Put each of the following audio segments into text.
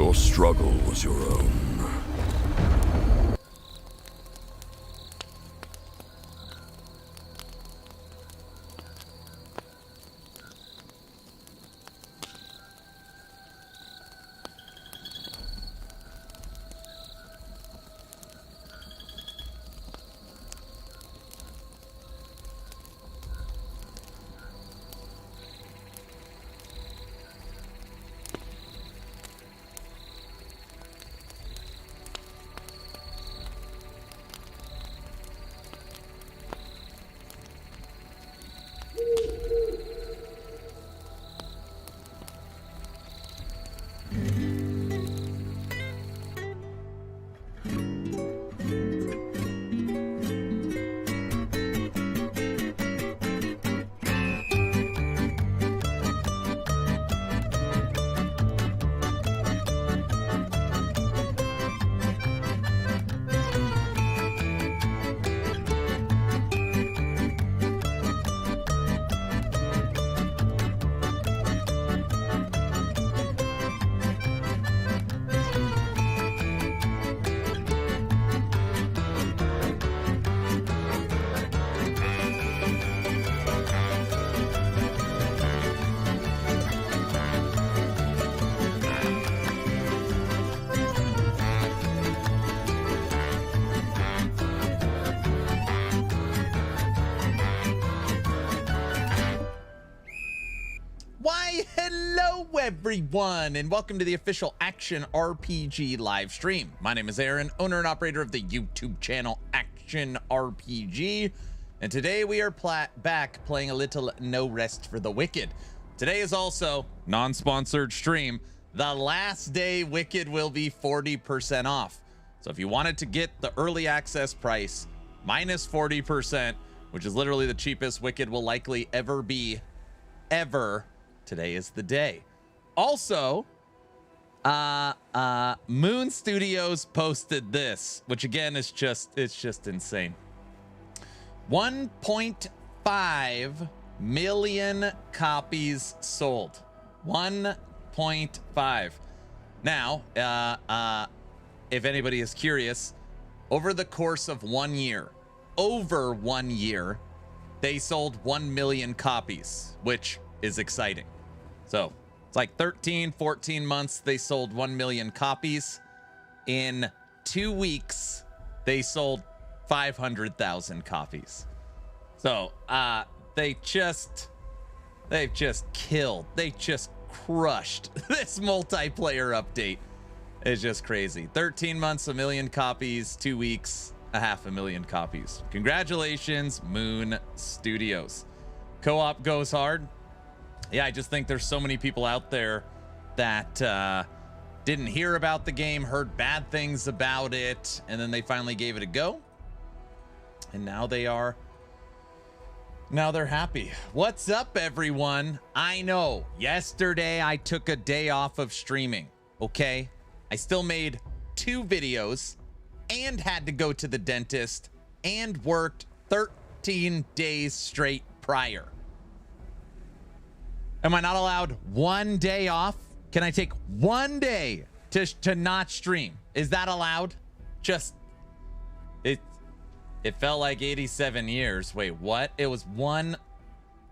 Your struggle was your own. Everyone, and welcome to the official Action RPG live stream. My name is Aaron, owner and operator of the YouTube channel Action RPG, and today we are back playing a little No Rest for the Wicked. Today is also non-sponsored stream. The last day Wicked will be 40% off. So if you wanted to get the early access price minus 40%, which is literally the cheapest Wicked will likely ever be, today is the day. Also, Moon Studios posted this, which again is just insane. 1.5 million copies sold. 1.5. Now, if anybody is curious, over the course of 1 year, they sold 1 million copies, which is exciting. So it's like 13, 14 months, they sold 1 million copies. In 2 weeks, they sold 500,000 copies. So they've just killed, they just crushed this multiplayer update. It's just crazy. 13 months, 1 million copies, 2 weeks, 500,000 copies. Congratulations, Moon Studios. Co-op goes hard. Yeah, I just think there's so many people out there that didn't hear about the game, heard bad things about it, and then they finally gave it a go. And now they're happy. What's up, everyone? I know, yesterday I took a day off of streaming, okay? I still made 2 videos and had to go to the dentist and worked 13 days straight prior. Am I not allowed 1 day off? Can I take 1 day to not stream? Is that allowed? Just it felt like 87 years. Wait, what? It was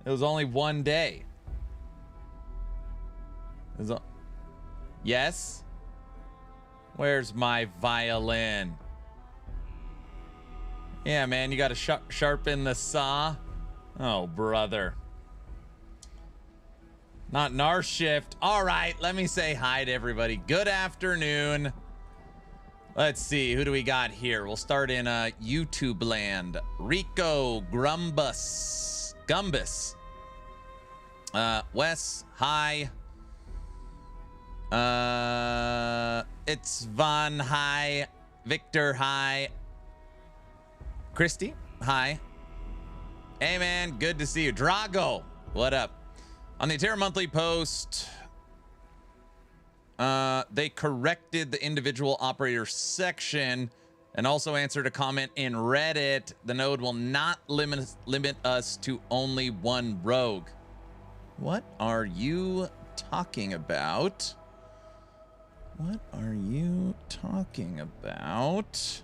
only 1 day. Yes? Where's my violin? Yeah, man, you got to sharpen the saw. Oh, brother. Not in our shift. All right, let me say hi to everybody. Good afternoon. Let's see, who do we got here? We'll start in YouTube land. Rico Gumbus. Wes, hi. It's Von, hi. Victor, hi. Christy, hi. Hey, man, good to see you. Drago, what up? On the Terra Monthly post, they corrected the individual operator section and also answered a comment in Reddit. The node will not limit us to only 1 rogue. What are you talking about? What are you talking about?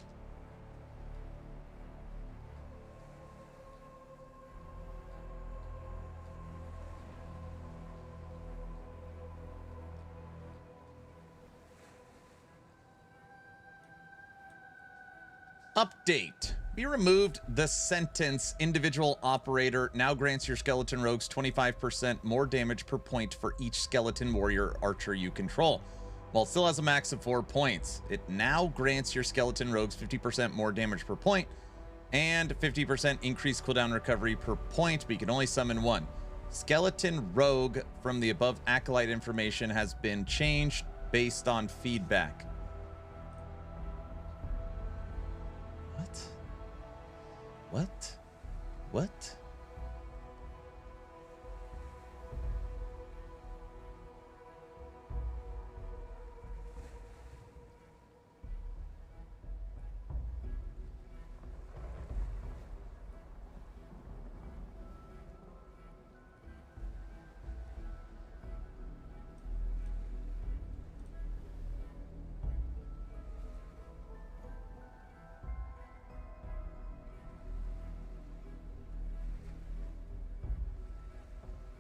Update. Be removed the sentence individual operator now grants your skeleton rogues 25% more damage per point for each skeleton warrior archer you control. While it still has a max of 4 points, it now grants your skeleton rogues 50% more damage per point and 50% increased cooldown recovery per point, but you can only summon one. Skeleton rogue from the above acolyte information has been changed based on feedback. What? What?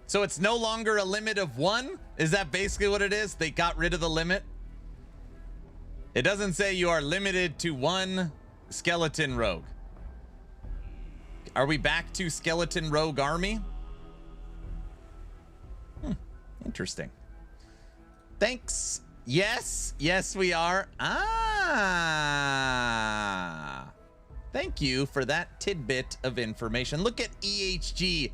So it's no longer a limit of one? Is that basically what it is? They got rid of the limit? It doesn't say you are limited to one skeleton rogue. Are we back to skeleton rogue army? Interesting. Thanks. Yes. Yes, we are. Thank you for that tidbit of information. Look at EHG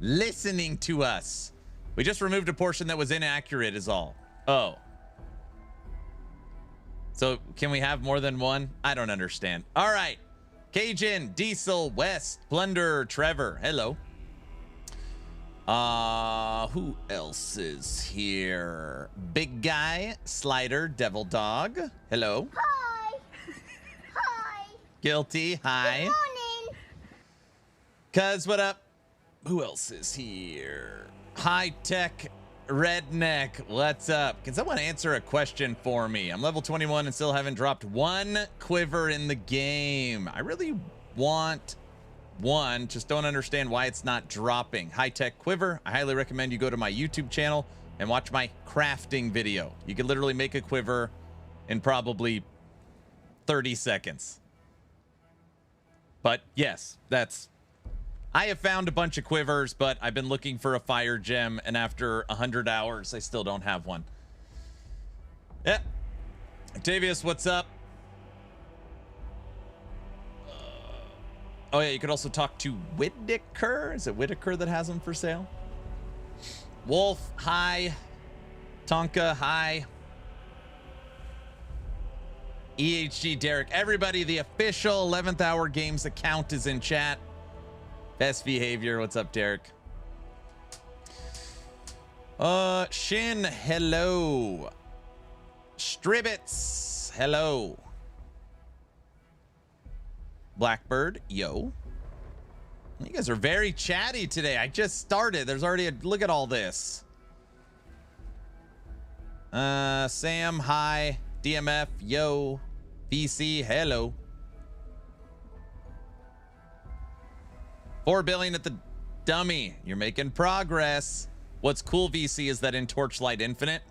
listening to us. We just removed a portion that was inaccurate is all. Oh. So can we have more than one? I don't understand. All right. Cajun, Diesel, West, Plunder, Trevor. Hello. Who else is here? Big Guy, Slider, Devil Dog. Hello. Hi. Hi. Guilty. Hi. Good morning. Cuz, what up? Who else is here? High Tech Redneck, what's up? Can someone answer a question for me? I'm level 21 and still haven't dropped one quiver in the game. I really want one, just don't understand why it's not dropping. High Tech Quiver, I highly recommend you go to my YouTube channel and watch my crafting video. You can literally make a quiver in probably 30 seconds. But yes, I have found a bunch of quivers, but I've been looking for a fire gem, and after 100 hours, I still don't have one. Yeah. Octavius, what's up? Oh, yeah, you could also talk to Whitaker. Is it Whitaker that has them for sale? Wolf, hi. Tonka, hi. EHG Derek. Everybody, the official 11th Hour Games account is in chat. Best behavior. What's up, Derek? Shin, hello. Stribbits, hello. Blackbird, yo. You guys are very chatty today. I just started. There's already a look at all this. Sam, hi. DMF, yo. VC, hello. 4 billion at the dummy. You're making progress. What's cool, VC, is that in Torchlight Infinite,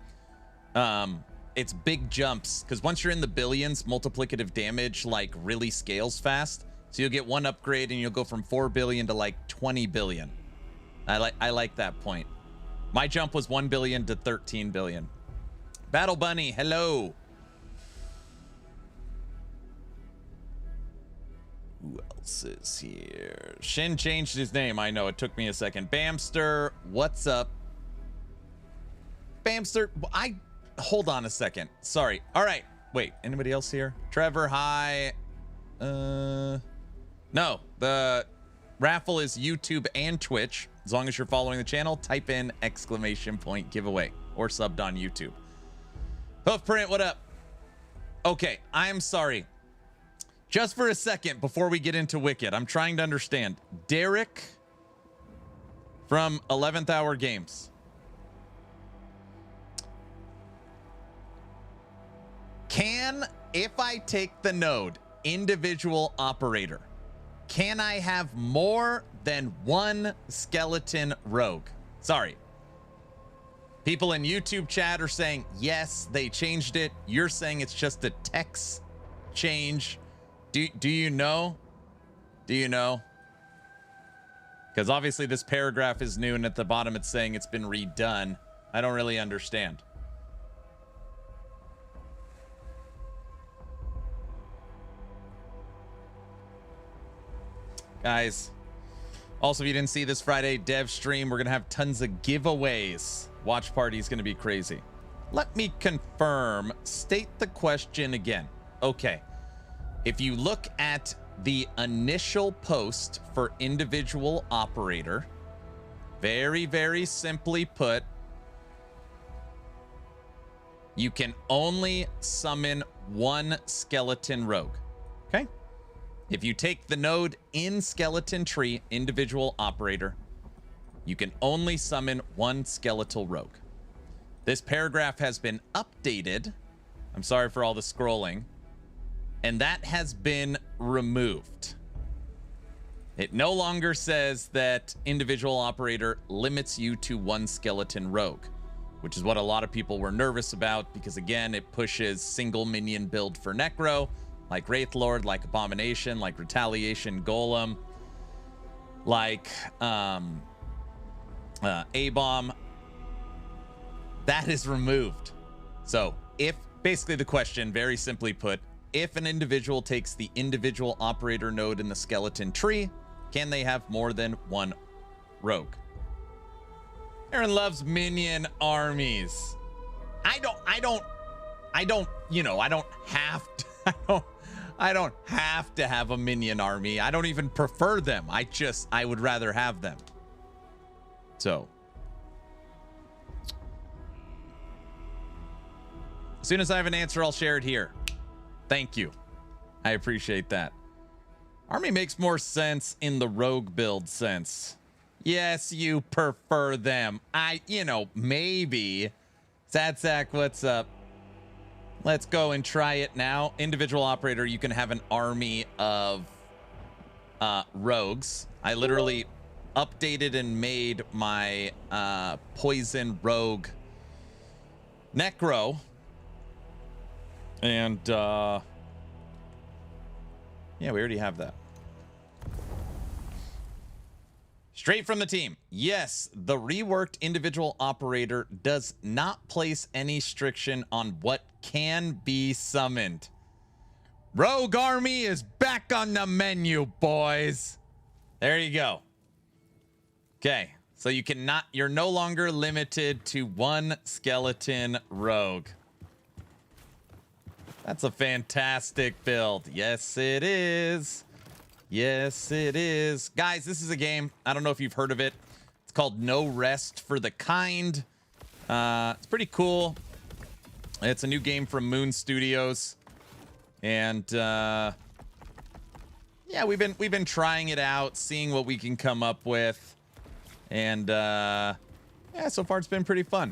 it's big jumps, because once you're in the billions, multiplicative damage like really scales fast. So you'll get one upgrade and you'll go from 4 billion to like 20 billion. I like that point. My jump was 1 billion to 13 billion. Battle Bunny, hello. Who else is here? Shin changed his name. I know, it took me a second. Bamster, what's up? Bamster, hold on a second. Sorry. All right. Wait, anybody else here? Trevor, hi. No, the raffle is YouTube and Twitch. As long as you're following the channel, type in ! giveaway or subbed on YouTube. Hoofprint, what up? Okay, I'm sorry. Just for a second before we get into Wicked, I'm trying to understand. Derek from 11th Hour Games. If I take the node individual operator, can I have more than one skeleton rogue? Sorry. People in YouTube chat are saying, yes, they changed it. You're saying it's just a text change. Do you know? Do you know? Because obviously this paragraph is new, and at the bottom it's saying it's been redone. I don't really understand. Guys, also, if you didn't see this Friday dev stream, we're going to have tons of giveaways. Watch party is going to be crazy. Let me confirm. State the question again. Okay. If you look at the initial post for individual operator, very, very simply put, you can only summon one skeleton rogue. Okay? If you take the node in skeleton tree, individual operator, you can only summon one skeletal rogue. This paragraph has been updated. I'm sorry for all the scrolling. And that has been removed. It no longer says that individual operator limits you to one skeleton rogue, which is what a lot of people were nervous about because, again, it pushes single minion build for Necro, like Wraith Lord, like Abomination, like Retaliation Golem, like A-Bomb. That is removed. So if, basically the question, very simply put, if an individual takes the individual operator node in the skeleton tree, can they have more than one rogue? Aaron loves minion armies. I don't have to have a minion army. I don't even prefer them. I would rather have them. So as soon as I have an answer, I'll share it here. Thank you. I appreciate that. Army makes more sense in the rogue build sense. Yes, you prefer them. Maybe. Sad Sack, what's up? Let's go and try it now. Individual operator, you can have an army of rogues. I literally updated and made my poison rogue Necro. And yeah, we already have that. Straight from the team. Yes, the reworked individual operator does not place any restriction on what can be summoned. Rogue Army is back on the menu, boys. There you go. Okay, so you're no longer limited to one skeleton rogue. That's a fantastic build. Yes, it is. Yes, it is. Guys, this is a game. I don't know if you've heard of it. It's called No Rest for the Kind. It's pretty cool. It's a new game from Moon Studios. And yeah, we've been trying it out, seeing what we can come up with. And yeah, so far it's been pretty fun.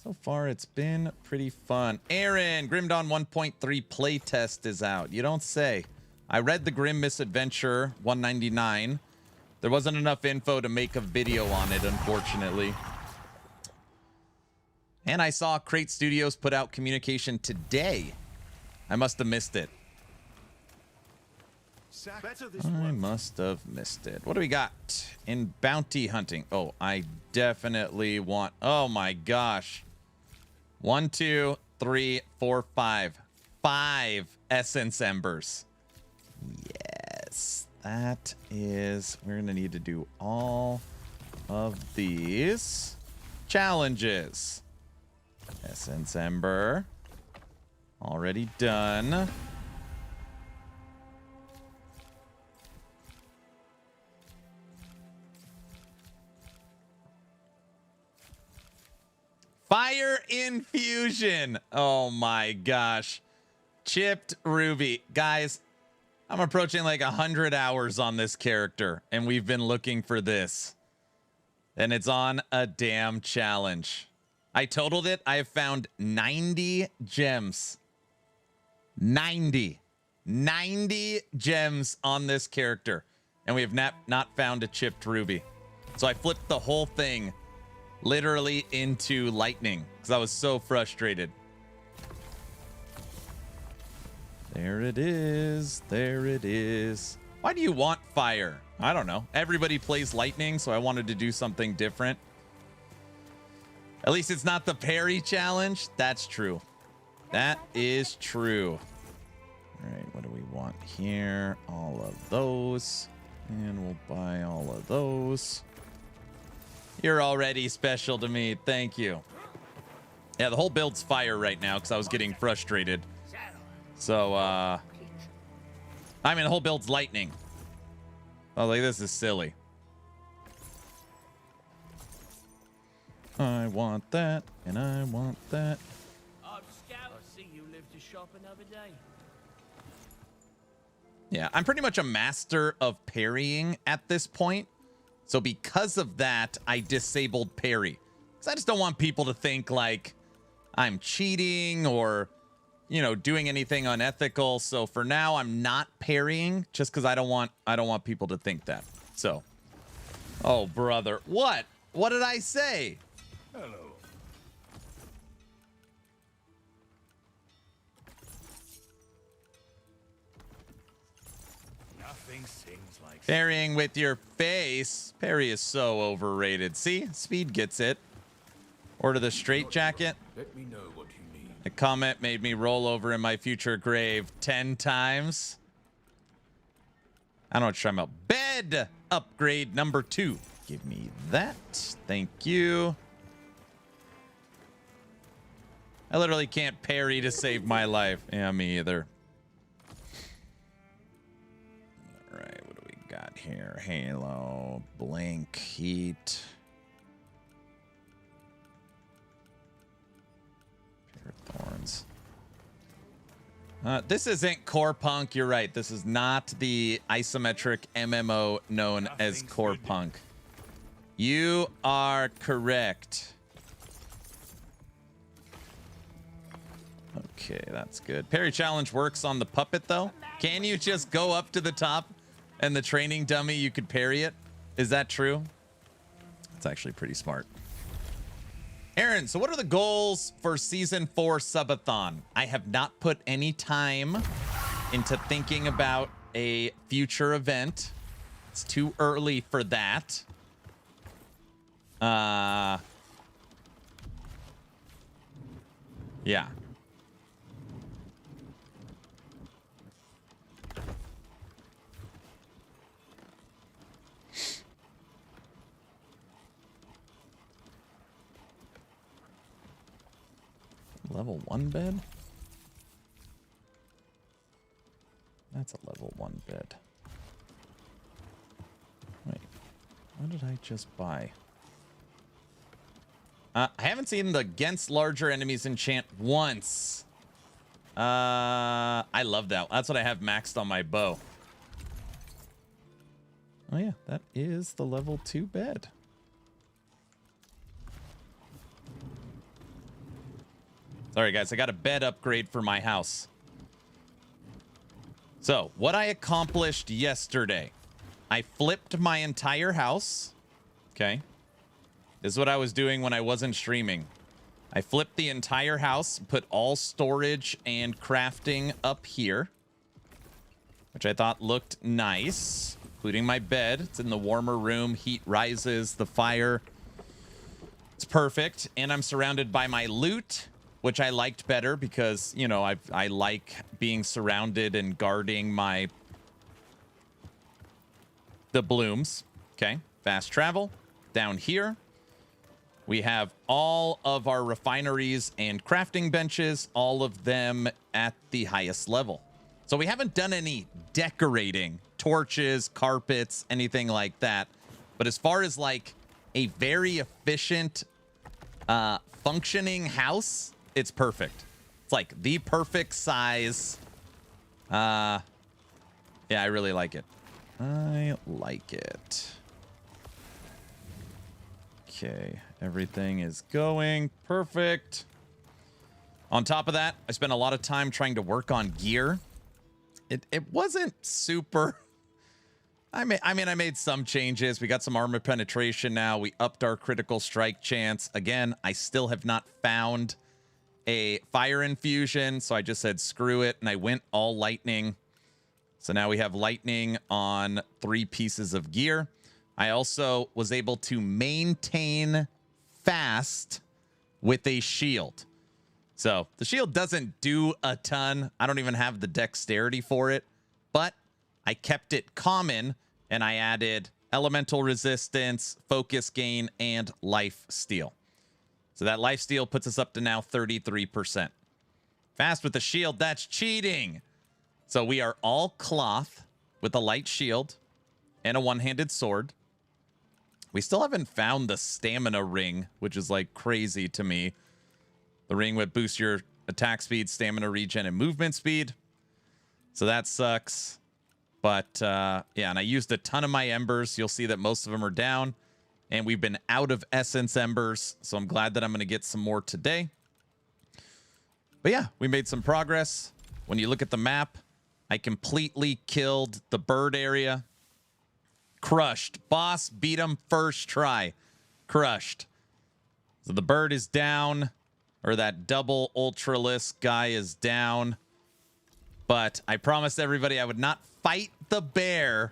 So far, it's been pretty fun. Aaron, Grim Dawn 1.3 playtest is out. You don't say. I read the Grim Misadventure 199. There wasn't enough info to make a video on it, unfortunately. And I saw Crate Studios put out communication today. I must have missed it. I must have missed it. What do we got in bounty hunting? Oh, I definitely want... Oh, my gosh. 1, 2, 3, 4, 5. 5 essence embers. Yes, that is... We're going to need to do all of these challenges. Essence ember. Already done. Fire infusion. Oh my gosh. Chipped ruby. Guys, I'm approaching like 100 hours on this character, and we've been looking for this. And it's on a damn challenge. I totaled it. I have found 90 gems 90 gems on this character, and we have not found a chipped ruby. So I flipped the whole thing literally into lightning because I was so frustrated. There it is. There it is. Why do you want fire? I don't know. Everybody plays lightning, so I wanted to do something different. At least it's not the parry challenge. That's true. That is true. All right, what do we want here? All of those. And we'll buy all of those. You're already special to me. Thank you. Yeah, the whole build's fire right now because I was getting frustrated. So, I mean, the whole build's lightning. I was like, this is silly. I want that, and I want that. See you live to shop another day. Yeah, I'm pretty much a master of parrying at this point. So because of that, I disabled parry. Because I just don't want people to think like I'm cheating or, you know, doing anything unethical. So for now, I'm not parrying just because I don't want people to think that. So, oh brother, what did I say? Hello. Nothing sings like Parrying with your face. Parry is so overrated. See, Speed gets it. Order the straight jacket. Let me know what you need. A comment made me roll over in my future grave 10 times. I don't know what you're talking about. Bed upgrade number 2. Give me that. Thank you. I literally can't parry to save my life. Yeah, me either. All right, what do we got here? Halo, blink, heat. Thorns. This isn't Core Punk. You're right. This is not the isometric MMO known as Core Punk. You are correct. Okay, that's good. Parry challenge works on the puppet, though. Can you just go up to the top and the training dummy, you could parry it? Is that true? It's actually pretty smart. Aaron, so what are the goals for Season 4 Subathon? I have not put any time into thinking about a future event. It's too early for that. Yeah. Level 1 bed? That's a level 1 bed. Wait, what did I just buy? I haven't seen the against larger enemies enchant once. I love that. That's what I have maxed on my bow. Oh yeah, that is the level 2 bed. Sorry, guys. I got a bed upgrade for my house. So, what I accomplished yesterday. I flipped my entire house. Okay. This is what I was doing when I wasn't streaming. I flipped the entire house, put all storage and crafting up here, which I thought looked nice, including my bed. It's in the warmer room. Heat rises. The fire. It's perfect. And I'm surrounded by my loot, which I liked better because, you know, I like being surrounded and guarding the blooms. Okay, fast travel. Down here, we have all of our refineries and crafting benches, all of them at the highest level. So we haven't done any decorating, torches, carpets, anything like that. But as far as like a very efficient, functioning house, it's perfect. It's like the perfect size. Yeah, I really like it. I like it. Okay, everything is going perfect. On top of that, I spent a lot of time trying to work on gear. It wasn't super. I made some changes. We got some armor penetration now. We upped our critical strike chance. Again, I still have not found a fire infusion, so I just said screw it, and I went all lightning. So now we have lightning on 3 pieces of gear. I also was able to maintain fast with a shield. So the shield doesn't do a ton. I don't even have the dexterity for it, but I kept it common and I added elemental resistance, focus gain, and life steal. So that life steal puts us up to now 33%. Fast with the shield, that's cheating. So we are all cloth with a light shield and a one-handed sword. We still haven't found the stamina ring, which is like crazy to me. The ring would boost your attack speed, stamina regen, and movement speed. So that sucks. But yeah, and I used a ton of my embers. You'll see that most of them are down. And we've been out of essence embers. So I'm glad that I'm going to get some more today. But yeah, we made some progress. When you look at the map, I completely killed the bird area. Crushed. Boss beat him first try. Crushed. So the bird is down. Or that double ultralisk guy is down. But I promised everybody I would not fight the bear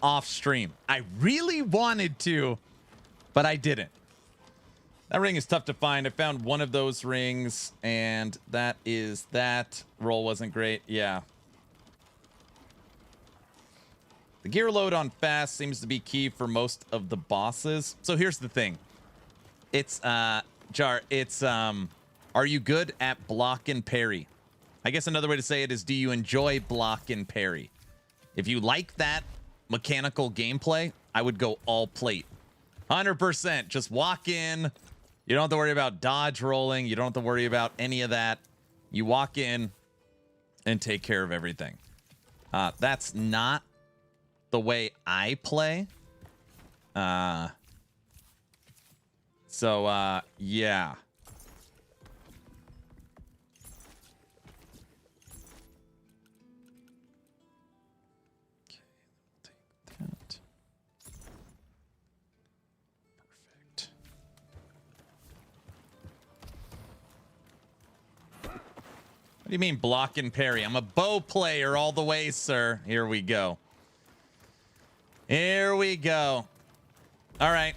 off stream. I really wanted to, but I didn't. That ring is tough to find. I found one of those rings, and that is that. Roll wasn't great. Yeah. The gear load on fast seems to be key for most of the bosses. So here's the thing. It's, Jar, it's, are you good at block and parry? I guess another way to say it is, do you enjoy block and parry? If you like that mechanical gameplay, I would go all plate. 100%. Just walk in. You don't have to worry about dodge rolling. You don't have to worry about any of that. You walk in and take care of everything. That's not the way I play. So, yeah. Okay, take that. Perfect. What do you mean block and parry? I'm a bow player all the way, sir. Here we go. Here we go. All right.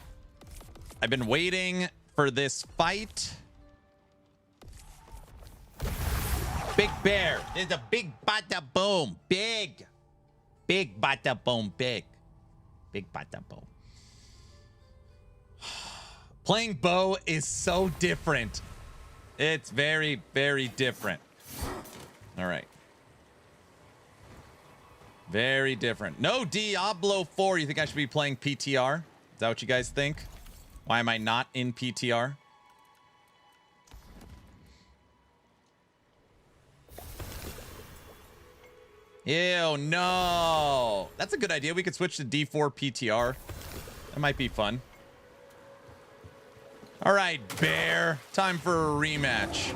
I've been waiting for this fight. Big bear. There's a big bada boom. Big. Big bada boom. Big. Big bada boom. Playing bow is so different. It's very, very different. All right. Very different. No Diablo 4. You think I should be playing PTR? Is that what you guys think? Why am I not in PTR? Ew, no. That's a good idea. We could switch to D4 PTR. That might be fun. All right, bear. Time for a rematch.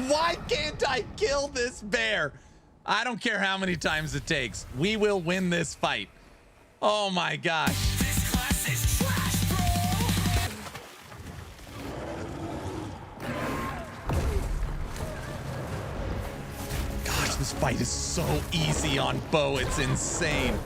Why can't I kill this bear? I don't care how many times it takes. We will win this fight. Oh my gosh. This class is trash, bro! Gosh, this fight is so easy on bow. It's insane.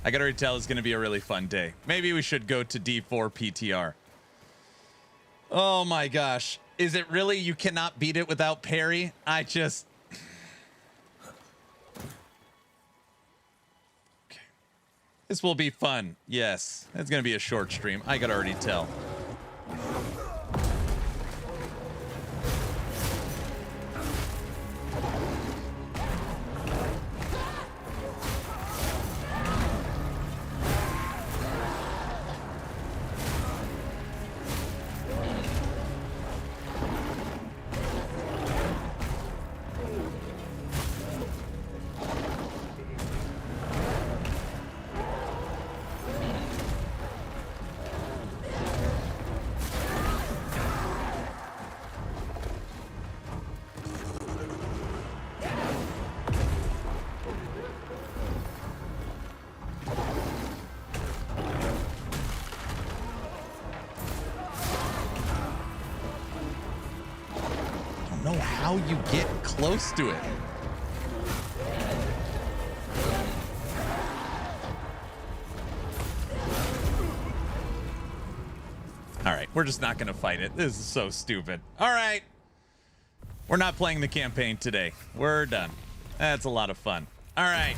I can already tell it's going to be a really fun day. Maybe we should go to D4 PTR. Oh my gosh. Is it really? You cannot beat it without parry? I just... Okay. This will be fun. Yes. It's going to be a short stream. I can already tell. How you get close to it. All right, we're just not going to fight it. This is so stupid. All right. We're not playing the campaign today. We're done. That's a lot of fun. All right.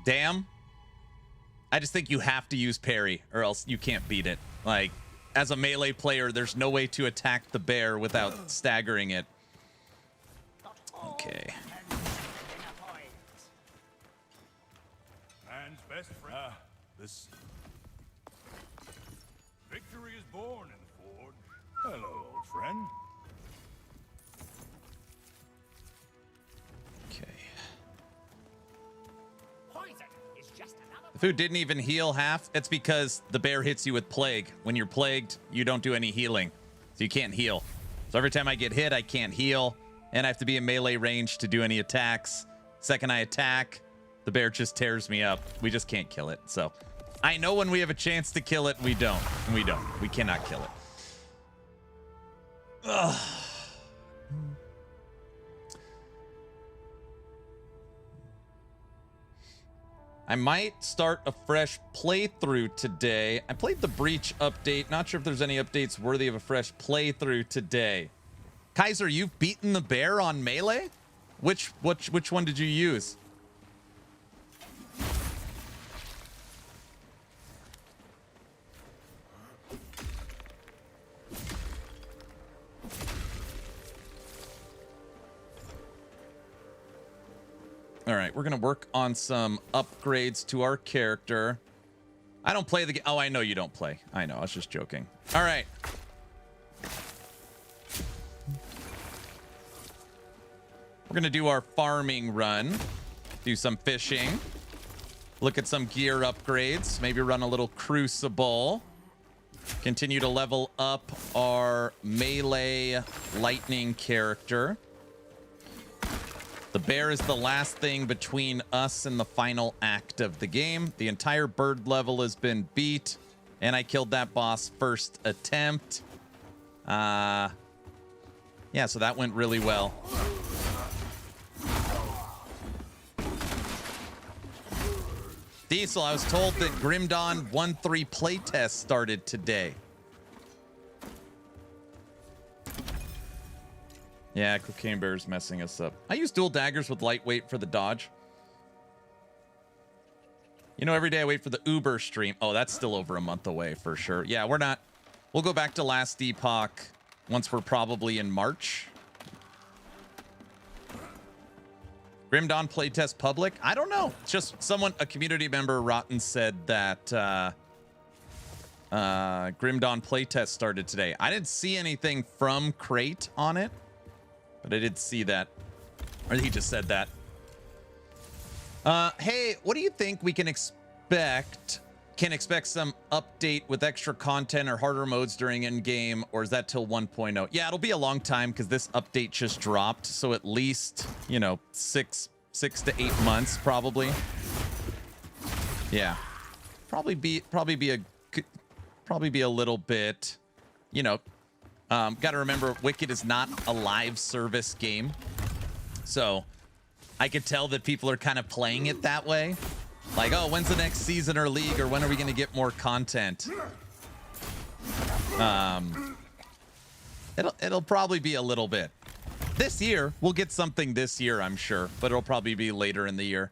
Damn. I just think you have to use parry or else you can't beat it. Like, as a melee player, there's no way to attack the bear without staggering it. Okay. Man's best friend. This victory is born in the forge. Hello, old friend. Okay. Poison is just another... The food didn't even heal half. It's because the bear hits you with plague. When you're plagued, you don't do any healing. So you can't heal. So every time I get hit, I can't heal. And I have to be in melee range to do any attacks. Second I attack, the bear just tears me up. We just can't kill it. So I know when we have a chance to kill it, we don't. And we don't. We cannot kill it. Ugh. I might start a fresh playthrough today. I played the Breach update. Not sure if there's any updates worthy of a fresh playthrough today. Kaiser, you've beaten the bear on melee? Which one did you use? All right, we're gonna work on some upgrades to our character. I don't play the game. Oh, I know you don't play. I know, I was just joking. All right. We're gonna do our farming run, do some fishing, look at some gear upgrades, maybe run a little crucible, continue to level up our melee lightning character. The bear is the last thing between us and the final act of the game. The entire bird level has been beat, and I killed that boss first attempt. Yeah, so that went really well. Diesel, I was told that Grim Dawn 1-3 playtest started today. Yeah, Cocaine Bear's messing us up. I use dual daggers with lightweight for the dodge. You know, every day I wait for the Uber stream. Oh, that's still over a month away for sure. Yeah, we're not. We'll go back to Last Epoch once we're probably in March. Grim Dawn playtest public? I don't know. It's just someone, a community member, Rotten, said that Grim Dawn playtest started today. I didn't see anything from Crate on it, but I did see that. Or he just said that. Hey, what do you think we can expect? Can expect some update with extra content or harder modes during Endgame, or is that till 1.0? Yeah, it'll be a long time because this update just dropped, so at least, you know, six to 8 months probably. Yeah, probably be a little bit, you know. Got to remember, Wicked is not a live service game, so I could tell that people are kind of playing it that way. Like, oh, when's the next season or league, or when are we going to get more content? It'll probably be a little bit. This year, we'll get something this year, I'm sure, but it'll probably be later in the year.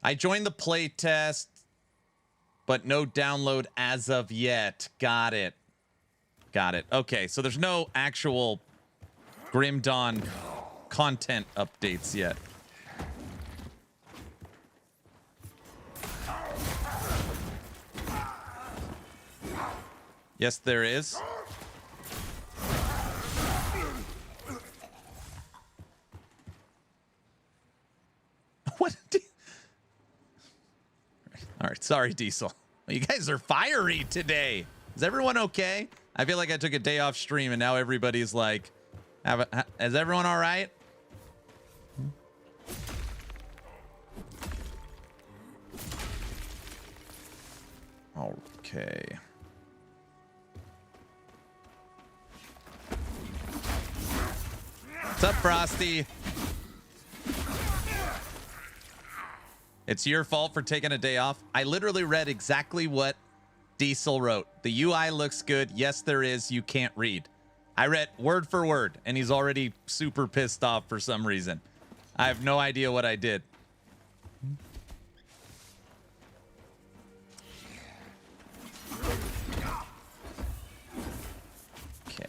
I joined the play test, but no download as of yet. Got it. Got it. Okay, so there's no actual Grim Dawn content updates yet. Yes, there is. What? All right, sorry, Diesel. You guys are fiery today. Is everyone okay? I feel like I took a day off stream and now everybody's like, is everyone all right? Okay. What's up, Frosty? It's your fault for taking a day off. I literally read exactly what Diesel wrote. The UI looks good. Yes, there is. You can't read. I read word for word, and he's already super pissed off for some reason. I have no idea what I did. Okay.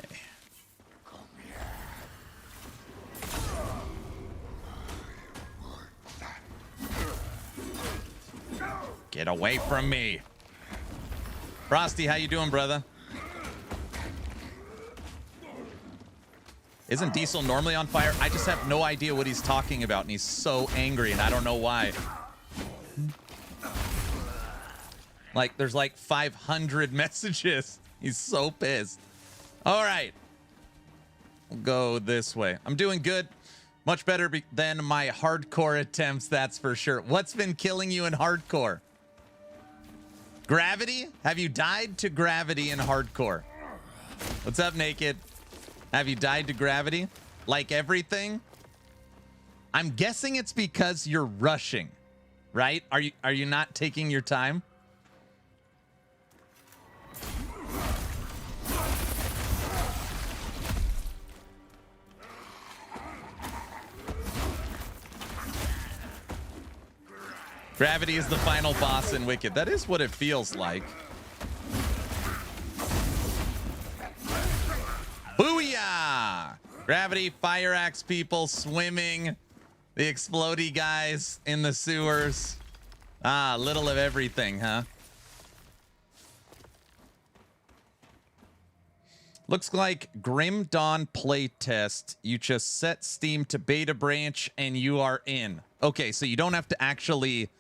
Get away from me. Frosty, how you doing, brother? Isn't Diesel normally on fire? I just have no idea what he's talking about, and he's so angry, and I don't know why. Like, there's like 500 messages. He's so pissed. All right. We'll go this way. I'm doing good. Much better than my hardcore attempts, that's for sure. What's been killing you in hardcore? Gravity? Have you died to gravity in hardcore? What's up, Naked? Have you died to gravity? Like everything? I'm guessing it's because you're rushing, right? Are you not taking your time? Gravity is the final boss in Wicked. That is what it feels like. Booyah! Gravity, fire axe people swimming, the explodey guys in the sewers. Ah, little of everything, huh? Looks like Grim Dawn playtest. You just set Steam to beta branch and you are in. Okay, so you don't have to actually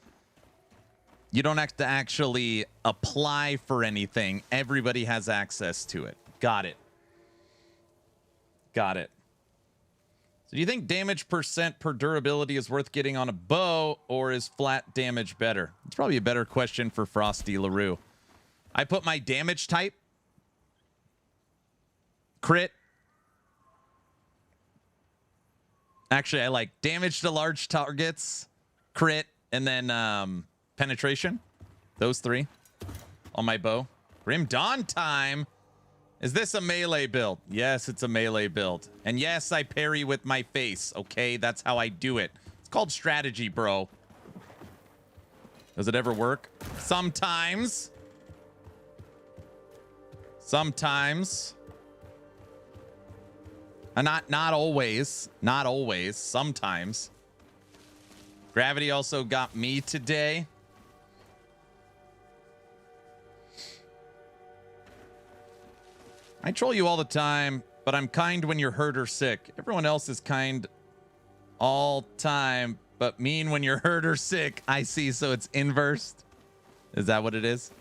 apply for anything. Everybody has access to it. Got it. Got it. So do you think damage percent per durability is worth getting on a bow, or is flat damage better? It's probably a better question for Frosty LaRue. I put my damage type. Crit. Actually, I like damage to large targets, crit, and then penetration. Those three on my bow. Grim Dawn time. Is this a melee build? Yes, it's a melee build. And yes, I parry with my face. Okay, that's how I do it. It's called strategy, bro. Does it ever work? Sometimes. Sometimes. Not always. Not always. Sometimes. Gravity also got me today. I troll you all the time, but I'm kind when you're hurt or sick. Everyone else is kind all time, but mean when you're hurt or sick. I see, so it's inversed. Is that what it is?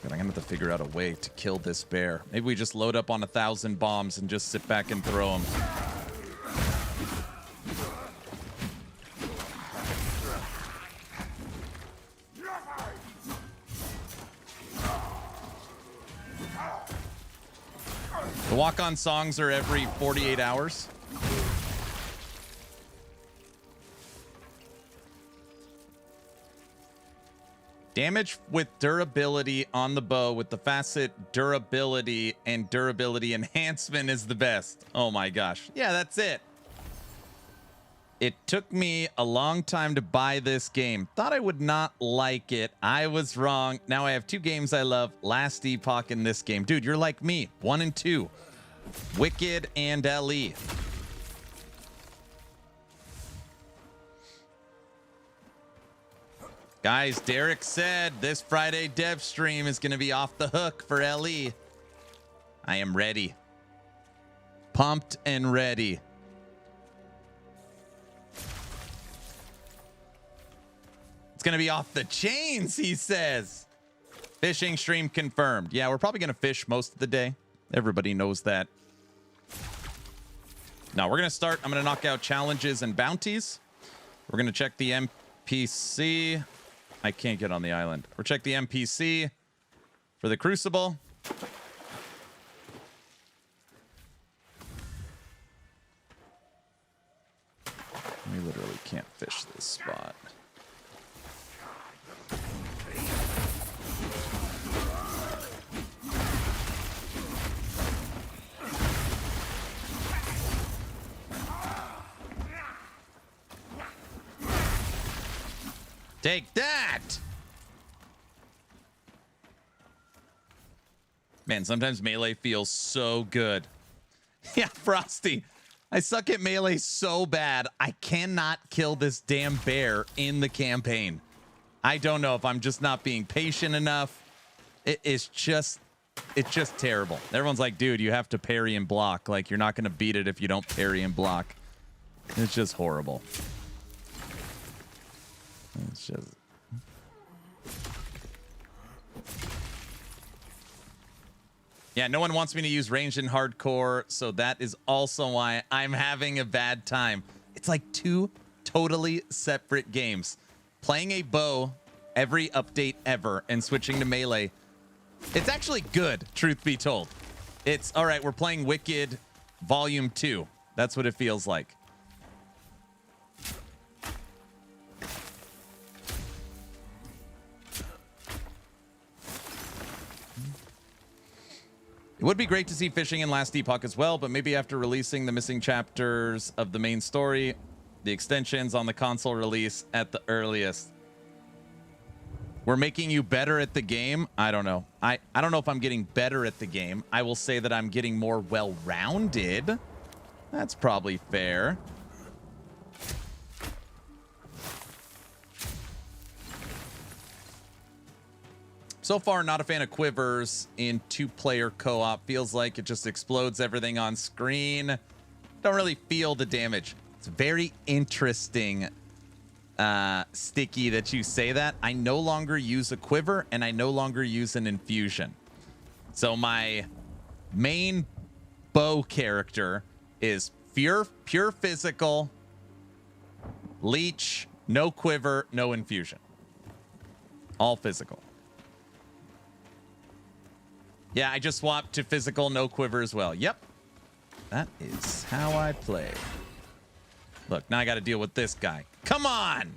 God, I'm gonna have to figure out a way to kill this bear. Maybe we just load up on 1,000 bombs and just sit back and throw them. The walk-on songs are every 48 hours. Damage with durability on the bow with the facet durability and durability enhancement is the best. Oh my gosh. Yeah, that's it. It took me a long time to buy this game. Thought I would not like it. I was wrong. Now I have 2 games I love. Last Epoch and this game. Dude, you're like me. 1 and 2. Wicked and LE. Guys, Derek said this Friday dev stream is going to be off the hook for LE. I am ready. Pumped and ready. It's going to be off the chains, he says. Fishing stream confirmed. Yeah, we're probably going to fish most of the day. Everybody knows that. Now, we're going to start. I'm going to knock out challenges and bounties. We're going to check the NPC. I can't get on the island. We'll check the NPC for the Crucible. We literally can't fish this spot. Take that! Man, sometimes melee feels so good. Yeah, Frosty. I suck at melee so bad, I cannot kill this damn bear in the campaign. I don't know if I'm just not being patient enough. It's just terrible. Everyone's like, dude, you have to parry and block. Like, you're not going to beat it if you don't parry and block. It's just horrible. It's just... Yeah, no one wants me to use ranged in hardcore, so that is also why I'm having a bad time. It's like 2 totally separate games. Playing a bow every update ever and switching to melee. It's actually good, truth be told. It's, all right, we're playing Wicked Volume 2. That's what it feels like. It would be great to see fishing in Last Epoch as well, but maybe after releasing the missing chapters of the main story, the extensions on the console release at the earliest. We're making you better at the game. I don't know. I don't know if I'm getting better at the game. I will say that I'm getting more well-rounded. That's probably fair. So far, not a fan of quivers in 2-player co-op. Feels like it just explodes everything on screen. Don't really feel the damage. It's very interesting, Sticky, that you say that. I no longer use a quiver, and I no longer use an infusion. So my main bow character is pure physical, leech, no quiver, no infusion. All physical. Yeah, I just swapped to physical, no quiver as well. Yep. That is how I play. Look, now I got to deal with this guy. Come on!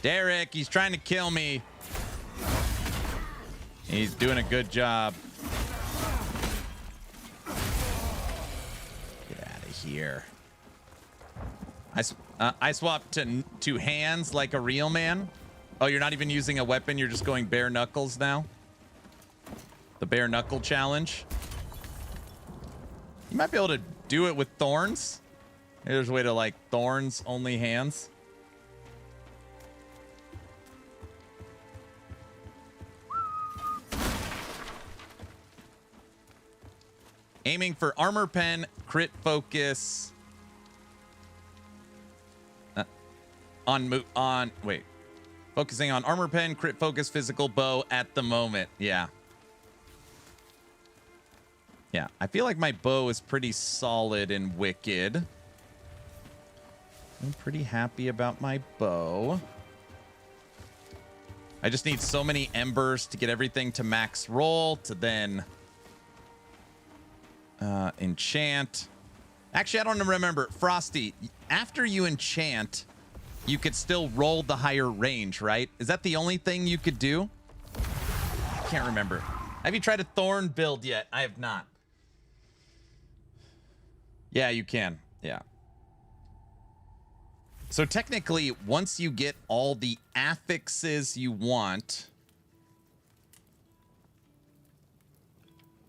Derek, he's trying to kill me. He's doing a good job. here. I swapped to hands like a real man. Oh, you're not even using a weapon. You're just going bare knuckles now. The bare knuckle challenge. You might be able to do it with thorns. Maybe there's a way to like thorns only hands. Aiming for armor pen, crit focus. Wait. Focusing on armor pen, crit focus, physical bow at the moment. Yeah. Yeah, I feel like my bow is pretty solid and wicked. I'm pretty happy about my bow. I just need so many embers to get everything to max roll to then enchant. Actually, I don't remember. Frosty, after you enchant, you could still roll the higher range, right? Is that the only thing you could do? I can't remember. Have you tried a thorn build yet? I have not. Yeah, you can. Yeah. So technically, once you get all the affixes you want,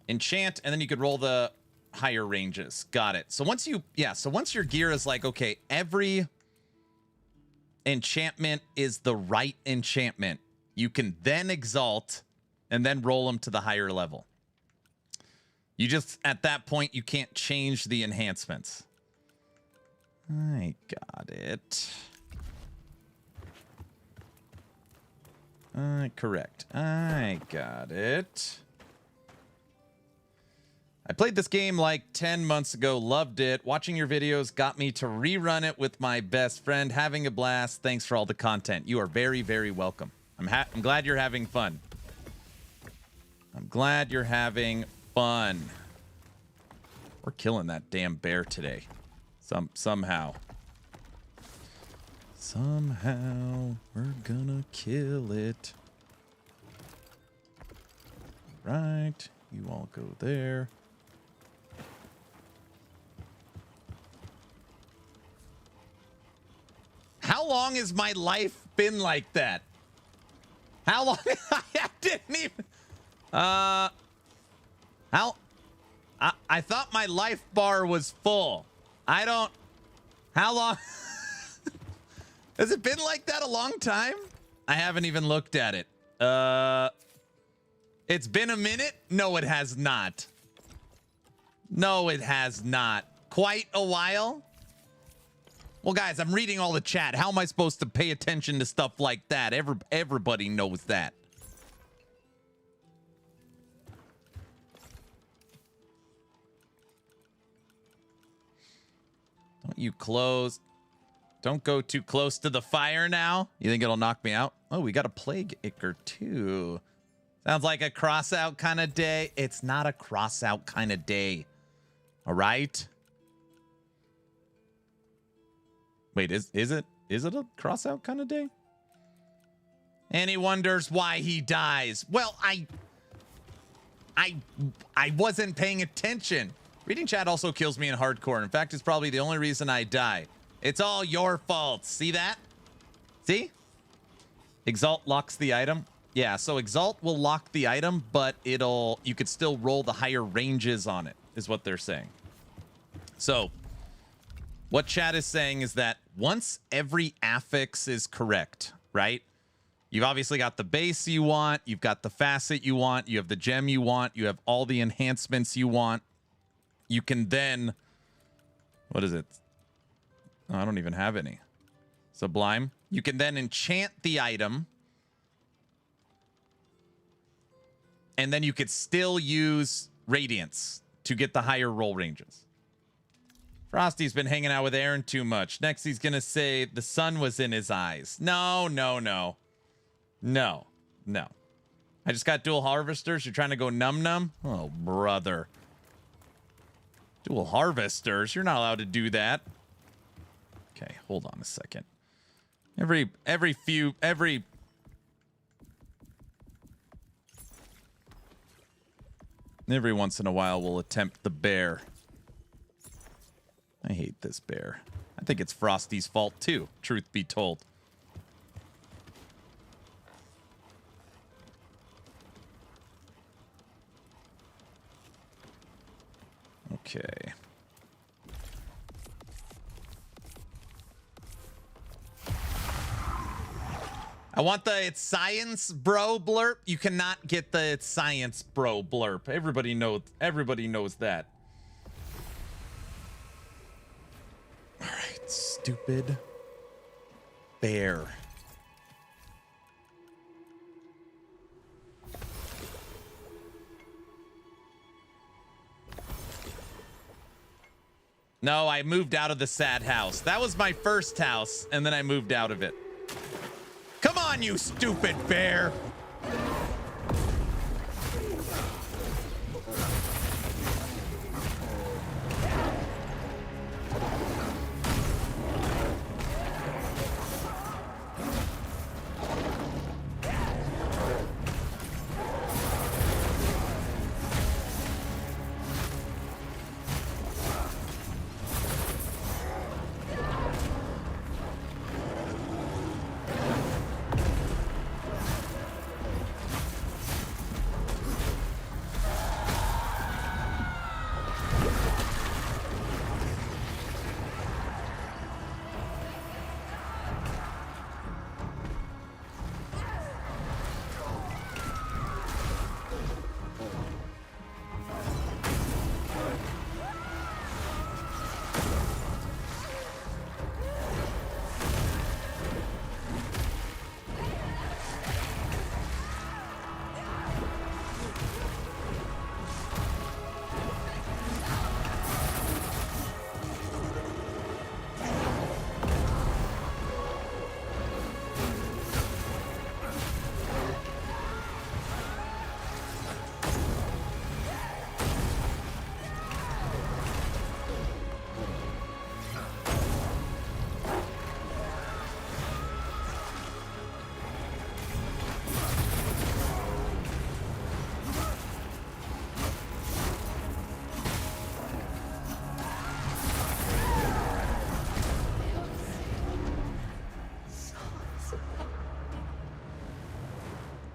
enchant, and then you could roll the higher ranges. Got it. So once you, yeah, so once your gear is like, okay, every enchantment is the right enchantment, you can then exalt and then roll them to the higher level. You just, at that point, you can't change the enhancements. I got it. Correct. I got it. I played this game like 10 months ago, loved it. Watching your videos got me to rerun it with my best friend, having a blast. Thanks for all the content. You are very, very welcome. I'm glad you're having fun. I'm glad you're having fun. We're killing that damn bear today. Somehow. Somehow we're gonna kill it. Right. You all go there. How long has my life been like that? How long? I didn't even. I thought my life bar was full. I don't. How long? Has it been like that a long time? I haven't even looked at it. It's been a minute? No, it has not. No, it has not. Quite a while? Well, guys, I'm reading all the chat. How am I supposed to pay attention to stuff like that? Everybody knows that. Don't you close. Don't go too close to the fire now. You think it'll knock me out? Oh, we got a plague ichor too. Sounds like a cross out kind of day. It's not a cross out kind of day. All right. Wait, is it a cross out kind of day? And he wonders why he dies. Well, I wasn't paying attention. Reading chat also kills me in hardcore. In fact, it's probably the only reason I die. It's all your fault. See that? See? Exalt locks the item. Yeah, so Exalt will lock the item, but you could still roll the higher ranges on it, is what they're saying. So, what chat is saying is that once every affix is correct, right? You've obviously got the base you want, you've got the facet you want, you have the gem you want, you have all the enhancements you want. You can then, what is it? Oh, I don't even have any. Sublime. You can then enchant the item. And then you could still use Radiance to get the higher roll ranges. Frosty's been hanging out with Aaron too much. Next, he's going to say the sun was in his eyes. No. I just got dual harvesters. You're trying to go num-num? Oh, brother. Dual harvesters? You're not allowed to do that. Okay, hold on a second. Every once in a while, we'll attempt the bear. I hate this bear. I think it's Frosty's fault too, truth be told. Okay. I want the it's science bro blurp. You cannot get the it's science bro blurp. Everybody knows that. All right, stupid bear. No, I moved out of the sad house. That was my first house, and then I moved out of it. Come on, you stupid bear.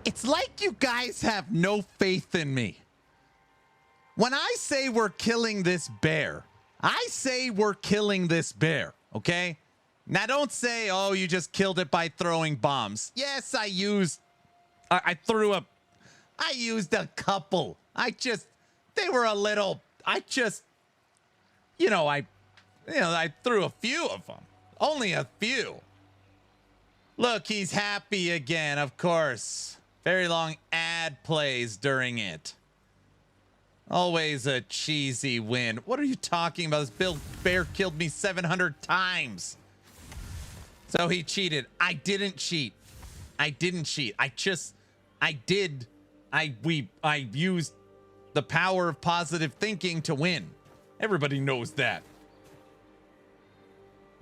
It's like you guys have no faith in me. When I say we're killing this bear, I say we're killing this bear, okay? Now don't say, oh, you just killed it by throwing bombs. Yes, I used a couple. They were a little, I threw a few of them. Only a few. Look, he's happy again, of course. Very long ad plays during it. Always a cheesy win. What are you talking about? This bear killed me 700 times. So he cheated. I didn't cheat. I used the power of positive thinking to win. Everybody knows that.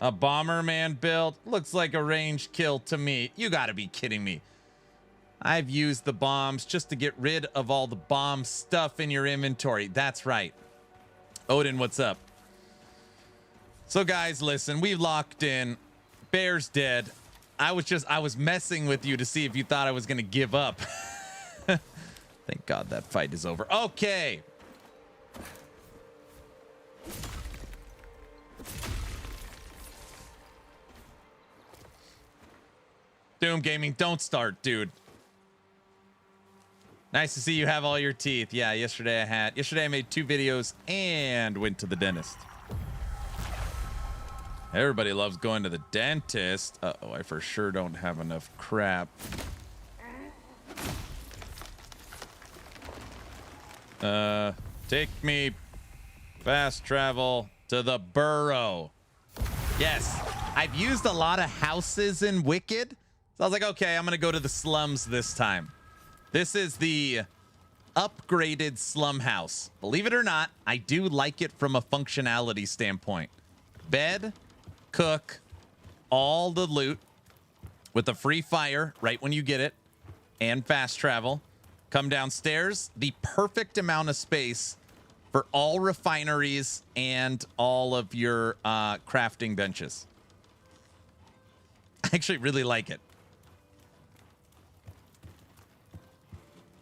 A Bomberman build looks like a ranged kill to me. You gotta be kidding me. I've used the bombs just to get rid of all the bomb stuff in your inventory. That's right. Odin, what's up? So guys, listen, we locked in. Bear's dead. I was messing with you to see if you thought I was gonna give up. Thank God that fight is over. Okay. Doom Gaming, don't start, dude. Nice to see you have all your teeth. Yeah, yesterday I made 2 videos and went to the dentist. Everybody loves going to the dentist. Uh-oh, I for sure don't have enough crap. Take me fast travel to the burrow. Yes, I've used a lot of houses in Wicked. So I was like, okay, I'm going to go to the slums this time. This is the upgraded slum house. Believe it or not, I do like it from a functionality standpoint. Bed, cook, all the loot with a free fire right when you get it, and fast travel. Come downstairs, the perfect amount of space for all refineries and all of your crafting benches. I actually really like it.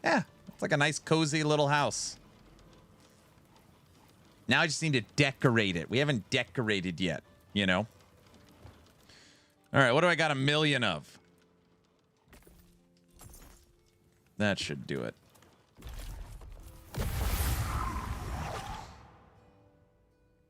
Yeah, it's like a nice cozy little house. Now I just need to decorate it. We haven't decorated yet, you know? All right, what do I got 1 million of? That should do it.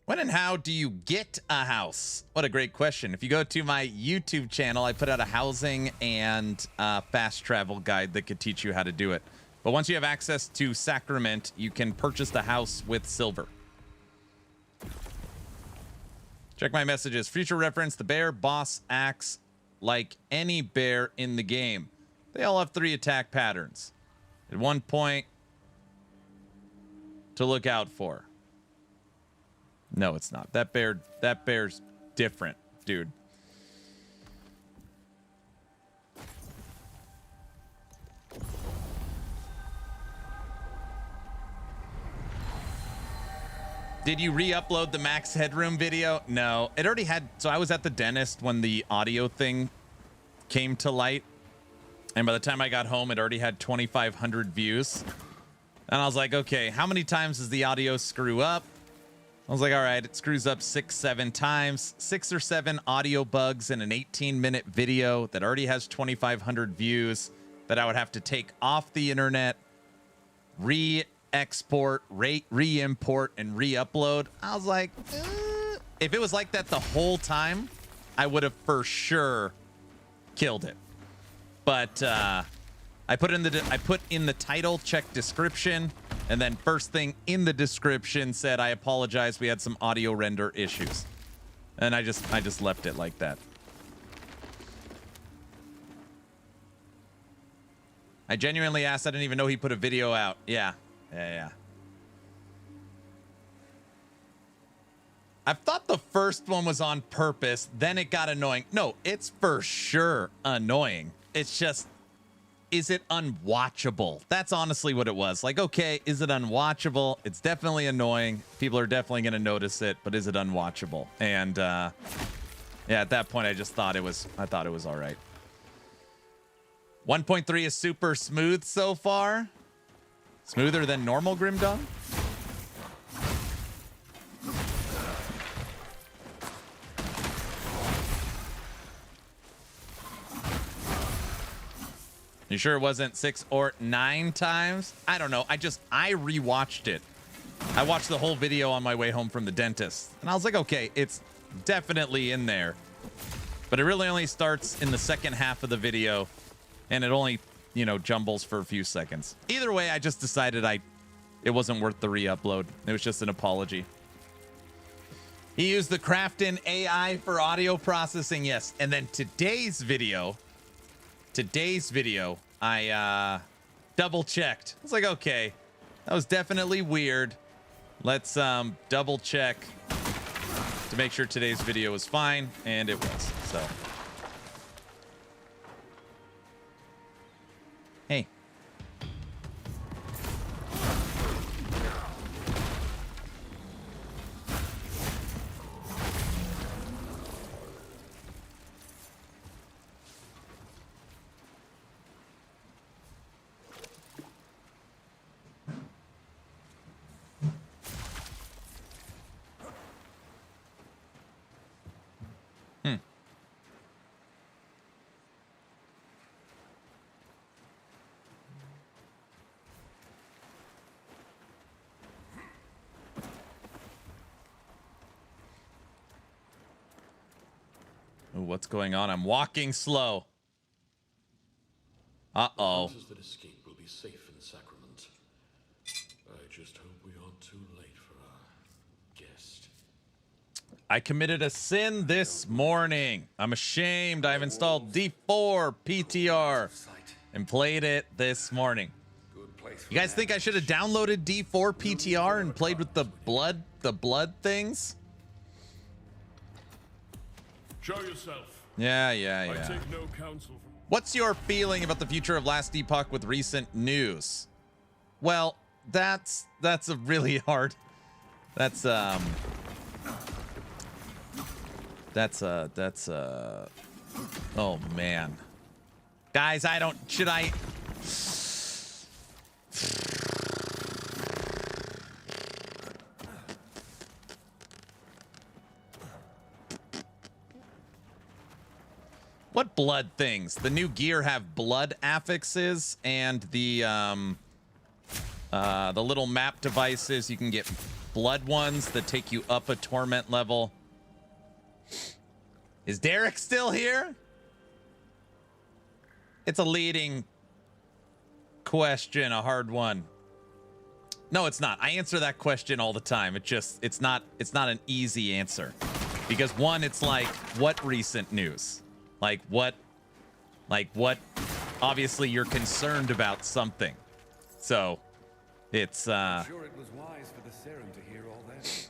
When and how do you get a house? What a great question. If you go to my YouTube channel, I put out a housing and fast travel guide that could teach you how to do it. But once you have access to Sacrament, you can purchase the house with silver. Check my messages. Future reference, the bear boss acts like any bear in the game. They all have 3 attack patterns. At one point to look out for. No, it's not. That bear's different, dude. Did you re-upload the Max Headroom video? No, it already had. So I was at the dentist when the audio thing came to light. And by the time I got home, it already had 2,500 views. And I was like, okay, how many times does the audio screw up? I was like, all right, it screws up 6, 7 times. 6 or 7 audio bugs in an 18-minute video that already has 2,500 views that I would have to take off the internet, re-export, re-import, and re-upload. I was like, if it was like that the whole time, I would have for sure killed it. But I put in the title, check description, and then first thing in the description said, I apologize, we had some audio render issues. And I just left it like that. I genuinely asked, I didn't even know he put a video out. Yeah. I thought the first one was on purpose, then it got annoying. No, it's for sure annoying. It's just, is it unwatchable? That's honestly what it was. Like, okay, is it unwatchable? It's definitely annoying. People are definitely going to notice it, but is it unwatchable? And yeah, at that point, I thought it was all right. 1.3 is super smooth so far. Smoother than normal Grim Dawn. You sure it wasn't 6 or 9 times? I don't know. I rewatched it. I watched the whole video on my way home from the dentist. And I was like, okay, it's definitely in there. But it really only starts in the second half of the video. And it only, jumbles for a few seconds. Either way, I just decided it wasn't worth the re-upload. It was just an apology. He used the Crafton AI for audio processing, yes. And then today's video, I double checked. I was like, okay, that was definitely weird. Let's double check to make sure today's video was fine, and it was. So, hey. Ooh, what's going on? I'm walking slow. Uh-oh. The hunters that escape will be safe in Sacrament. I just hope we aren't too late for our guest. I committed a sin this morning. I'm ashamed. I've installed D4 PTR and played it this morning. You guys think I should have downloaded D4 PTR and played with the blood things? Show yourself. Yeah. I take no counsel from... What's your feeling about the future of Last Epoch with recent news? Well, that's a really hard That's oh man. Guys, I don't, should I? What blood things? The new gear have blood affixes, and the little map devices, you can get blood ones that take you up a torment level. Is Derek still here? It's a leading question, a hard one. No, it's not. I answer that question all the time. It's not an easy answer. Because one, it's like, what recent news? Like what, obviously you're concerned about something. So it's, I'm sure it was wise for the serum to hear all that.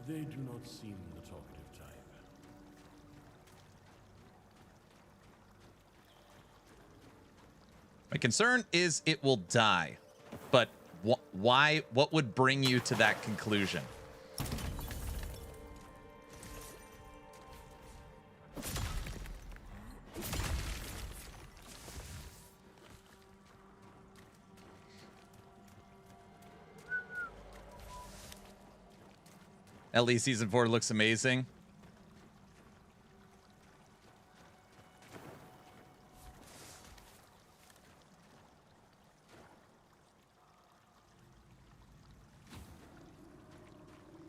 They do not seem the talkative type. my concern is it will die. But why, what would bring you to that conclusion? LE Season 4 looks amazing.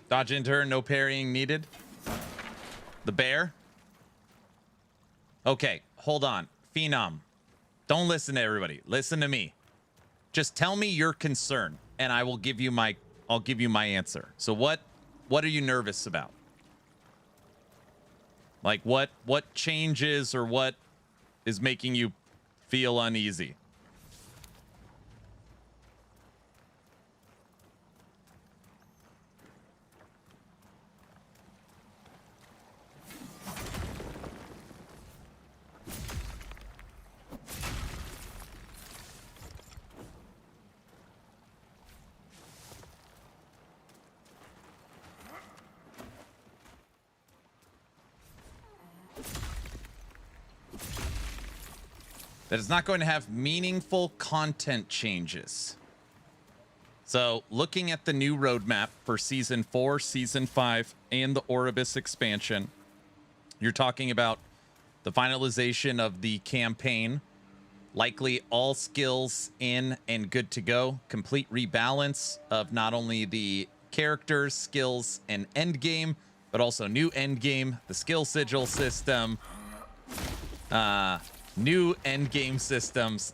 Dodge in turn, no parrying needed. The bear. Okay, hold on. Phenom. Don't listen to everybody. Listen to me. Just tell me your concern, and I will give you my answer. So what are you nervous about? Like what changes or what is making you feel uneasy? That is not going to have meaningful content changes. So, looking at the new roadmap for Season 4, Season 5, and the Oribus expansion, you're talking about the finalization of the campaign, likely all skills in and good to go, complete rebalance of not only the characters, skills, and endgame, but also new endgame, the skill sigil system, new endgame systems,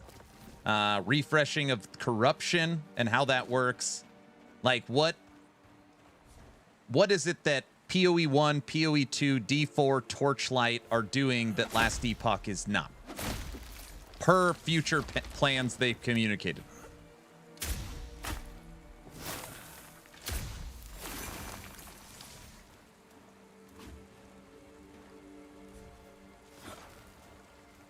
refreshing of corruption and how that works. Like what is it that PoE 1, PoE 2, D4, Torchlight are doing that Last Epoch is not? Per future plans they've communicated.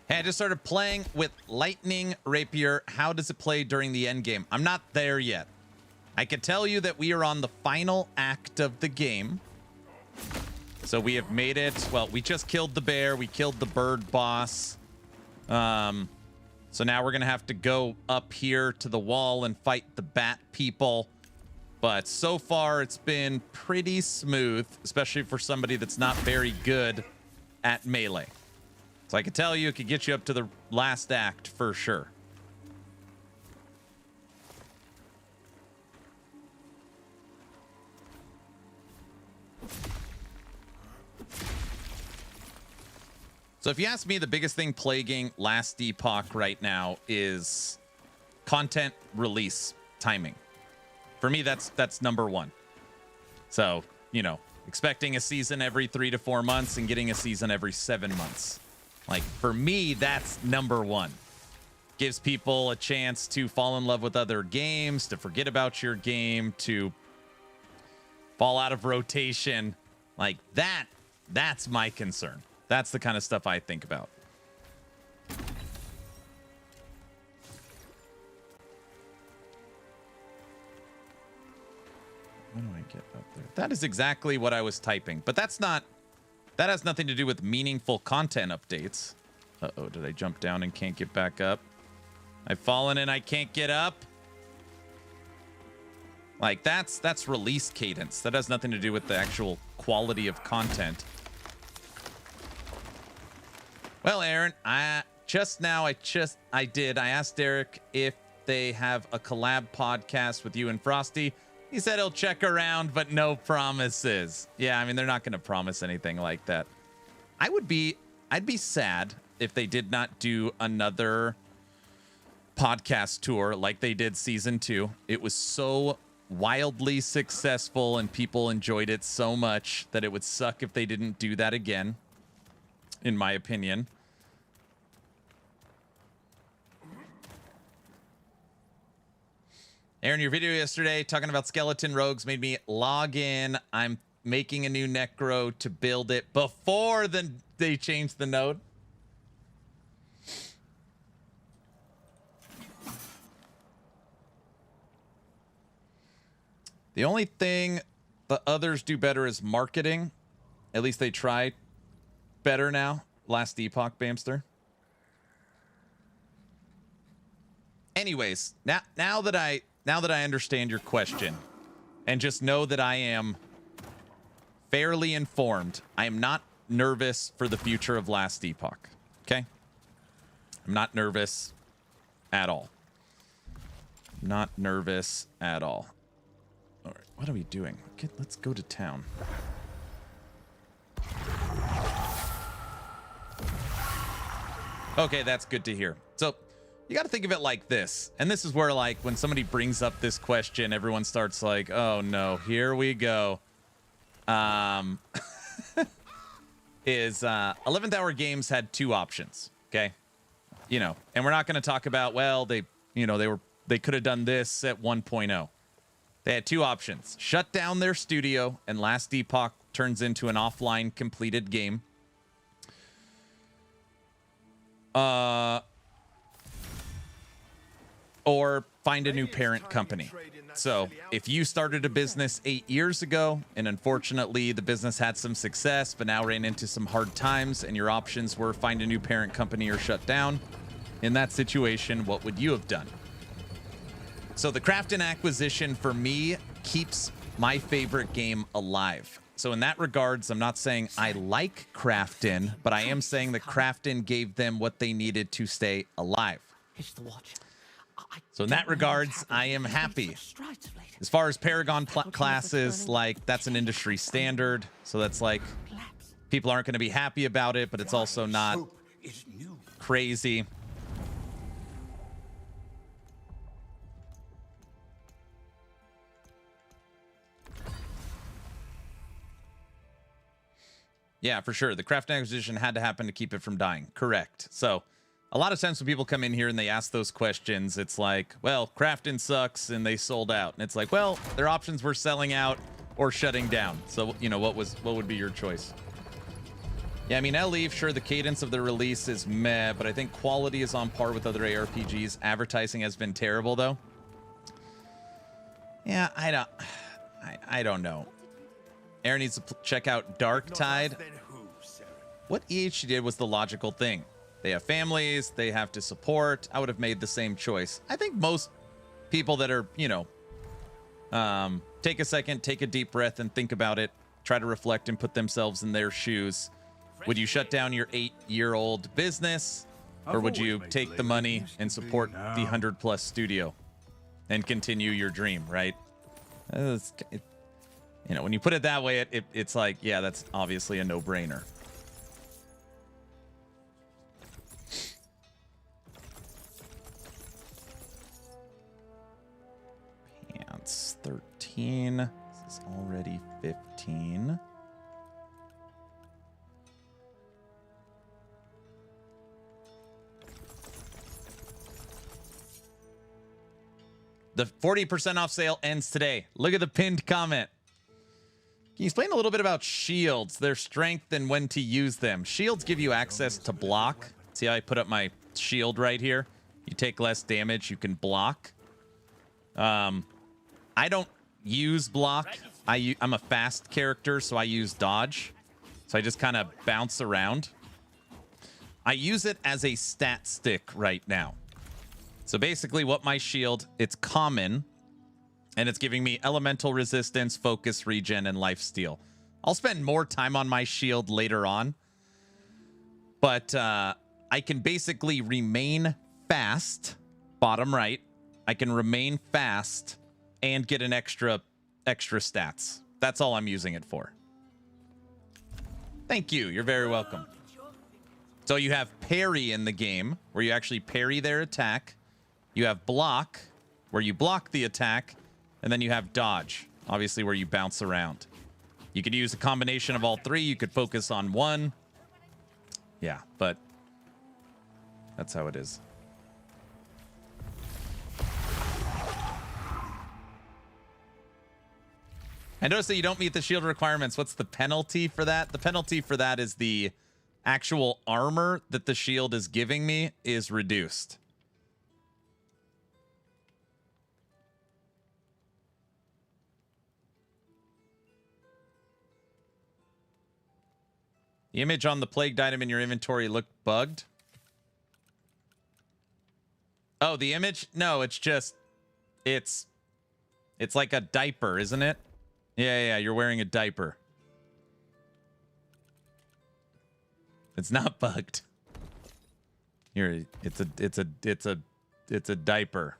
Hey, I just started playing with Lightning Rapier. How does it play during the end game? I'm not there yet. I can tell you that we are on the final act of the game. So we have made it. Well, we just killed the bear. We killed the bird boss. So now we're going to have to go up here to the wall and fight the bat people. But so far, it's been pretty smooth, especially for somebody that's not very good at melee. So I can tell you, it could get you up to the last act for sure. So if you ask me, the biggest thing plaguing Last Epoch right now is content release timing. For me, that's number one. So, you know, expecting a season every 3 to 4 months and getting a season every 7 months. Like, for me, that's number one. Gives people a chance to fall in love with other games, to forget about your game, to fall out of rotation. Like, that's my concern. That's the kind of stuff I think about. How do I get up there? That is exactly what I was typing, but that's not. That has nothing to do with meaningful content updates. Uh-oh, did I jump down and can't get back up? I've fallen and I can't get up. Like, that's release cadence. That has nothing to do with the actual quality of content. Well, Aaron, I asked Derek if they have a collab podcast with you and Frosty. He said he'll check around, but no promises. Yeah, I mean, they're not going to promise anything like that. I'd be sad if they did not do another podcast tour like they did season 2. It was so wildly successful and people enjoyed it so much that it would suck if they didn't do that again, in my opinion. Aaron, your video yesterday talking about skeleton rogues made me log in. I'm making a new necro to build it before they changed the node. The only thing the others do better is marketing. At least they try better now. Last Epoch, Bamster. Anyways, now that I understand your question, and just know that I am fairly informed, I am not nervous for the future of Last Epoch. Okay? I'm not nervous at all. Not nervous at all. All right, what are we doing? Okay, let's go to town. Okay, that's good to hear. So you got to think of it like this. And this is where, like, when somebody brings up this question, everyone starts like, oh no, here we go. 11th Hour Games had 2 options. Okay. You know, and we're not going to talk about, well, they could have done this at 1.0. They had 2 options: shut down their studio and Last Epoch turns into an offline completed game. Or find a new parent company. So if you started a business 8 years ago and unfortunately the business had some success but now ran into some hard times and your options were find a new parent company or shut down, in that situation, what would you have done? So the Crafton acquisition for me keeps my favorite game alive. So in that regards, I'm not saying I like Crafton, but I am saying that Crafton gave them what they needed to stay alive. So in that regards, I am happy. As far as Paragon classes, like, that's an industry standard. So that's like, people aren't going to be happy about it, but it's also not crazy. Yeah, for sure. The Crafton acquisition had to happen to keep it from dying. Correct. So a lot of times when people come in here and they ask those questions, it's like, well, Crafton sucks and they sold out. And it's like, well, their options were selling out or shutting down. So, you know, what would be your choice? Yeah, I mean, Leaf, sure, the cadence of the release is meh, but I think quality is on par with other ARPGs. Advertising has been terrible, though. Yeah, I don't know. Aaron needs to check out Dark Tide. What EHG did was the logical thing. They have families, they have to support. I would have made the same choice. I think most people that are, you know, take a second, take a deep breath and think about it, try to reflect and put themselves in their shoes. Would you shut down your 8-year-old business, or would you take the money and support the 100+ studio and continue your dream, right? You know, when you put it that way, it's like, yeah, that's obviously a no-brainer. Pants 13. This is already 15. The 40% off sale ends today. Look at the pinned comment. Can you explain a little bit about shields, their strength, and when to use them? Shields give you access to block. See how I put up my shield right here? You take less damage, you can block. I don't use block. I'm a fast character, so I use dodge. So I just kind of bounce around. I use it as a stat stick right now. So basically what my shield, it's common, and it's giving me elemental resistance, focus, regen, and lifesteal. I'll spend more time on my shield later on. But I can basically remain fast, bottom right. I can remain fast and get an extra stats. That's all I'm using it for. Thank you. You're very welcome. So you have parry in the game, where you actually parry their attack. You have block, where you block the attack. And then you have dodge, obviously, where you bounce around. You could use a combination of all three. You could focus on one. Yeah, but that's how it is. I noticed that you don't meet the shield requirements. What's the penalty for that? The penalty for that is the actual armor that the shield is giving me is reduced. The image on the plagued item in your inventory looked bugged. Oh, the image? No, it's just, it's like a diaper, isn't it? Yeah, you're wearing a diaper. It's not bugged. It's a diaper.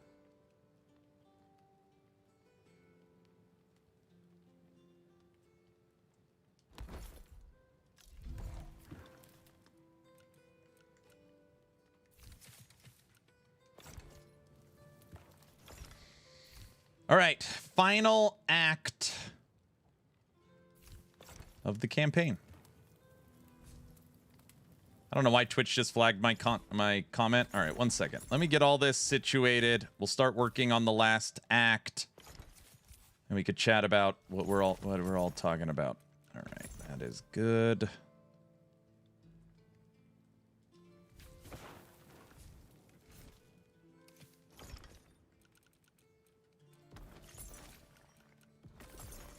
All right, final act of the campaign. I don't know why Twitch just flagged my comment. All right, 1 second. Let me get all this situated. We'll start working on the last act, and we could chat about what we're all talking about. All right, that is good.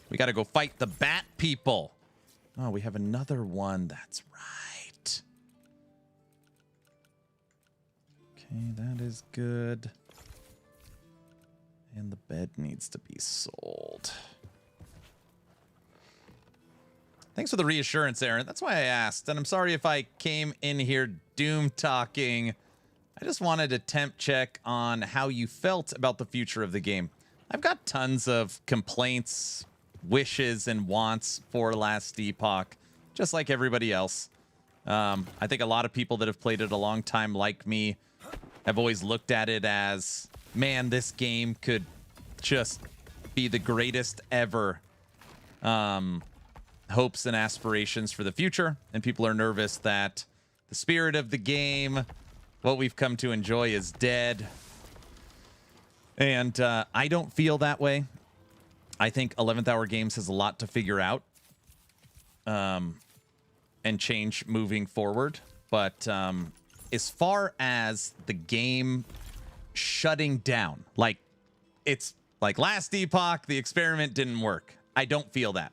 We got to go fight the bat people. Oh, we have another one. That's right. Okay, that is good. And the bed needs to be sold. Thanks for the reassurance, Aaron. That's why I asked. And I'm sorry if I came in here doom talking. I just wanted to temp check on how you felt about the future of the game. I've got tons of complaints, wishes, and wants for Last Epoch, just like everybody else. I think a lot of people that have played it a long time, like me, have always looked at it as, man, this game could just be the greatest ever. Hopes and aspirations for the future, and people are nervous that the spirit of the game, what we've come to enjoy, is dead. And I don't feel that way. I think 11th Hour Games has a lot to figure out and change moving forward. But as far as the game shutting down, like it's like Last Epoch, the experiment didn't work. I don't feel that.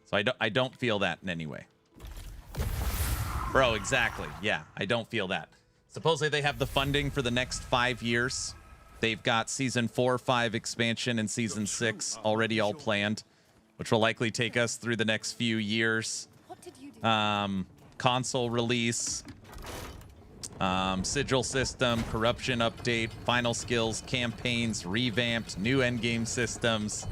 So I don't feel that in any way. Bro, exactly. Yeah, I don't feel that. Supposedly they have the funding for the next 5 years. They've got Season 4, 5 expansion and Season 6 already all planned, which will likely take us through the next few years. Console release, sigil system, corruption update, final skills, campaigns, revamped, new endgame systems.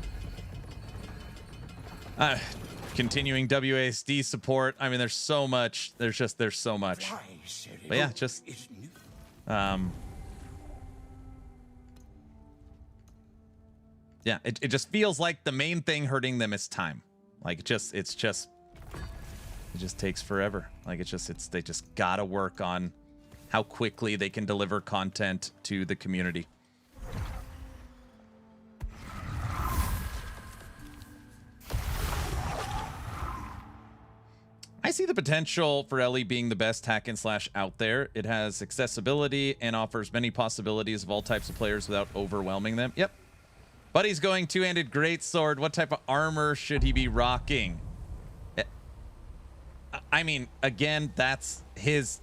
Continuing WASD support. I mean, there's so much. There's so much. But yeah, just yeah, it just feels like the main thing hurting them is time. Like it just takes forever. Like they just gotta work on how quickly they can deliver content to the community. I see the potential for Ellie being the best hack and slash out there. It has accessibility and offers many possibilities of all types of players without overwhelming them. Yep. Buddy's going two-handed greatsword. What type of armor should he be rocking? I mean, again, that's his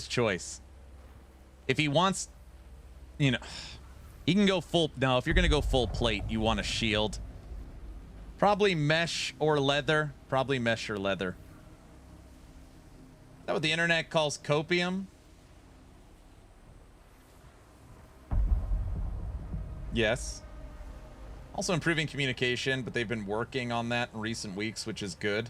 choice. If he wants, you know, he can go full. No, if you're gonna go full plate, you want a shield. Probably mesh or leather. Probably mesh or leather. Is that what the internet calls copium? Yes. Also improving communication, but they've been working on that in recent weeks, which is good.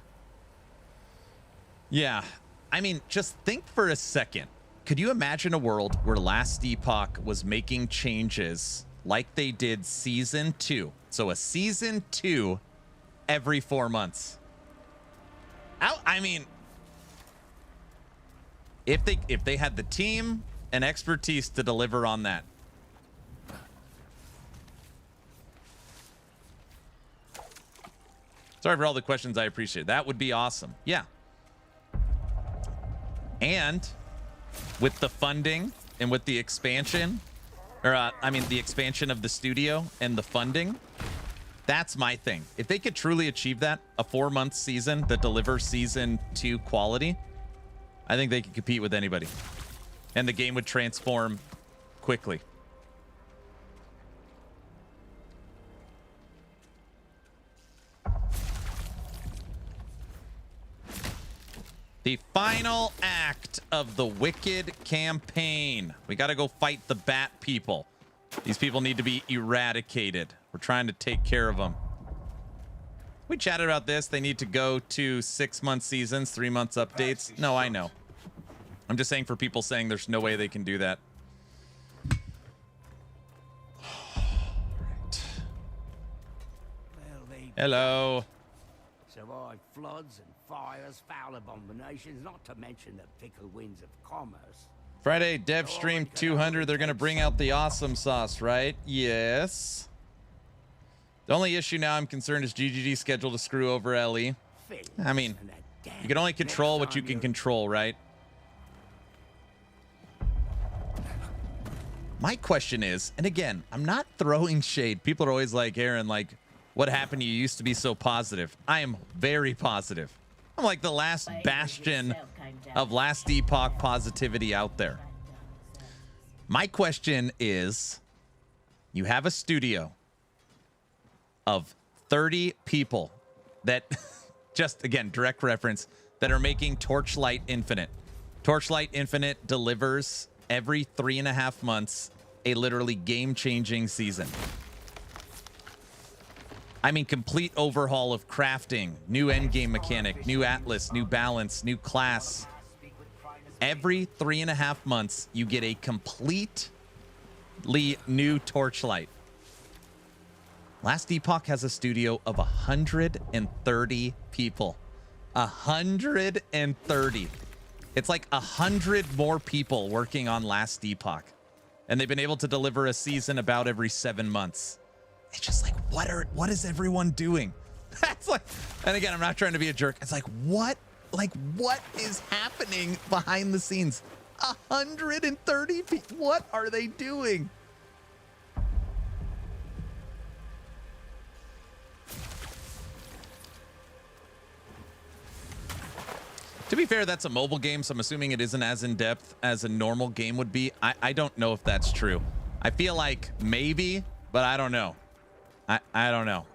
Yeah. I mean, just think for a second. Could you imagine a world where Last Epoch was making changes like they did season 2? So a season 2 every 4 months. I mean, if they had the team and expertise to deliver on that. Sorry for all the questions. I appreciate it. That would be awesome. Yeah. And with the funding and with the expansion, or I mean the expansion of the studio and the funding, that's my thing. If they could truly achieve that, a 4-month season that delivers season 2 quality, I think they could compete with anybody. And the game would transform quickly. The final act of the Wicked campaign. We got to go fight the bat people. These people need to be eradicated. We're trying to take care of them. We chatted about this. They need to go to 6-month seasons, 3 months updates. No, I know. I'm just saying for people saying there's no way they can do that. Right. Hello. Survived floods and fires, foul abominations, not to mention the fickle winds of commerce. Friday, Dev Stream 200. They're going to bring out the awesome sauce, right? Yes. The only issue now I'm concerned is GGG's schedule to screw over Ellie. I mean, you can only control what you can control, right? My question is, and again, I'm not throwing shade. People are always like, Aaron, like, what happened? You used to be so positive. I am very positive. I'm like the last bastion of Last Epoch positivity out there. My question is, you have a studio of 30 people that, just again, direct reference, that are making Torchlight Infinite. Torchlight Infinite delivers every 3.5 months a literally game-changing season. I mean, complete overhaul of crafting, new endgame mechanic, new atlas, new balance, new class. Every 3.5 months, you get a completely new Torchlight. Last Epoch has a studio of 130 people. 130. It's like 100 more people working on Last Epoch. And they've been able to deliver a season about every 7 months. It's just like, what is everyone doing? That's like, and again, I'm not trying to be a jerk. It's like, what is happening behind the scenes? 130 people. What are they doing? To be fair, that's a mobile game, so I'm assuming it isn't as in-depth as a normal game would be. I don't know if that's true. I feel like maybe, but I don't know. I don't know.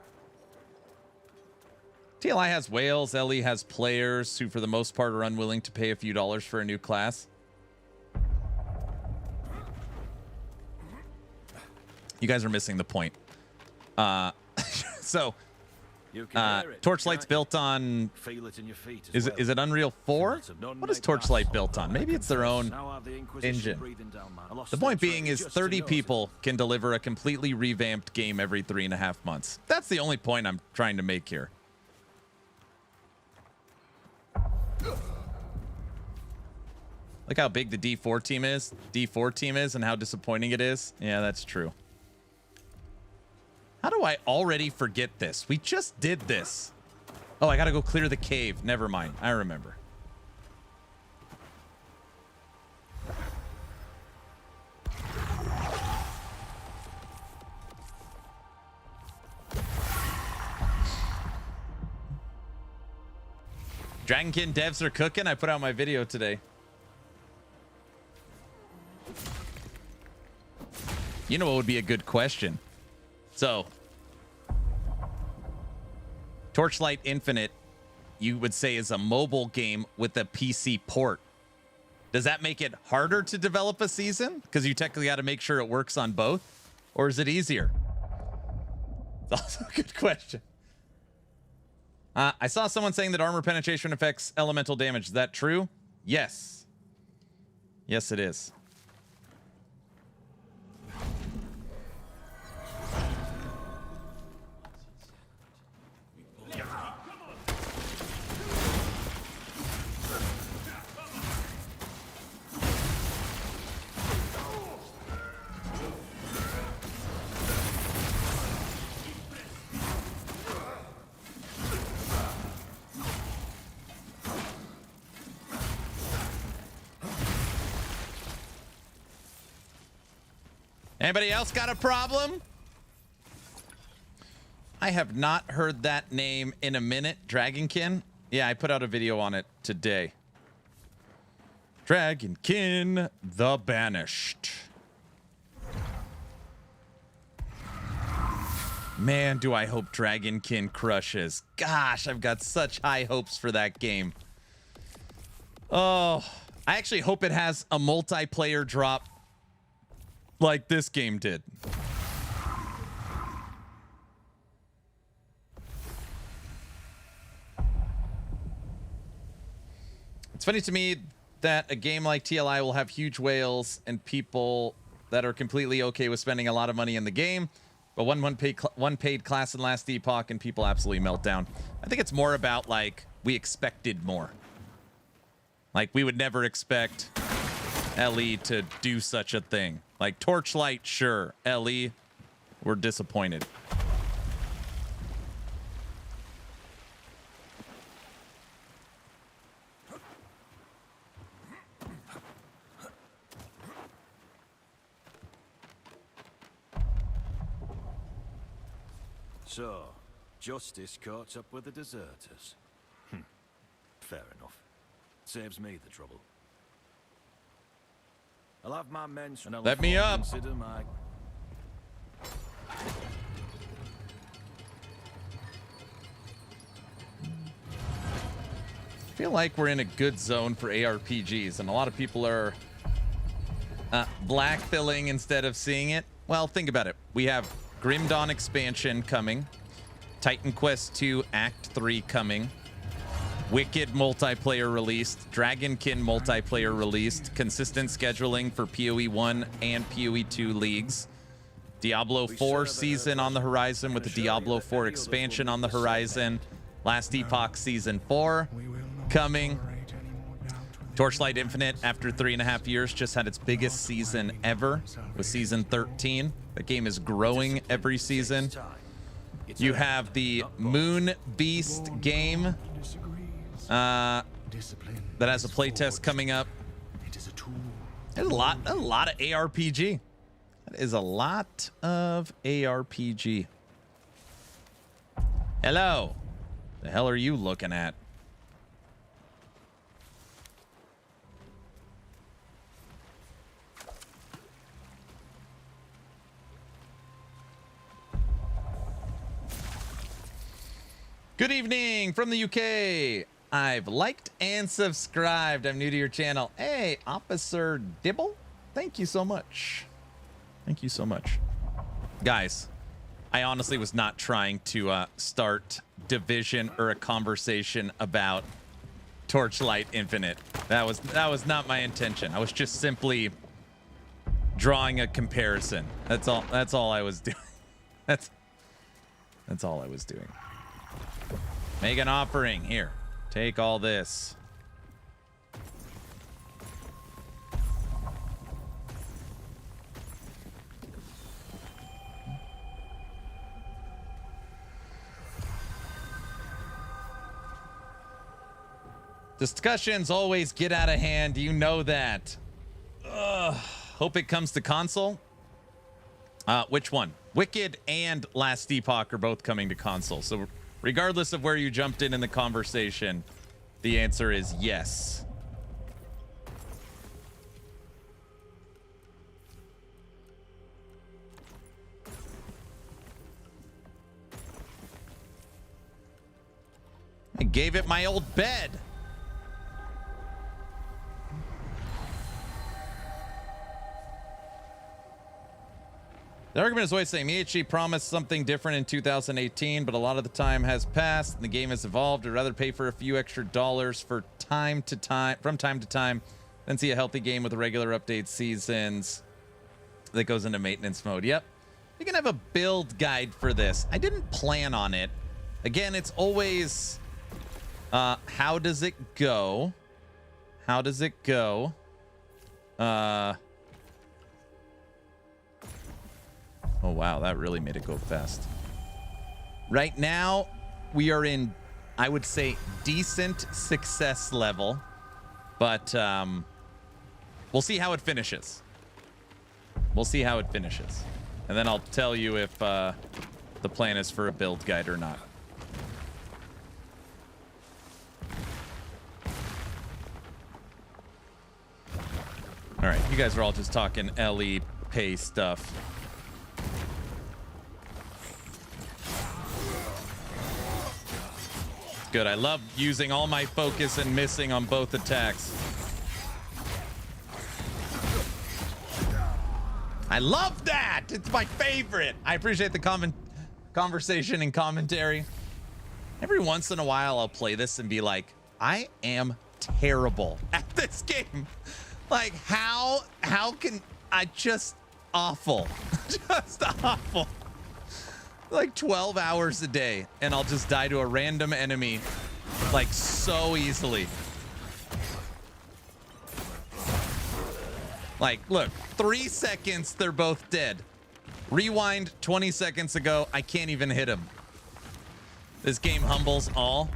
TLI has whales. Ellie has players who, for the most part, are unwilling to pay a few dollars for a new class. You guys are missing the point. So... Torchlight's built on... Feel it in your feet is it Unreal 4? What is Torchlight built on? Maybe it's their own engine. The point being is 30 people can deliver a completely revamped game every 3.5 months. That's the only point I'm trying to make here. Look how big the D4 team is. D4 team is and how disappointing it is. Yeah, that's true. How do I already forget this? We just did this. Oh, I gotta go clear the cave. Never mind. I remember. Dragonkin devs are cooking. I put out my video today. You know what would be a good question? So, Torchlight Infinite, you would say, is a mobile game with a PC port. Does that make it harder to develop a season? Because you technically got to make sure it works on both? Or is it easier? It's also a good question. I saw someone saying that armor penetration affects elemental damage. Is that true? Yes. Yes, it is. Anybody else got a problem? I have not heard that name in a minute. Dragonkin? Yeah, I put out a video on it today. Dragonkin the Banished. Man, do I hope Dragonkin crushes. Gosh, I've got such high hopes for that game. Oh, I actually hope it has a multiplayer drop like this game did. It's funny to me that a game like TLI will have huge whales and people that are completely okay with spending a lot of money in the game, but one paid class in Last Epoch and people absolutely melt down. I think it's more about, like, we expected more. Like, we would never expect LE to do such a thing. Like, Torchlight, sure. LE, we're disappointed. So, justice caught up with the deserters. Fair enough. Saves me the trouble. I'll have my men and I'll let me up. Consider my... I feel like we're in a good zone for ARPGs, and a lot of people are black filling instead of seeing it. Well, think about it. We have Grim Dawn expansion coming, Titan Quest 2 Act 3 coming, Wicked multiplayer released, Dragonkin multiplayer released, consistent scheduling for PoE 1 and PoE 2 leagues, Diablo 4 season on the horizon with the Diablo 4 expansion on the horizon, Last Epoch Season 4 coming, Torchlight Infinite after 3.5 years just had its biggest season ever with Season 13. The game is growing every season. You have the Moon Beast game that has a playtest coming up. There's a lot of ARPG. That is a lot of ARPG. Hello. The hell are you looking at? Good evening from the UK. I've liked and subscribed. I'm new to your channel. Hey, Officer Dibble. Thank you so much. Thank you so much. Guys, I honestly was not trying to start division or a conversation about Torchlight Infinite. That was not my intention. I was just simply drawing a comparison. That's all I was doing. That's all I was doing. Make an offering. Here, take all this. Discussions always get out of hand. You know that. Ugh. Hope it comes to console. Which one? Wicked and Last Epoch are both coming to console. So regardless of where you jumped in the conversation, The answer is yes. I gave it my old bed. The argument is always saying MHG promised something different in 2018, but a lot of the time has passed and the game has evolved. I'd rather pay for a few extra dollars from time to time than see a healthy game with regular update seasons that goes into maintenance mode. Yep. You can have a build guide for this. I didn't plan on it. Again, it's always how does it go? How does it go? Oh, wow. That really made it go fast. Right now, we are in, I would say, decent success level. But we'll see how it finishes. We'll see how it finishes. And then I'll tell you if the plan is for a build guide or not. All right. You guys are all just talking LE pay stuff. Good. I love using all my focus and missing on both attacks. I love that. It's my favorite. I appreciate the conversation and commentary. Every once in a while, I'll play this and be like, I am terrible at this game. Like, how can I just awful, just awful. Like 12 hours a day and I'll just die to a random enemy like so easily. Like, look, 3 seconds, they're both dead. Rewind 20 seconds ago, I can't even hit him. This game humbles all.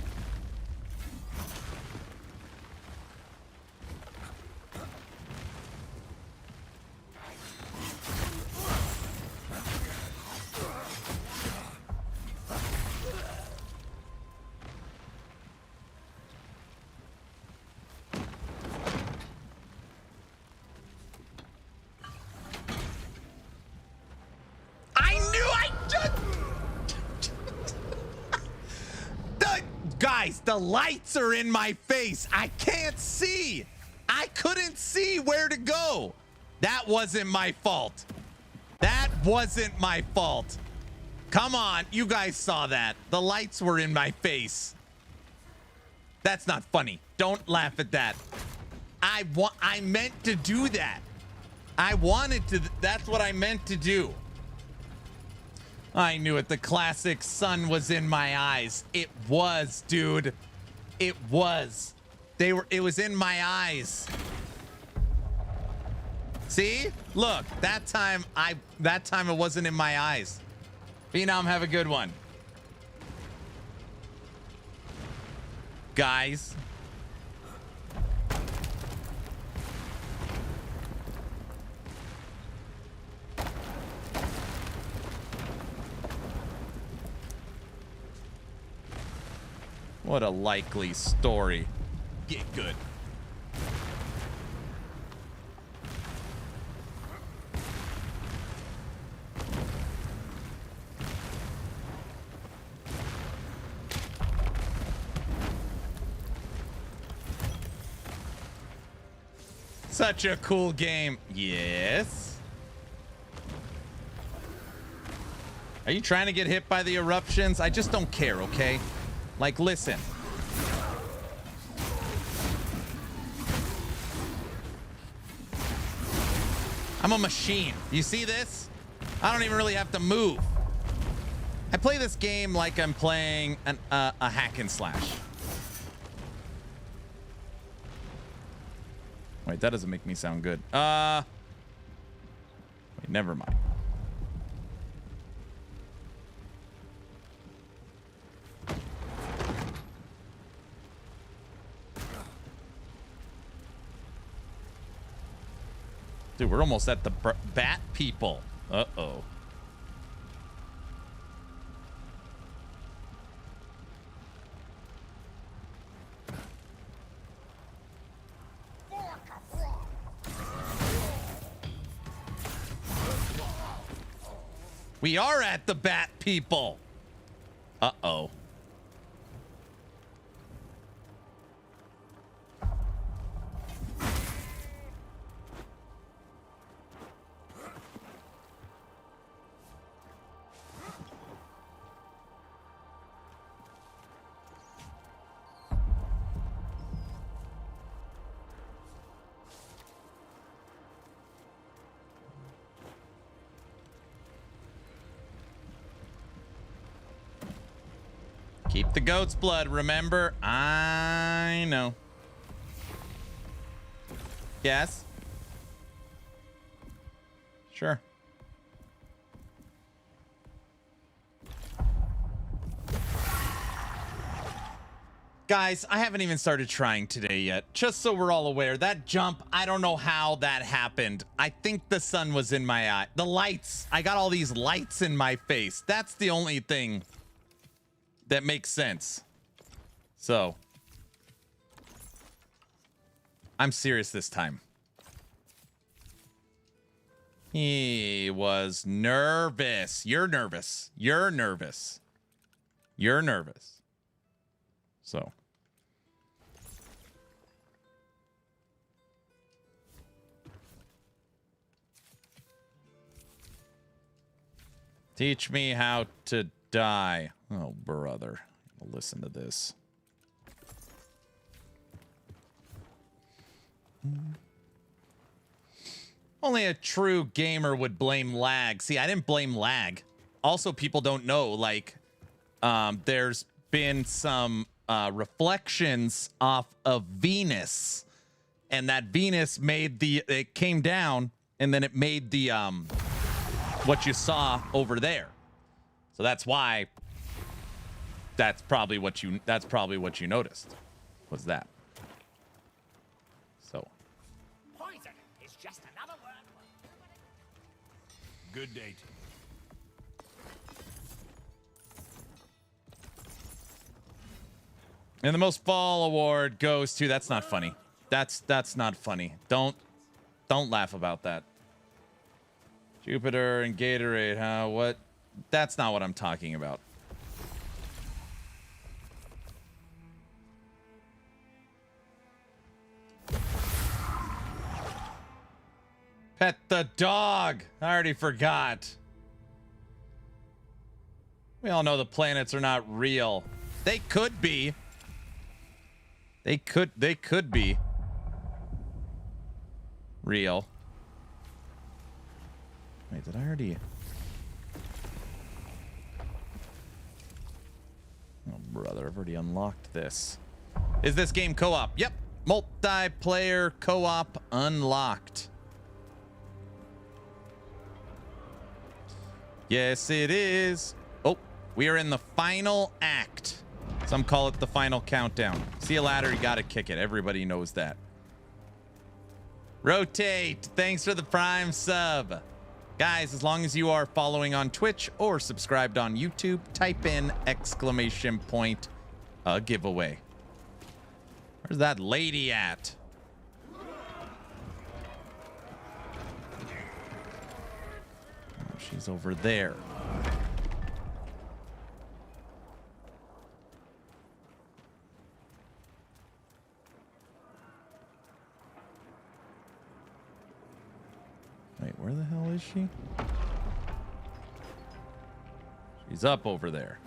Guys, the lights are in my face. I can't see. I couldn't see where to go. That wasn't my fault. That wasn't my fault. Come on, you guys saw that. The lights were in my face. That's not funny. Don't laugh at that. I meant to do that. I wanted to. That's what I meant to do. I knew it. The classic sun was in my eyes. It was, dude. It was. It was in my eyes. See? Look, that time it wasn't in my eyes. Phenom, have a good one. Guys. What a likely story. Get good. Such a cool game. Yes. Are you trying to get hit by the eruptions? I just don't care, okay? Like, listen. I'm a machine. You see this? I don't even really have to move. I play this game like I'm playing a hack and slash. Wait, that doesn't make me sound good. Wait, never mind. Dude, we're almost at the bat people. Uh-oh. We are at the bat people. Uh-oh. Keep the goat's blood, remember? I know. Yes? Sure. Guys, I haven't even started trying today yet. Just so we're all aware, that jump, I don't know how that happened. I think the sun was in my eye. The lights, I got all these lights in my face. That's the only thing that makes sense. So, I'm serious this time. He was nervous. You're nervous. You're nervous. You're nervous. So. Teach me how to die. Oh, brother. Listen to this. Only a true gamer would blame lag. See, I didn't blame lag. Also, people don't know, like, there's been some reflections off of Venus, and that Venus made it came down, and then it made the what you saw over there. So that's why. That's probably what you noticed. Was that? So. Poison is just another word. Good date. And the most fall award goes to, that's not funny. That's not funny. Don't laugh about that. Jupiter and Gatorade, huh? What? That's not what I'm talking about. Pet the dog. I already forgot. We all know the planets are not real. They could be. They could be real. Wait, did I already? Oh, brother, I've already unlocked this. Is this game co-op? Yep. Multiplayer co-op unlocked. Yes, it is. Oh, we are in the final act. Some call it the final countdown. See you later. You got to kick it. Everybody knows that. Rotate. Thanks for the Prime sub. Guys, as long as you are following on Twitch or subscribed on YouTube, type in !a giveaway. Where's that lady at? Oh, she's over there. Wait, where the hell is she? She's up over there.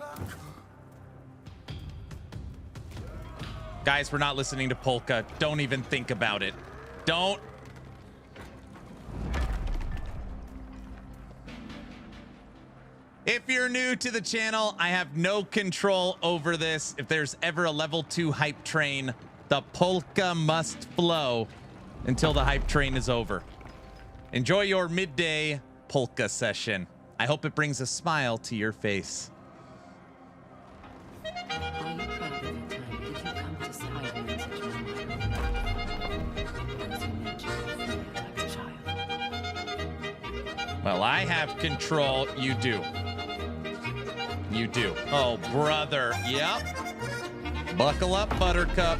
Guys, we're not listening to Polka. Don't even think about it. Don't. If you're new to the channel, I have no control over this. If there's ever a level 2 hype train, the polka must flow until the hype train is over. Enjoy your midday polka session. I hope it brings a smile to your face. Are you proud of the time that you come to side me in such a as you make you feel like a child? Well, I have control. You do. You do. Oh, brother. Yep. Buckle up, Buttercup.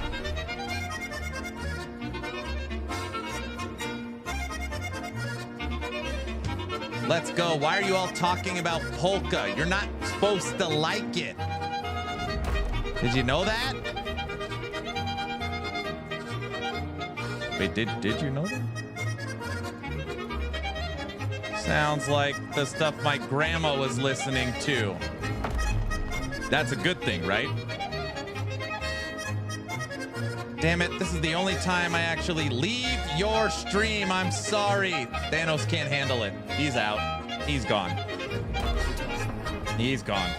Let's go. Why are you all talking about polka? You're not supposed to like it. Did you know that? Wait, did you know that? Sounds like the stuff my grandma was listening to. That's a good thing, right? Damn it, this is the only time I actually leave your stream. I'm sorry. Thanos can't handle it. He's out. He's gone. He's gone.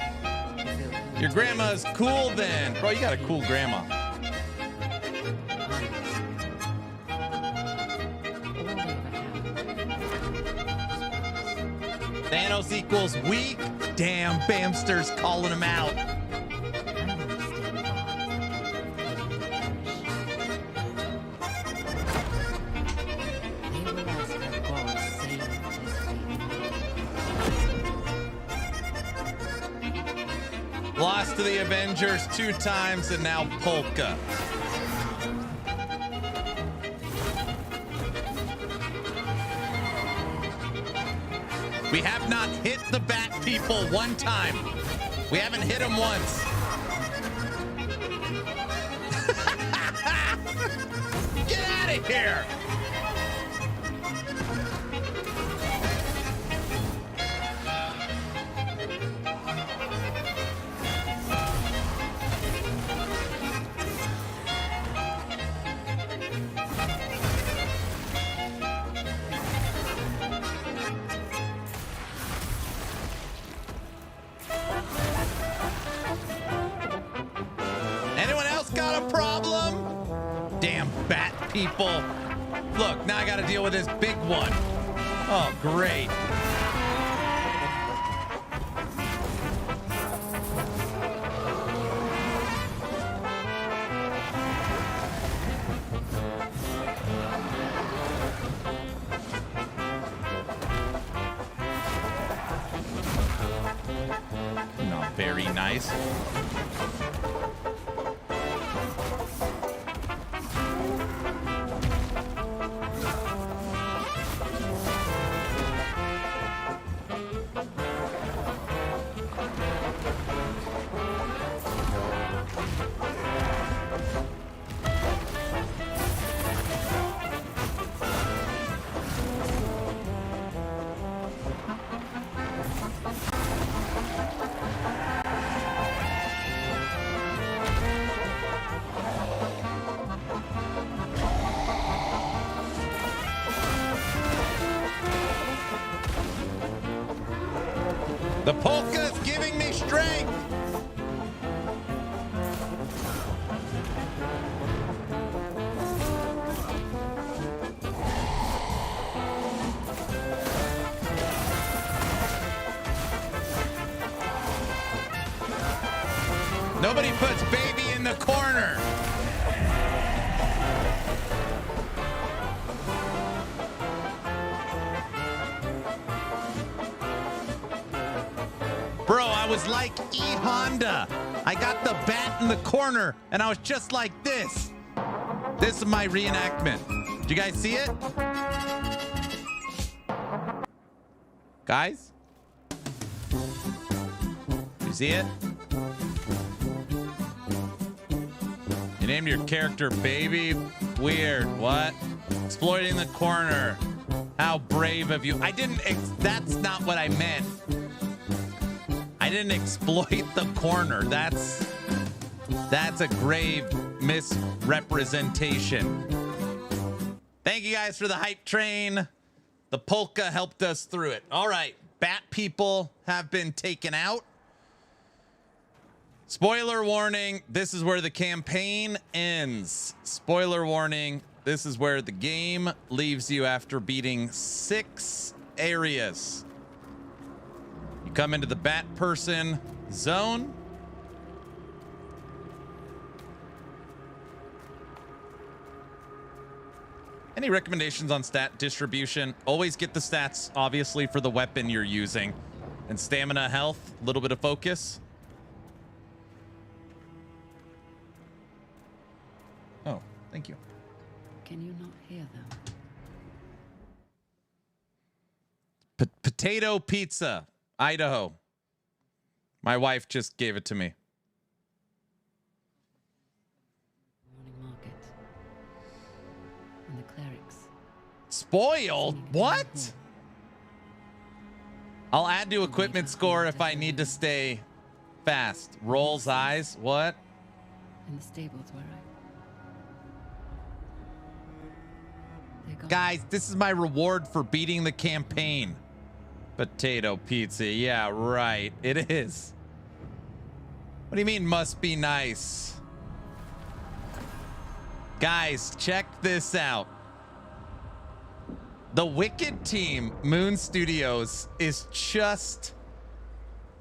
Your grandma's cool then. Bro, you got a cool grandma. Thanos equals weak. Damn, Bamster's calling him out. Lost to the Avengers 2 times and now polka. We have not hit the bat people one time. We haven't hit them once. Get out of here. People. Look, now I got to deal with this big one. Oh, great. Not very nice. The polka's giving me strength. Nobody puts baby in the corner. Bro, I was like E-Honda. I got the bat in the corner, and I was just like this. This is my reenactment. Did you guys see it? Guys? You see it? You named your character Baby? Weird. What? Exploiting the corner. How brave of you. I didn't... That's not what I meant. I didn't exploit the corner. That's a grave misrepresentation. Thank you guys for the hype train. The polka helped us through it. All right, bat people have been taken out. Spoiler warning, this is where the campaign ends. Spoiler warning, this is where the game leaves you after beating 6 areas. You come into the bat person zone. Any recommendations on stat distribution? Always get the stats, obviously, for the weapon you're using. And stamina, health, a little bit of focus. Oh, thank you. Can you not hear them? Potato pizza, Idaho. My wife just gave it to me. Morning market. And the clerics. Spoiled? What? I'll add to equipment score if I need to stay fast. Rolls eyes. What? In the stables where They're gone. Guys, this is my reward for beating the campaign. Potato pizza. Yeah, right. It is. What do you mean must be nice? Guys, check this out. The Wicked team, Moon Studios, is just...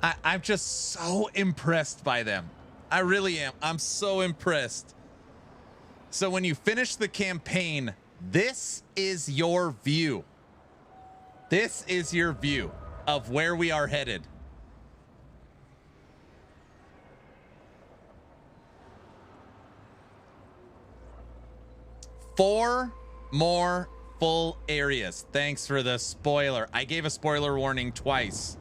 I'm just so impressed by them. I really am. I'm so impressed. So when you finish the campaign, this is your view. This is your view of where we are headed. Four more full areas. Thanks for the spoiler. I gave a spoiler warning twice.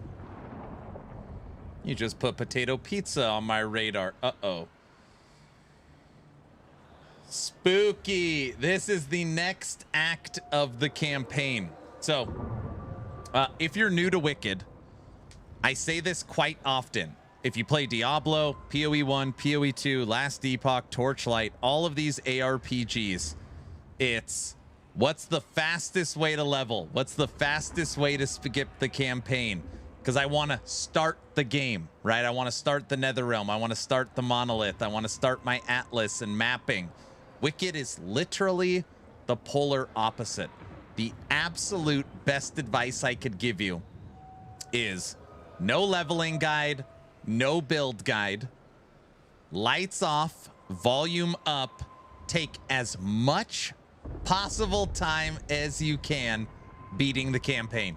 You just put potato pizza on my radar. Uh-oh. Spooky. This is the next act of the campaign. So, if you're new to Wicked, I say this quite often. If you play Diablo, PoE 1, PoE 2, Last Epoch, Torchlight, all of these ARPGs, it's what's the fastest way to level? What's the fastest way to skip the campaign? Because I want to start the game, right? I want to start the Netherrealm. I want to start the Monolith. I want to start my Atlas and mapping. Wicked is literally the polar opposite. The absolute best advice I could give you is no leveling guide, no build guide, lights off, volume up, take as much possible time as you can beating the campaign.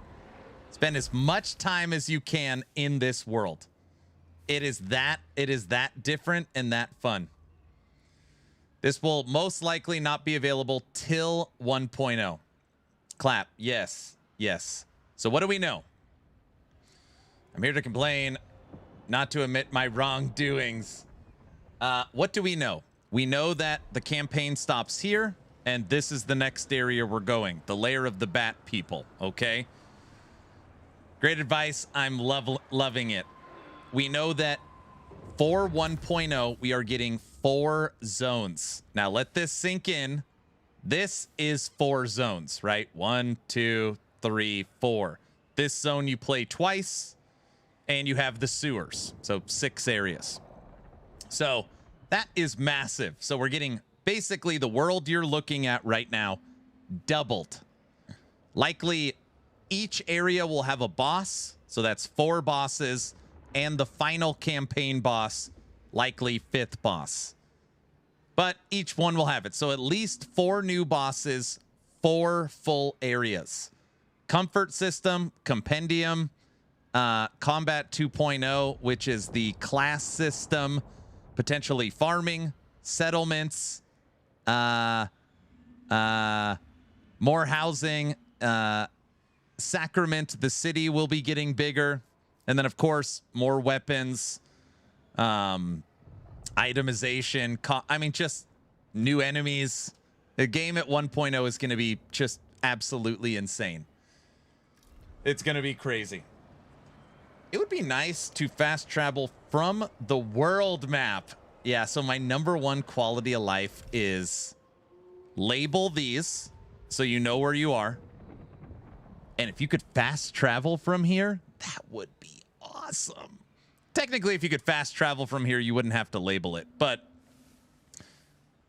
Spend as much time as you can in this world. It is that different and that fun. This will most likely not be available till 1.0. Clap. Yes. Yes. So what do we know? I'm here to complain, not to admit my wrongdoings. What do we know? We know that the campaign stops here, and this is the next area we're going. The lair of the bat people, okay? Great advice. I'm loving it. We know that for 1.0, we are getting 4 zones. Now, let this sink in. This is 4 zones, right? 1, 2, 3, 4. This zone you play twice, and you have the sewers. So 6 areas. So that is massive. So we're getting basically the world you're looking at right now doubled. Likely each area will have a boss. So that's 4 bosses, and the final campaign boss, likely 5th boss. But each one will have it. So at least 4 new bosses, 4 full areas. Comfort system, compendium, combat 2.0, which is the class system, potentially farming, settlements, more housing, Sacrament, the city will be getting bigger. And then, of course, more weapons, itemization. I mean, just new enemies. The game at 1.0 is going to be just absolutely insane. It's going to be crazy. It would be nice to fast travel from the world map. Yeah, so my #1 quality of life is label these so you know where you are. And if you could fast travel from here, that would be awesome. Technically, if you could fast travel from here, you wouldn't have to label it. But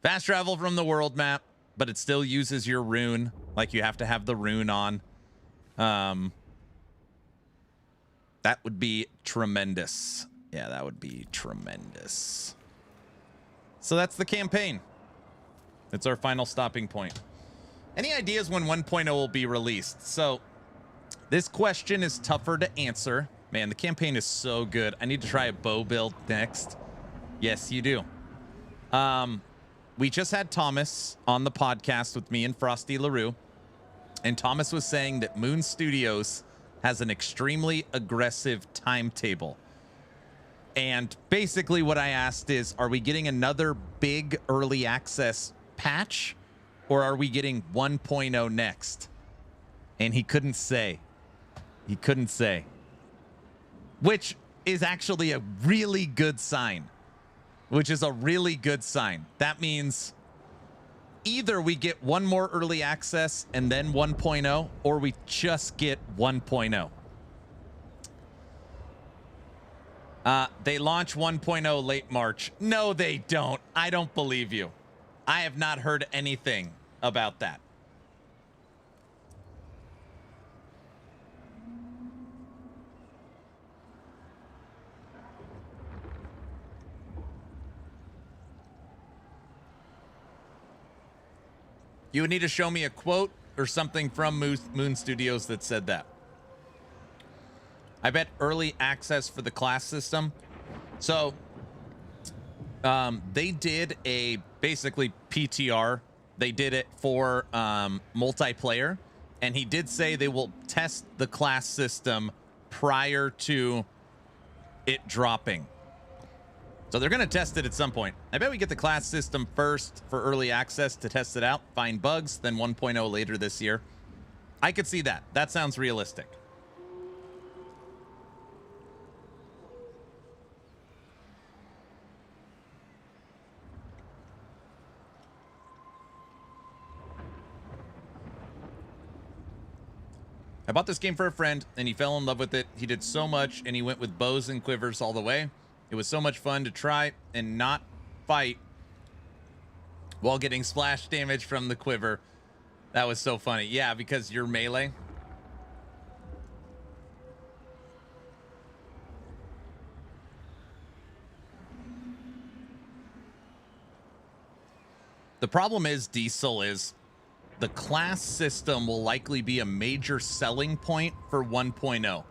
fast travel from the world map, but it still uses your rune. Like, you have to have the rune on. That would be tremendous. Yeah, that would be tremendous. So that's the campaign. It's our final stopping point. Any ideas when 1.0 will be released? So this question is tougher to answer. Man, the campaign is so good. I need to try a bow build next. Yes, you do. We just had Thomas on the podcast with me and Frosty LaRue. And Thomas was saying that Moon Studios has an extremely aggressive timetable. And basically what I asked is, are we getting another big early access patch, or are we getting 1.0 next? And he couldn't say. He couldn't say. Which is actually a really good sign. Which is a really good sign. That means either we get one more early access and then 1.0, or we just get 1.0. They launch 1.0 late March. No, they don't. I don't believe you. I have not heard anything about that. You would need to show me a quote or something from Moon Studios that said that. I bet early access for the class system. So they did a basically PTR. They did it for multiplayer. And he did say they will test the class system prior to it dropping. So they're going to test it at some point. I bet we get the class system first for early access to test it out, find bugs, then 1.0 later this year. I could see that. That sounds realistic. I bought this game for a friend, and he fell in love with it. He did so much, and he went with bows and quivers all the way. It was so much fun to try and not fight while getting splash damage from the quiver. That was so funny. Yeah, because you're melee. The problem is, Diesel, is the class system will likely be a major selling point for 1.0.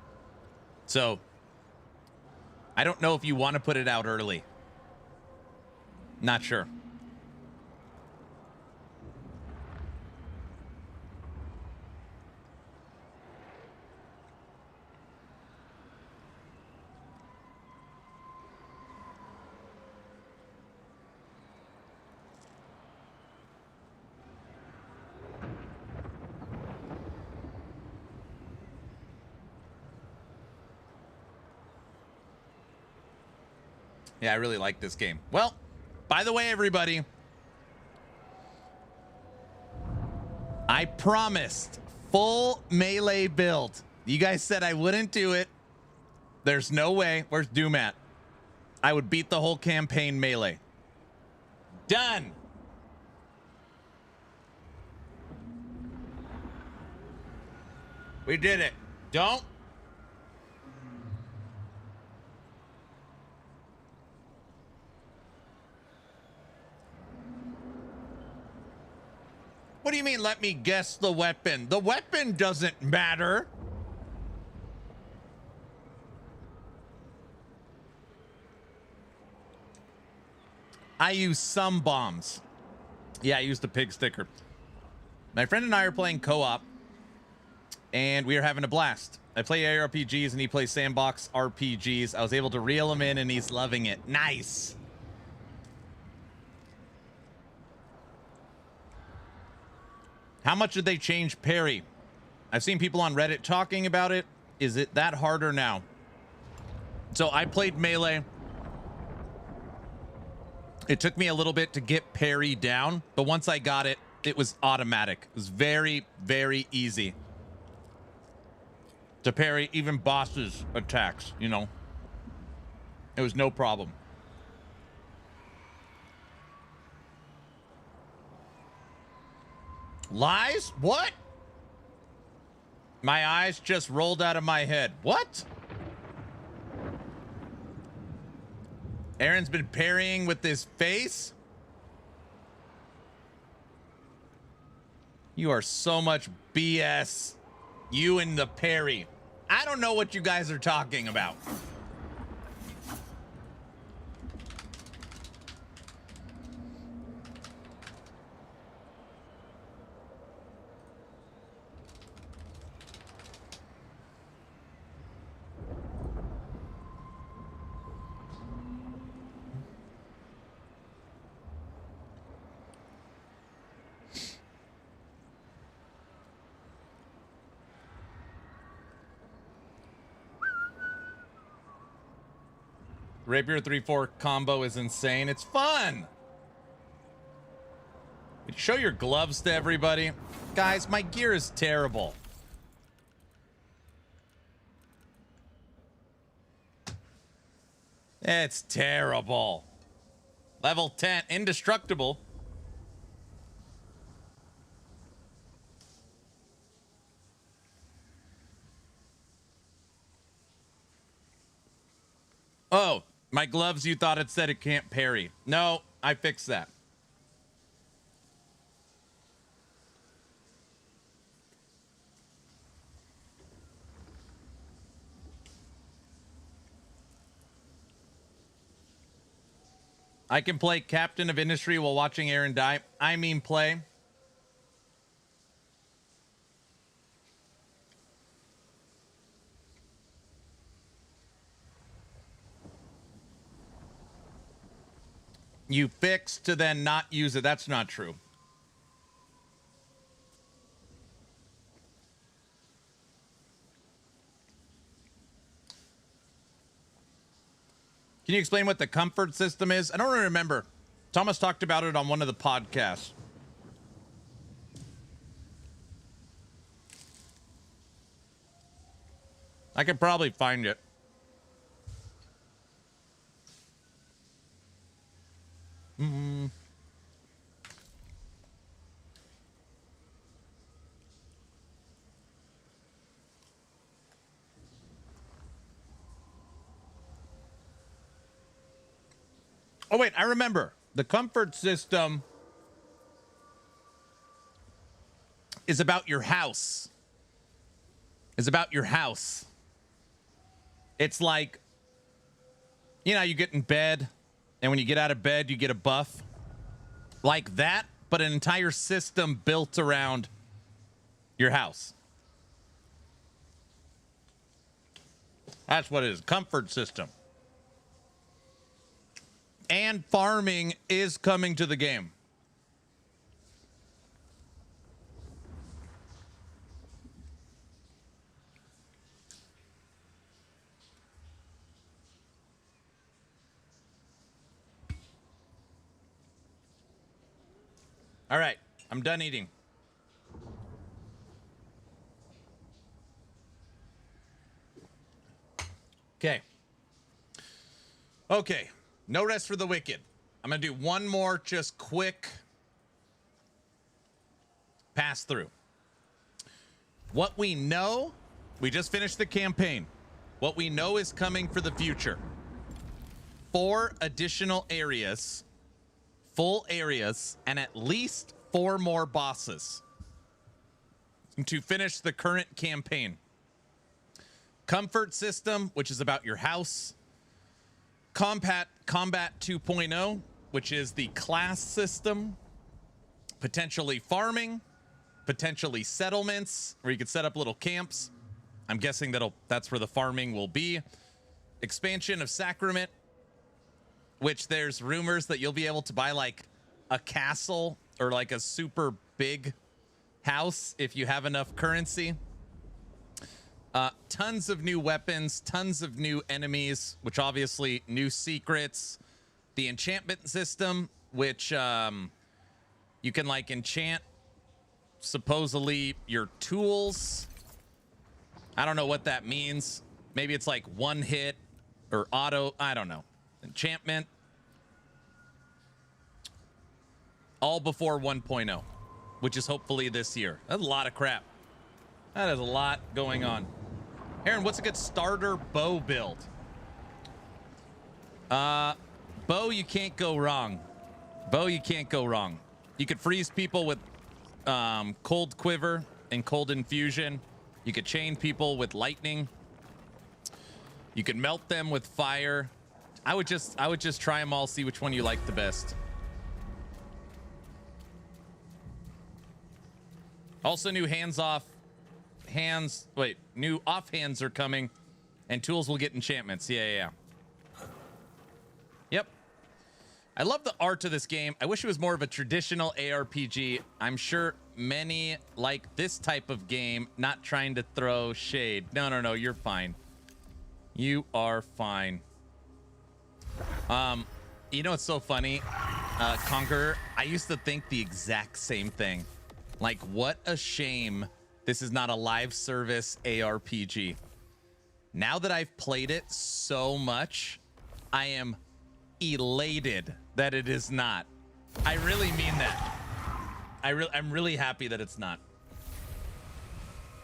So I don't know if you want to put it out early. Not sure. Yeah, I really like this game. Well, by the way, everybody, I promised full melee build. You guys said I wouldn't do it. There's no way. Where's Doom at? I would beat the whole campaign melee. Done. We did it. Don't. What do you mean, let me guess the weapon? The weapon doesn't matter. I use some bombs. Yeah, I used a pig sticker. My friend and I are playing co-op, and we are having a blast. I play ARPGs, and he plays sandbox RPGs. I was able to reel him in, and he's loving it. Nice. How much did they change parry? I've seen people on Reddit talking about it. Is it that harder now? So I played melee. It took me a little bit to get parry down, but once I got it, it was automatic. It was very, very easy to parry even bosses' attacks, you know. It was no problem. Lies? What? My eyes just rolled out of my head. What? Aaron's been parrying with his face? You are so much BS. You and the parry. I don't know what you guys are talking about. Rapier 3-4 combo is insane. It's fun. Show your gloves to everybody. Guys, my gear is terrible. It's terrible. Level 10, indestructible. Oh, my gloves, you thought it said it can't parry. No, I fixed that. I can play Captain of Industry while watching Aaron die. I mean play. You fix to then not use it. That's not true. Can you explain what the comfort system is? I don't really remember. Thomas talked about it on one of the podcasts. I could probably find it. Oh, wait, I remember. The comfort system is about your house. It's about your house. It's like, you know, you get in bed, and when you get out of bed, you get a buff. Like that, but an entire system built around your house. That's what it is, comfort system. And farming is coming to the game. All right, I'm done eating. Okay. Okay. No rest for the wicked. I'm going to do one more just quick pass through. What we know, we just finished the campaign. What we know is coming for the future. 4 additional areas, full areas, and at least 4 more bosses to finish the current campaign. Comfort system, which is about your house. Combat 2.0, which is the class system, potentially farming, potentially settlements, where you could set up little camps. I'm guessing that's where the farming will be. Expansion of Sacrament, which there's rumors that you'll be able to buy like a castle or like a super big house if you have enough currency. Tons of new weapons, tons of new enemies, which obviously new secrets. The enchantment system, which you can like enchant supposedly your tools. I don't know what that means. Maybe it's like one hit or auto. I don't know. Enchantment. All before 1.0, which is hopefully this year. That's a lot of crap. That is a lot going on. Aaron, what's a good starter bow build? Bow, you can't go wrong. Bow, you can't go wrong. You could freeze people with cold quiver and cold infusion. You could chain people with lightning. You could melt them with fire. I would just try them all, see which one you like the best. Also, new new offhands are coming, and tools will get enchantments. Yeah. Yep. I love the art of this game. I wish it was more of a traditional ARPG. I'm sure many like this type of game, not trying to throw shade. No, you're fine. You are fine. You know what's so funny, Conqueror? I used to think the exact same thing. Like, what a shame this is not a live service ARPG. Now that I've played it so much, I am elated that it is not. I really mean that. I'm really happy that it's not.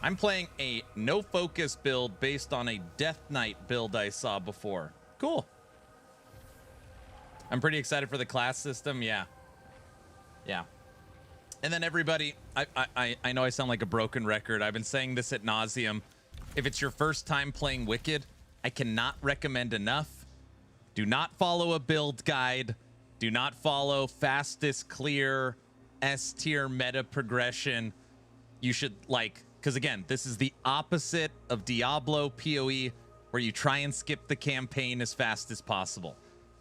I'm playing a no focus build based on a Death Knight build I saw before. Cool. I'm pretty excited for the class system. Yeah. Yeah. And then everybody, I know I sound like a broken record. I've been saying this ad nauseum. If it's your first time playing Wicked, I cannot recommend enough. Do not follow a build guide. Do not follow fastest clear S tier meta progression. You should because again, this is the opposite of Diablo PoE, where you try and skip the campaign as fast as possible.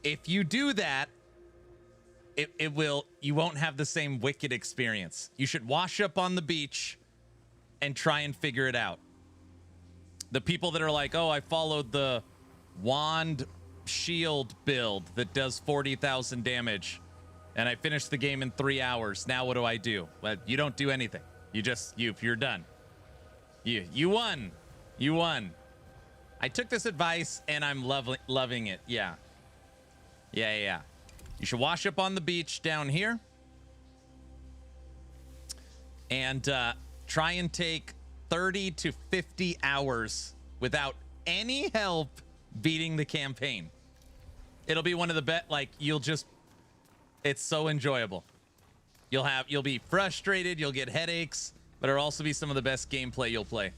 If you do that, you won't have the same Wicked experience. You should wash up on the beach and try and figure it out. The people that are like, oh, I followed the wand shield build that does 40,000 damage and I finished the game in 3 hours. Now what do I do? Well, you don't do anything. You're done. You won. You won. I took this advice and I'm loving it. Yeah. Yeah. You should wash up on the beach down here and try and take 30 to 50 hours without any help beating the campaign. It'll be one of the best. It's so enjoyable. You'll be frustrated. You'll get headaches, but it'll also be some of the best gameplay you'll play.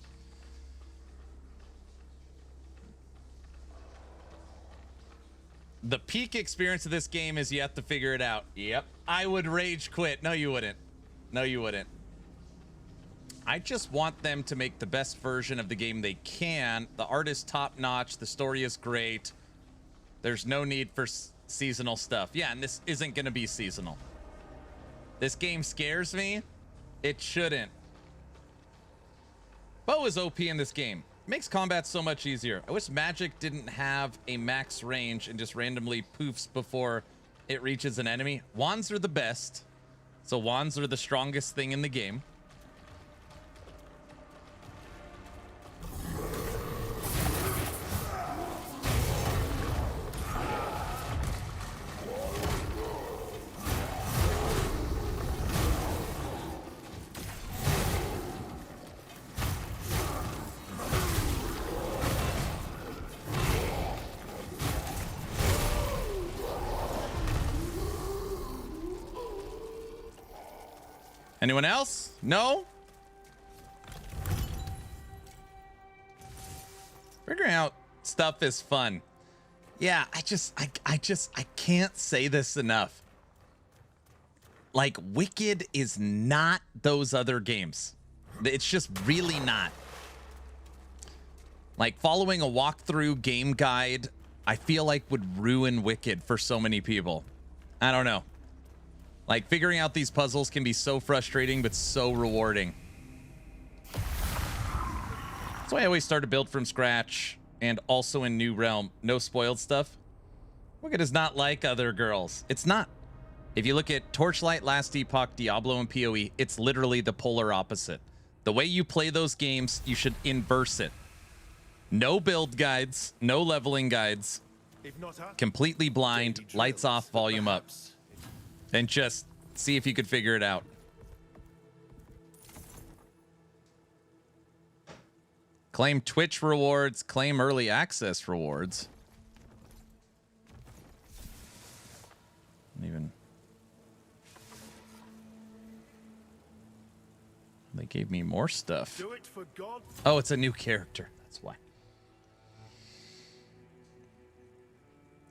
The peak experience of this game is you have to figure it out. Yep. I would rage quit. No, you wouldn't. No, you wouldn't. I just want them to make the best version of the game they can. The art is top notch. The story is great. There's no need for seasonal stuff. Yeah, and this isn't going to be seasonal. This game scares me. It shouldn't. Bo is OP in this game. Makes combat so much easier. I wish magic didn't have a max range and just randomly poofs before it reaches an enemy. Wands are the best. So wands are the strongest thing in the game. Anyone else? No? Figuring out stuff is fun. Yeah, I can't say this enough. Like, Wicked is not those other games. It's just really not. Like, following a walkthrough game guide, I feel like would ruin Wicked for so many people. I don't know. Like, figuring out these puzzles can be so frustrating, but so rewarding. That's why I always start a build from scratch, and also in New Realm. No spoiled stuff. Wicked is not like other girls. It's not. If you look at Torchlight, Last Epoch, Diablo, and PoE, it's literally the polar opposite. The way you play those games, you should inverse it. No build guides, no leveling guides. Completely blind, lights off, volume up. And just see if you could figure it out. Claim Twitch rewards, claim early access rewards. Even they gave me more stuff. Oh, it's a new character. That's why.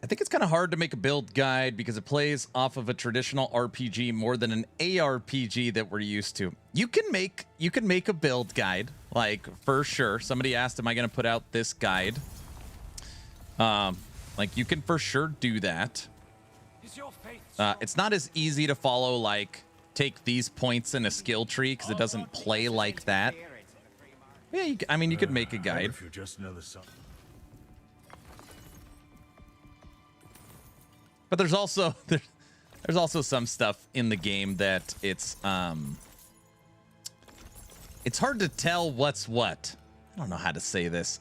I think it's kind of hard to make a build guide because it plays off of a traditional RPG more than an ARPG that we're used to. You can make a build guide, like, for sure. Somebody asked, am I going to put out this guide? Like, you can for sure do that. It's not as easy to follow, like, take these points in a skill tree because it doesn't play like that. Yeah, you could make a guide. But there's also there's also some stuff in the game that it's hard to tell what's what. I don't know how to say this.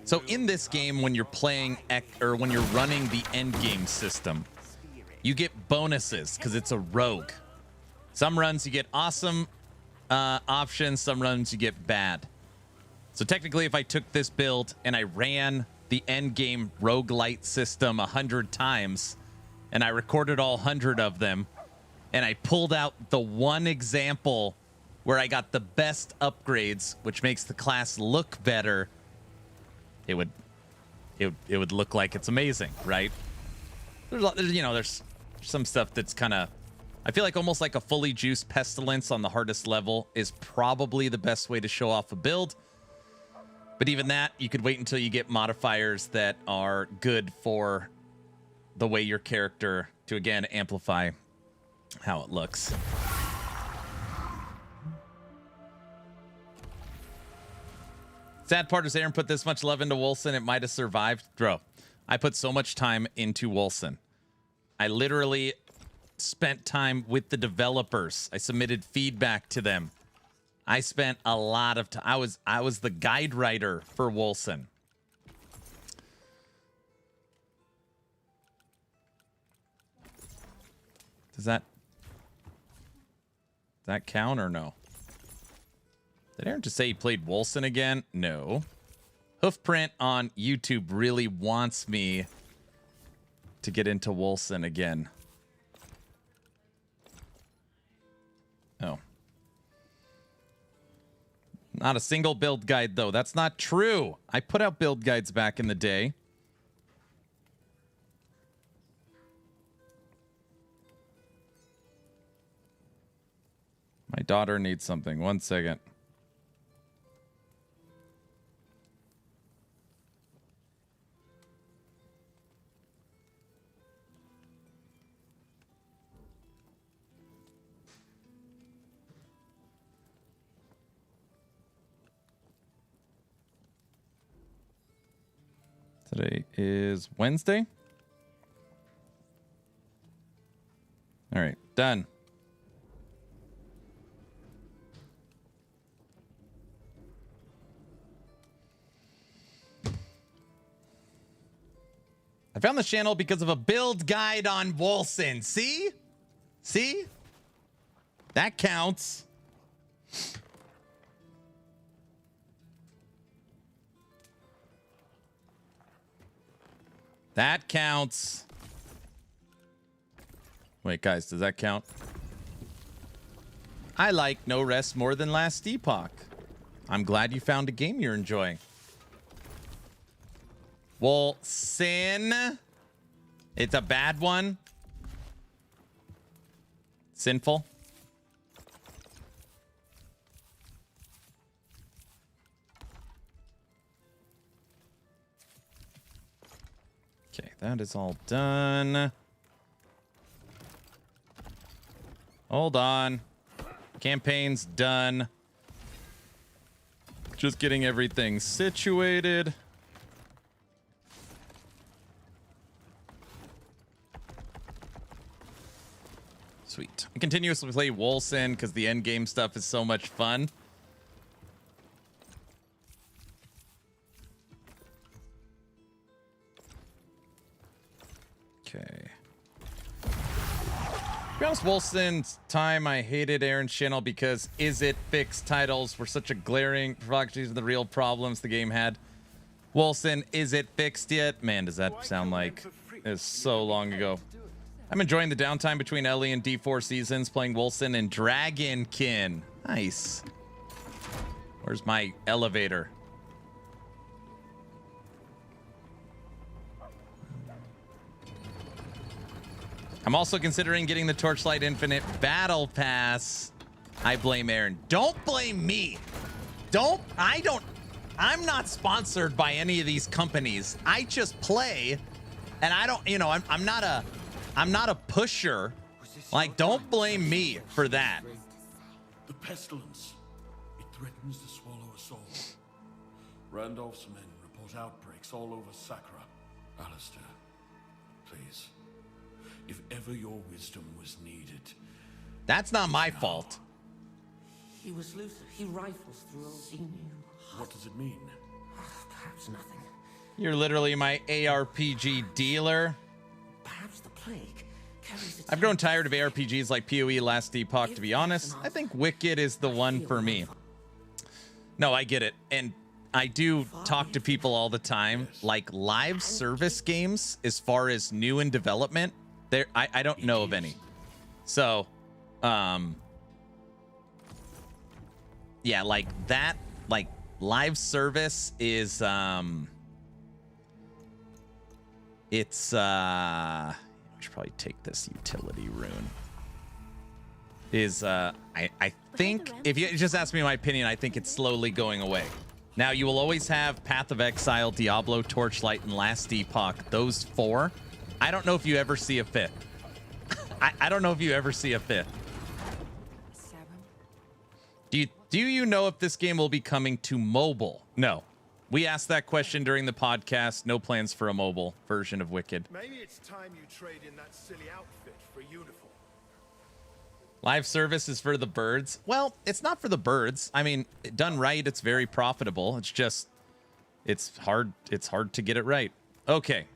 So in this game, when you're playing or when you're running the Endgame system, you get bonuses because it's a rogue. Some runs you get awesome options, some runs you get bad. So technically, if I took this build and I ran the Endgame roguelite system 100 times, and I recorded all 100 of them, and I pulled out the one example where I got the best upgrades, which makes the class look better, it would look like it's amazing, right? There's some stuff that's kind of, I feel like almost like a fully juiced pestilence on the hardest level is probably the best way to show off a build. But even that, you could wait until you get modifiers that are good for the way your character to, again, amplify how it looks. Sad part is Aaron put this much love into Wolcen, it might have survived. Bro, I put so much time into Wolcen. I literally spent time with the developers. I submitted feedback to them. I spent a lot of time. I was the guide writer for Wolcen. Does that count or no? Did Aaron just say he played Wolcen again? No. Hoofprint on YouTube really wants me to get into Wolcen again. Oh. Not a single build guide, though. That's not true. I put out build guides back in the day. My daughter needs something. 1 second. Today is Wednesday. All right, done. I found the channel because of a build guide on Wolcen. See? See? That counts. That counts. Wait, guys, does that count? I like No Rest more than Last Epoch. I'm glad you found a game you're enjoying. Wolcen. It's a bad one. Sinful. Okay, that is all done. Hold on. Campaign's done. Just getting everything situated. Sweet. I continuously play Wolcen because the end game stuff is so much fun. Okay. To be honest, Wolcen's time, I hated Aaron's channel because Is It Fixed titles were such a glaring provocation of the real problems the game had. Wolcen, is it fixed yet? Man, does that sound like it's so long ago. I'm enjoying the downtime between Ellie and D4 seasons, playing Wolcen and Dragonkin. Nice. Where's my elevator? I'm also considering getting the Torchlight Infinite Battle Pass. I blame Aaron. Don't blame me. I'm not sponsored by any of these companies. I just play, and I don't, I'm not a pusher. Like, don't blame me for that. The pestilence. It threatens to swallow us all. Randolph's men report outbreaks all over Sakura. Alistair, please. If ever your wisdom was needed... That's not my fault. He was Luther. He rifles through all he knew. What does it mean? Perhaps nothing. You're literally my ARPG dealer. Perhaps the plague carries its I've grown tired of ARPGs like PoE Last Epoch, to be honest. I think Wicked is the one for me. No, I get it. And I do talk to people all the time. Like live service games, as far as new in development, I don't know of any. So, yeah, like that, like live service is, it's, I should probably take this utility rune. Is, I think, if you just ask me my opinion, I think it's slowly going away. Now, you will always have Path of Exile, Diablo, Torchlight, and Last Epoch. Those four. I don't know if you ever see a fifth. I don't know if you ever see a fifth. Do you know if this game will be coming to mobile? No. We asked that question during the podcast. No plans for a mobile version of Wicked. Maybe it's time you trade in that silly outfit for a uniform. Live service is for the birds. Well, it's not for the birds. I mean, done right, it's very profitable. It's just, it's hard to get it right. Okay.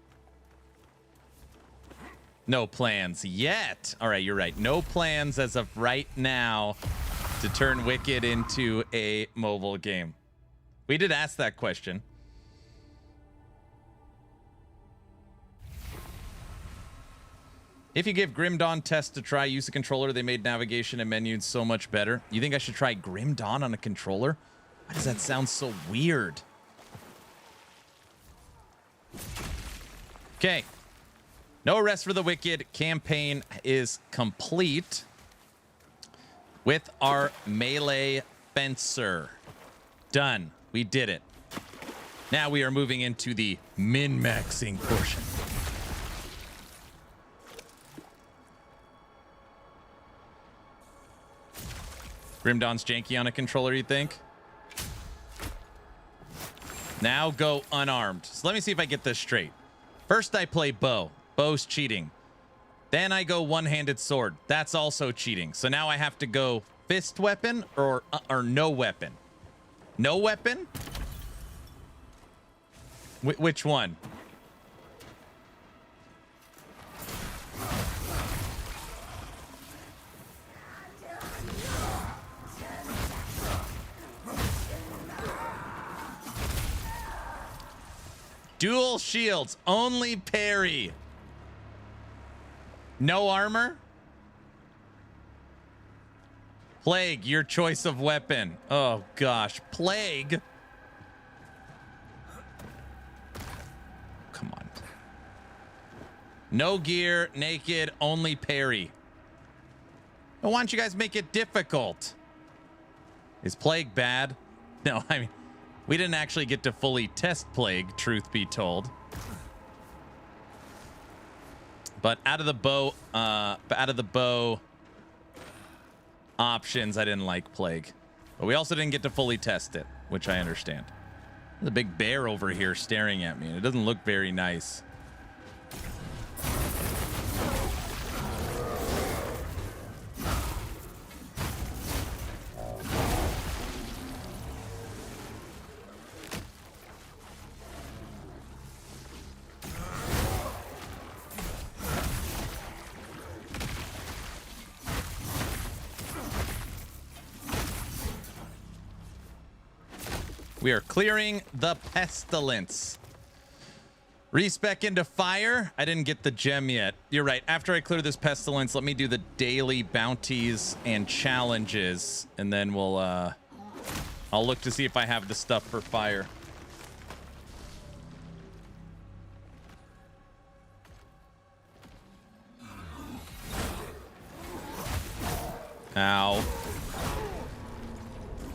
No plans yet. All right, you're right. No plans as of right now to turn Wicked into a mobile game. We did ask that question. If you give Grim Dawn test a try, use a controller. They made navigation and menus so much better. You think I should try Grim Dawn on a controller? Why does that sound so weird? Okay. No rest for the Wicked. Campaign is complete with our melee fencer. Done. We did it. Now we are moving into the min-maxing portion. Grim Dawn's janky on a controller, you think? Now go unarmed. So let me see if I get this straight. First I play bow. Bow's cheating. Then I go one-handed sword. That's also cheating. So now I have to go fist weapon or no weapon. No weapon? Which one? Dual shields, only parry. No armor? Plague, your choice of weapon. Oh gosh, Plague. Come on. No gear, naked, only parry. Well, why don't you guys make it difficult? Is Plague bad? No, I mean, we didn't actually get to fully test Plague, truth be told. But out of the bow options, I didn't like Plague. But we also didn't get to fully test it, which I understand. There's a big bear over here staring at me, and it doesn't look very nice. We are clearing the pestilence. Respec into fire. I didn't get the gem yet. You're right. After I clear this pestilence, let me do the daily bounties and challenges, and then we'll I'll look to see if I have the stuff for fire. Ow.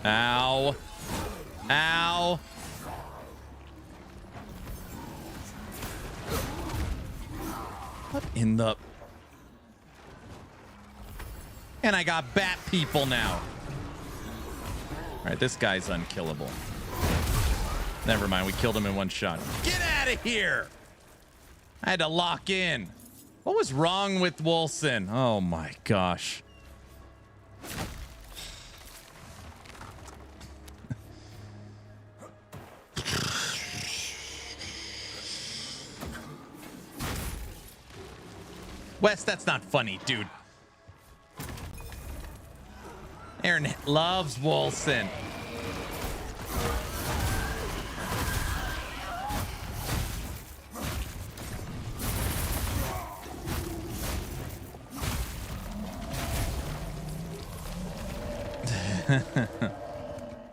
Ow. Ow. What in the... And I got bat people now. All right, this guy's unkillable. Never mind. We killed him in one shot. Get out of here. I had to lock in. What was wrong with Wolson? Oh my gosh. Wes, that's not funny, dude. Aaron loves Wolson.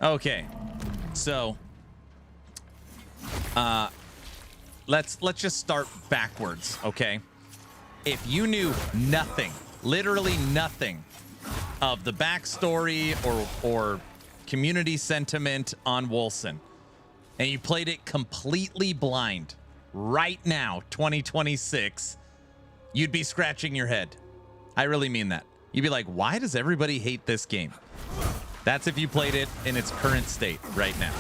Okay, so let's just start backwards, okay? If you knew nothing, literally nothing of the backstory or community sentiment on Wolson, and you played it completely blind right now, 2026, you'd be scratching your head. I really mean that. You'd be like, why does everybody hate this game? That's if you played it in its current state right now.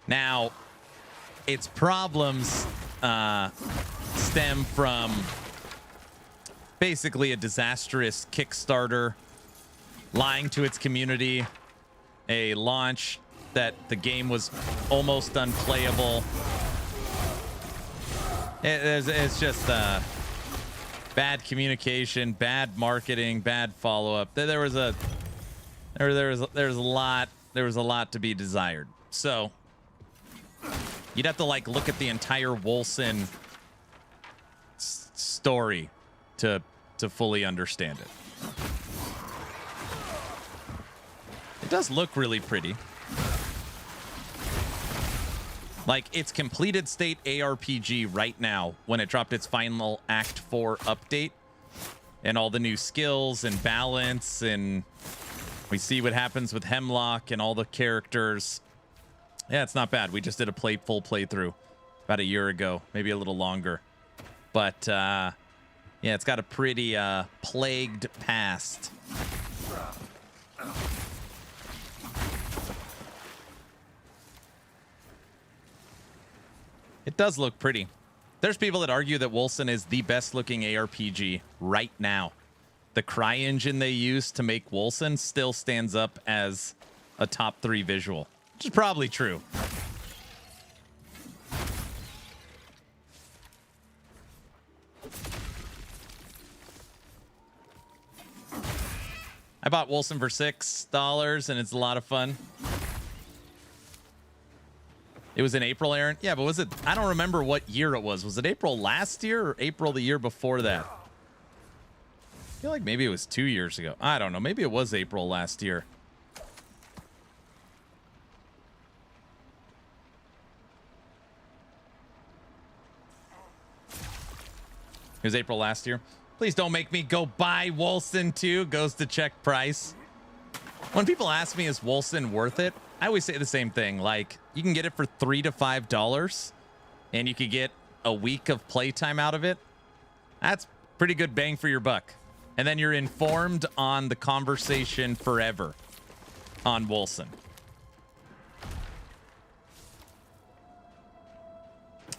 Now, its problems stem from basically a disastrous Kickstarter, lying to its community, a launch that the game was almost unplayable. It's just bad communication, bad marketing, bad follow-up. There was a lot to be desired. So you'd have to like look at the entire Wolson story to fully understand it. It does look really pretty. Like, it's completed state ARPG right now when it dropped its final Act 4 update and all the new skills and balance, and we see what happens with Hemlock and all the characters. Yeah, it's not bad. We just did a full playthrough about a year ago, maybe a little longer. But, yeah, it's got a pretty plagued past. It does look pretty. There's people that argue that Wolson is the best looking ARPG right now. The CryEngine they used to make Wolson still stands up as a top 3 visual, which is probably true. I bought Wolson for $6 and it's a lot of fun. It was in April, Aaron? Yeah, but was it? I don't remember what year it was. Was it April last year or April the year before that? I feel like maybe it was 2 years ago. I don't know. Maybe it was April last year. It was April last year. Please don't make me go buy Wolson 2. Goes to check price. When people ask me, is Wolson worth it? I always say the same thing. Like, you can get it for $3 to $5 and you could get a week of playtime out of it. That's pretty good bang for your buck. And then you're informed on the conversation forever on Wolson.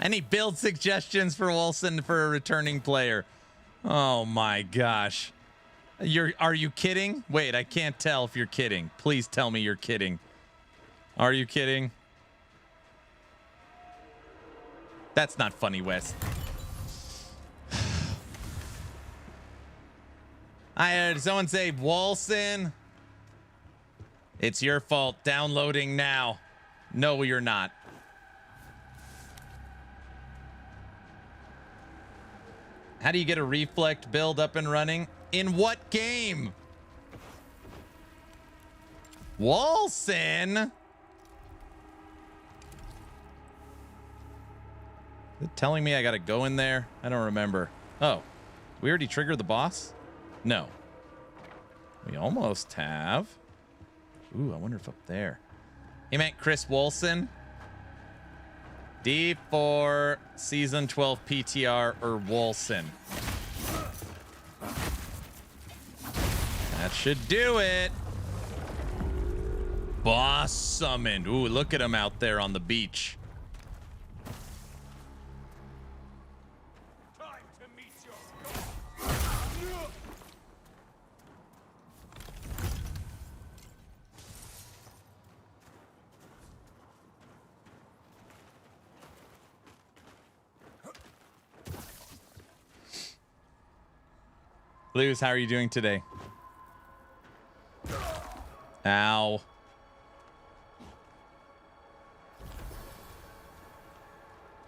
Any build suggestions for Wolson for a returning player? Oh my gosh. Are you kidding? Wait, I can't tell if you're kidding. Please tell me you're kidding. Are you kidding? That's not funny, Wes. I heard someone say Wolson. It's your fault. Downloading now. No, you're not. How do you get a reflect build up and running? In what game? Wolson? Is it telling me I gotta go in there? I don't remember. Oh, we already triggered the boss? No. We almost have. Ooh, I wonder if up there. He meant Chris Wolson. D4 Season 12 PTR or Wolson. That should do it. boss summoned. Ooh, look at him out there on the beach. Time to meet your god. Luz, how are you doing today? Ow.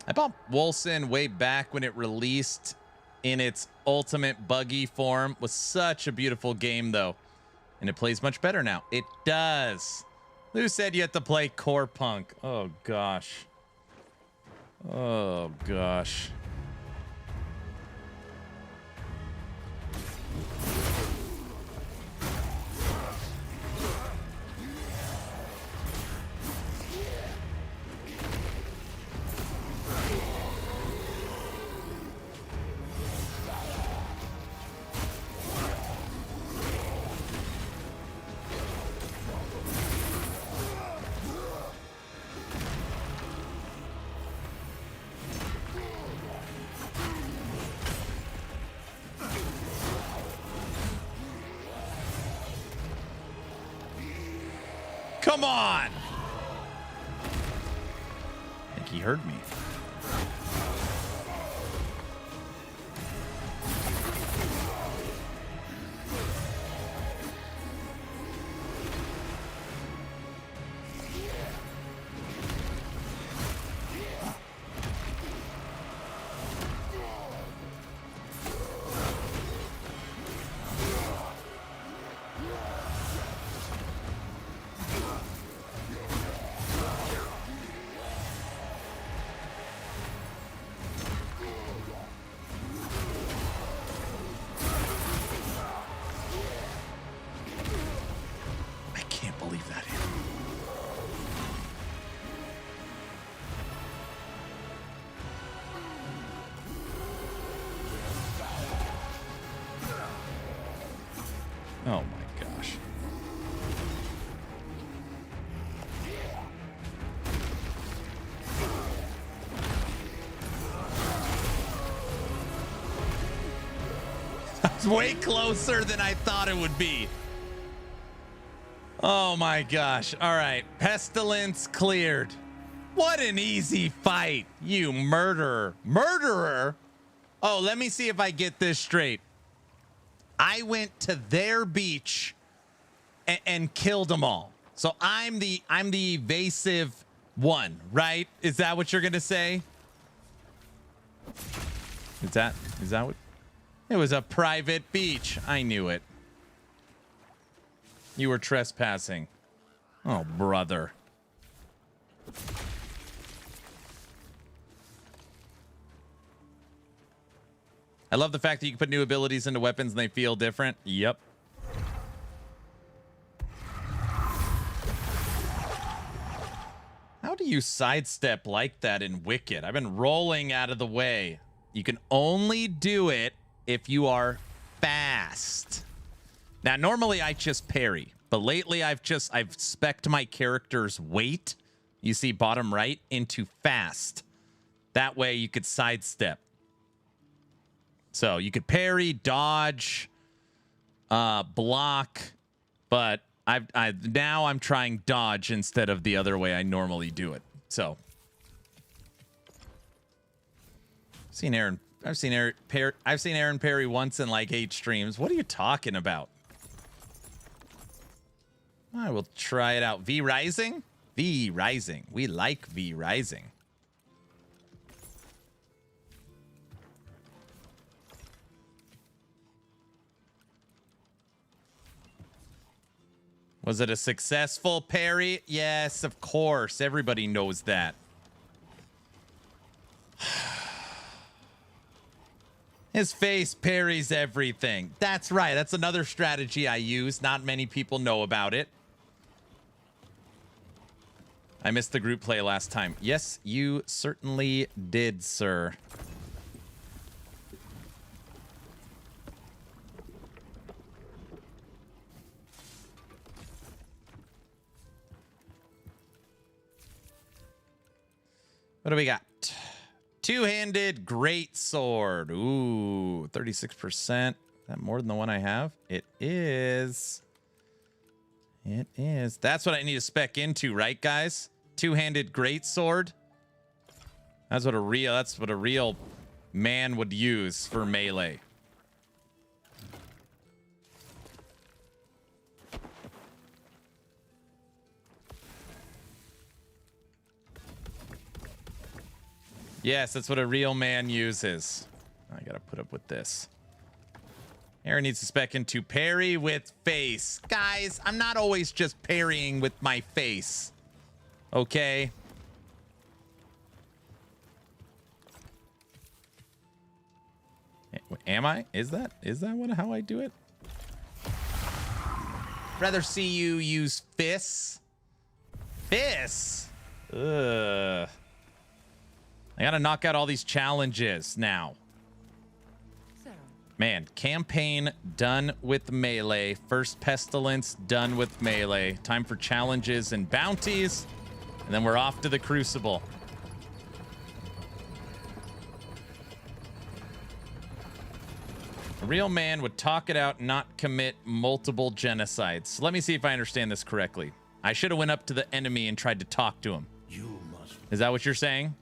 I bought Wolcen way back when it released in its ultimate buggy form. It was such a beautiful game, though. And it plays much better now. It does. Lou said you have to play Core Punk. Oh, gosh. Oh, gosh. Come on! I think he heard me. Oh my gosh. That's way closer than I thought it would be. Oh my gosh. All right. Pestilence cleared. What an easy fight, you murderer. Murderer? Oh, let me see if I get this straight. I went to their beach and killed them all. So I'm the evasive one, right? Is that what you're gonna say? Is that what? It was a private beach. I knew it. You were trespassing. Oh, brother. I love the fact that you can put new abilities into weapons and they feel different. Yep. How do you sidestep like that in Wicked? I've been rolling out of the way. You can only do it if you are fast. Now, normally I just parry, but lately I've spec'd my character's weight, you see bottom right, into fast. That way you could sidestep. So you could parry, dodge, block, but now I'm trying dodge instead of the other way I normally do it. So I've seen Aaron parry once in like 8 streams. What are you talking about? I will try it out. V Rising? V Rising. We like V Rising. Was it a successful parry? Yes, of course. Everybody knows that. His face parries everything. That's right. That's another strategy I use. Not many people know about it. I missed the group play last time. Yes, you certainly did, sir. What do we got? Two-handed great sword. Ooh, 36%. Is that more than the one I have? It is. It is. That's what I need to spec into, right, guys? Two-handed great sword. That's what a real man would use for melee. Yes, that's what a real man uses. I gotta put up with this. Aaron needs to spec into parry with face. Guys, I'm not always just parrying with my face. Okay? Am I? Is that how I do it? Rather see you use fists. Fists? Ugh. I gotta knock out all these challenges now. Man, campaign done with melee. First pestilence done with melee. Time for challenges and bounties. And then we're off to the crucible. A real man would talk it out and not commit multiple genocides. So let me see if I understand this correctly. I should have went up to the enemy and tried to talk to him. You must. Is that what you're saying?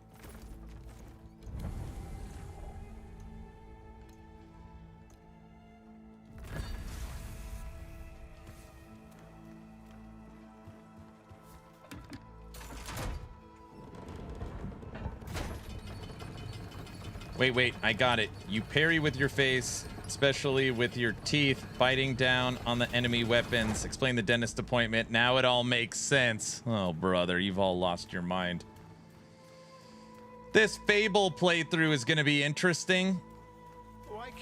Wait, I got it. You parry with your face, especially with your teeth, biting down on the enemy weapons. Explain the dentist appointment. Now it all makes sense. Oh, brother, you've all lost your mind. This Fable playthrough is going to be interesting.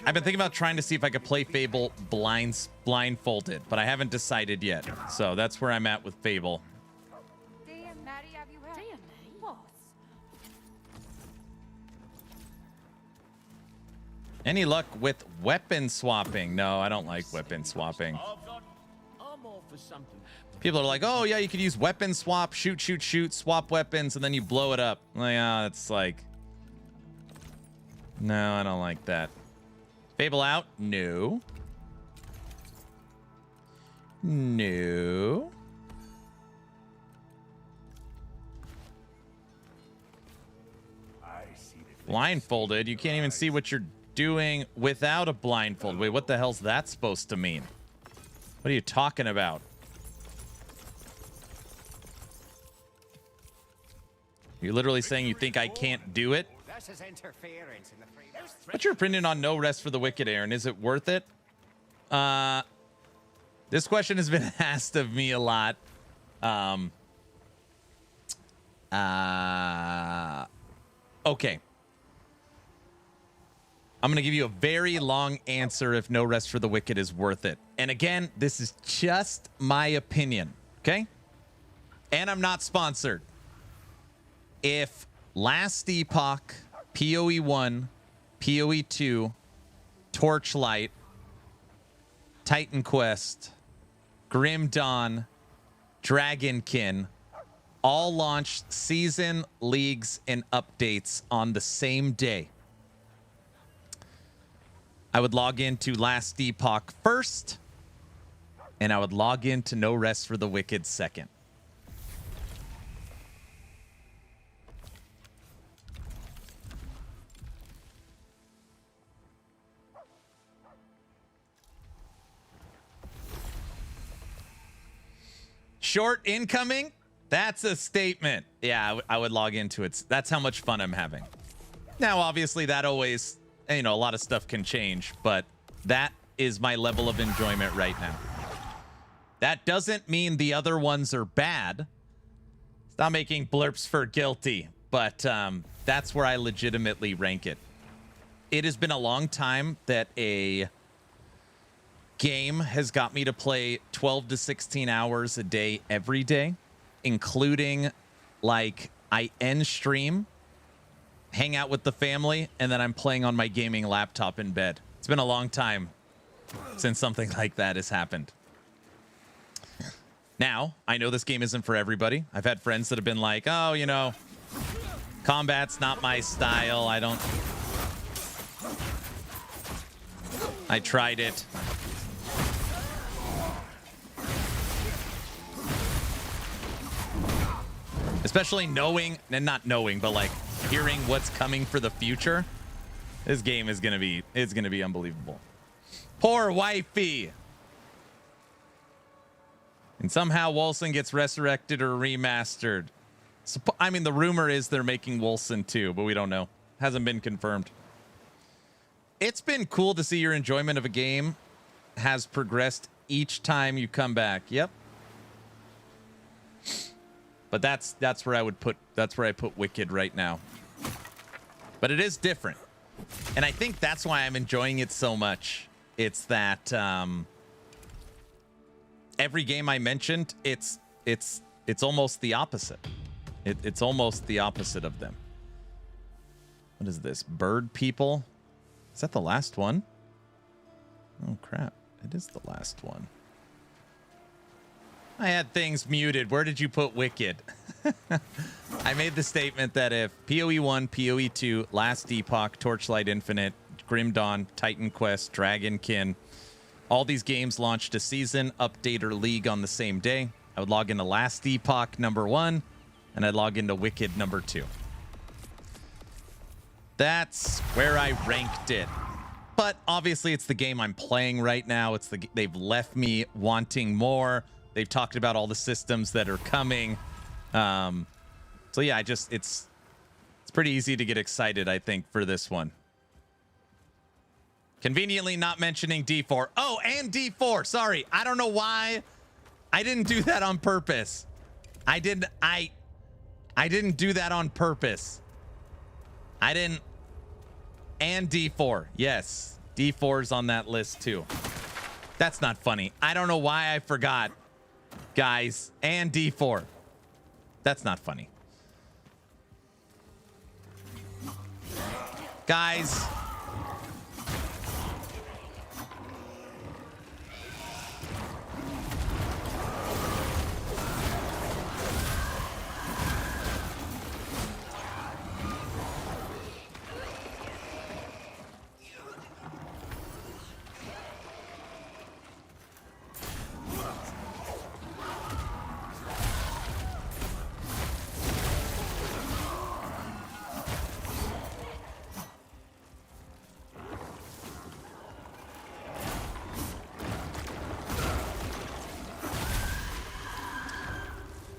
I've been thinking about trying to see if I could play Fable blindfolded, but I haven't decided yet. So that's where I'm at with Fable. Any luck with weapon swapping? No, I don't like weapon swapping. People are like, oh, yeah, you could use weapon swap, shoot, swap weapons, and then you blow it up. Like, oh, it's like... No, I don't like that. Fable out? No. No. Blindfolded? You can't even see what you're doing without a blindfold. Wait, what the hell's that supposed to mean? What are you talking about? You're literally saying you think I can't do it? What's your opinion on No Rest for the Wicked, Aaron? Is it worth it? This question has been asked of me a lot. Okay. I'm going to give you a very long answer if No Rest for the Wicked is worth it. And again, this is just my opinion, okay? And I'm not sponsored. If Last Epoch, PoE 1, PoE 2, Torchlight, Titan Quest, Grim Dawn, Dragonkin all launched season, leagues, and updates on the same day, I would log into Last Epoch first, and I would log into No Rest for the Wicked second. Short incoming? That's a statement. Yeah, I would log into it. That's how much fun I'm having. Now, obviously, that always... You know, a lot of stuff can change, but that is my level of enjoyment right now. That doesn't mean the other ones are bad. Stop making blurps for guilty, but that's where I legitimately rank it. It has been a long time that a game has got me to play 12 to 16 hours a day every day, including, like, I end stream, hang out with the family, and then I'm playing on my gaming laptop in bed. It's been a long time since something like that has happened. Now, I know this game isn't for everybody. I've had friends that have been like, oh, you know, Combat's not my style. I tried it. Especially knowing, and not knowing, but like hearing what's coming for the future. This game is gonna be unbelievable. Poor wifey. And somehow Wolcen gets resurrected or remastered. I mean, the rumor is they're making Wolcen too, but we don't know. Hasn't been confirmed. It's been cool to see your enjoyment of a game has progressed each time you come back. Yep. But that's where I put Wicked right now. But it is different. And I think that's why I'm enjoying it so much. It's that every game I mentioned, it's almost the opposite. It's almost the opposite of them. What is this? Bird people? Is that the last one? Oh crap. It is the last one. I had things muted. Where did you put Wicked? I made the statement that if PoE 1, PoE 2, Last Epoch, Torchlight Infinite, Grim Dawn, Titan Quest, Dragonkin, all these games launched a season, update, or league on the same day, I would log into Last Epoch #1, and I'd log into Wicked #2. That's where I ranked it. But obviously, it's the game I'm playing right now. They've left me wanting more. They've talked about all the systems that are coming. So yeah, it's pretty easy to get excited, I think, for this one. Conveniently not mentioning D4. Oh, and D4. Sorry. I don't know why. I didn't do that on purpose. I didn't do that on purpose. I didn't. And D4. Yes. D4's on that list too. That's not funny. I don't know why I forgot. Guys, and D4. That's not funny. Guys.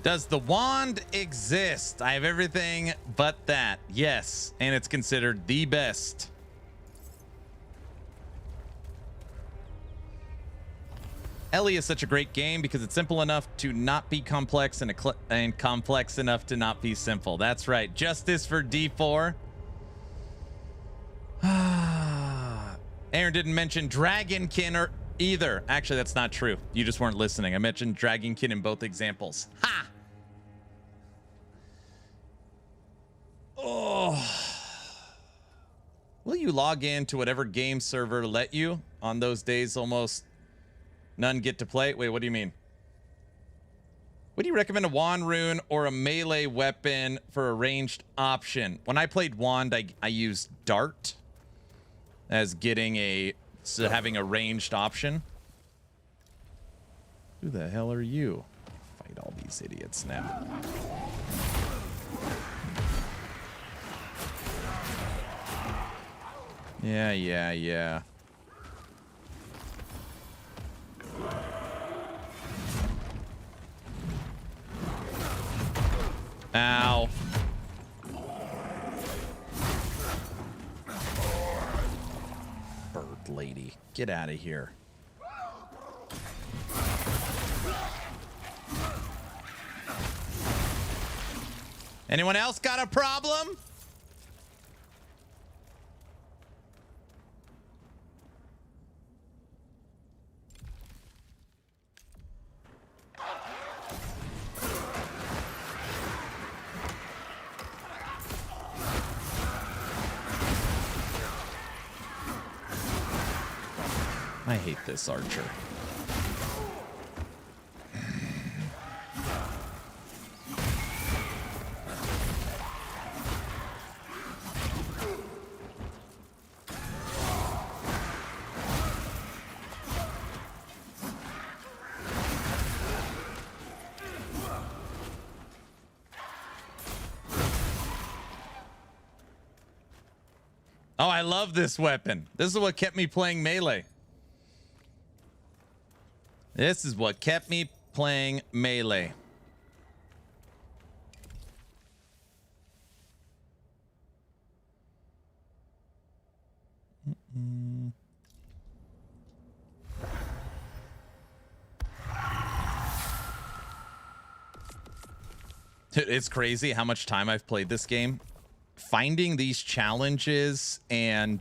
Does the wand exist? I have everything but that. Yes, and it's considered the best. Ellie is such a great game because it's simple enough to not be complex and complex enough to not be simple. That's right. Justice for D4. Aaron didn't mention Dragonkin or either. Actually, that's not true. You just weren't listening. I mentioned Dragonkin in both examples. Ha! Oh. Will you log in to whatever game server let you? On those days, almost none get to play. Wait, what do you mean? Would you recommend a wand rune or a melee weapon for a ranged option? When I played wand, I used dart as having a ranged option. Who the hell are you? Fight all these idiots now. Yeah. Ow. Bird lady, get out of here. Anyone else got a problem? I hate this archer. Oh, I love this weapon. This is what kept me playing melee. This is what kept me playing melee. It's crazy how much time I've played this game. Finding these challenges and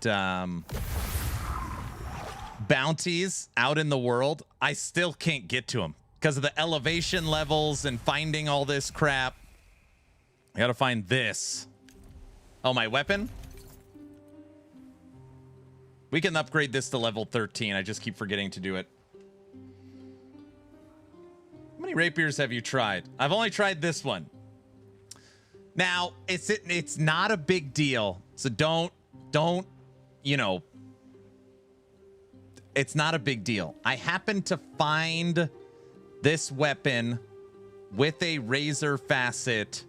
bounties out in the world, I still can't get to them because of the elevation levels and finding all this crap. I gotta find this. Oh, my weapon? We can upgrade this to level 13. I just keep forgetting to do it. How many rapiers have you tried? I've only tried this one. Now, it's not a big deal. So don't, you know, it's not a big deal. I happened to find this weapon with a razor facet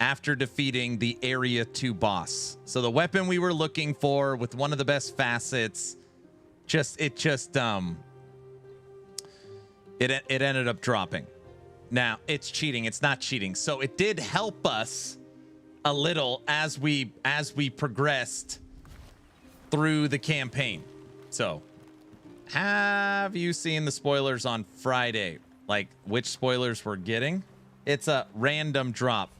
after defeating the Area 2 boss. So the weapon we were looking for with one of the best facets, it ended up dropping. Now, it's cheating. It's not cheating. So it did help us a little as we progressed through the campaign. So, have you seen the spoilers on Friday? Like which spoilers we're getting? It's a random drop.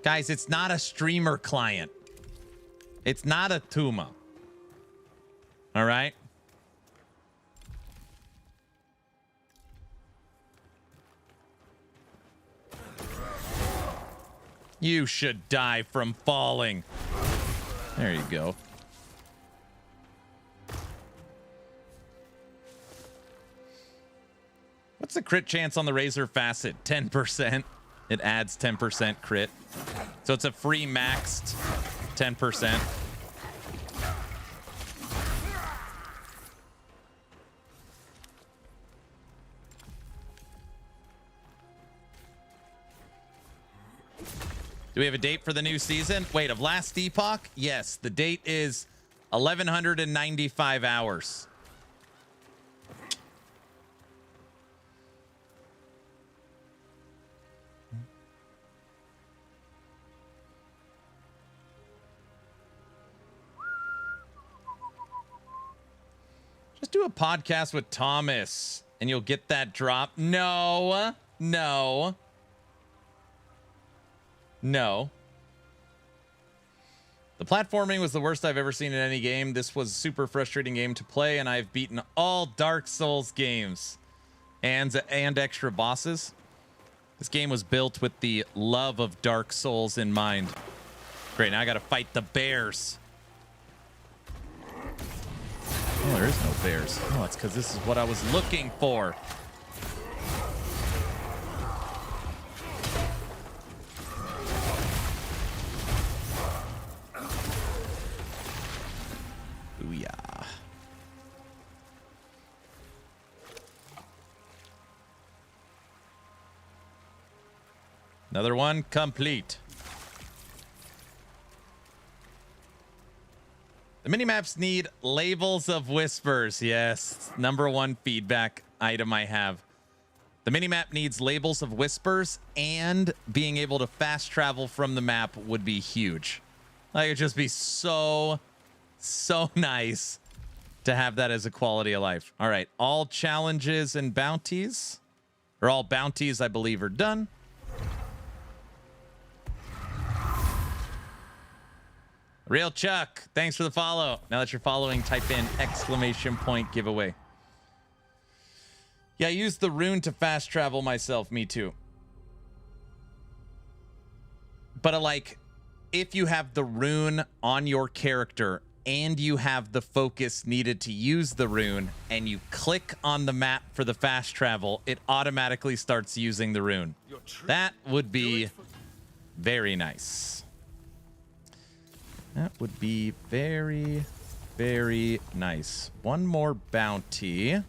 Guys, it's not a streamer client. It's not a Tuma. All right? You should die from falling. There you go. What's the crit chance on the Razor Facet? 10%. It adds 10% crit. So it's a free maxed 10%. Do we have a date for the new season? Wait, of Last Epoch? Yes, the date is 1195 hours. Just do a podcast with Thomas and you'll get that drop. No. The platforming was the worst I've ever seen in any game. This was a super frustrating game to play, and I've beaten all Dark Souls games and extra bosses. This game was built with the love of Dark Souls in mind. Great, now I gotta fight the bears. Oh, there is no bears. Oh, it's because this is what I was looking for. Booyah. Another one complete. The minimaps need labels of whispers. Yes, number one feedback item I have. The minimap needs labels of whispers, and being able to fast travel from the map would be huge. Like, it'd just be so nice to have that as a quality of life. All right, all challenges and bounties, or all bounties, I believe, are done. Real Chuck, thanks for the follow. Now that you're following, type in ! giveaway. Yeah, I used the rune to fast travel myself. Me too. But like, if you have the rune on your character and you have the focus needed to use the rune and you click on the map for the fast travel, it automatically starts using the rune. That would be very nice. That would be very, very nice. One more bounty.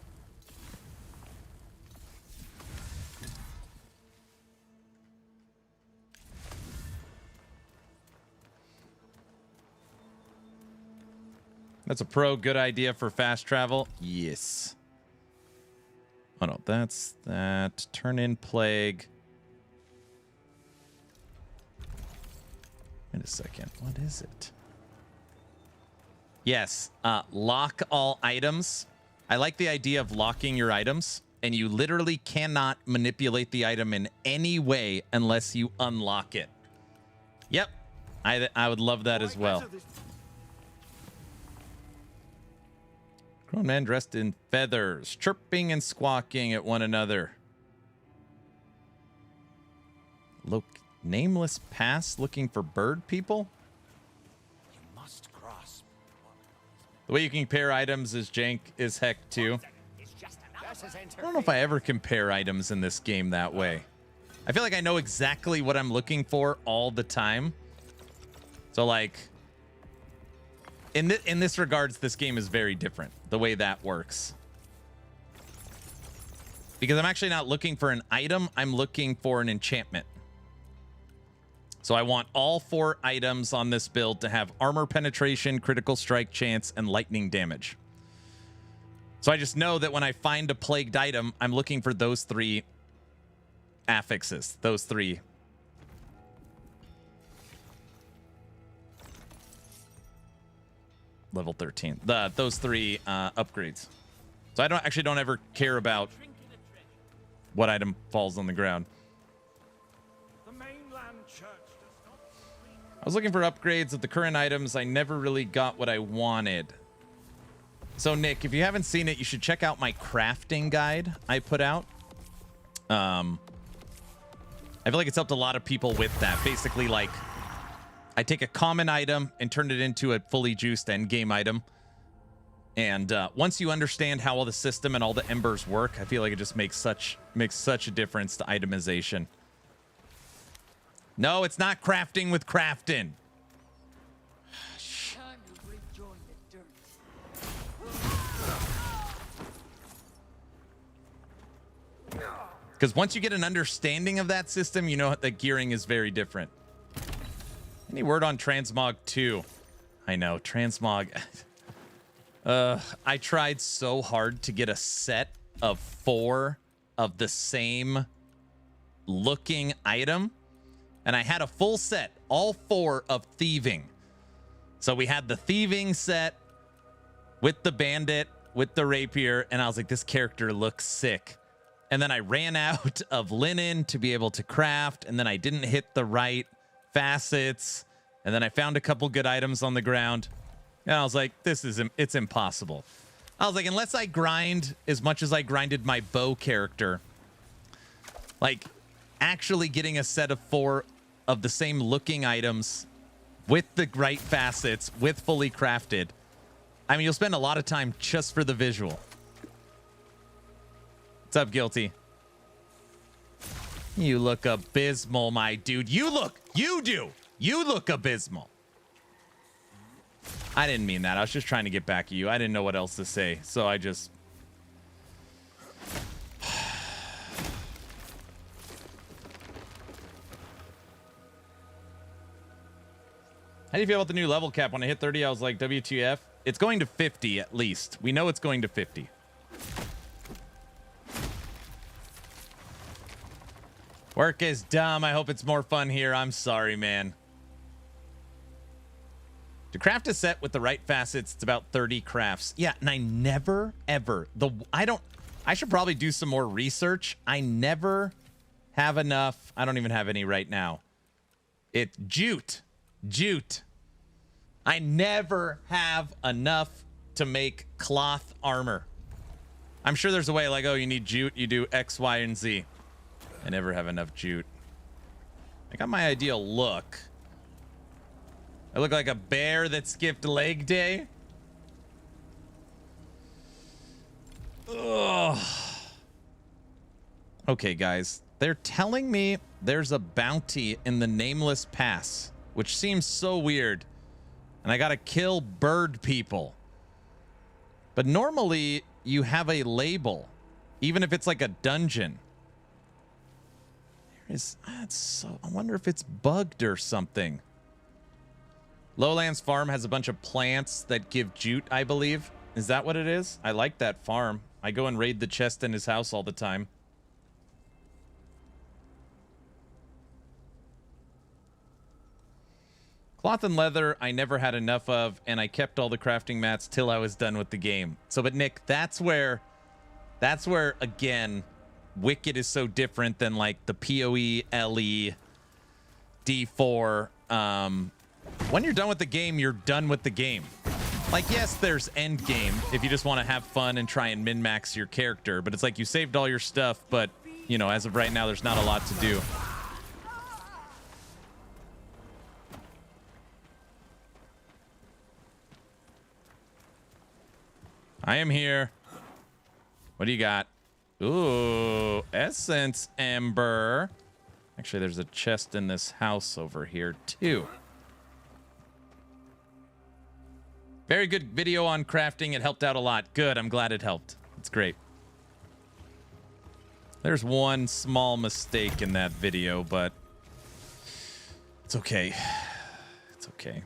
That's a pro. Good idea for fast travel. Yes. Oh no, that's that. Turn in plague. Wait a second. What is it? Yes. Lock all items. I like the idea of locking your items, and you literally cannot manipulate the item in any way unless you unlock it. Yep. I would love that as well. Grown men dressed in feathers, chirping and squawking at one another. Look, nameless pass looking for bird people? You must grasp. The way you can compare items is jank as heck too. I don't know if I ever compare items in this game that way. I feel like I know exactly what I'm looking for all the time. So like, in this regards, this game is very different, the way that works. Because I'm actually not looking for an item, I'm looking for an enchantment. So I want all 4 items on this build to have armor penetration, critical strike chance, and lightning damage. So I just know that when I find a plagued item, I'm looking for those 3 affixes, those 3. Level 13. Those 3 upgrades. So I don't ever care about what item falls on the ground. I was looking for upgrades of the current items. I never really got what I wanted. So Nick, if you haven't seen it, you should check out my crafting guide I put out. I feel like it's helped a lot of people with that. Basically, like, I take a common item and turn it into a fully juiced endgame item. And once you understand how all the system and all the embers work, I feel like it just makes such a difference to itemization. No, it's not crafting with Craftin'. Because once you get an understanding of that system, you know that gearing is very different. Any word on Transmog 2? I know, Transmog. I tried so hard to get a set of 4 of the same looking item. And I had a full set, all 4 of thieving. So we had the thieving set with the bandit, with the rapier. And I was like, this character looks sick. And then I ran out of linen to be able to craft. And then I didn't hit the right facets. And then I found a couple good items on the ground. And I was like, it's impossible. I was like, unless I grind as much as I grinded my bow character, like actually getting a set of 4 of the same looking items with the right facets, with fully crafted. I mean, you'll spend a lot of time just for the visual. What's up, Guilty? You look abysmal, my dude. You look abysmal. I didn't mean that. I was just trying to get back at you. I didn't know what else to say. So I just... How do you feel about the new level cap? When I hit 30, I was like, WTF? It's going to 50 at least. We know it's going to 50. Work is dumb. I hope it's more fun here. I'm sorry, man. To craft a set with the right facets, it's about 30 crafts. Yeah, and I never, ever... I should probably do some more research. I never have enough. I don't even have any right now. It's jute. Jute. I never have enough to make cloth armor. I'm sure there's a way like, oh, you need jute. You do X, Y, and Z. I never have enough jute. I got my ideal look. I look like a bear that skipped leg day. Ugh. Okay, guys. They're telling me there's a bounty in the Nameless Pass, which seems so weird. And I gotta kill bird people. But normally, you have a label, even if it's like a dungeon. That's so... I wonder if it's bugged or something. Lowlands Farm has a bunch of plants that give jute, I believe. Is that what it is? I like that farm. I go and raid the chest in his house all the time. Cloth and leather, I never had enough of, and I kept all the crafting mats till I was done with the game. So, but Nick, that's where, again, Wicked is so different than, like, the PoE, LE, D4. When you're done with the game, you're done with the game. Like, yes, there's Endgame, if you just want to have fun and try and min-max your character. But it's like you saved all your stuff, but, you know, as of right now, there's not a lot to do. I am here. What do you got? Ooh, Essence Ember. Actually, there's a chest in this house over here, too. Very good video on crafting. It helped out a lot. Good. I'm glad it helped. It's great. There's one small mistake in that video, but it's okay. It's okay.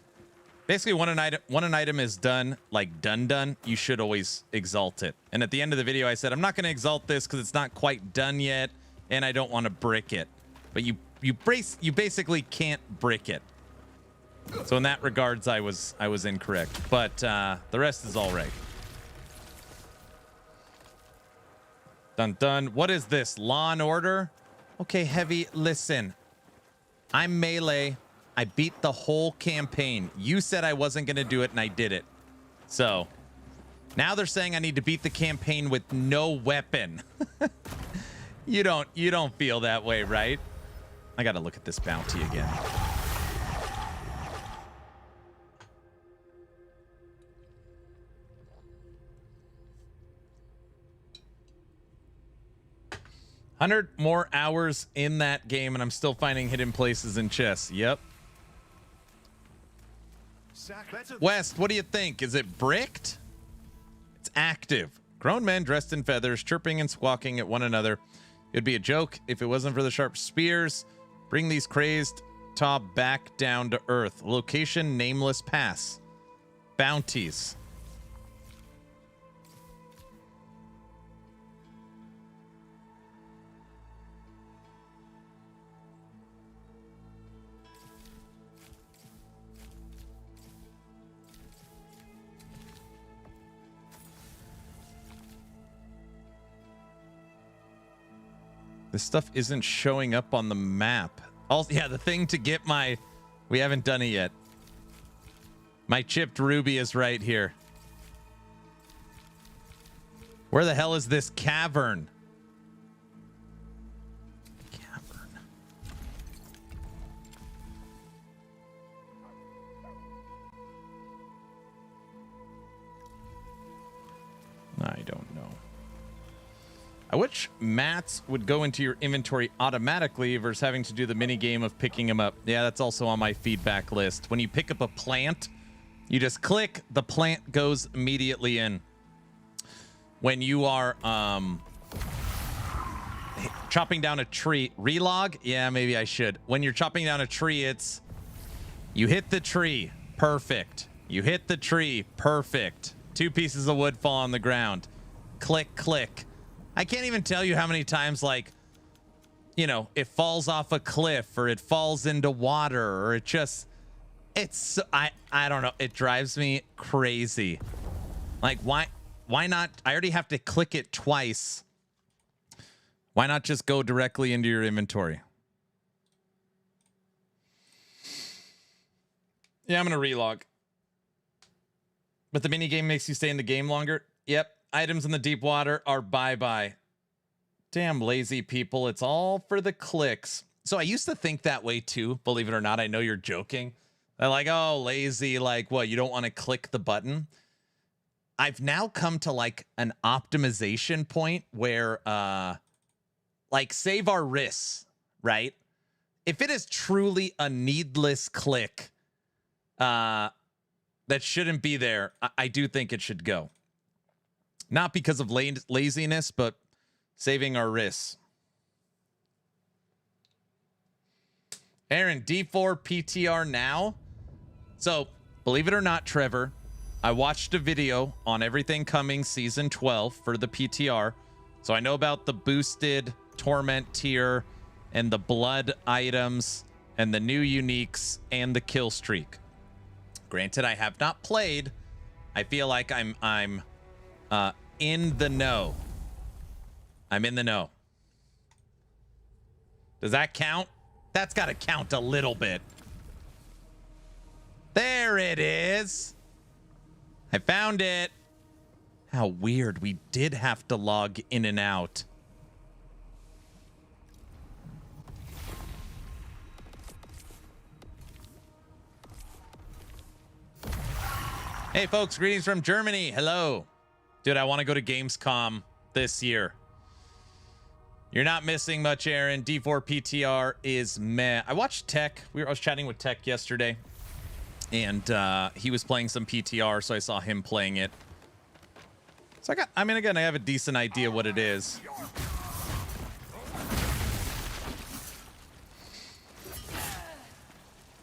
Basically, when an item is done, like done, you should always exalt it. And at the end of the video, I said, I'm not going to exalt this because it's not quite done yet, and I don't want to brick it. But you basically can't brick it. So in that regards, I was incorrect. But the rest is all right. Dun dun. What is this? Law and Order? Okay, Heavy, listen. I'm melee. I beat the whole campaign. You said I wasn't going to do it, and I did it. So, now they're saying I need to beat the campaign with no weapon. You don't feel that way, right? I got to look at this bounty again. $100 more hours in that game, and I'm still finding hidden places in chests. Yep. West, what do you think? Is it bricked? It's active. Grown men dressed in feathers, chirping and squawking at one another. It'd be a joke if it wasn't for the sharp spears. Bring these crazed top back down to earth. Location, Nameless Pass. Bounties. This stuff isn't showing up on the map. Also, yeah, the thing to get my... We haven't done it yet. My chipped ruby is right here. Where the hell is this cavern? Cavern. I don't know. Which mats would go into your inventory automatically versus having to do the mini game of picking them up? Yeah, that's also on my feedback list. When you pick up a plant, you just click, the plant goes immediately in. When you are chopping down a tree, relog? Yeah, maybe I should. When you're chopping down a tree, it's you hit the tree, perfect. You hit the tree, perfect. 2 pieces of wood fall on the ground. Click, click. I can't even tell you how many times, like, you know, it falls off a cliff or it falls into water or it just, it's, I don't know. It drives me crazy. Like, why not? I already have to click it twice. Why not just go directly into your inventory? Yeah, I'm going to relog. But the mini game makes you stay in the game longer. Yep. Items in the deep water are bye-bye. Damn lazy people. It's all for the clicks. So I used to think that way too, believe it or not. I know you're joking. They're like, oh, lazy. Like, what? You don't want to click the button? I've now come to like an optimization point where, like, save our risks, right? If it is truly a needless click that shouldn't be there, I do think it should go. Not because of laziness, but saving our risks. Aaron, D4 PTR now. So believe it or not, Trevor, I watched a video on everything coming season 12 for the PTR. So I know about the boosted torment tier and the blood items and the new uniques and the kill streak. Granted, I have not played. I feel like I'm in the know. I'm in the know. Does that count? That's got to count a little bit. There it is. I found it. How weird. We did have to log in and out. Hey, folks. Greetings from Germany. Hello. Dude, I want to go to Gamescom this year. You're not missing much, Aaron. D4 PTR is meh. I watched Tech. I was chatting with Tech yesterday, and he was playing some PTR, so I saw him playing it. So again, I have a decent idea what it is.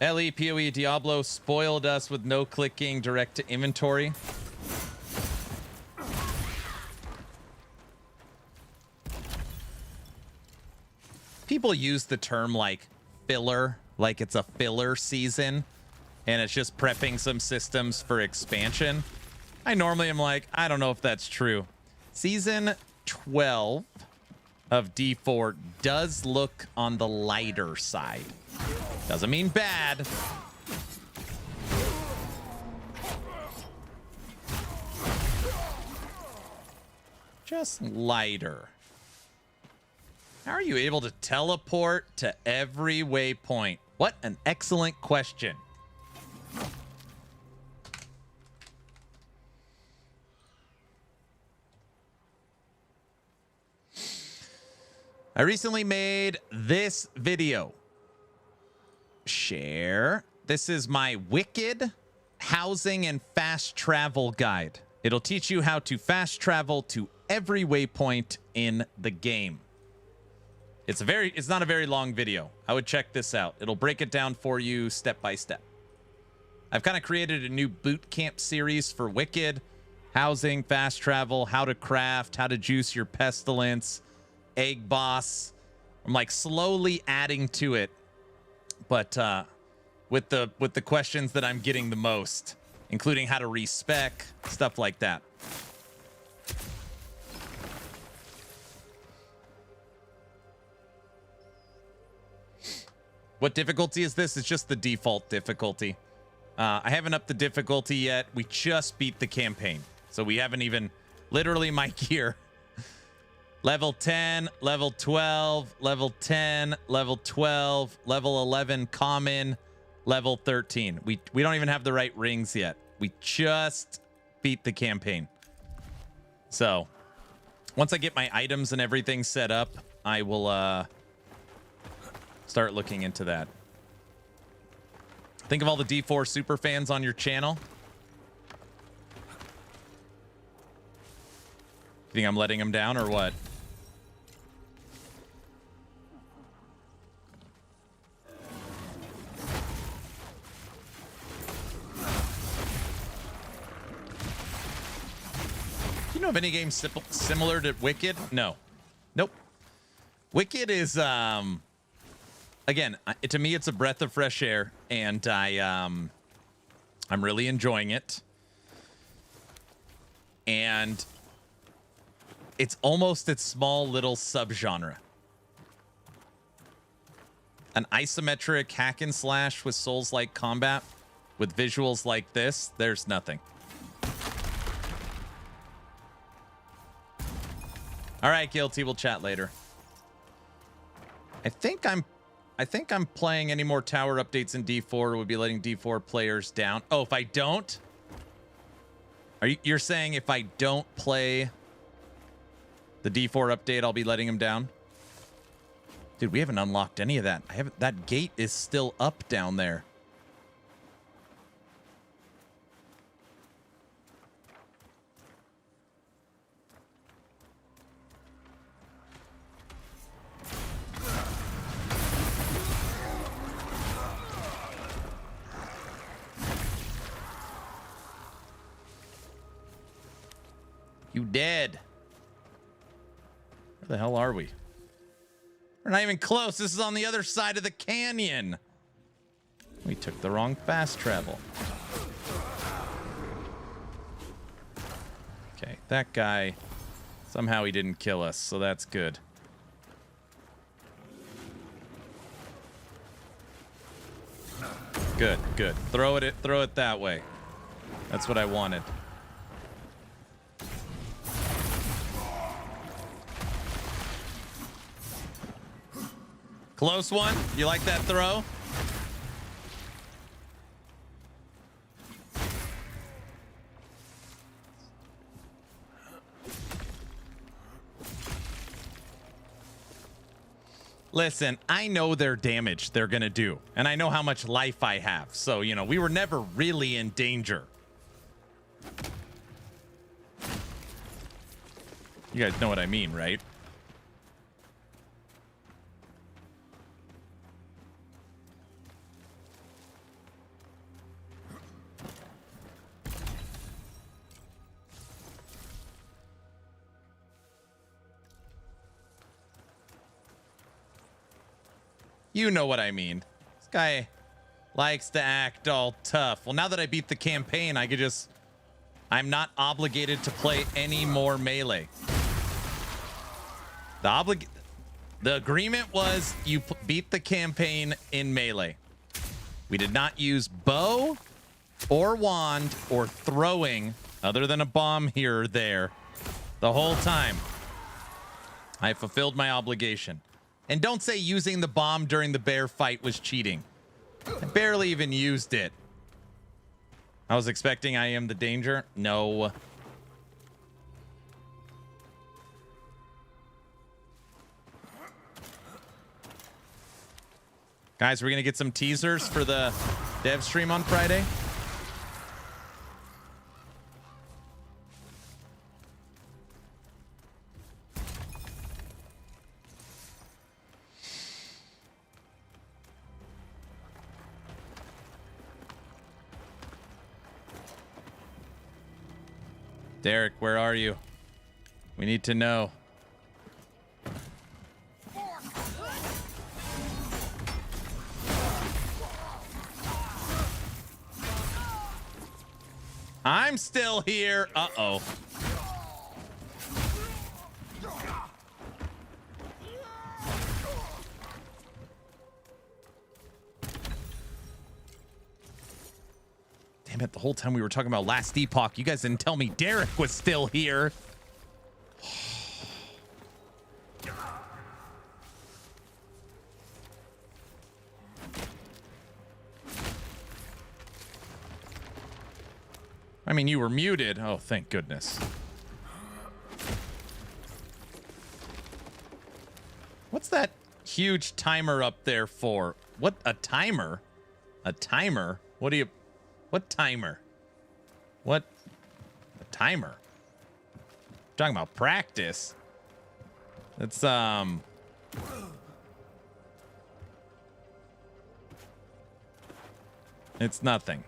LEPOE Diablo spoiled us with no clicking direct to inventory. People use the term like filler, like it's a filler season, and it's just prepping some systems for expansion. I normally am like, I don't know if that's true. Season 12 of D4 does look on the lighter side. Doesn't mean bad. Just lighter. How are you able to teleport to every waypoint? What an excellent question. I recently made this video. Share. This is my Wicked housing and fast travel guide. It'll teach you how to fast travel to every waypoint in the game. It's not a very long video. I would check this out. It'll break it down for you step by step. I've kind of created a new boot camp series for Wicked, housing, fast travel, how to craft, how to juice your pestilence, egg boss. I'm like slowly adding to it, but with the questions that I'm getting the most, including how to respec, stuff like that. What difficulty is this? It's just the default difficulty. I haven't upped the difficulty yet. We just beat the campaign, so we haven't even, literally my gear. Level 10, level 12, level 10, level 12, level 11 common, level 13. We don't even have the right rings yet. We just beat the campaign. So once I get my items and everything set up, I will start looking into that. Think of all the D4 super fans on your channel. You think I'm letting them down or what? Do you know of any game similar to Wicked? No. Nope. Wicked is again, to me, it's a breath of fresh air, and I'm really enjoying it. And it's almost its small little subgenre. An isometric hack and slash with Souls-like combat with visuals like this, there's nothing. All right, Guilty, we'll chat later. I think I'm playing any more tower updates in D4 would be letting D4 players down. Oh, if I don't? You're saying if I don't play the D4 update, I'll be letting them down? Dude, we haven't unlocked any of that. That gate is still up down there. You dead. Where the hell are we? We're not even close. This is on the other side of the canyon. We took the wrong fast travel. Okay, that guy, somehow he didn't kill us, so that's good. Good, good. Throw it that way. That's what I wanted. Close one. You like that throw? Listen, I know their damage they're going to do, and I know how much life I have. So, you know, we were never really in danger. You guys know what I mean, right? You know what I mean. This guy likes to act all tough. Well, now that I beat the campaign, I could just... I'm not obligated to play any more melee. The agreement was you beat the campaign in melee. We did not use bow or wand or throwing, other than a bomb here or there, the whole time. I fulfilled my obligation. And don't say using the bomb during the bear fight was cheating. I barely even used it. I was expecting I am the danger. No. Guys, we're going to get some teasers for the dev stream on Friday. Derek, where are you? We need to know. I'm still here. Uh-oh. Damn it, the whole time we were talking about Last Epoch, you guys didn't tell me Derek was still here. I mean, you were muted. Oh, thank goodness. What's that huge timer up there for? What? A timer? A timer? What do you... What timer? What? A timer? Talking about practice. It's It's nothing.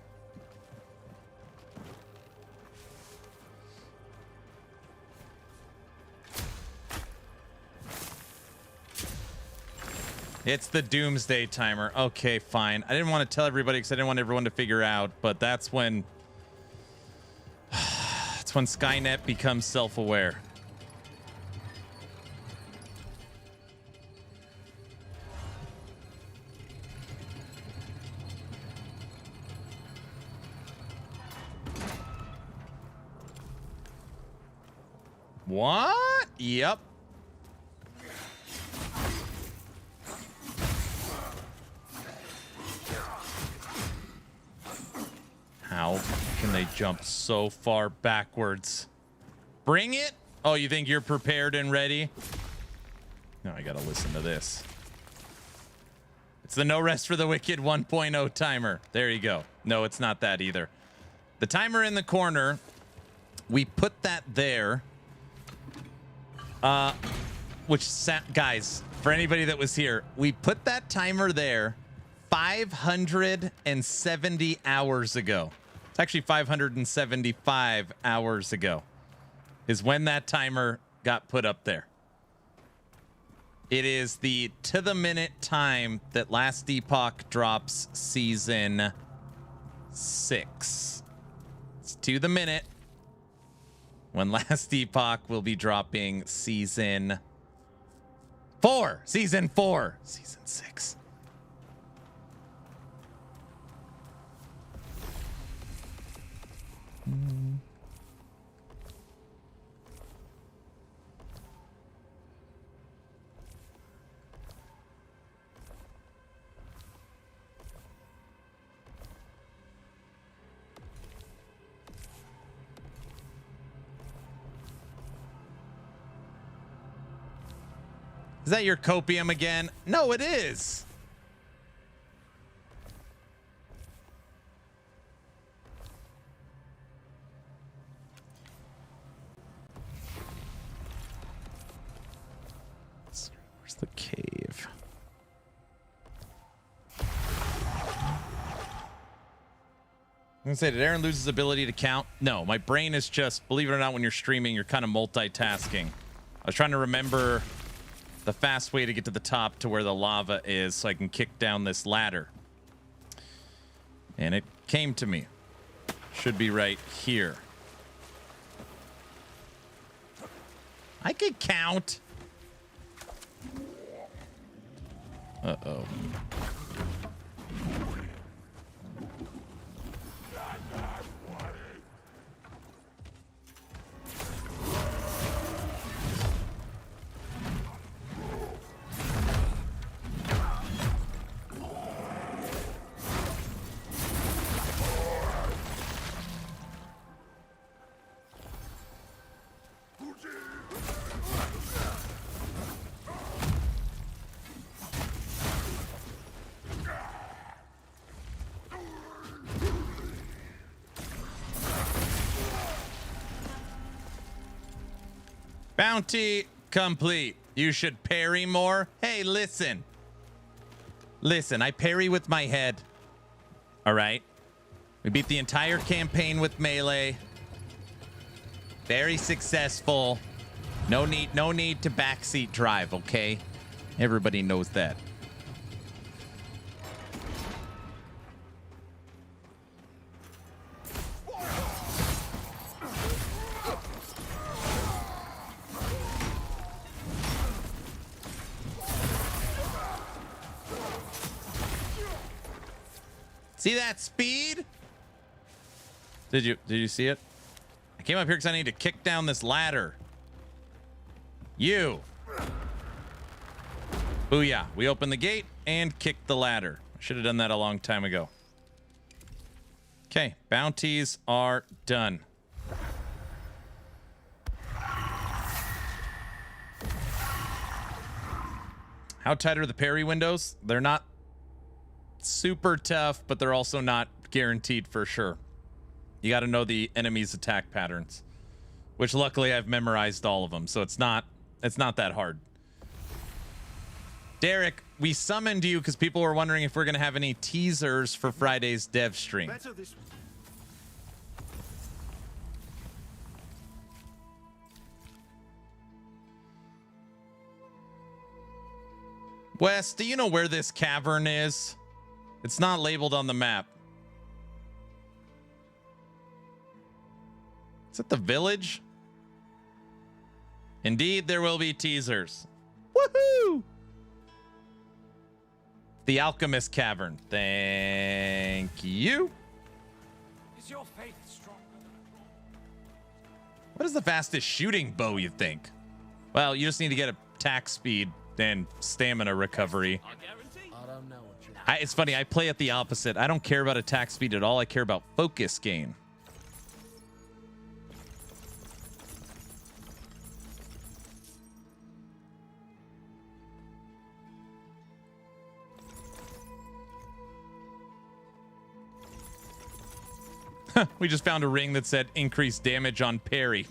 It's the doomsday timer. Okay, fine. I didn't want to tell everybody because I didn't want everyone to figure out, but that's when Skynet becomes self-aware. What? Yep. How can they jump so far backwards? Bring it? Oh, you think you're prepared and ready? No, I gotta listen to this. It's the No Rest for the Wicked 1.0 timer. There you go. No, it's not that either. The timer in the corner, we put that there. Guys, for anybody that was here, we put that timer there 570 hours ago. It's actually 575 hours ago. is when that timer got put up there. It is the to the minute time that Last Epoch drops season 6. It's to the minute when Last Epoch will be dropping season 4. Season 4. Season 6. Is that your copium again? No, it is. Where's the cave? I'm gonna say, did Aaron lose his ability to count? No, my brain is just, believe it or not, when you're streaming, you're kind of multitasking. I was trying to remember the fast way to get to the top to where the lava is so I can kick down this ladder. And it came to me. Should be right here. I could count. Uh-oh. Bounty complete. You should parry more. Hey, listen. Listen, I parry with my head. All right. We beat the entire campaign with melee. Very successful. No need to backseat drive, okay? Everybody knows that. See that speed? Did you see it? I came up here because I need to kick down this ladder. You. Booyah. We opened the gate and kicked the ladder. I should have done that a long time ago. Okay, bounties are done. How tight are the parry windows? They're not super tough, but they're also not guaranteed for sure. You got to know the enemy's attack patterns, which luckily I've memorized all of them, so it's not that hard. Derek, we summoned you because people were wondering if we're going to have any teasers for Friday's dev stream. Wes, do you know where this cavern is? It's not labeled on the map. Is it the village? Indeed, there will be teasers. Woohoo! The Alchemist Cavern. Thank you. Is your faith stronger? What is the fastest shooting bow, you think? Well, you just need to get attack speed and stamina recovery. It's funny, I play at the opposite. I don't care about attack speed at all. I care about focus gain. We just found a ring that said increased damage on parry.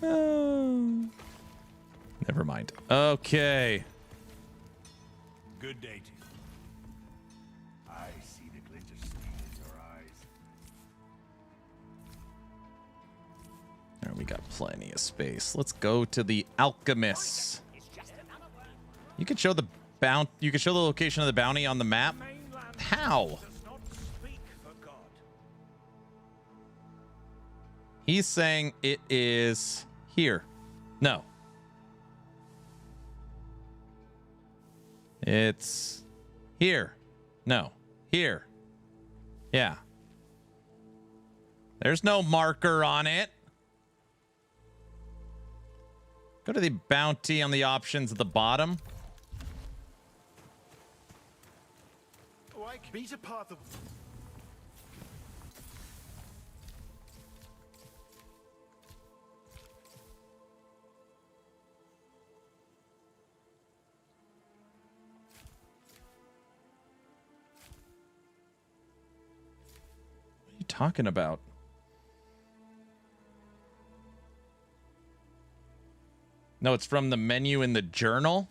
Never mind. Okay. Good day to you. I see the glint of steel in your eyes. There, we got plenty of space. Let's go to the alchemists. You could show the you could show the location of the bounty on the map. How? He's saying it is here. No. It's here. No. Here. Yeah. There's no marker on it. Go to the bounty on the options at the bottom. Like, beat a path of... What are you talking about? No, it's from the menu in the journal.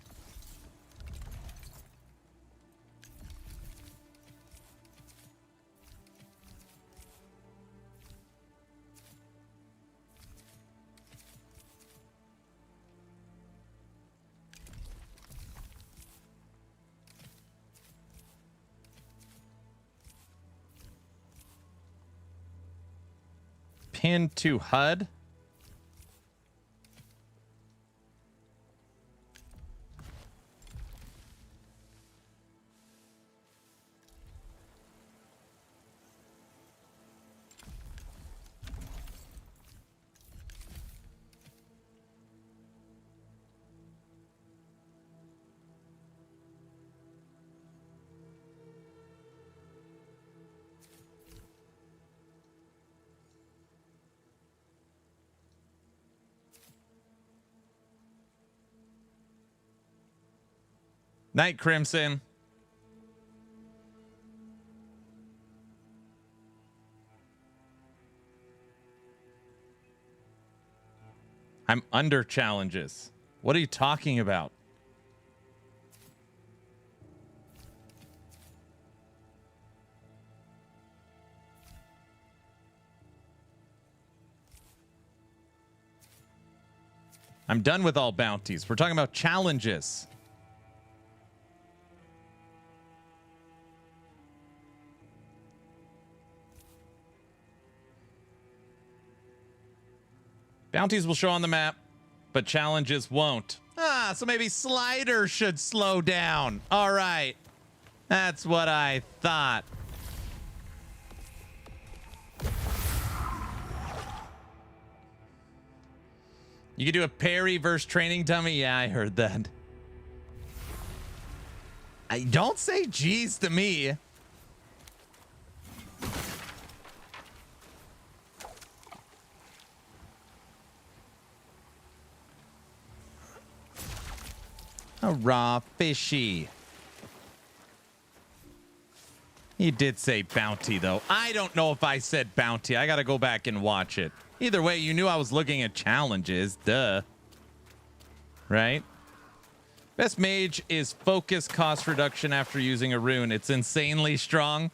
Pin to HUD. Night Crimson. I'm under challenges. What are you talking about? I'm done with all bounties. We're talking about challenges. Bounties will show on the map, but challenges won't. Ah, so maybe Slider should slow down. All right. That's what I thought. You could do a parry versus training dummy? Yeah, I heard that. I don't say geez to me. A raw fishy. He did say bounty, though. I don't know if I said bounty. I got to go back and watch it. Either way, you knew I was looking at challenges. Duh. Right? Best mage is focus cost reduction after using a rune. It's insanely strong.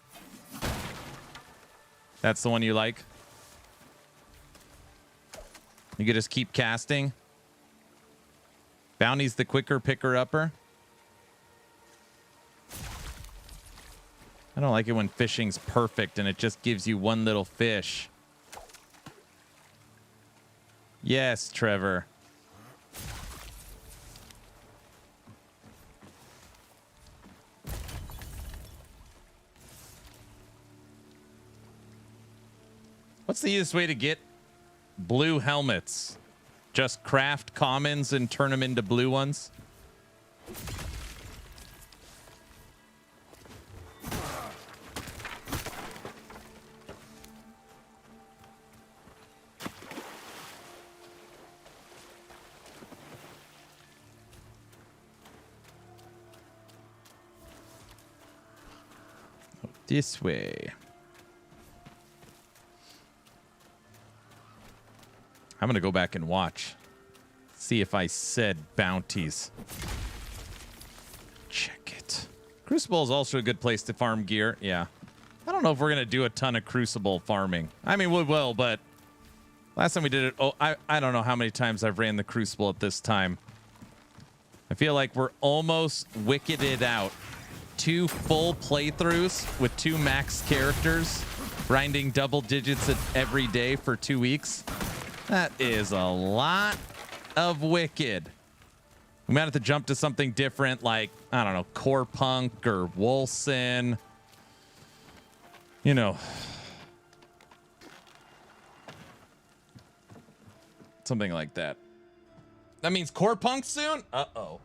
That's the one you like? You could just keep casting. Bounty's the quicker picker-upper. I don't like it when fishing's perfect and it just gives you one little fish. Yes, Trevor. What's the easiest way to get blue helmets? Just craft commons and turn them into blue ones? This way. I'm going to go back and watch. See if I said bounties. Check it. Crucible is also a good place to farm gear. Yeah. I don't know if we're going to do a ton of Crucible farming. I mean, we will, but Last time we did it, oh, I don't know how many times I've ran the Crucible at this time. I feel like we're almost wicketed out. 2 full playthroughs with 2 max characters, grinding double digits every day for 2 weeks. That is a lot of wicked. We might have to jump to something different, like, I don't know, Core Punk or Wolson. You know. Something like that. That means Core Punk soon? Uh-oh.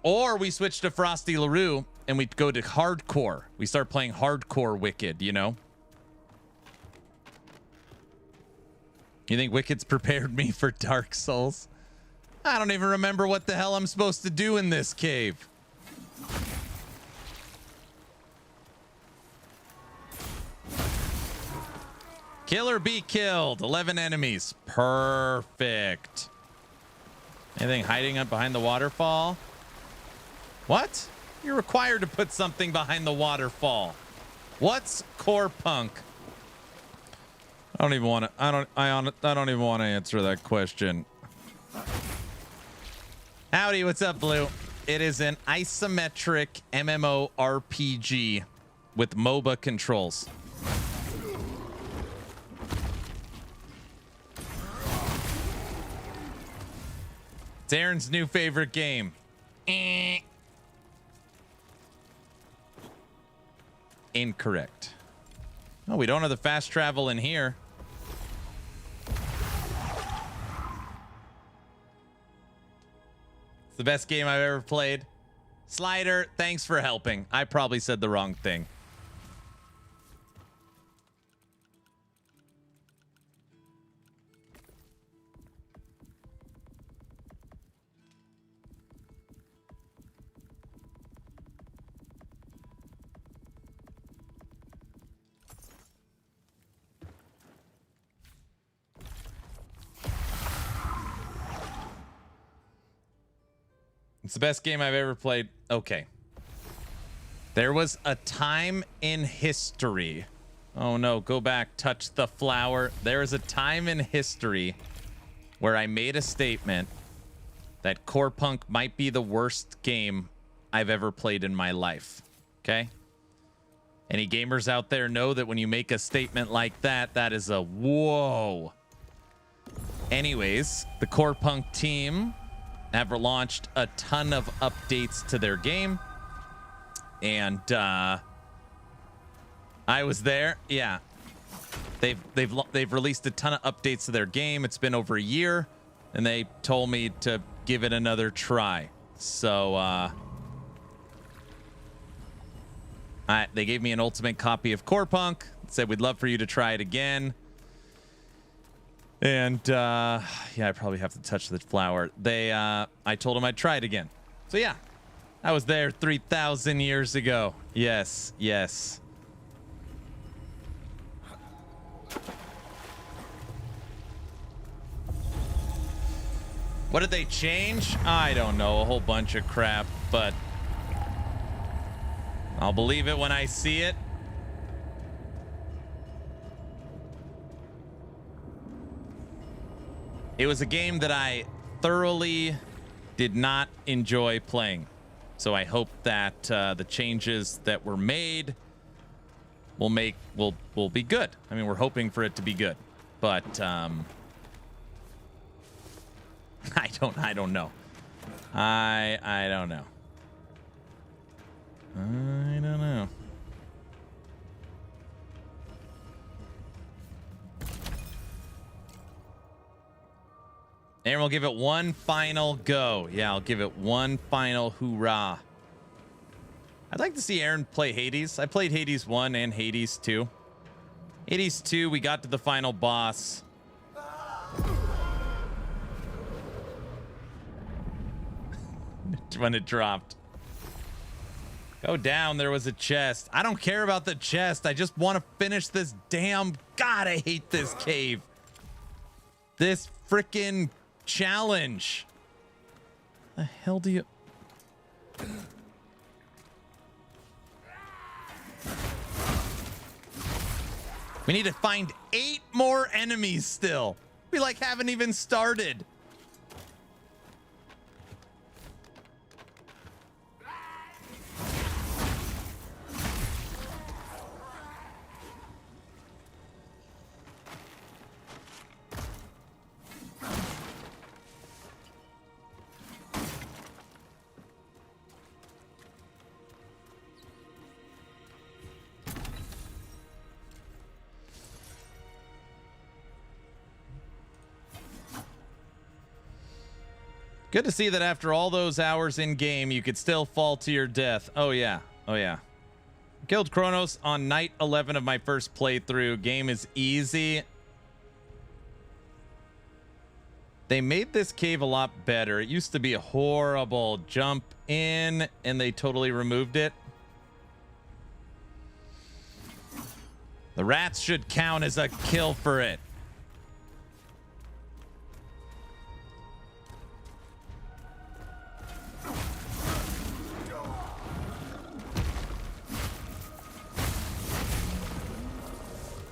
Or we switch to Frosty LaRue and we go to hardcore. We start playing hardcore Wicked, you know? You think Wicked's prepared me for Dark Souls? I don't even remember what the hell I'm supposed to do in this cave. Kill or be killed. 11 enemies. Perfect. Anything hiding up behind the waterfall? What? You're required to put something behind the waterfall. What's Core Punk? I don't even want to. I don't even want to answer that question. Howdy, what's up, Blue? It is an isometric MMORPG with MOBA controls. It's Aaron's new favorite game. Incorrect. Oh, we don't have the fast travel in here. It's the best game I've ever played. Slider, thanks for helping. I probably said the wrong thing. It's the best game I've ever played. Okay. There was a time in history. Oh no, go back, touch the flower. There is a time in history where I made a statement that Core Punk might be the worst game I've ever played in my life. Okay? Any gamers out there know that when you make a statement like that, that is a whoa. Anyways, the Core Punk team have launched a ton of updates to their game, and I was there. Yeah, they've released a ton of updates to their game. It's been over a year, and they told me to give it another try. So they gave me an ultimate copy of Core Punk. Said we'd love for you to try it again. And yeah, I probably have to touch the flower. I told them I'd try it again. So yeah, I was there 3,000 years ago. Yes, yes. What did they change? I don't know, a whole bunch of crap, but I'll believe it when I see it. It was a game that I thoroughly did not enjoy playing. So I hope that the changes that were made will be good. I mean, we're hoping for it to be good. But I don't know. I don't know. I don't know. And we'll give it one final go. Yeah, I'll give it one final hoorah. I'd like to see Aaron play Hades. I played Hades 1 and Hades 2. Hades 2, we got to the final boss. When it dropped. Go down, there was a chest. I don't care about the chest. I just want to finish this damn... God, I hate this cave. This freaking... challenge. The hell do you... We need to find 8 more enemies still. We like haven't even started. Good to see that after all those hours in game, you could still fall to your death. Oh, yeah. Oh, yeah. Killed Kronos on night 11 of my first playthrough. Game is easy. They made this cave a lot better. It used to be a horrible jump in, and they totally removed it. The rats should count as a kill for it.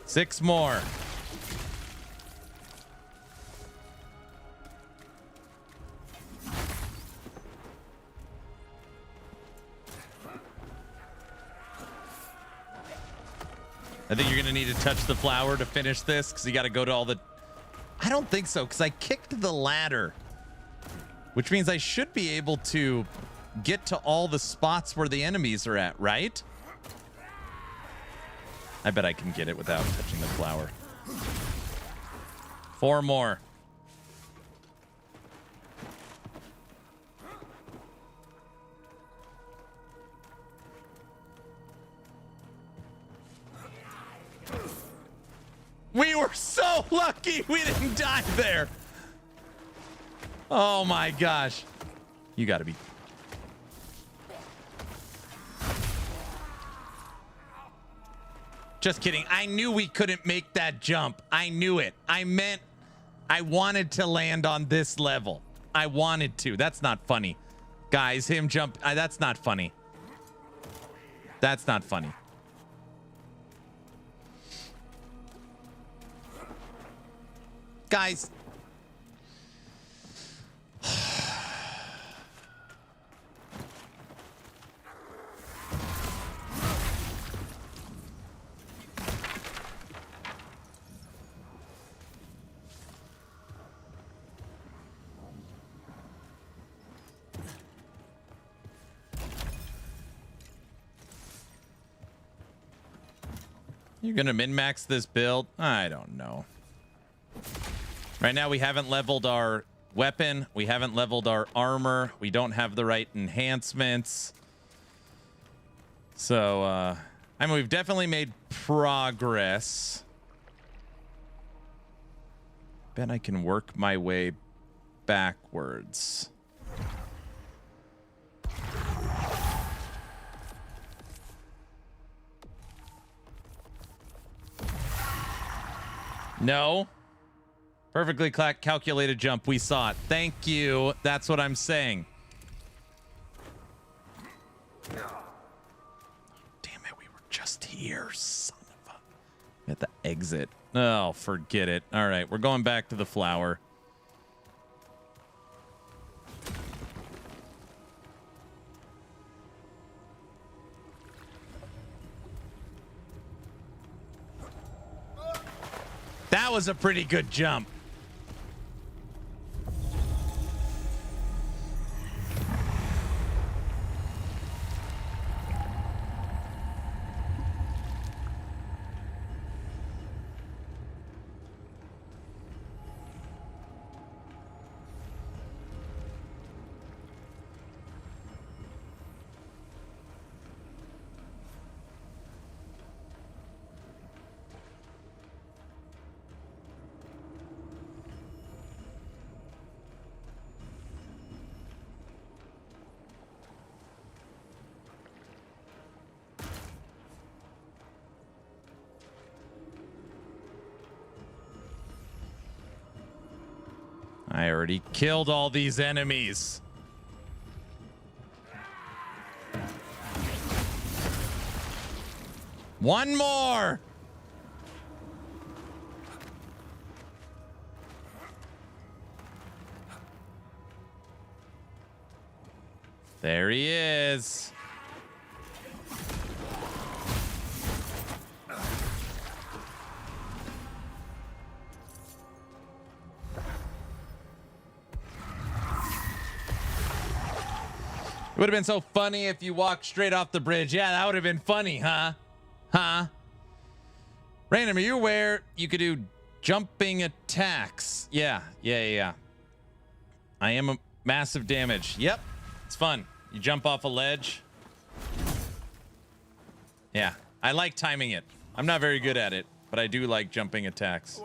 Six more. I think you're going to need to touch the flower to finish this because you got to go to all the... I don't think so because I kicked the ladder, which means I should be able to get to all the spots where the enemies are at, right? I bet I can get it without touching the flower. 4 more. We were so lucky we didn't die there. Oh my gosh. You gotta be... Just kidding. I knew we couldn't make that jump. I knew it. I meant I wanted to land on this level. I wanted to. That's not funny. Guys, him jump. That's not funny. That's not funny. Guys. You're gonna min-max this build? I don't know. Right now we haven't leveled our weapon. We haven't leveled our armor. We don't have the right enhancements. So, I mean, we've definitely made progress. Bet I can work my way backwards. No. Perfectly calculated jump. We saw it. Thank you. That's what I'm saying. Damn it. We were just here. Son of a... At the exit. Oh, forget it. All right. We're going back to the flower. That was a pretty good jump. I already killed all these enemies. One more. There he is. It would have been so funny if you walked straight off the bridge. Yeah, that would have been funny, huh? Huh? Random, are you aware you could do jumping attacks? Yeah. I am a massive damage. Yep. It's fun. You jump off a ledge. Yeah. I like timing it. I'm not very good at it, but I do like jumping attacks.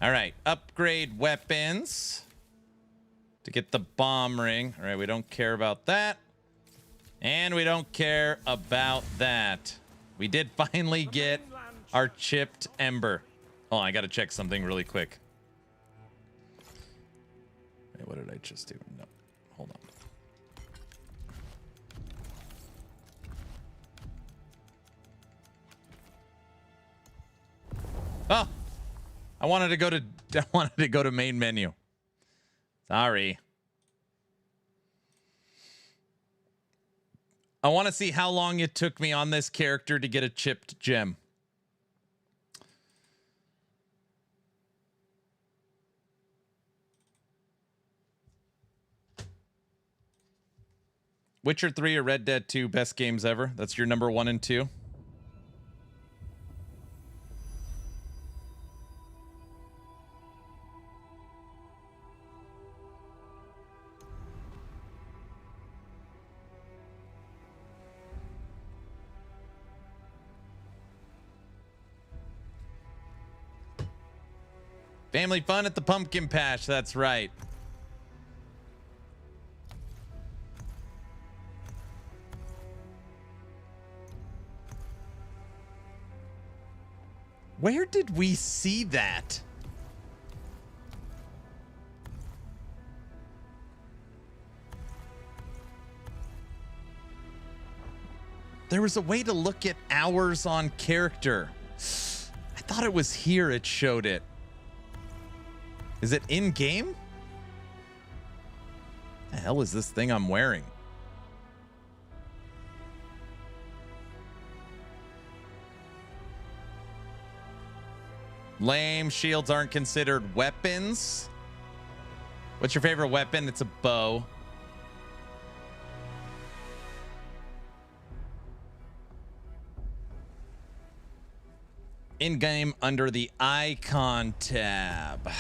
All right. Upgrade weapons to get the bomb ring. All right. We don't care about that. And we don't care about that. We did finally get our chipped ember. Oh, I got to check something really quick. Wait, what did I just do? No, hold on. Oh, I wanted to go to main menu. Sorry. I want to see how long it took me on this character to get a chipped gem. Witcher 3 or Red Dead 2, best games ever. That's your number 1 and 2. Family fun at the pumpkin patch. That's right. Where did we see that? There was a way to look at hours on character. I thought it was here it showed it. Is it in game? The hell is this thing I'm wearing? Lame. Shields aren't considered weapons. What's your favorite weapon? It's a bow. In game under the icon tab.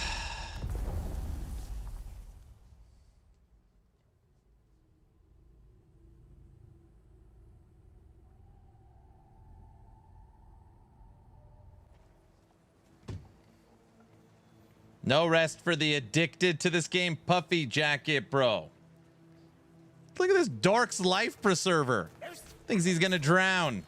No rest for the addicted to this game. Puffy jacket, bro. Look at this Dork's life preserver. Thinks he's gonna drown.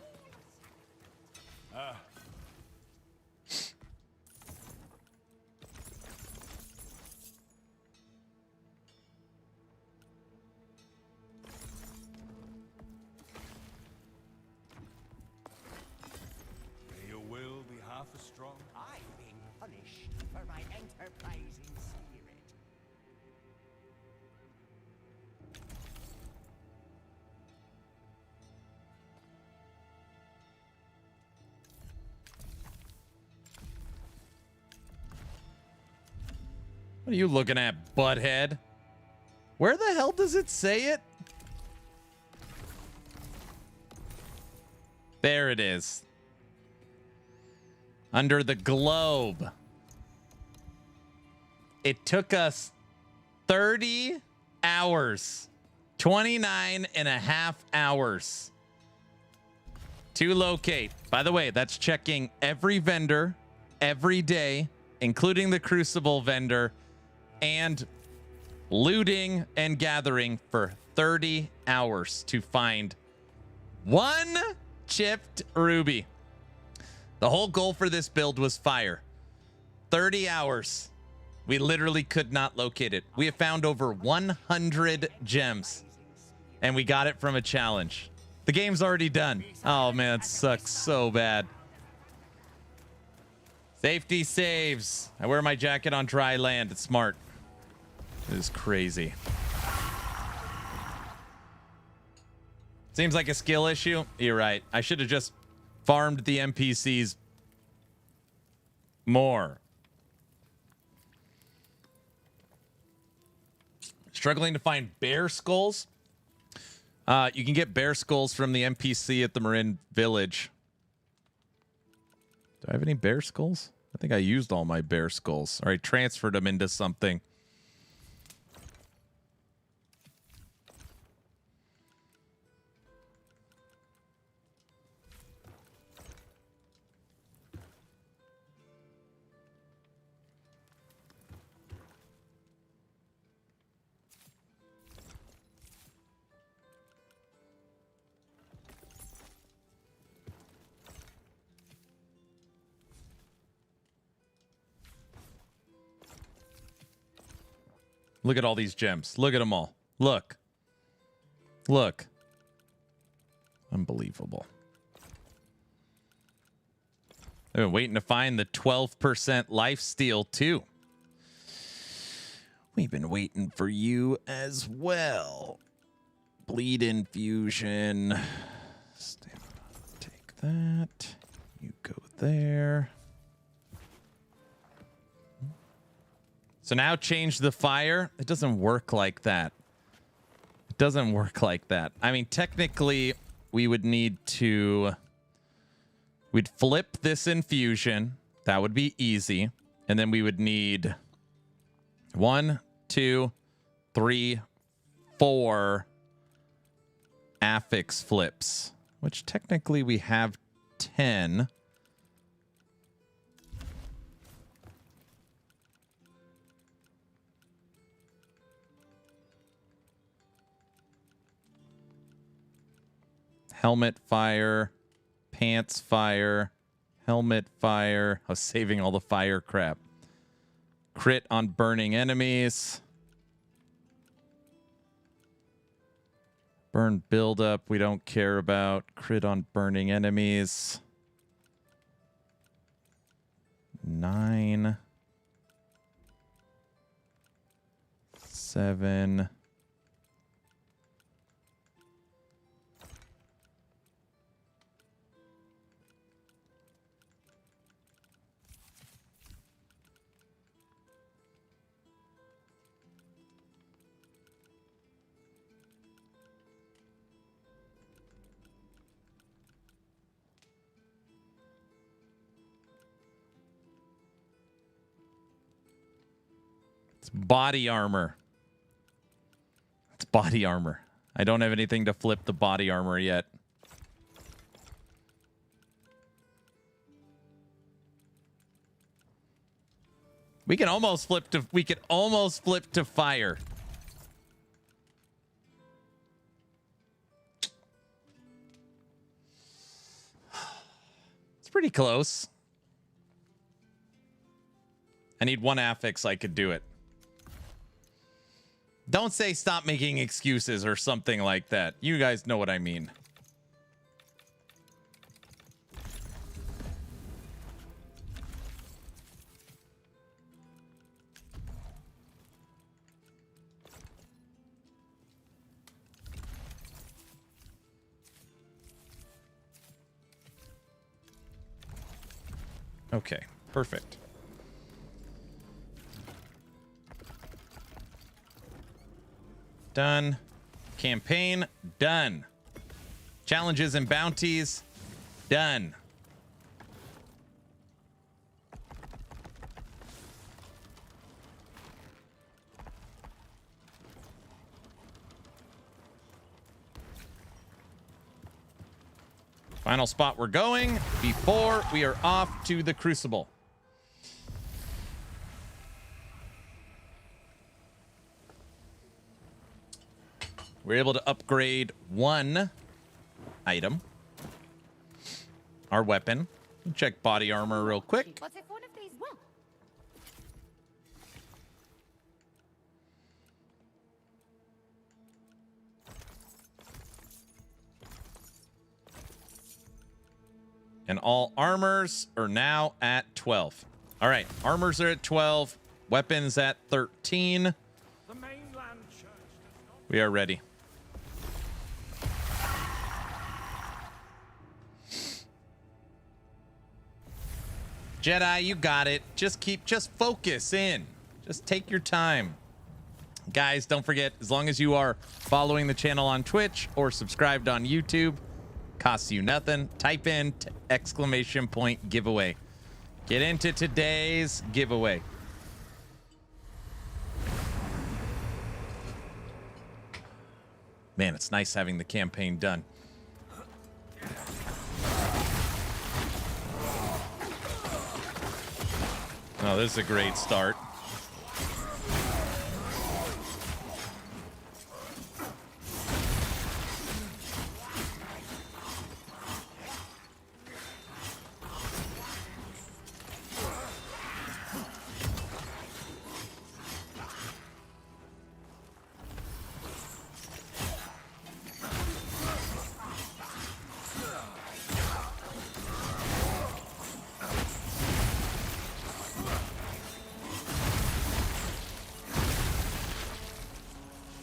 May your will be half as strong. I've been punished for my enterprising spirit. What are you looking at, butthead? Where the hell does it say it? There it is. Under the globe. It took us 30 hours. 29 and a half hours to locate. By the way, that's checking every vendor every day, including the Crucible vendor, and looting and gathering for 30 hours to find one chipped ruby. The whole goal for this build was fire. 30 hours. We literally could not locate it. We have found over 100 gems, and we got it from a challenge. The game's already done. Oh, man, it sucks so bad. Safety saves. I wear my jacket on dry land. It's smart. It is crazy. Seems like a skill issue. You're right. I should have just farmed the NPCs more. Struggling to find bear skulls. You can get bear skulls from the NPC at the Marin Village. Do I have any bear skulls? I think I used all my bear skulls. Or I transferred them into something. Look at all these gems. Look at them all. Look. Look. Unbelievable. I've been waiting to find the 12% lifesteal too. We've been waiting for you as well. Bleed infusion. Stamina. Take that. You go there. So now change the fire. It doesn't work like that. It doesn't work like that. I mean, technically, we would need to... We'd flip this infusion. That would be easy. And then we would need 1, 2, 3, 4 affix flips. Which technically we have 10. Helmet fire, pants fire, helmet fire. I was saving all the fire crap. Crit on burning enemies. Burn buildup, we don't care about. Crit on burning enemies. 9. 7. Body armor. It's body armor. I don't have anything to flip the body armor yet. We can almost flip to fire. It's pretty close. I need 1 affix, I could do it. Don't say stop making excuses or something like that. You guys know what I mean. Okay, perfect. Done. Campaign, done. Challenges and bounties, done. Final spot we're going before we are off to the Crucible. We're able to upgrade 1 item. Our weapon. Check body armor real quick. What if one of these won't? And all armors are now at 12. All right, armors are at 12, weapons at 13. The mainland church does not. We are ready. Jedi, you got it. Just focus in. Just take your time. Guys, don't forget, as long as you are following the channel on Twitch or subscribed on YouTube, costs you nothing. Type in ! giveaway. Get into today's giveaway. Man, it's nice having the campaign done. Oh, this is a great start.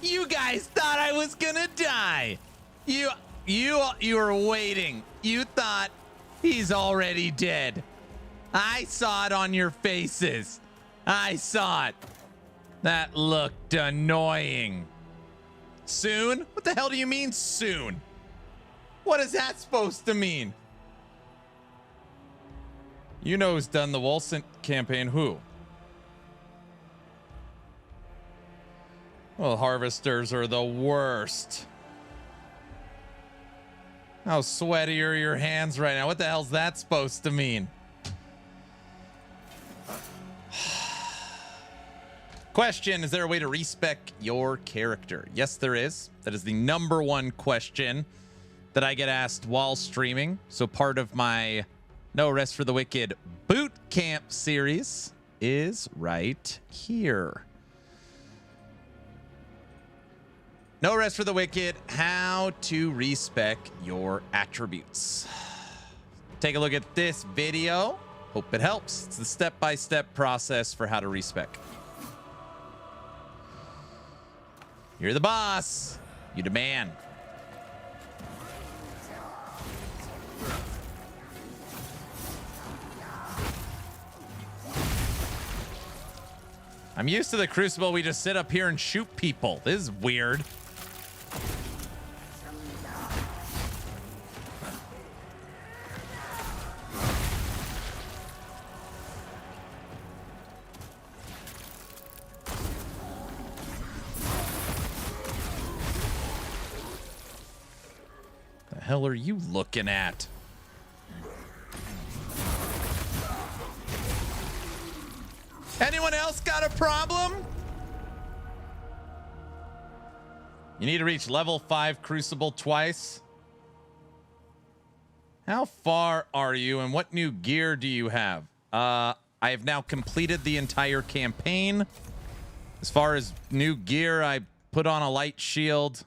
You guys thought I was gonna die. You were waiting. You thought he's already dead. I saw it on your faces. I saw it. That looked annoying. Soon? What the hell do you mean soon? What is that supposed to mean? You know who's done the Wolcent campaign. Who? Well, harvesters are the worst. How sweaty are your hands right now? What the hell's that supposed to mean? Question, is there a way to respec your character? Yes, there is. That is the #1 question that I get asked while streaming. So part of my No Rest for the Wicked boot camp series is right here. No Rest for the Wicked, how to respec your attributes. Take a look at this video. Hope it helps. It's the step-by-step process for how to respec. You're the boss. You demand. I'm used to the Crucible. We just sit up here and shoot people. This is weird. The hell are you looking at? Anyone else got a problem? You need to reach level 5 Crucible twice. How far are you and what new gear do you have? I have now completed the entire campaign. As far as new gear, I put on a light shield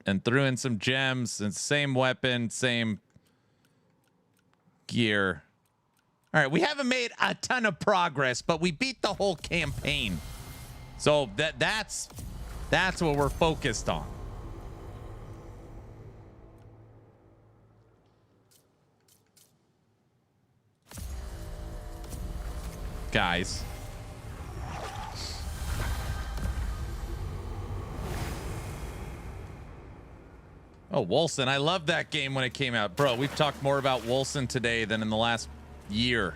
and threw in some gems and same weapon, same gear. All right, we haven't made a ton of progress, but we beat the whole campaign. So that's what we're focused on. Guys. Oh, Wolcent. I loved that game when it came out. Bro, we've talked more about Wolcent today than in the last year.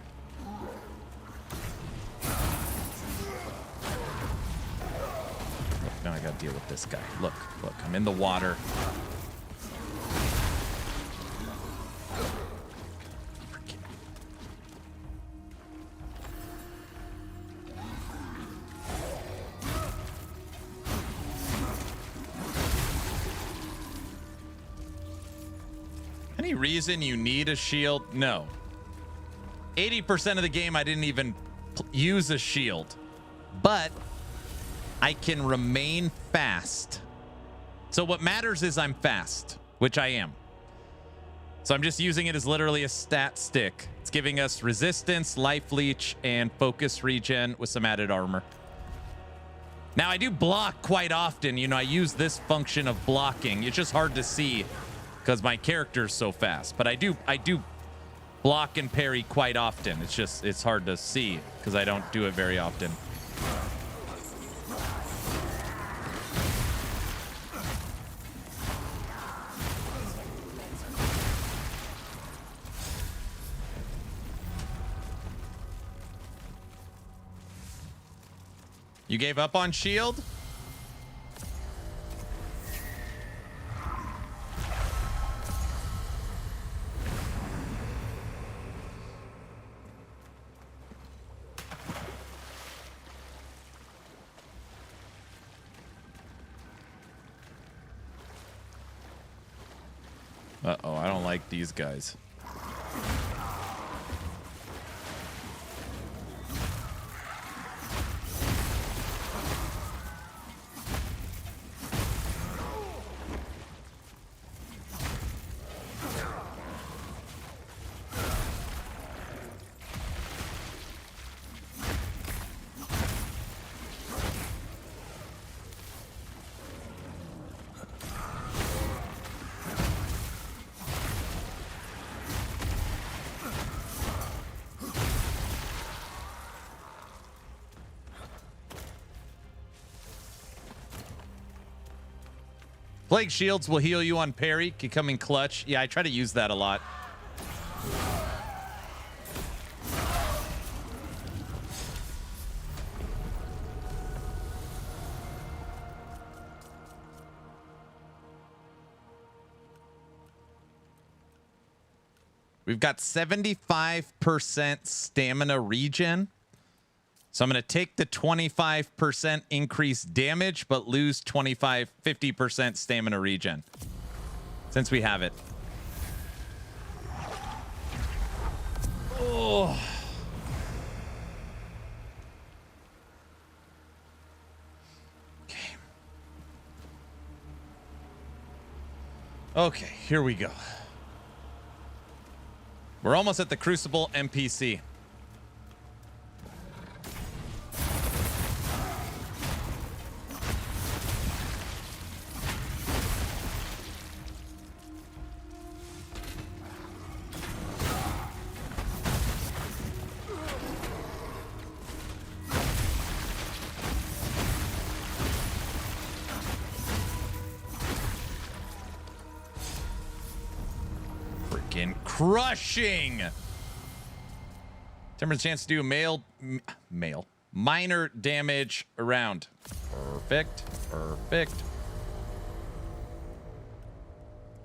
Look, now I gotta deal with this guy. Look, I'm in the water. Any reason you need a shield? No. 80% of the game, I didn't even use a shield. But I can remain fast. So what matters is I'm fast, which I am. So I'm just using it as literally a stat stick. It's giving us resistance, life leech, and focus regen with some added armor. Now I do block quite often. You know, I use this function of blocking. It's just hard to see because my character's so fast. But I do block and parry quite often. It's hard to see because I don't do it very often. You gave up on shield? Uh-oh, I don't like these guys. Plague shields will heal you on parry. Can come in clutch. Yeah, I try to use that a lot. We've got 75% stamina regen. So I'm going to take the 25% increased damage, but lose 50% stamina regen. Since we have it. Oh. Okay. Okay, here we go. We're almost at the Crucible NPC. Crushing. 10% chance to do minor damage around. Perfect. Perfect.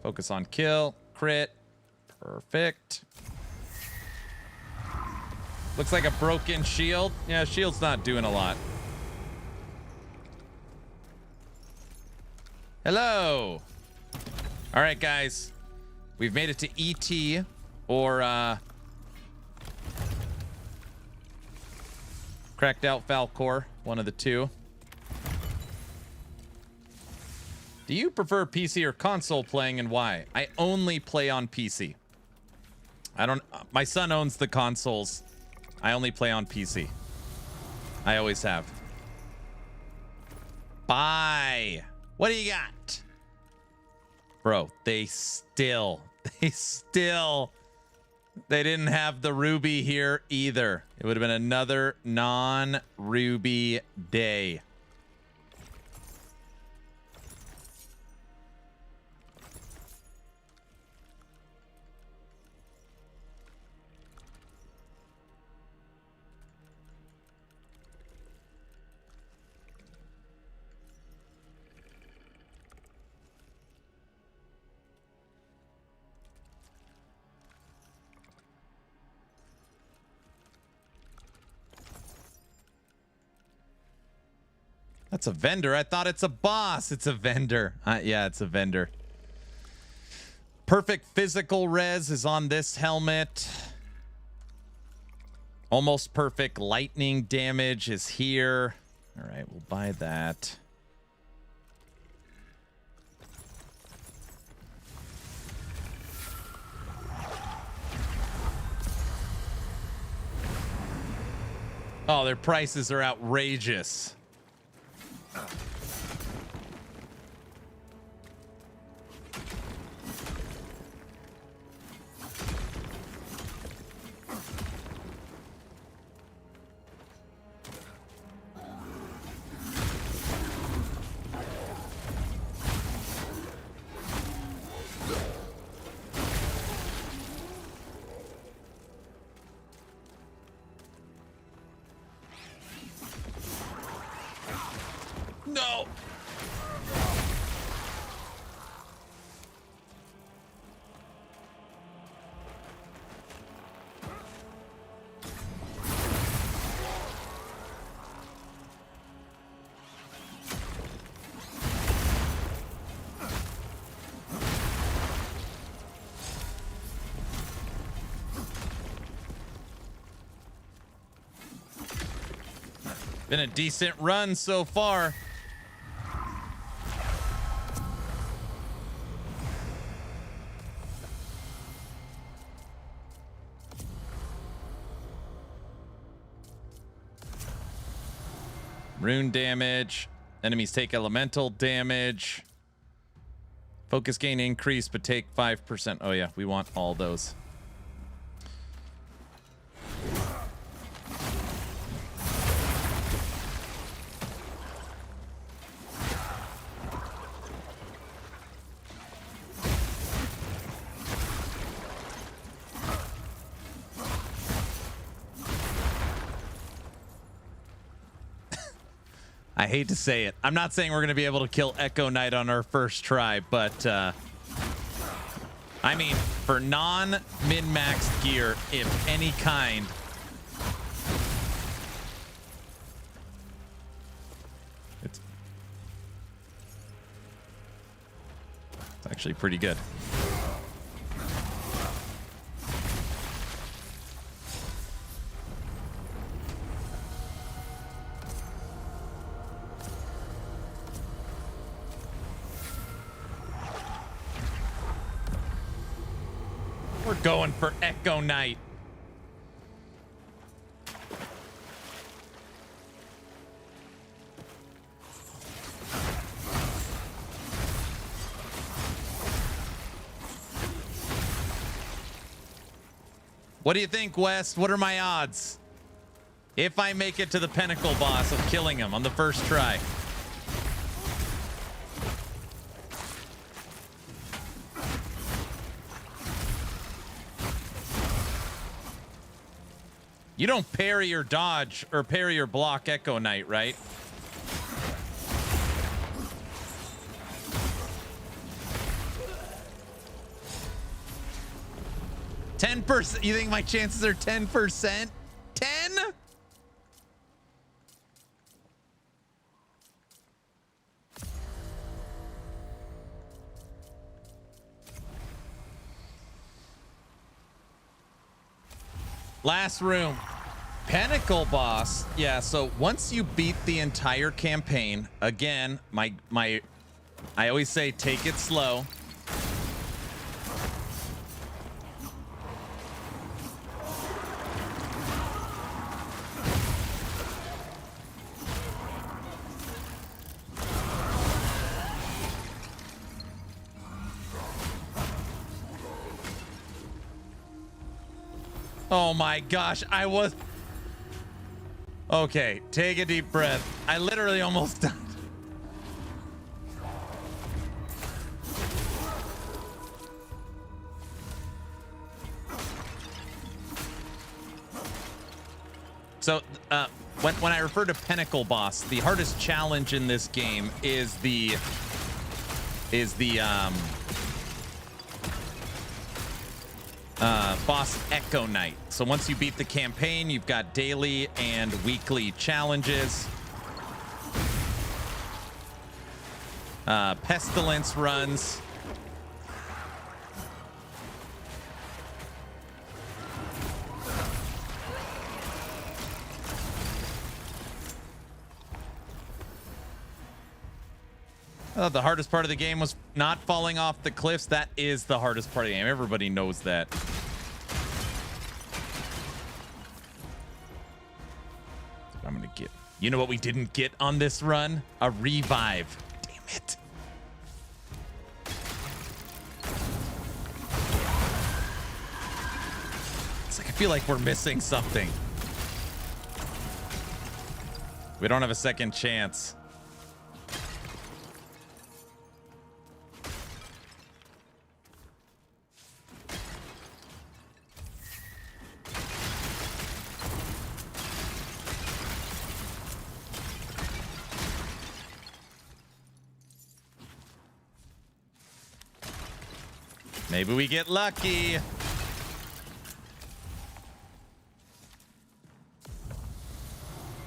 Focus on kill. Crit. Perfect. Looks like a broken shield. Yeah, shield's not doing a lot. Hello. All right, guys. We've made it to ET or cracked out Falcor, one of the two. Do you prefer PC or console playing and why? I only play on PC. My son owns the consoles. I only play on PC. I always have. Bye. What do you got? Bro, they didn't have the Ruby here either. It would have been another non-Ruby day. That's a vendor. I thought it's a boss. It's a vendor. Yeah, it's a vendor. Perfect physical res is on this helmet. Almost perfect lightning damage is here. All right, we'll buy that. Oh, their prices are outrageous. No. Been a decent run so far. Rune damage. Enemies take elemental damage. Focus gain increase, but take 5%. Oh yeah, we want all those. I hate to say it. I'm not saying we're going to be able to kill Echo Knight on our first try, but I mean, for non-min-maxed gear, if any kind, it's actually pretty good. We're going for Echo Knight. What do you think, West? What are my odds? If I make it to the pinnacle boss of killing him on the first try. You don't parry or dodge or parry or block Echo Knight, right? %. You think my chances are 10%? 10? Last room. Pinnacle boss. Yeah, so once you beat the entire campaign, again, I always say take it slow. Oh my gosh, I was... Okay, take a deep breath. I literally almost died. So, when I refer to Pinnacle boss, the hardest challenge in this game is the boss Echo Knight. So once you beat the campaign, you've got daily and weekly challenges. Pestilence runs. I thought the hardest part of the game was not falling off the cliffs. That is the hardest part of the game. Everybody knows that. I'm gonna get. You know what we didn't get on this run? A revive. Damn it. It's like I feel like we're missing something. We don't have a second chance. Maybe we get lucky.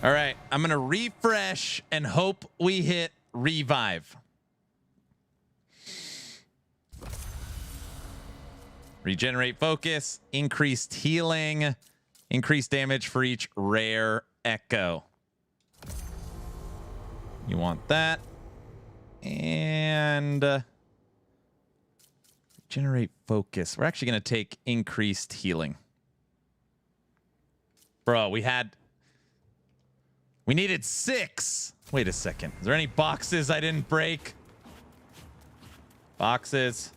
All right, I'm going to refresh and hope we hit revive. Regenerate focus, increased healing, increased damage for each rare echo. You want that. And generate focus. We're actually going to take increased healing. Bro, we needed 6. Wait a second. Is there any boxes I didn't break? Boxes.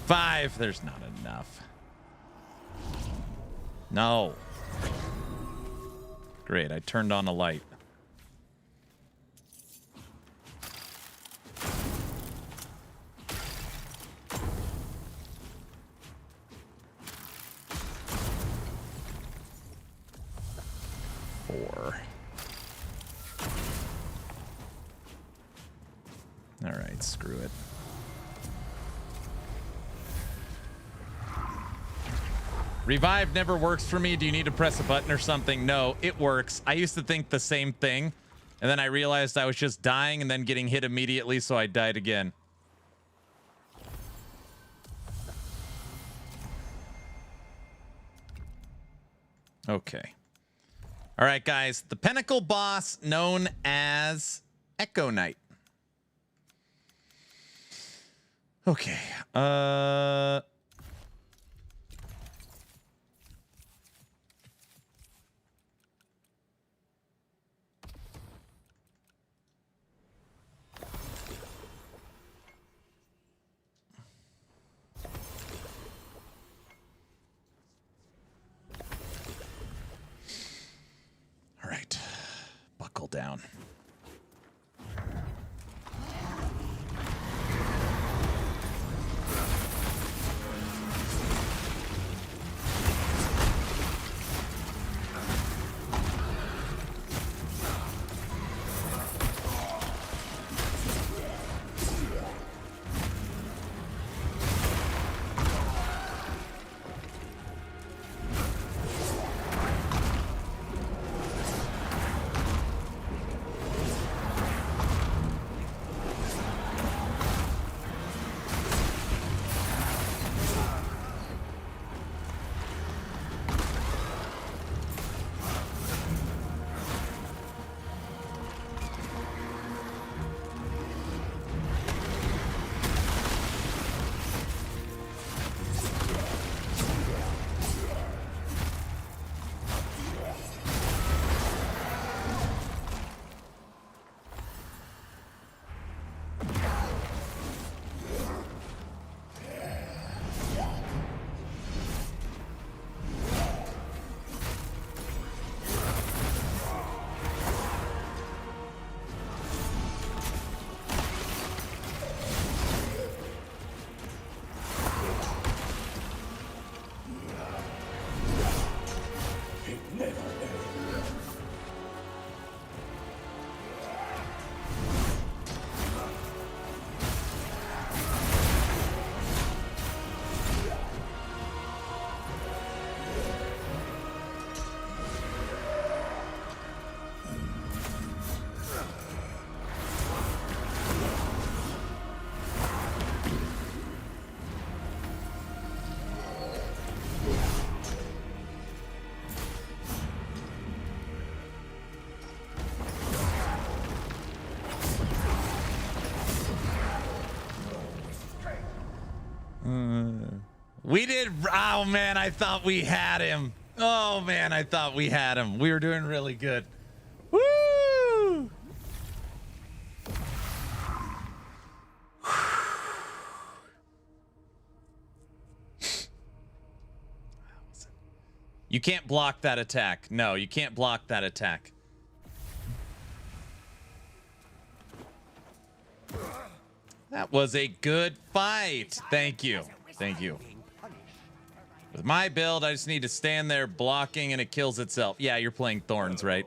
Five. There's not enough. No. Great. I turned on a light. All right, screw it. Revive never works for me. Do you need to press a button or something? No, it works. I used to think the same thing, and then I realized I was just dying and then getting hit immediately, so I died again. Okay. All right, guys. The pinnacle boss known as Echo Knight. Okay. All right. Buckle down. We did. Oh, man, I thought we had him. Oh, man, I thought we had him. We were doing really good. Woo! You can't block that attack. No, you can't block that attack. That was a good fight. Thank you. Thank you. With my build, I just need to stand there blocking and it kills itself. Yeah, you're playing Thorns, right?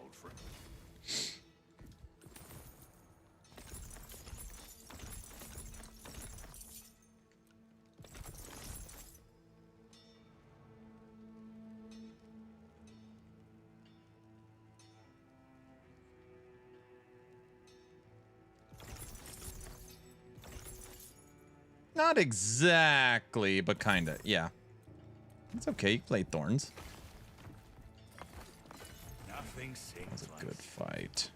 Not exactly, but kinda, yeah. It's okay, you play Thorns. Nothing That's seems a like good fight.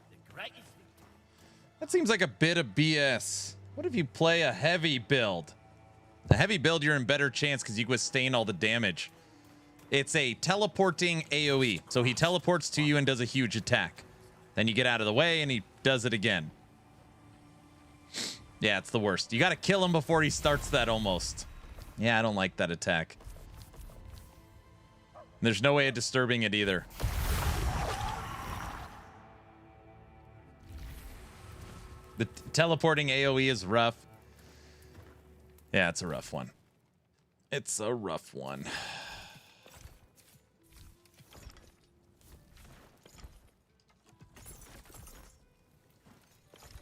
The greatest That seems like a bit of BS. What if you play a heavy build? A heavy build, you're in better chance because you withstand all the damage. It's a teleporting AoE. So he teleports to you and does a huge attack. Then you get out of the way and he does it again. Yeah, it's the worst. You got to kill him before he starts that almost. Yeah, I don't like that attack. There's no way of disturbing it either. The teleporting AoE is rough. Yeah, it's a rough one. It's a rough one.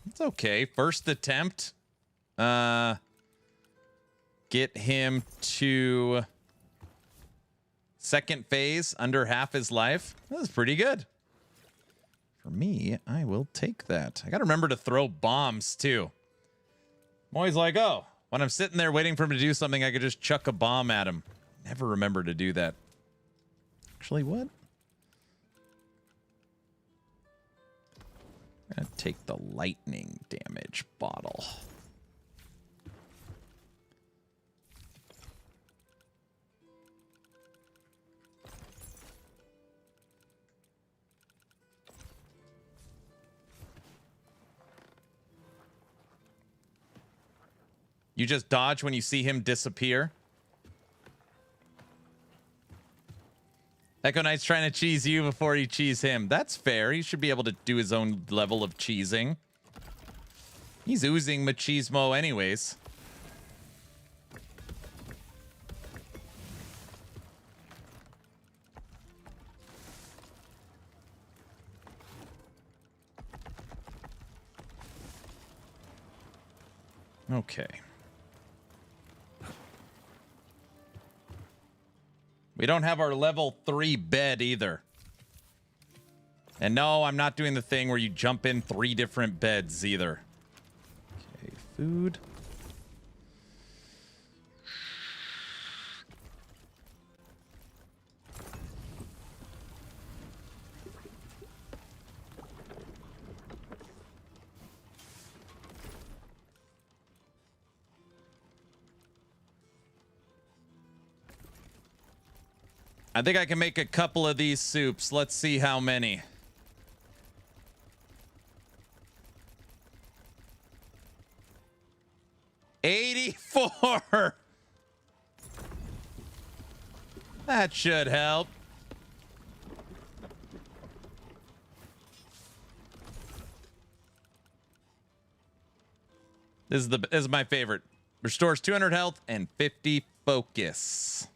It's okay. First attempt. Get him to second phase under half his life. That was pretty good. For me, I will take that. I got to remember to throw bombs too. I'm always like, oh, when I'm sitting there waiting for him to do something, I could just chuck a bomb at him. Never remember to do that. Actually, what? I'm gonna take the lightning damage bottle. You just dodge when you see him disappear. Echo Knight's trying to cheese you before you cheese him. That's fair. He should be able to do his own level of cheesing. He's oozing machismo anyways. Okay. We don't have our level 3 bed either. And no, I'm not doing the thing where you jump in 3 different beds either. Okay, food. I think I can make a couple of these soups. Let's see how many. $84. That should help. This is my favorite. Restores 200 health and 50 focus.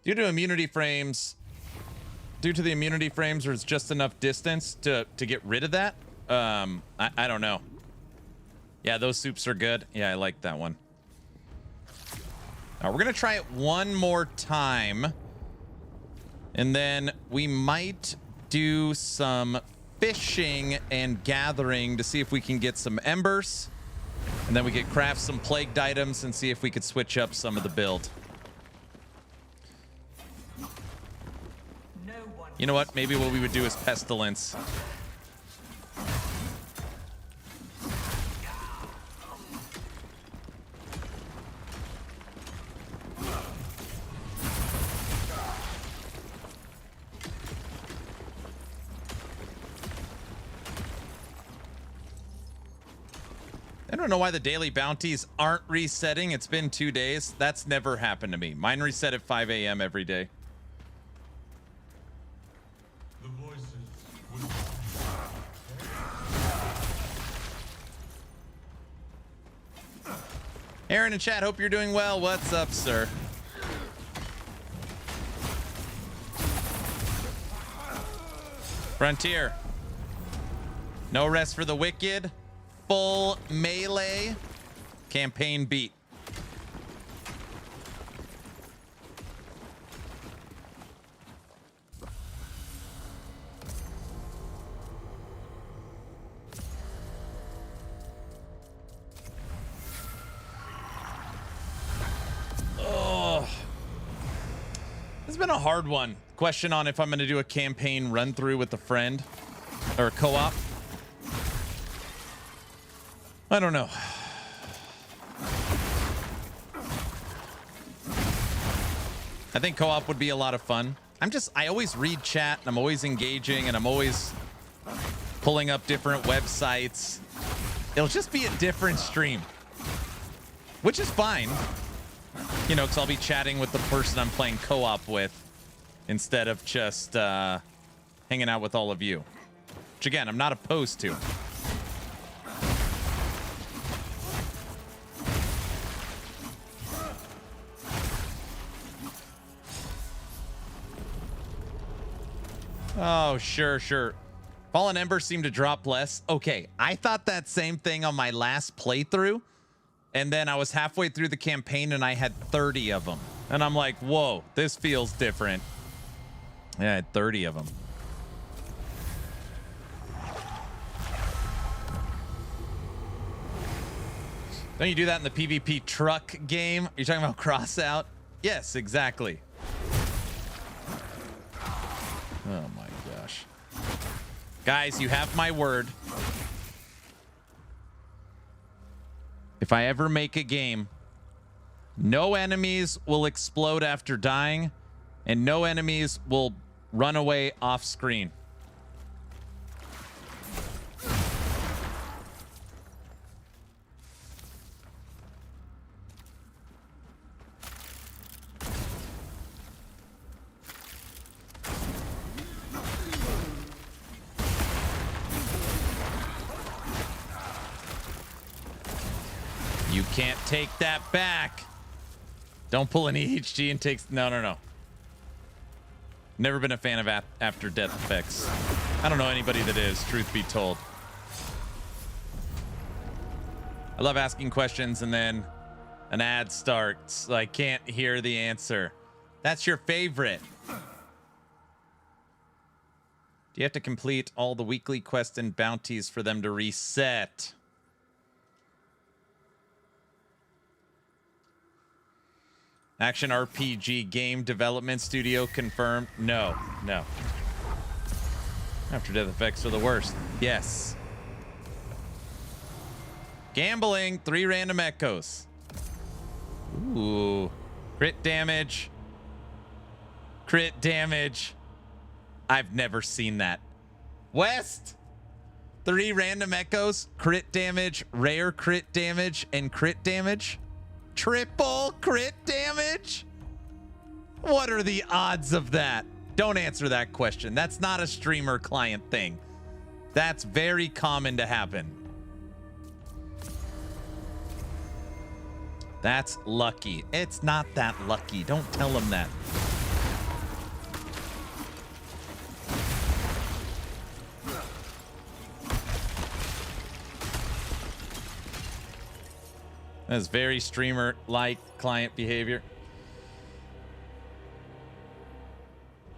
Due to the immunity frames, there's just enough distance to get rid of that. I don't know. Yeah, those soups are good. Yeah, I like that one. Now, we're going to try it one more time. And then we might do some fishing and gathering to see if we can get some embers. And then we could craft some plagued items and see if we could switch up some of the build. You know what? Maybe what we would do is pestilence. I don't know why the daily bounties aren't resetting. It's been 2 days. That's never happened to me. Mine reset at 5 a.m. every day. The voices Aaron in chat, hope you're doing well. What's up, sir? Frontier. No rest for the wicked. Full melee. Campaign beat. Oh. It's been a hard one. Question on if I'm going to do a campaign run through with a friend or a co-op. I don't know. I think co-op would be a lot of fun. I always read chat and I'm always engaging and I'm always pulling up different websites. It'll just be a different stream, which is fine. You know, because I'll be chatting with the person I'm playing co-op with instead of just hanging out with all of you. Which, again, I'm not opposed to. Oh, sure. Fallen Embers seem to drop less. Okay, I thought that same thing on my last playthrough. And then I was halfway through the campaign and I had 30 of them. And I'm like, whoa, this feels different. Yeah, I had 30 of them. Don't you do that in the PvP truck game? You're talking about crossout? Yes, exactly. Oh my gosh. Guys, you have my word. If I ever make a game, no enemies will explode after dying, and no enemies will run away off screen. You can't take that back. Don't pull an EHG and take... No. Never been a fan of after death effects. I don't know anybody that is, truth be told. I love asking questions and then an ad starts. So I can't hear the answer. That's your favorite. Do you have to complete all the weekly quests and bounties for them to reset? Action RPG game development studio confirmed. No. After death effects are the worst. Yes. Gambling. 3 random echoes. Ooh. Crit damage. Crit damage. I've never seen that. West. 3 random echoes. Crit damage. Rare crit damage. And crit damage. Triple crit damage? What are the odds of that? Don't answer that question. That's not a streamer client thing. That's very common to happen. That's lucky. It's not that lucky. Don't tell him that. That's very streamer-like client behavior.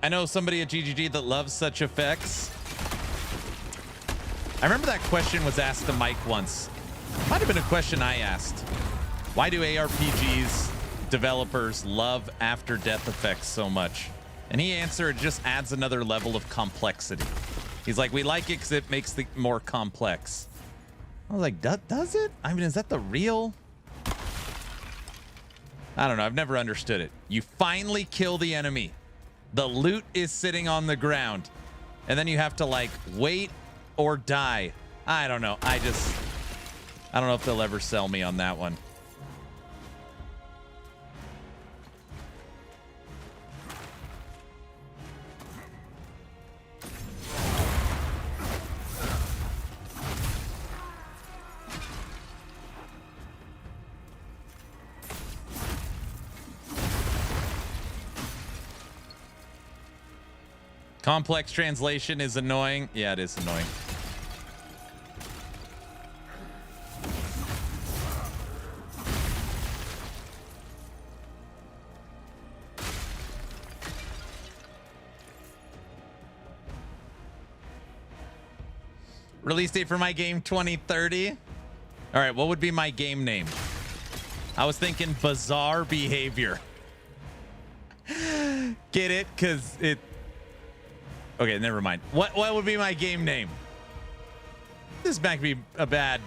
I know somebody at GGG that loves such effects. I remember that question was asked to Mike once. Might have been a question I asked. Why do ARPGs developers love after death effects so much? And he answered, it just adds another level of complexity. He's like, we like it because it makes it more complex. I was like, does it? I mean, is that the real... I don't know. I've never understood it. You finally kill the enemy. The loot is sitting on the ground. And then you have to, like, wait or die. I don't know. I don't know if they'll ever sell me on that one. Complex translation is annoying. Yeah, it is annoying. Release date for my game 2030. All right, what would be my game name? I was thinking bizarre behavior. Get it? Because it... Okay, never mind. What would be my game name? This might be a bad...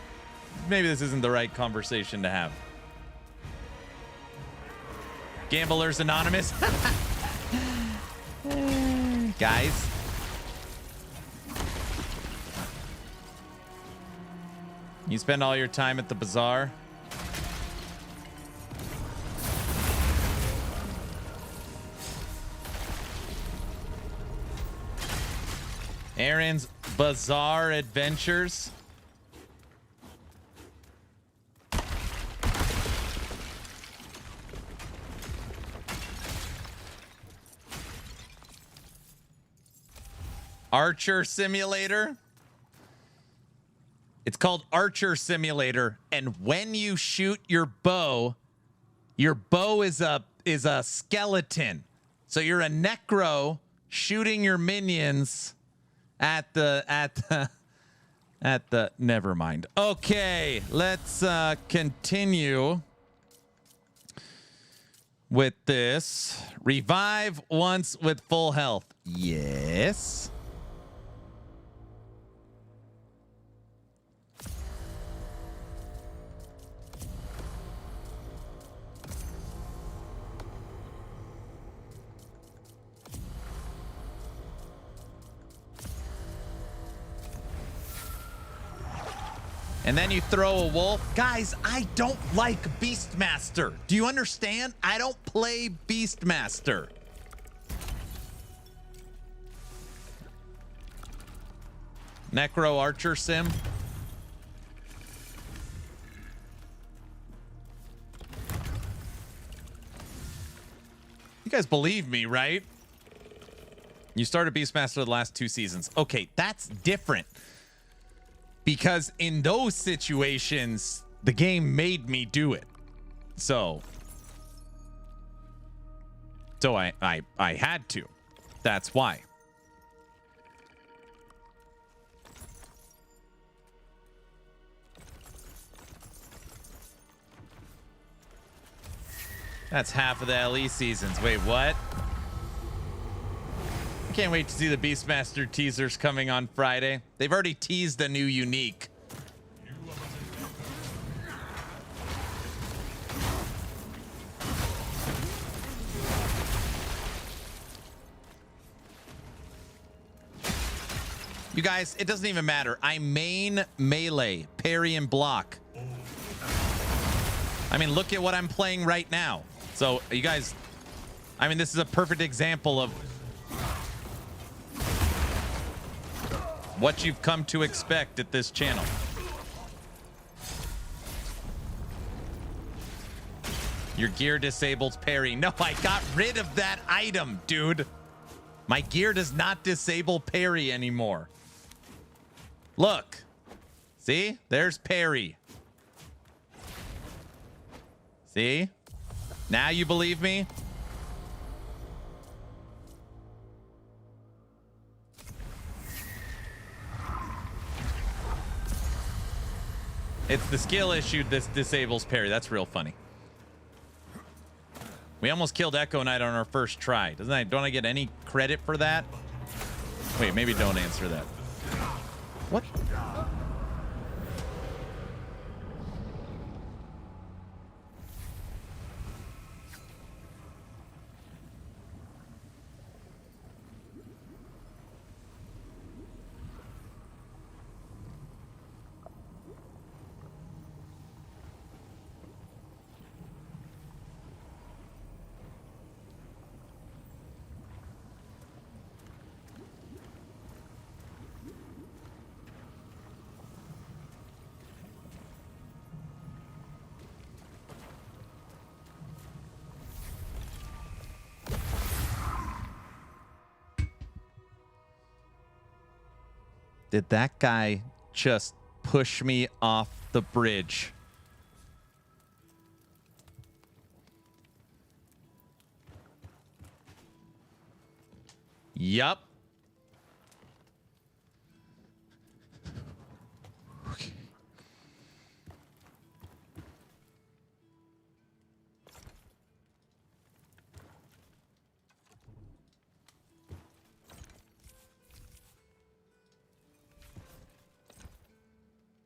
Maybe this isn't the right conversation to have. Gamblers Anonymous. Guys. You spend all your time at the bazaar. Aaron's Bizarre Adventures. Archer Simulator. It's called Archer Simulator, and when you shoot your bow is a skeleton. So you're a necro shooting your minions at the never mind. Okay, let's continue with this. Revive once with full health. Yes. And then you throw a wolf. Guys, I don't like Beastmaster. Do you understand? I don't play Beastmaster. Necro Archer Sim. You guys believe me, right? You started Beastmaster the last 2 seasons. Okay, that's different. Because in those situations, the game made me do it. So I had to. That's why. That's half of the LE seasons. Wait, what? Can't wait to see the Beastmaster teasers coming on Friday. They've already teased a new unique. You guys, it doesn't even matter. I main melee, parry and block. I mean, look at what I'm playing right now. So you guys, I mean, this is a perfect example of what you've come to expect at this channel. Your gear disables parry. No, I got rid of that item, dude. My gear does not disable parry anymore. Look. See? There's parry. See? Now you believe me? It's the skill issue that disables parry. That's real funny. We almost killed Echo Knight on our first try. Don't I get any credit for that? Wait, maybe don't answer that. What? Did that guy just push me off the bridge? Yup. Okay.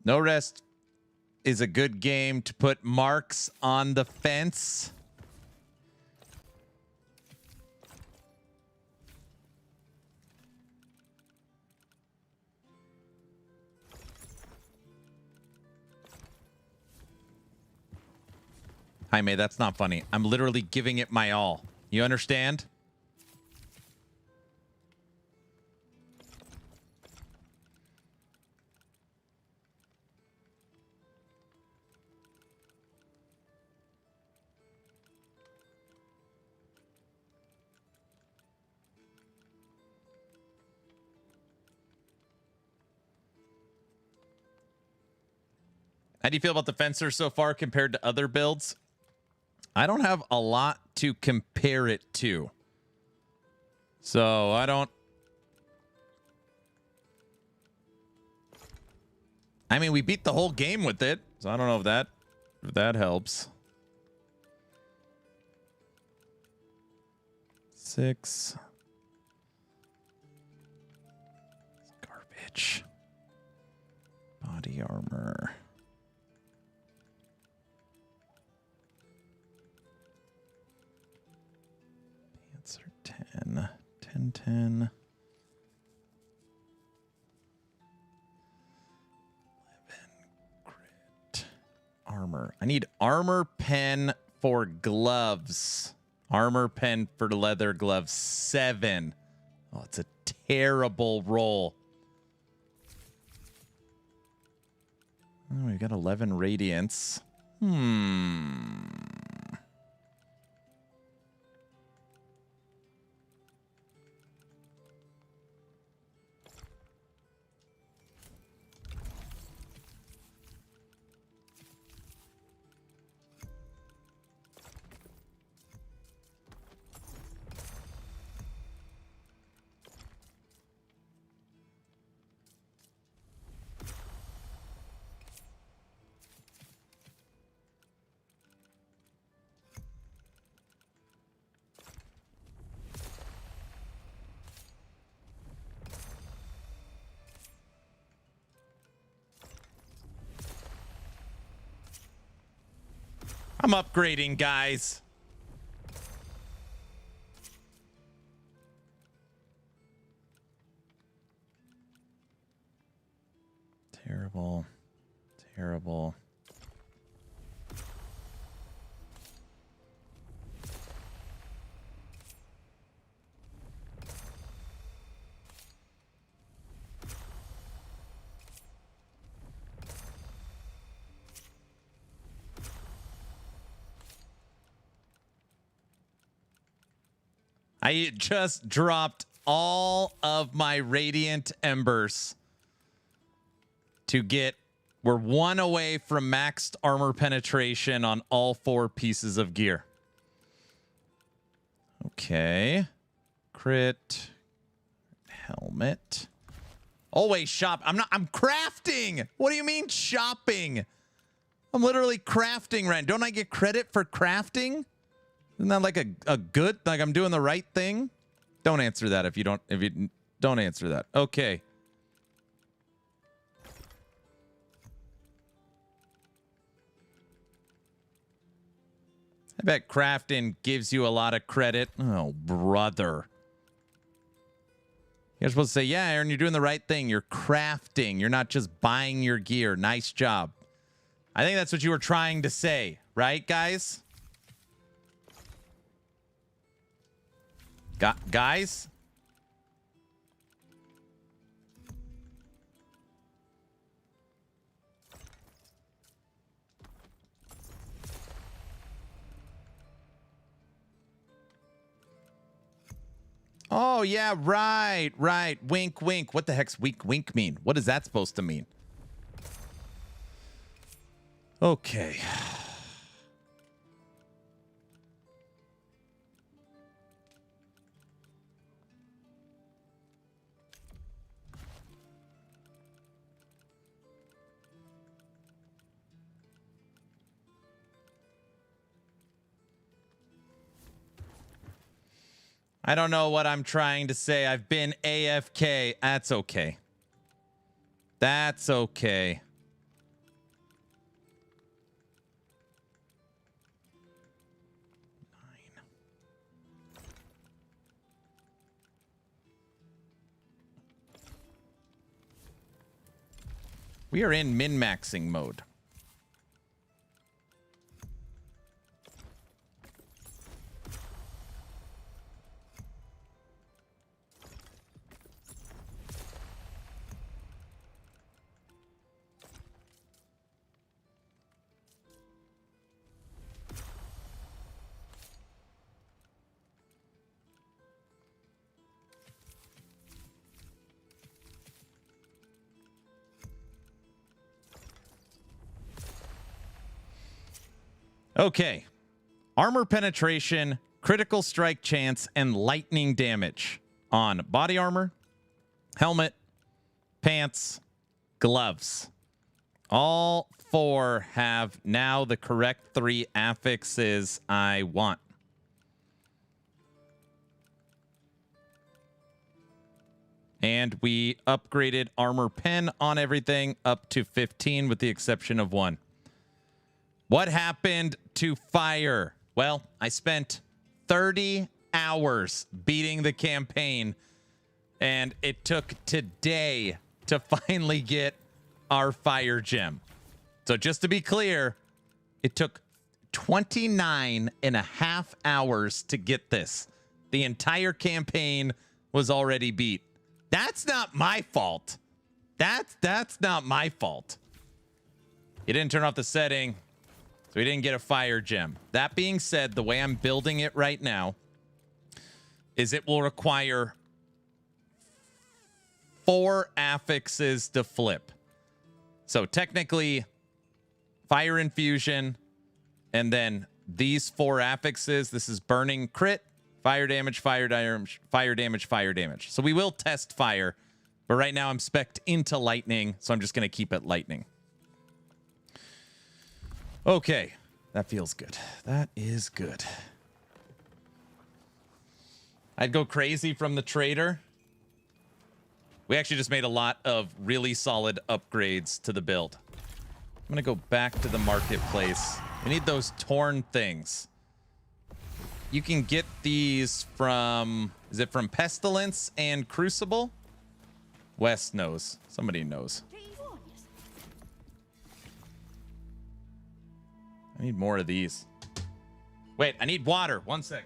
No Rest is a good game to put marks on the fence. Jaime, that's not funny. I'm literally giving it my all. You understand? How do you feel about the fencer so far compared to other builds? I don't have a lot to compare it to. So I don't... I mean, we beat the whole game with it. So I don't know if that helps. 6. Garbage. Body armor. Pants are 10. 10, 10. 11. Grit. Armor. I need armor pen for gloves. Armor pen for leather gloves. 7. Oh, it's a terrible roll. Oh, we got 11 radiance. I'm upgrading, guys. Terrible. Terrible. I just dropped all of my radiant embers to get... We're 1 away from maxed armor penetration on all 4 pieces of gear. Okay. Crit. Helmet. Always shop. I'm crafting. What do you mean shopping? I'm literally crafting, Ren. Don't I get credit for crafting? Isn't that like a good, like I'm doing the right thing? Don't answer that if you don't answer that. Okay. I bet crafting gives you a lot of credit. Oh, brother. You're supposed to say, yeah, Aaron, you're doing the right thing. You're crafting. You're not just buying your gear. Nice job. I think that's what you were trying to say, right, guys? Guys? Oh, yeah, right, right. Wink, wink. What the heck's wink, wink mean? What is that supposed to mean? Okay. I don't know what I'm trying to say. I've been AFK. That's okay. That's okay. We are in min-maxing mode. Okay. Armor penetration, critical strike chance, and lightning damage on body armor, helmet, pants, gloves. All 4 have now the correct 3 affixes I want. And we upgraded armor pen on everything up to 15 with the exception of 1. What happened to fire? Well, I spent 30 hours beating the campaign, and it took today to finally get our fire gem. So just to be clear, it took 29 and a half hours to get this. The entire campaign was already beat. That's not my fault. That's not my fault. You didn't turn off the setting. So we didn't get a fire gem. That being said, the way I'm building it right now is it will require 4 affixes to flip. So technically, fire infusion, and then these 4 affixes. This is burning crit, fire damage, fire damage, fire damage, fire damage. So we will test fire, but right now I'm spec'd into lightning, so I'm just going to keep it lightning. Okay, that feels good. That is good. I'd go crazy from the trader. We actually just made a lot of really solid upgrades to the build. I'm going to go back to the marketplace. We need those torn things. You can get these from... Is it from Pestilence and Crucible? Wes knows. Somebody knows. I need more of these. Wait, I need water. 1 sec.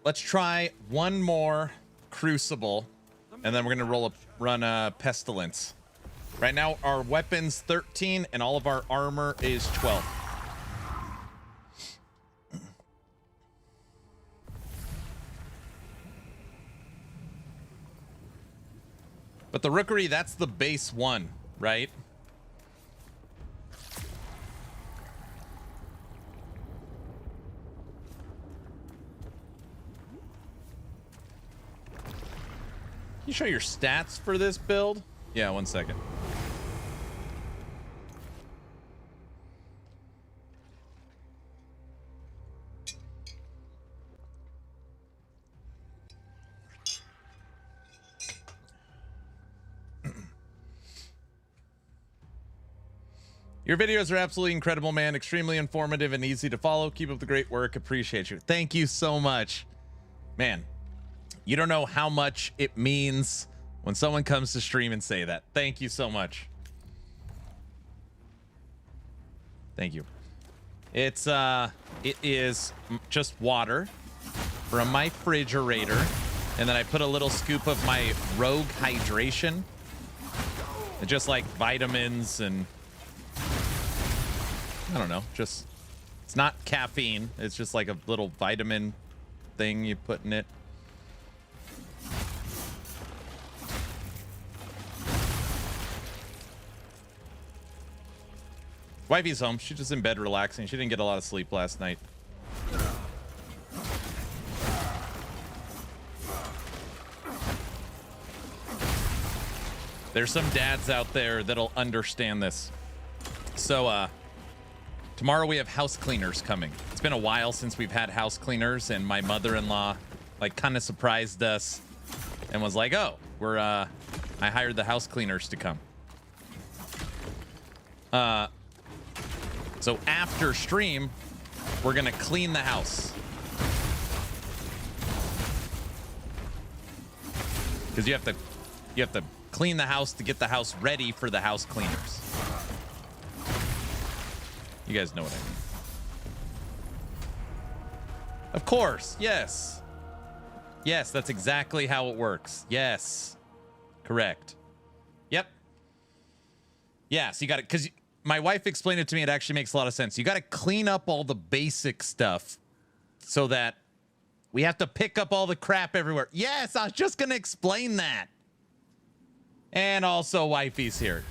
let's try one more Crucible, and then we're gonna run a Pestilence. Right now, our weapons 13, and all of our armor is 12. But the Rookery, that's the base one, right? Can you show your stats for this build? Yeah, 1 second. Your videos are absolutely incredible, man. Extremely informative and easy to follow. Keep up the great work. Appreciate you. Thank you so much. Man, you don't know how much it means when someone comes to stream and say that. Thank you so much. Thank you. It is just water from my refrigerator, and then I put a little scoop of my Rogue Hydration. Just like vitamins and I don't know, just it's not caffeine. It's just like a little vitamin thing you put in it. Wifey's home. She's just in bed relaxing. She didn't get a lot of sleep last night. There's some dads out there that'll understand this. So, tomorrow we have house cleaners coming. It's been a while since we've had house cleaners, and my mother-in-law like kind of surprised us and was like, "Oh, I hired the house cleaners to come." So after stream, we're gonna clean the house. Because you have to clean the house to get the house ready for the house cleaners. You guys know what I mean. Of course, yes. Yes, that's exactly how it works. Yes. Correct. Yep. Yeah, so you got it, because my wife explained it to me. It actually makes a lot of sense. You got to clean up all the basic stuff so that we have to pick up all the crap everywhere. Yes, I was just going to explain that. And also, wifey's here.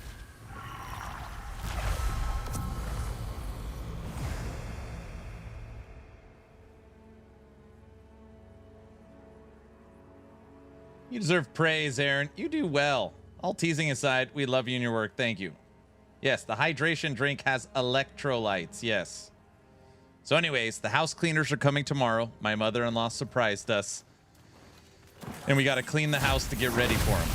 You deserve praise, Aaron. You do well. All teasing aside, we love you and your work. Thank you. Yes, the hydration drink has electrolytes. Yes. So anyways, the house cleaners are coming tomorrow. My mother-in-law surprised us. And we got to clean the house to get ready for them.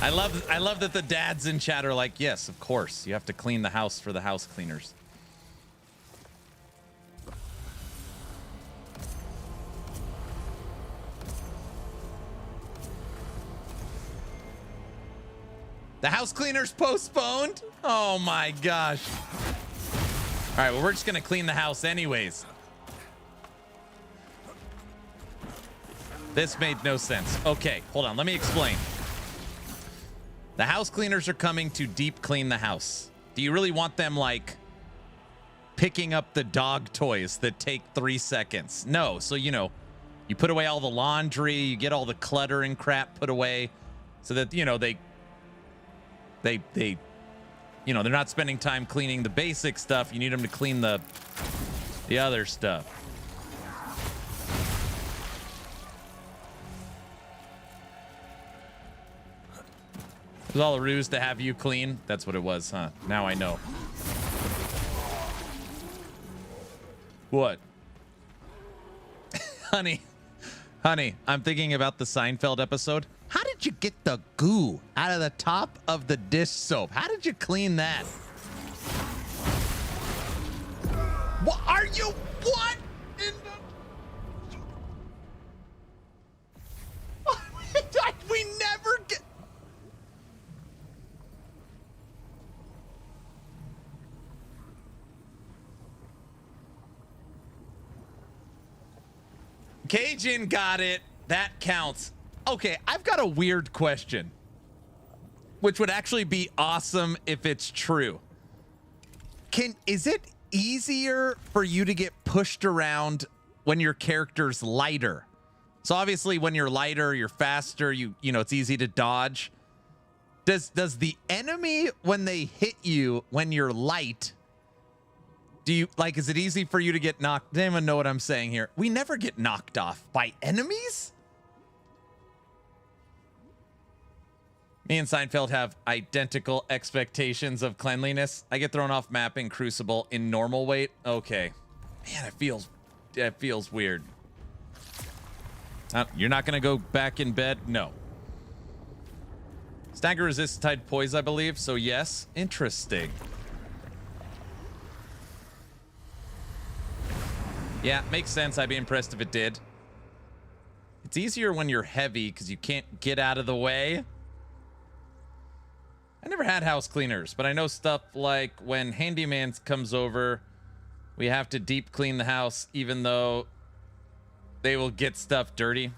I love that the dads in chat are like, yes, of course. You have to clean the house for the house cleaners. The house cleaner's postponed? Oh my gosh. All right, well, we're just gonna clean the house anyways. This made no sense. Okay, hold on, let me explain. The house cleaners are coming to deep clean the house. Do you really want them like picking up the dog toys that take 3 seconds? No, so you know, you put away all the laundry, you get all the clutter and crap put away so that, you know, they you know, they're not spending time cleaning the basic stuff. You need them to clean the other stuff. It was all a ruse to have you clean. That's what it was, huh? Now I know. What? Honey, I'm thinking about the Seinfeld episode. How did you get the goo out of the top of the dish soap? How did you clean that? What are you? What in the... We never get... Cajun got it. That counts. Okay, I've got a weird question, which would actually be awesome if it's true. Is it easier for you to get pushed around when your character's lighter? So obviously when you're lighter, you're faster, you know, it's easy to dodge. Does the enemy, when they hit you when you're light, is it easy for you to get knocked? I don't even know what I'm saying here. We never get knocked off by enemies? Me and Seinfeld have identical expectations of cleanliness. I get thrown off map in Crucible in normal weight. Okay. Man, it feels weird. You're not going to go back in bed? No. Stagger resists tied poise, I believe. So yes. Interesting. Yeah, makes sense. I'd be impressed if it did. It's easier when you're heavy because you can't get out of the way. I never had house cleaners, but I know stuff like when handyman comes over, we have to deep clean the house, even though they will get stuff dirty.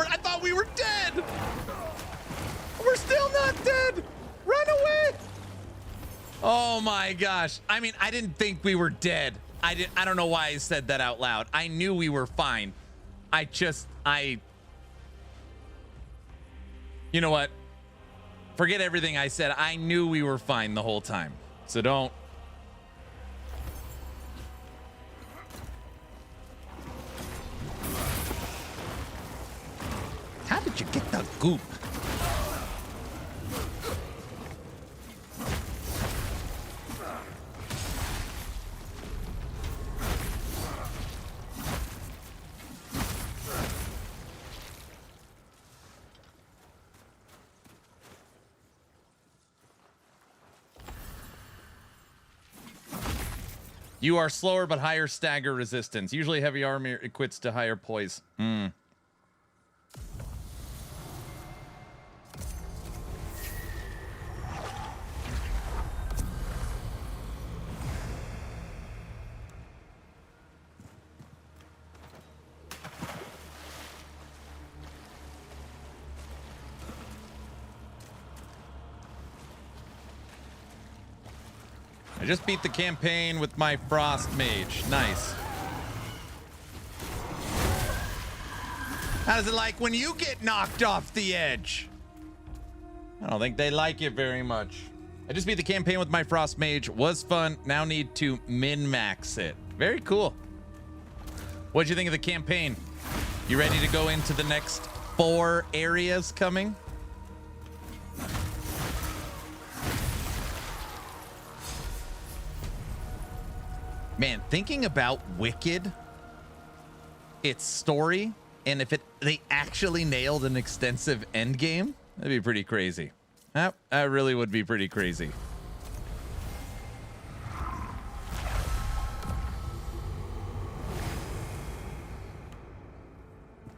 I thought we were dead. We're still not dead. Run away. Oh my gosh. I mean, I didn't think we were dead. I don't know why I said that out loud. I knew we were fine. You know what? Forget everything I said. I knew we were fine the whole time. So don't. How did you get the goop? You are slower but higher stagger resistance. Usually heavy armor equates to higher poise. I just beat the campaign with my Frost Mage. Nice. How does it like when you get knocked off the edge? I don't think they like it very much. I just beat the campaign with my Frost Mage. Was fun. Now need to min-max it. Very cool. What'd you think of the campaign? You ready to go into the next 4 areas coming? Man, thinking about Wicked, its story, and if they actually nailed an extensive endgame, that'd be pretty crazy. That really would be pretty crazy.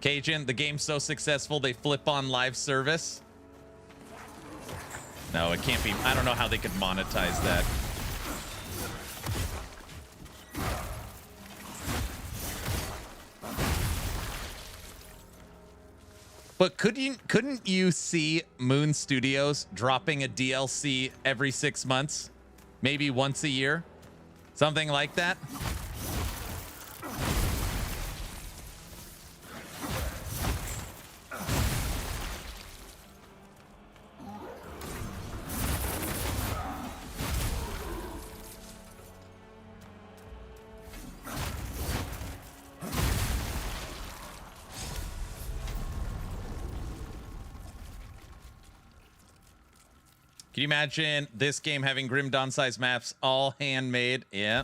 Cajun, the game's so successful they flip on live service. No, it can't be. I don't know how they could monetize that. But couldn't you see Moon Studios dropping a DLC every 6 months? Maybe once a year? Something like that? Can you imagine this game having Grim Dawn size maps, all handmade? Yeah.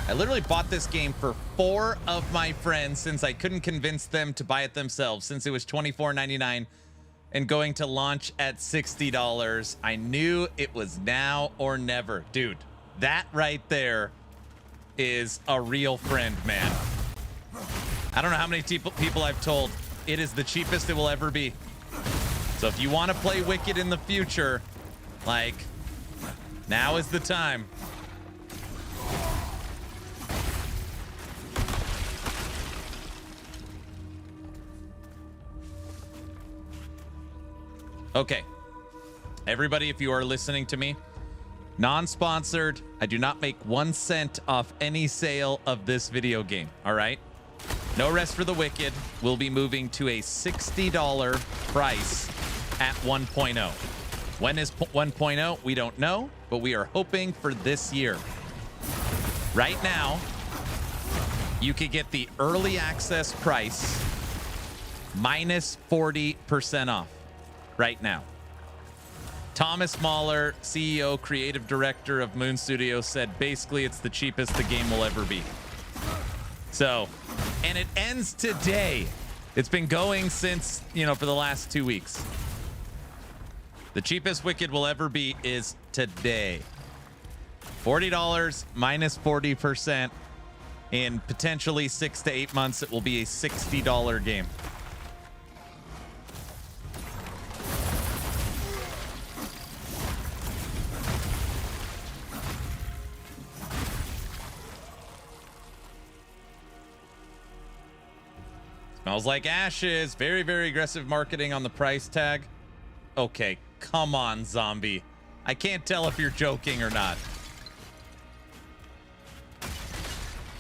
I literally bought this game for 4 of my friends since I couldn't convince them to buy it themselves, since it was $24.99 and going to launch at $60. I knew it was now or never. Dude, that right there is a real friend, man. I don't know how many people I've told it is the cheapest it will ever be. So if you want to play Wicked in the future, like, now is the time. Okay, everybody, if you are listening to me, non-sponsored, I do not make 1 cent off any sale of this video game, all right? No Rest for the Wicked will be moving to a $60 price at 1.0. When is 1.0? We don't know, but we are hoping for this year. Right now, you could get the early access price minus 40% off. Right now. Thomas Mahler, CEO, creative director of Moon Studios, said basically it's the cheapest the game will ever be. So, and it ends today. It's been going since, for the last 2 weeks. The cheapest Wicked will ever be is today. $40 minus 40%. In potentially 6 to 8 months, it will be a $60 game. Smells like ashes. Very, very aggressive marketing on the price tag. Okay, come on, zombie. I can't tell if you're joking or not.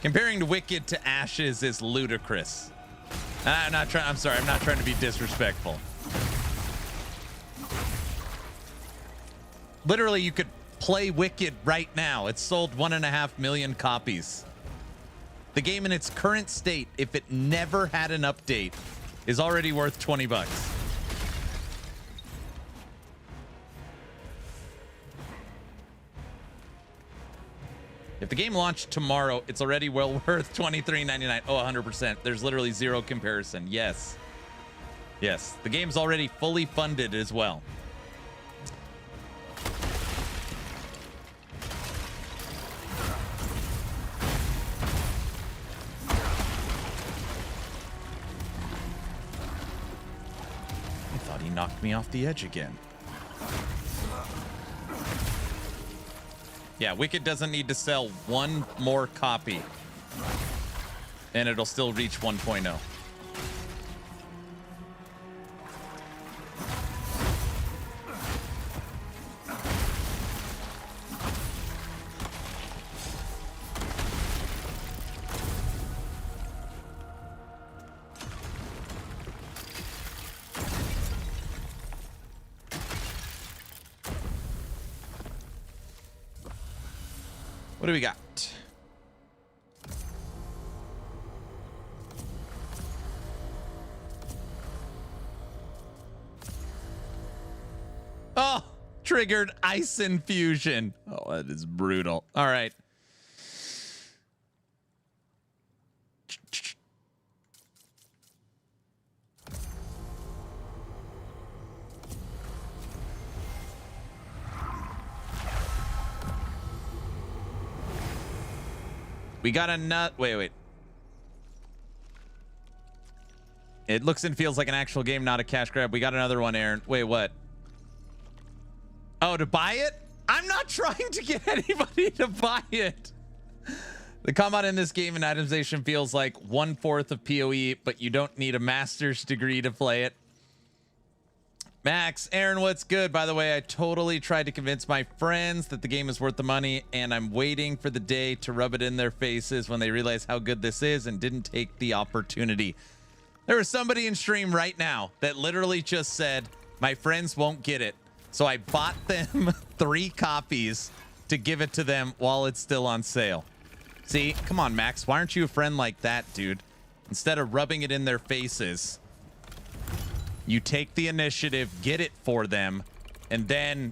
Comparing to Wicked to Ashes is ludicrous. I'm sorry, I'm not trying to be disrespectful. Literally, you could play Wicked right now. It's sold 1.5 million copies. The game in its current state, if it never had an update, is already worth 20 bucks. If the game launched tomorrow, it's already well worth $23.99. Oh, 100%. There's literally zero comparison. Yes. Yes. The game's already fully funded as well. Knocked me off the edge again. Yeah, Wicked doesn't need to sell 1 more copy and it'll still reach 1.0. What do we got? Oh, triggered ice infusion. Oh, that is brutal. All right. We got a nut. Wait. It looks and feels like an actual game, not a cash grab. We got another one, Aaron. Wait, what? Oh, to buy it? I'm not trying to get anybody to buy it. The combat in this game and itemization feels like 1/4 of PoE, but you don't need a master's degree to play it. Max, Aaron, what's good? By the way, I totally tried to convince my friends that the game is worth the money, and I'm waiting for the day to rub it in their faces when they realize how good this is and didn't take the opportunity. There was somebody in stream right now that literally just said, my friends won't get it. So I bought them 3 copies to give it to them while it's still on sale. See, come on, Max. Why aren't you a friend like that, dude? Instead of rubbing it in their faces, you take the initiative, get it for them, and then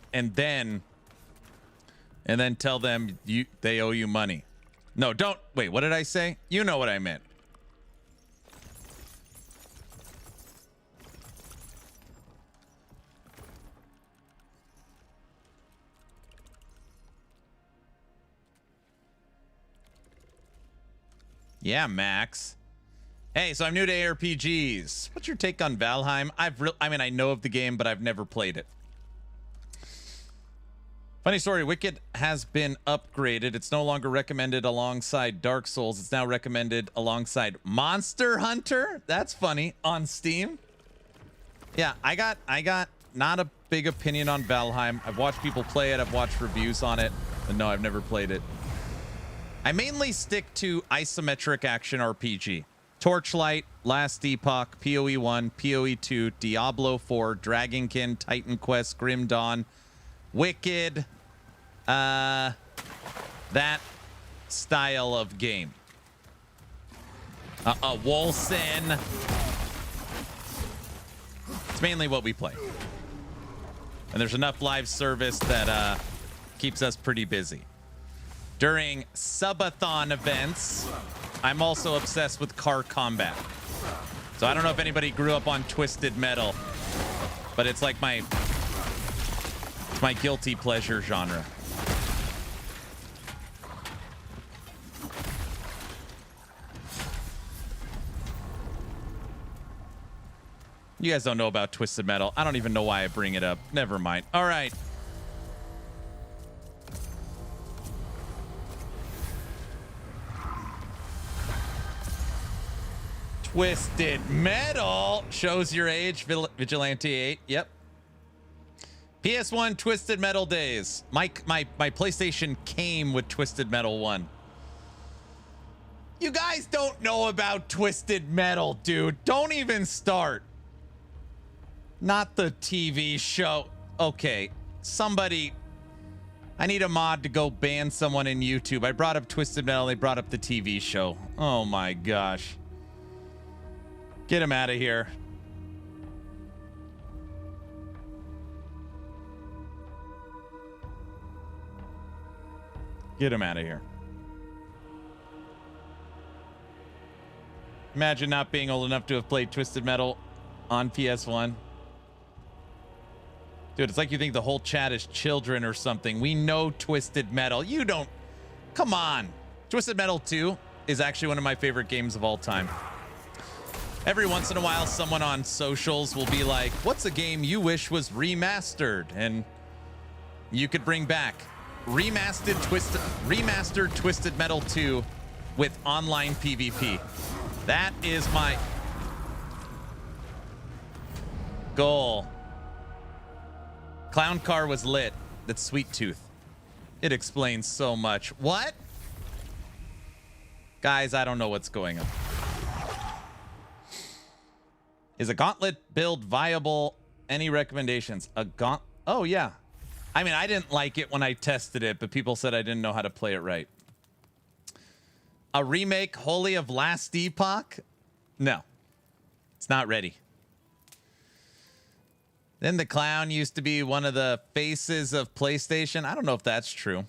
tell them they owe you money. No, don't. Wait, what did I say? You know what I meant. Yeah, Max. Hey, so I'm new to ARPGs. What's your take on Valheim? I mean, I know of the game, but I've never played it. Funny story, Wicked has been upgraded. It's no longer recommended alongside Dark Souls. It's now recommended alongside Monster Hunter. That's funny. On Steam. Yeah, I got not a big opinion on Valheim. I've watched people play it. I've watched reviews on it. But no, I've never played it. I mainly stick to isometric action RPG. Torchlight, Last Epoch, PoE 1, PoE 2, Diablo 4, Dragonkin, Titan Quest, Grim Dawn, Wicked, that style of game. Wolcen. It's mainly what we play. And there's enough live service that keeps us pretty busy. During subathon events, I'm also obsessed with car combat. So I don't know if anybody grew up on Twisted Metal, but it's like my guilty pleasure genre. You guys don't know about Twisted Metal. I don't even know why I bring it up. Never mind. All right. Twisted Metal shows your age. Vigilante 8. Yep. PS1 Twisted Metal days. My PlayStation came with Twisted Metal 1. You guys don't know about Twisted Metal, dude. Don't even start. Not the TV show. Okay. Somebody. I need a mod to go ban someone in YouTube. I brought up Twisted Metal. They brought up the TV show. Oh my gosh. Get him out of here. Get him out of here. Imagine not being old enough to have played Twisted Metal on PS1. Dude, it's like you think the whole chat is children or something. We know Twisted Metal. You don't. Come on. Twisted Metal 2 is actually one of my favorite games of all time. Every once in a while, someone on socials will be like, what's a game you wish was remastered? And you could bring back remastered Twisted Metal 2 with online PvP. That is my goal. Clown Car was lit. That's Sweet Tooth. It explains so much. What? Guys, I don't know what's going on. Is a gauntlet build viable? Any recommendations? Oh, yeah. I mean, I didn't like it when I tested it, but people said I didn't know how to play it right. A remake wholly of Last Epoch? No. It's not ready. Then the clown used to be one of the faces of PlayStation. I don't know if that's true.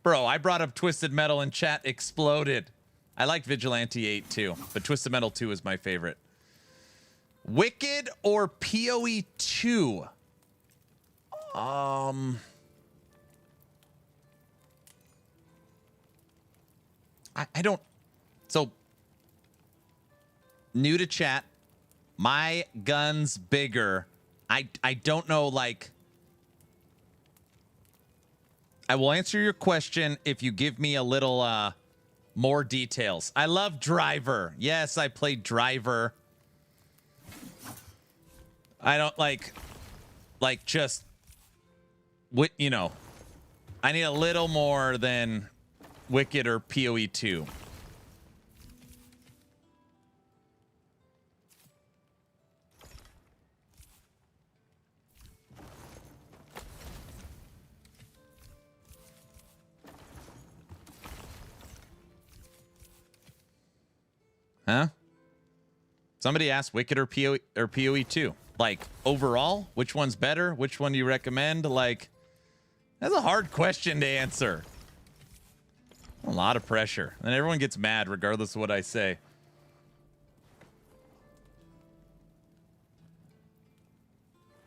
Bro, I brought up Twisted Metal and chat exploded. I like Vigilante 8 too, but Twisted Metal 2 is my favorite. Wicked or PoE 2? I don't. So, new to chat. My gun's bigger. I don't know, like. I will answer your question if you give me a little more details. I love Driver. Yes, I played Driver. I don't like just what, you know. I need a little more than Wicked or PoE 2. Huh? Somebody asked Wicked or PoE 2. Like, overall, which one's better? Which one do you recommend? Like, That's a hard question to answer. A lot of pressure. And everyone gets mad regardless of what I say.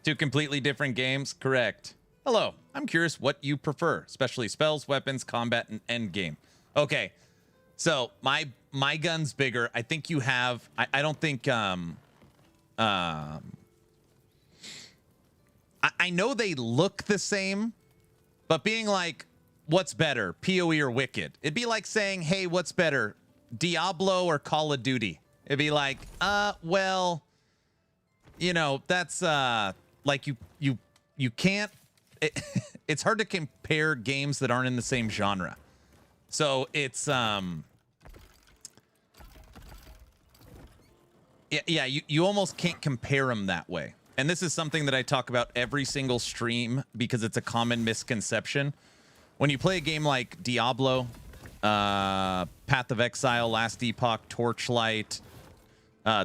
Two completely different games? Correct. Hello. I'm curious what you prefer, especially spells, weapons, combat, and endgame. Okay. So my gun's bigger. I think you have... I don't think... I know they look the same, but being like, what's better, PoE or Wicked? It'd be like saying, hey, what's better, Diablo or Call of Duty? It'd be like, well, you know, that's like you can't. It's hard to compare games that aren't in the same genre. So it's yeah, you almost can't compare them that way. And this is something that I talk about every single stream because it's a common misconception. When you play a game like Diablo, Path of Exile, Last Epoch, Torchlight,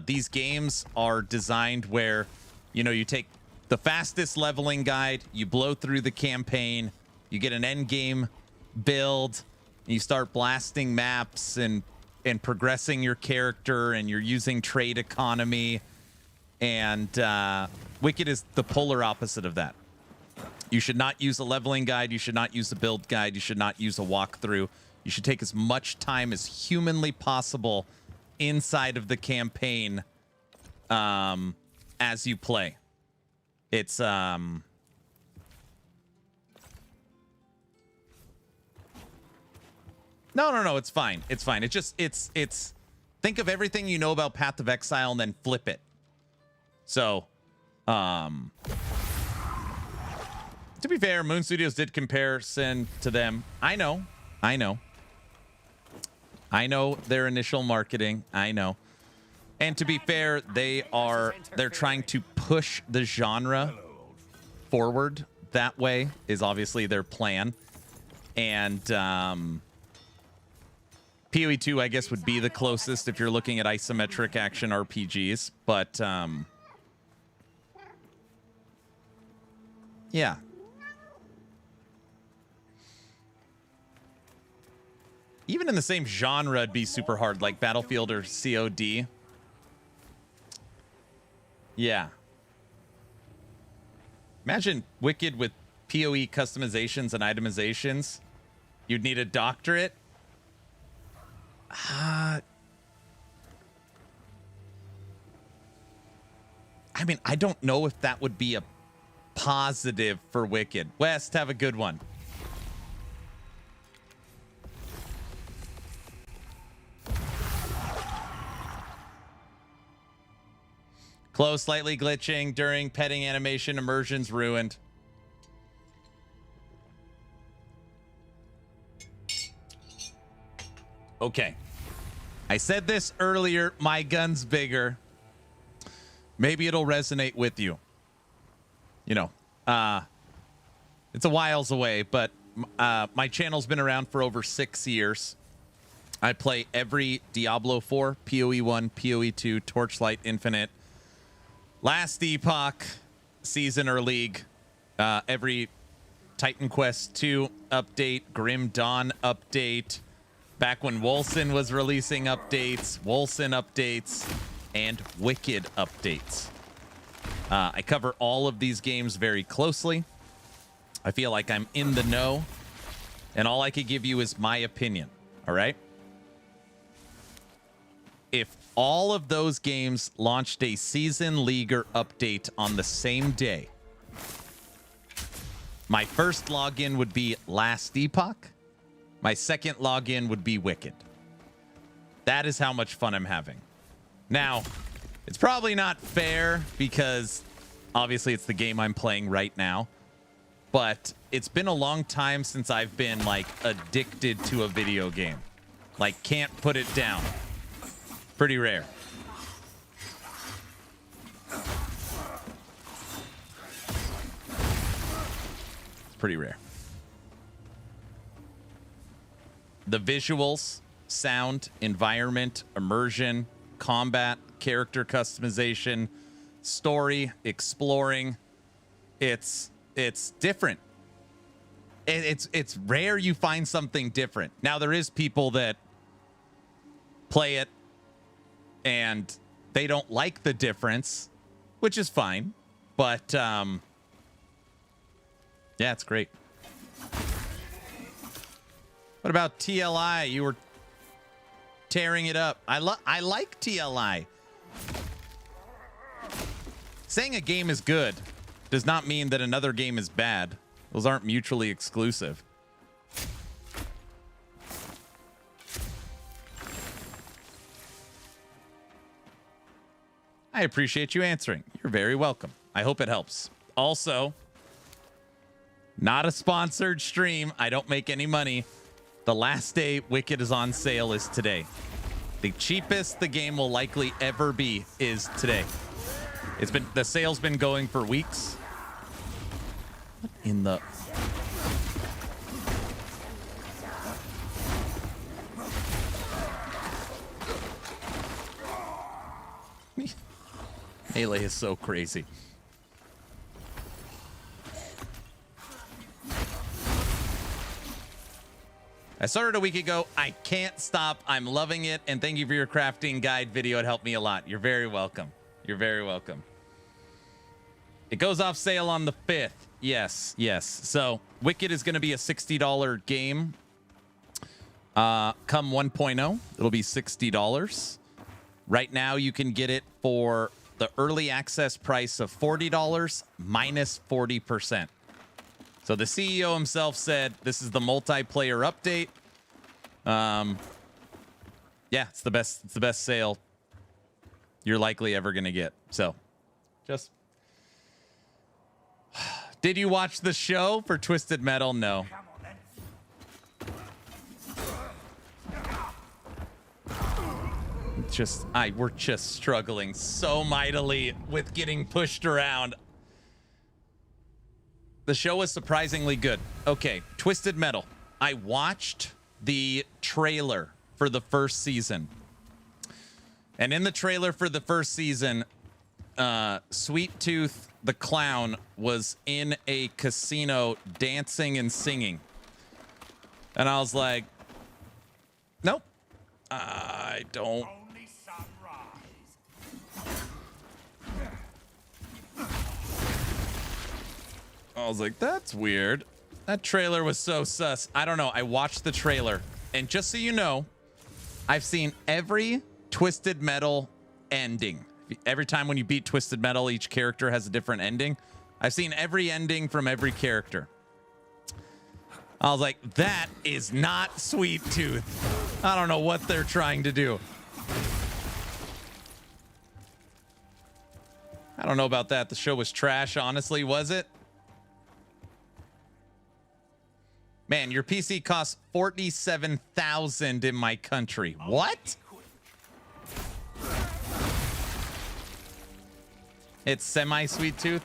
these games are designed where, you know, you take the fastest leveling guide, you blow through the campaign, you get an end game build, and you start blasting maps and progressing your character, and you're using trade economy. And Wicked is the polar opposite of that. You should not use a leveling guide. You should not use a build guide. You should not use a walkthrough. You should take as much time as humanly possible inside of the campaign as you play. It's no, it's fine. It's fine. It's just it's think of everything you know about Path of Exile and then flip it. So, to be fair, Moon Studios did comparison to them. I know their initial marketing. I know. And to be fair, they're trying to push the genre forward. That way is obviously their plan. And PoE 2, I guess, would be the closest if you're looking at isometric action RPGs. But yeah. Even in the same genre, it'd be super hard, like Battlefield or COD. Yeah. Imagine Wicked with PoE customizations and itemizations. You'd need a doctorate. I mean, I don't know if that would be a positive for Wicked. West, have a good one. Close, slightly glitching during petting animation. Immersion's ruined. Okay. I said this earlier. My gun's bigger. Maybe it'll resonate with you. You know, it's a whiles away, but my channel's been around for over 6 years. I play every Diablo 4, PoE 1, PoE 2, Torchlight Infinite, Last Epoch, Season or League, every Titan Quest 2 update, Grim Dawn update, back when Wolcen was releasing updates, Wolcen updates, and Wicked updates. I cover all of these games very closely. I feel like I'm in the know, and all I could give you is my opinion, all right? If all of those games launched a Season Leaguer update on the same day, my first login would be Last Epoch. My second login would be Wicked. That is how much fun I'm having. Now, it's probably not fair because obviously it's the game I'm playing right now, but it's been a long time since I've been like addicted to a video game. Like, can't put it down. Pretty rare. It's pretty rare. The visuals, sound, environment, immersion, combat, character customization, story, exploring, it's different. It's rare you find something different. Now there is people that play it and they don't like the difference, which is fine. But yeah, it's great. What about TLI? You were tearing it up. I like TLI. Saying a game is good does not mean that another game is bad. Those aren't mutually exclusive. I appreciate you answering. You're very welcome. I hope it helps. Also, not a sponsored stream. I don't make any money. The last day Wicked is on sale is today. The cheapest the game will likely ever be is today. The sale's been going for weeks. What in the... Melee is so crazy. I started a week ago. I can't stop. I'm loving it. And thank you for your crafting guide video. It helped me a lot. You're very welcome. You're very welcome. It goes off sale on the 5th. Yes, yes. So Wicked is going to be a $60 game. Come 1.0, it'll be $60. Right now, you can get it for the early access price of $40 minus 40%. So the CEO himself said this is the multiplayer update. Yeah, it's the best sale you're likely ever going to get. So just... Did you watch the show for Twisted Metal? No. We're just struggling so mightily with getting pushed around. The show was surprisingly good. Okay, Twisted Metal. I watched the trailer for the first season. And in the trailer for the first season, Sweet Tooth the clown was in a casino dancing and singing. And I was like, nope, I don't. Only sunrise. I was like, that's weird. That trailer was so sus. I don't know. I watched the trailer. And just so you know, I've seen every Twisted Metal ending. Every time when you beat Twisted Metal, each character has a different ending. I've seen every ending from every character. I was like, that is not Sweet Tooth. I don't know what they're trying to do. I don't know about that. The show was trash, honestly, was it? Man, your PC costs $47,000 in my country. What? It's semi-Sweet Tooth.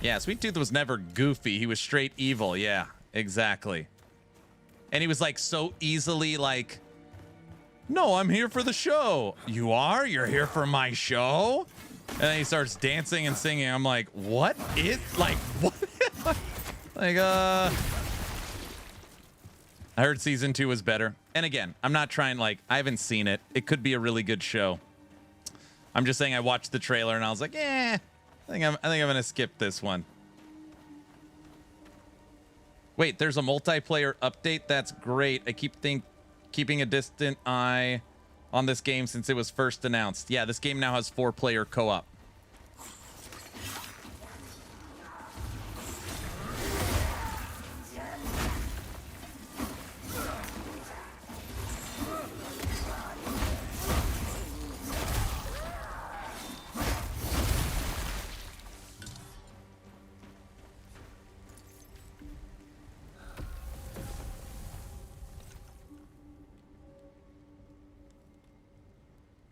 Yeah, Sweet Tooth was never goofy. He was straight evil. Yeah, exactly. And he was like so easily like, no, I'm here for the show. You are? You're here for my show? And then he starts dancing and singing. I'm like, what is, like, what? Like, I heard season 2 was better. And again, I'm not trying, like, I haven't seen it. It could be a really good show. I'm just saying I watched the trailer and I was like, I think I'm gonna skip this one. Wait, there's a multiplayer update? That's great. I keeping a distant eye on this game since it was first announced. Yeah, this game now has 4-player co-op.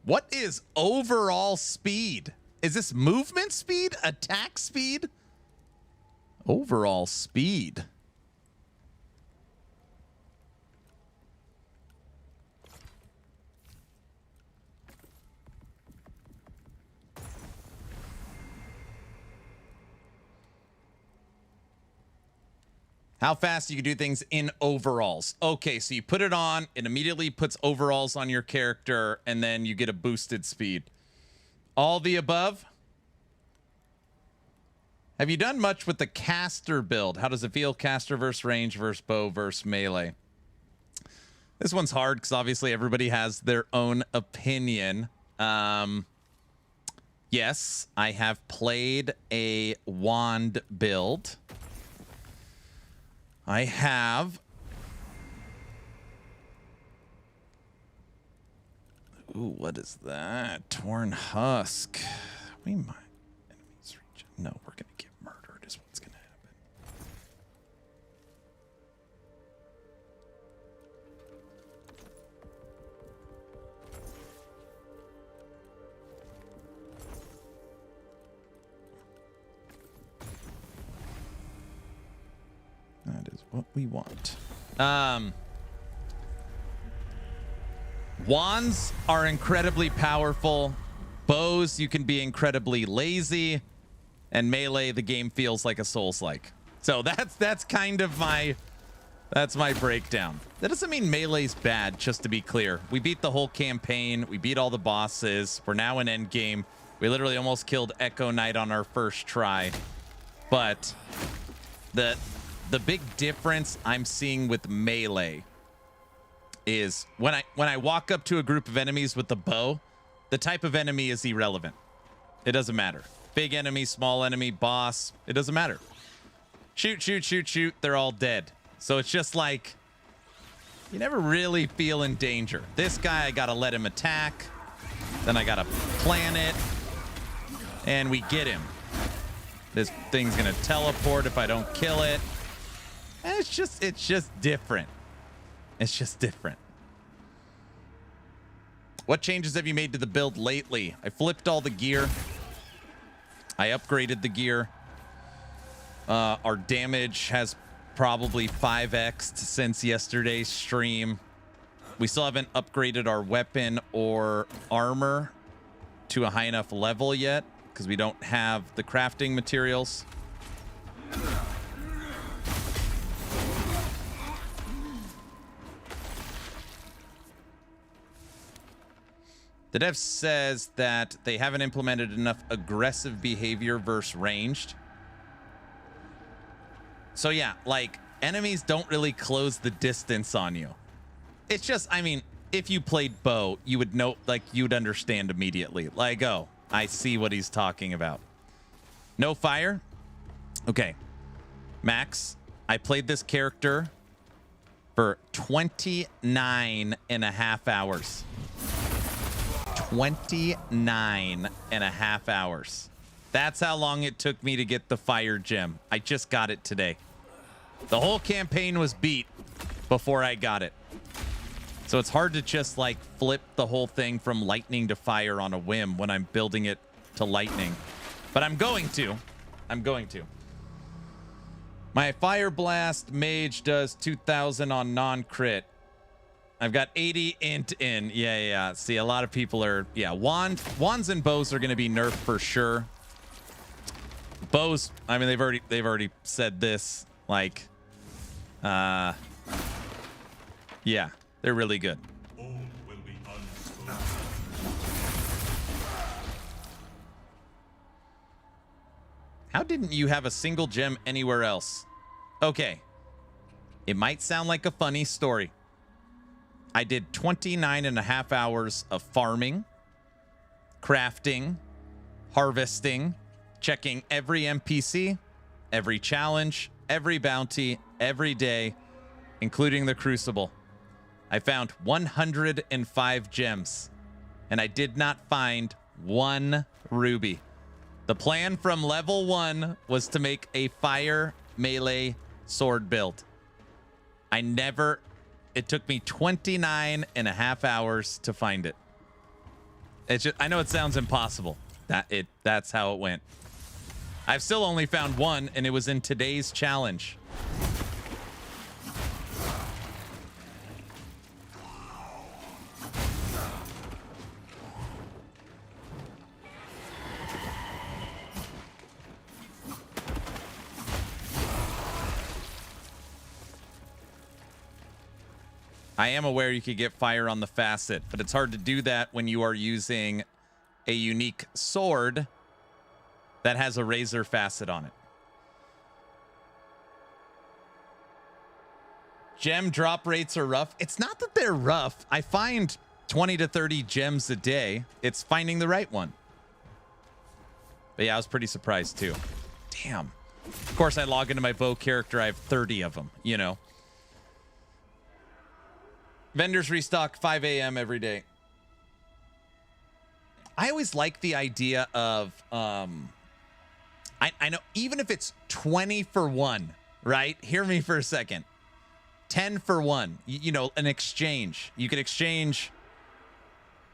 What is overall speed? Is this movement speed? Attack speed? Overall speed. How fast you can do things in overalls. Okay, so you put it on, it immediately puts overalls on your character, and then you get a boosted speed. All the above? Have you done much with the caster build? How does it feel? Caster versus range versus bow versus melee. This one's hard because obviously everybody has their own opinion. Yes, I have played a wand build. I have. Ooh, what is that? Torn husk. We might. Enemies reach. No, we're gonna get murdered. Is what's gonna happen. That is what we want. Wands are incredibly powerful. Bows, you can be incredibly lazy. And melee, the game feels like a Souls-like. So that's kind of my breakdown. That doesn't mean melee's bad, just to be clear. We beat the whole campaign. We beat all the bosses. We're now in Endgame. We literally almost killed Echo Knight on our first try. But the big difference I'm seeing with melee is when I walk up to a group of enemies with the bow, the type of enemy is irrelevant. It doesn't matter. Big enemy, small enemy, boss, it doesn't matter. Shoot, shoot, shoot, shoot, they're all dead. So it's just like, you never really feel in danger. This guy, I gotta let him attack. Then I gotta plan it. And we get him. This thing's gonna teleport if I don't kill it. And it's just different. It's just different. What changes have you made to the build lately? I flipped all the gear. I upgraded the gear. Our damage has probably 5x'd since yesterday's stream. We still haven't upgraded our weapon or armor to a high enough level yet because we don't have the crafting materials. The dev says that they haven't implemented enough aggressive behavior versus ranged. So yeah, like, enemies don't really close the distance on you. It's just, I mean, if you played bow, you would know, like, you'd understand immediately. Like, oh, I see what he's talking about. No fire? Okay. Max, I played this character for 29 and a half hours. 29 and a half hours. That's how long it took me to get the fire gem. I just got it today. The whole campaign was beat before I got it. So it's hard to just like flip the whole thing from lightning to fire on a whim when I'm building it to lightning. But I'm going to. My fire blast mage does 2,000 on non-crit. I've got 80 int in. Yeah. See, a lot of people are, yeah, wands and bows are going to be nerfed for sure. Bows, I mean, they've already said this, like, yeah, they're really good. All will be unspoken. How didn't you have a single gem anywhere else? Okay. It might sound like a funny story. I did 29 and a half hours of farming, crafting, harvesting, checking every NPC, every challenge, every bounty, every day, including the Crucible. I found 105 gems, and I did not find one ruby. The plan from level 1 was to make a fire melee sword build. It took me 29 and a half hours to find it. It's just, I know it sounds impossible. That's how it went. I've still only found one, and it was in today's challenge. I am aware you could get fire on the facet, but it's hard to do that when you are using a unique sword that has a razor facet on it. Gem drop rates are rough. It's not that they're rough. I find 20 to 30 gems a day. It's finding the right one. But yeah, I was pretty surprised too. Damn. Of course, I log into my bow character. I have 30 of them, you know. Vendors restock 5 a.m. every day. I always like the idea of, I know, even if it's 20 for 1, right? Hear me for a second. 10 for 1, you know, an exchange. You could exchange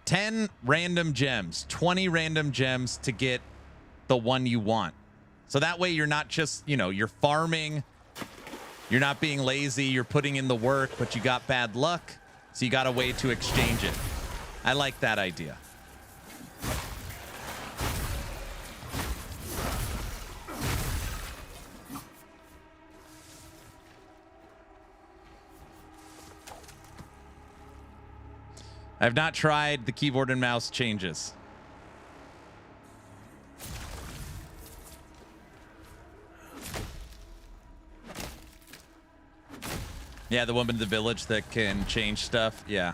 10 random gems, 20 random gems to get the one you want. So that way you're not just, you know, you're farming, you're not being lazy, you're putting in the work, but you got bad luck. So you got a way to exchange it. I like that idea. I've not tried the keyboard and mouse changes. Yeah, the woman in the village that can change stuff. Yeah.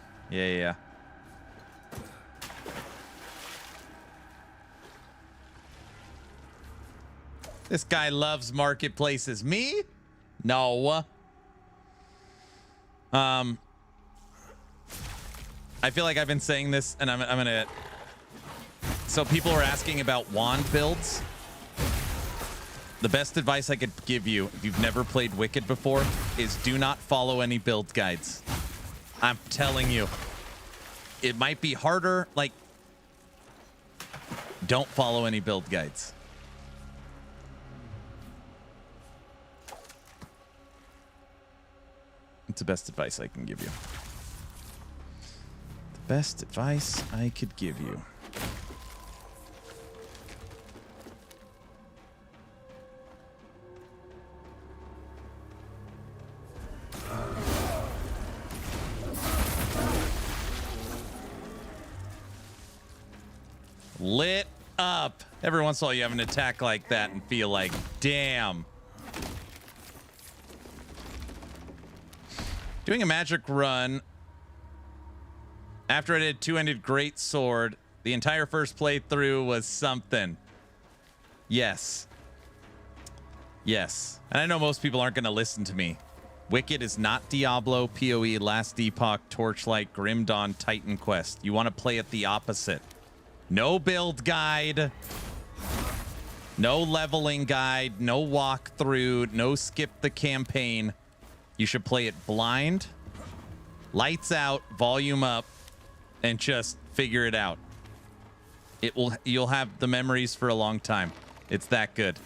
This guy loves marketplaces. Me? No. I feel like I've been saying this, and I'm gonna. So people are asking about wand builds. The best advice I could give you, if you've never played Wicked before, is do not follow any build guides. I'm telling you, it might be harder. Like, don't follow any build guides. It's the best advice I can give you. The best advice I could give you. Lit up. Every once in a while you have an attack like that and feel like, damn. Doing a magic run. After I did two-handed great sword, the entire first playthrough was something. Yes. Yes. And I know most people aren't going to listen to me. Wicked is not Diablo, PoE, Last Epoch, Torchlight, Grim Dawn, Titan Quest. You want to play it the opposite. No build guide, no leveling guide, no walkthrough, no skip the campaign. You should play it blind, lights out, volume up, and just figure it out. You'll have the memories for a long time. It's that good.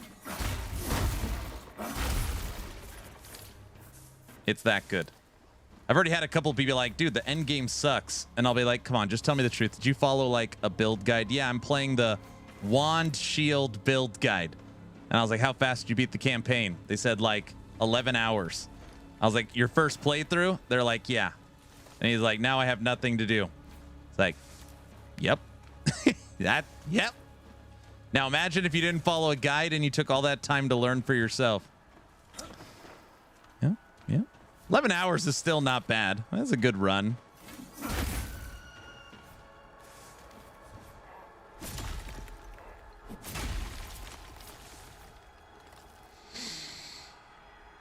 It's that good. I've already had a couple people be like, dude, the endgame sucks. And I'll be like, come on, just tell me the truth. Did you follow like a build guide? Yeah, I'm playing the wand shield build guide. And I was like, how fast did you beat the campaign? They said like 11 hours. I was like, your first playthrough? They're like, yeah. And he's like, now I have nothing to do. It's like, yep. Yep. Now imagine if you didn't follow a guide and you took all that time to learn for yourself. Yeah. 11 hours is still not bad. That's a good run.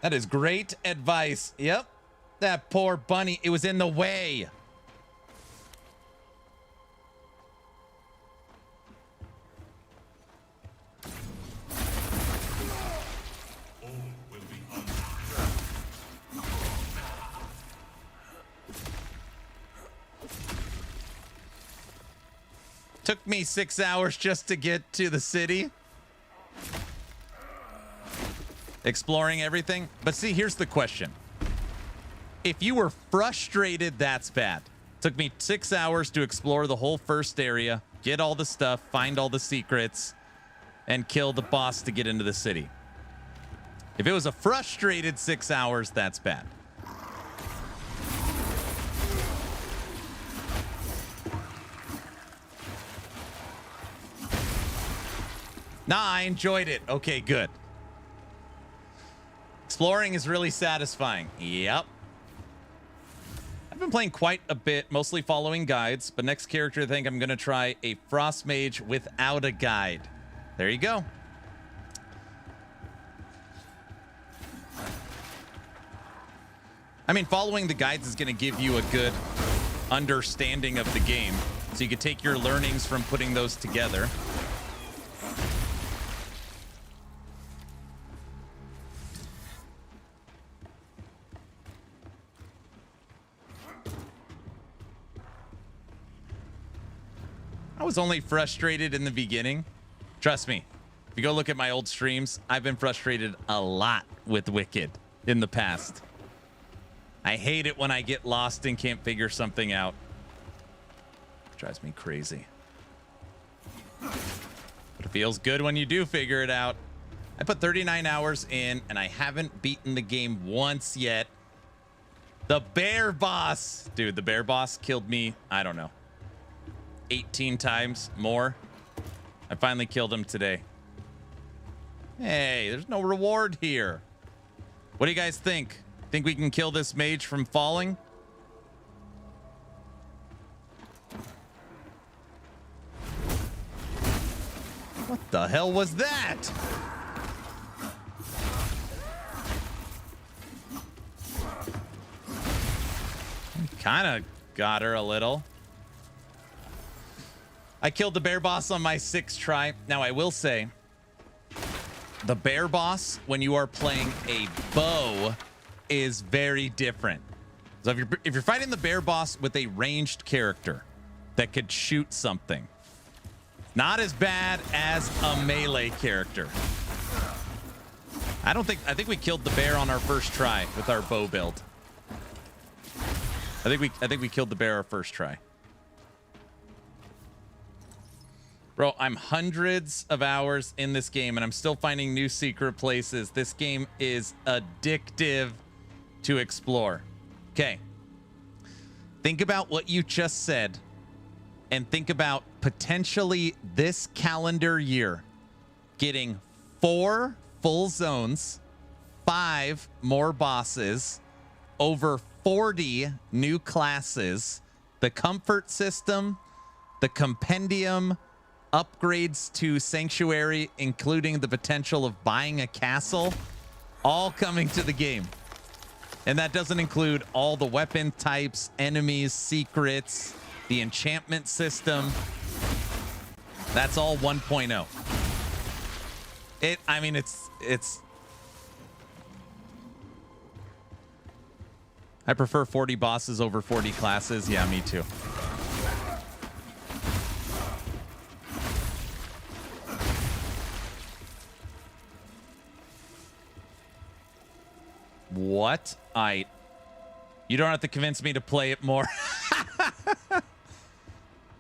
That is great advice. Yep. That poor bunny. It was in the way. Took me 6 hours just to get to the city. Exploring everything. But see, here's the question. If you were frustrated, that's bad. Took me 6 hours to explore the whole first area, get all the stuff, find all the secrets, and kill the boss to get into the city. If it was a frustrated 6 hours, that's bad. Nah, I enjoyed it. Okay, good. Exploring is really satisfying. Yep. I've been playing quite a bit, mostly following guides, but next character I think I'm going to try a Frost Mage without a guide. There you go. I mean, following the guides is going to give you a good understanding of the game, so you can take your learnings from putting those together. I was only frustrated in the beginning. Trust me, if you go look at my old streams, I've been frustrated a lot with Wicked in the past. I hate it when I get lost and can't figure something out. It drives me crazy. But it feels good when you do figure it out. I put 39 hours in, and I haven't beaten the game once yet. The bear boss. Dude, the bear boss killed me, I don't know, 18 times more. I finally killed him today. Hey, there's no reward here. What do you guys think? Think we can kill this mage from falling? What the hell was that? Kind of got her a little. I killed the bear boss on my 6th try. Now, I will say, the bear boss, when you are playing a bow, is very different. So if you're fighting the bear boss with a ranged character that could shoot something, not as bad as a melee character. I think we killed the bear on our first try with our bow build. I think we killed the bear our first try. Bro, I'm hundreds of hours in this game and I'm still finding new secret places. This game is addictive to explore. Okay. Think about what you just said and think about potentially this calendar year getting 4 full zones, 5 more bosses, over 40 new classes, the comfort system, the compendium, upgrades to Sanctuary, including the potential of buying a castle, all coming to the game. And that doesn't include all the weapon types, enemies, secrets, the enchantment system. That's all 1.0. I mean, it's I prefer 40 bosses over 40 classes. Yeah, me too. What? You don't have to convince me to play it more.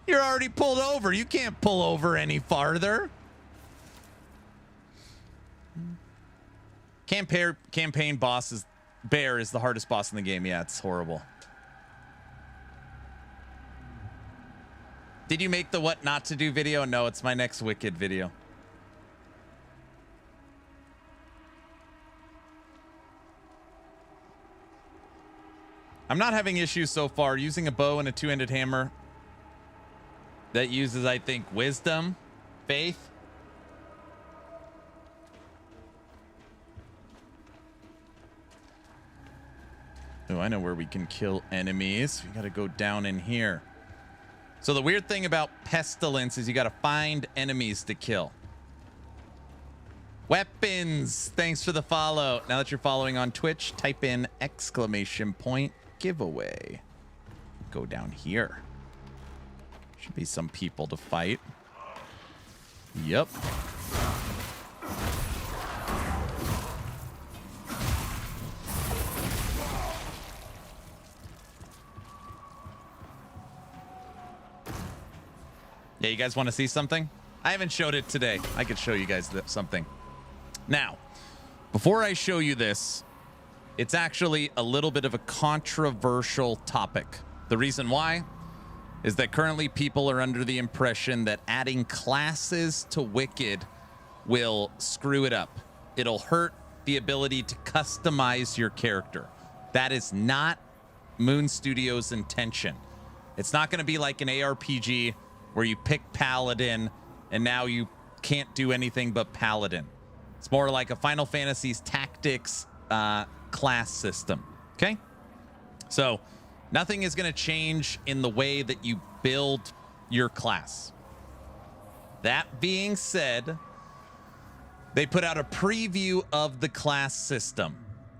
You're already pulled over. You can't pull over any farther. Campaign boss is bear is the hardest boss in the game. Yeah, it's horrible. Did you make the what not to do video? No, it's my next Wicked video. I'm not having issues so far using a bow and a 2-handed hammer that uses, I think, wisdom, faith. Oh, I know where we can kill enemies. We got to go down in here. So the weird thing about pestilence is you got to find enemies to kill. Weapons. Thanks for the follow. Now that you're following on Twitch, type in !giveaway. Go down here. Should be some people to fight. Yep. Yeah, you guys want to see something? I haven't showed it today. I could show you guys something. Now, before I show you this, it's actually a little bit of a controversial topic. The reason why is that currently people are under the impression that adding classes to Wicked will screw it up. It'll hurt the ability to customize your character. That is not Moon Studios' intention. It's not going to be like an ARPG where you pick Paladin and now you can't do anything but Paladin. It's more like a Final Fantasy's Tactics class system. Okay? So nothing is going to change in the way that you build your class. That being said, they put out a preview of the class system.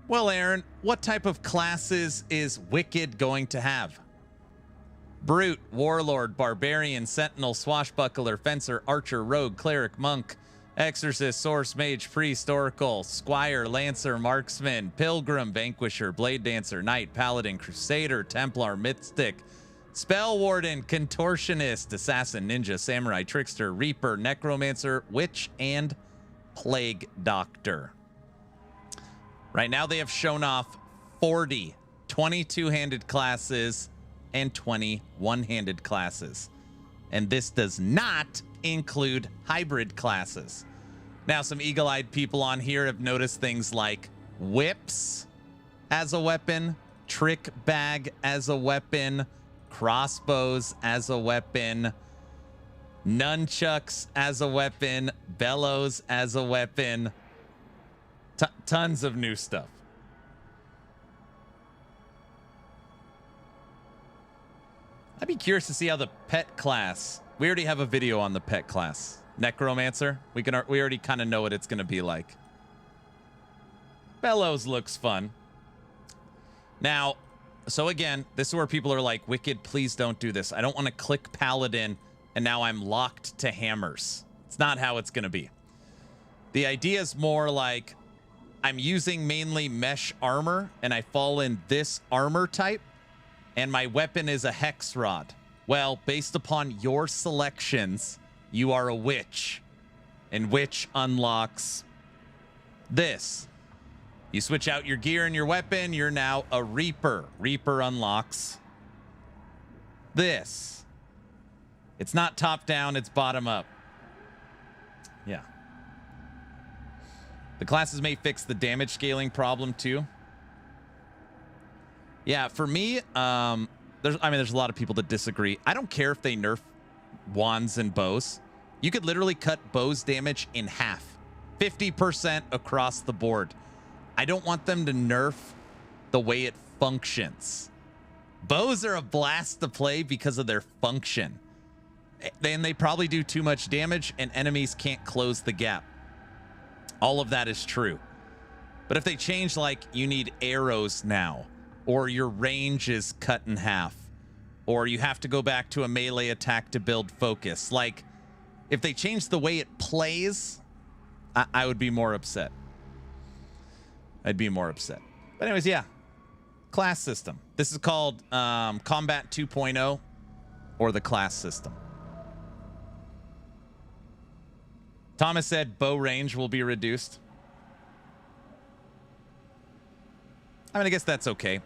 Well, Aaron, what type of classes is Wicked going to have? Brute, Warlord, Barbarian, Sentinel, Swashbuckler, Fencer, Archer, Rogue, Cleric, Monk, Exorcist, Source, Mage, Priest, Oracle, Squire, Lancer, Marksman, Pilgrim, Vanquisher, Blade Dancer, Knight, Paladin, Crusader, Templar, Mystic, Spell Warden, Contortionist, Assassin, Ninja, Samurai, Trickster, Reaper, Necromancer, Witch, and Plague Doctor. Right now they have shown off 40 22-handed classes and 20 one-handed classes. And this does not include hybrid classes. Now, some eagle-eyed people on here have noticed things like whips as a weapon, trick bag as a weapon, crossbows as a weapon, nunchucks as a weapon, bellows as a weapon. Tons of new stuff. I'd be curious to see how the pet class. We already have a video on the pet class. Necromancer. We already kind of know what it's going to be like. Bellows looks fun. Now, so again, this is where people are like, Wicked, please don't do this. I don't want to click Paladin and now I'm locked to hammers. It's not how it's going to be. The idea is more like I'm using mainly mesh armor and I fall in this armor type and my weapon is a hex rod. Well, based upon your selections, you are a witch, and witch unlocks this. You switch out your gear and your weapon, you're now a reaper. Reaper unlocks this. It's not top down, it's bottom up. Yeah. The classes may fix the damage scaling problem too. Yeah, for me, there's a lot of people that disagree. I don't care if they nerf wands and bows. You could literally cut bows damage in half, 50% across the board. I don't want them to nerf the way it functions. Bows are a blast to play because of their function. Then they probably do too much damage and enemies can't close the gap. All of that is true. But if they change, like, you need arrows now, or your range is cut in half, or you have to go back to a melee attack to build focus. Like, if they change the way it plays, I would be more upset. I'd be more upset. But anyways, yeah. Class system. This is called Combat 2.0 or the class system. Thomas said bow range will be reduced. I mean, I guess that's okay.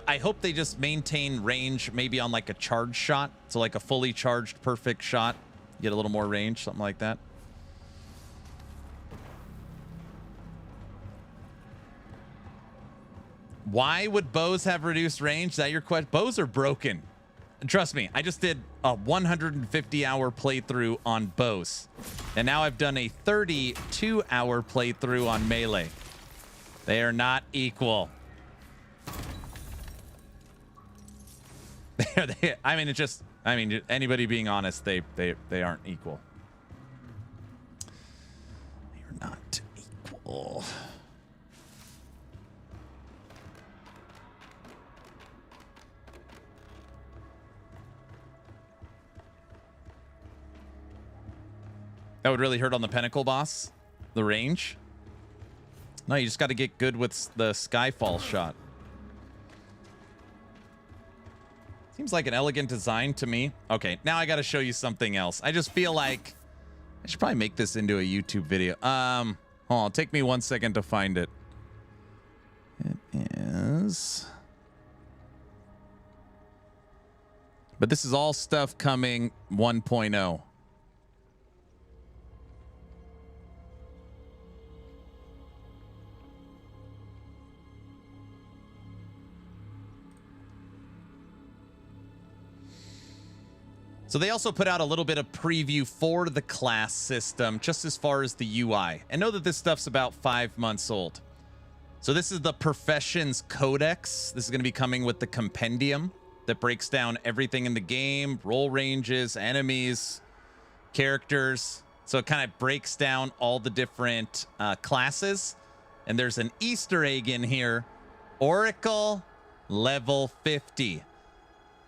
I hope they just maintain range maybe on like a charge shot. So like a fully charged perfect shot. Get a little more range, something like that. Why would bows have reduced range? Is that your question? Bows are broken. And trust me, I just did a 150-hour playthrough on bows. And now I've done a 32-hour playthrough on melee. They are not equal. I mean, anybody being honest, they aren't equal. They are not equal. That would really hurt on the Pinnacle boss, the range. No, you just got to get good with the Skyfall shot. Seems like an elegant design to me. Okay, now I got to show you something else. I just feel like I should probably make this into a YouTube video. Hold on, take me 1 second to find it. It is... But this is all stuff coming 1.0. So they also put out a little bit of preview for the class system, just as far as the UI. And know that this stuff's about 5 months old. So this is the Professions Codex. This is going to be coming with the compendium that breaks down everything in the game, role ranges, enemies, characters. So it kind of breaks down all the different classes. And there's an Easter egg in here. Oracle level 50.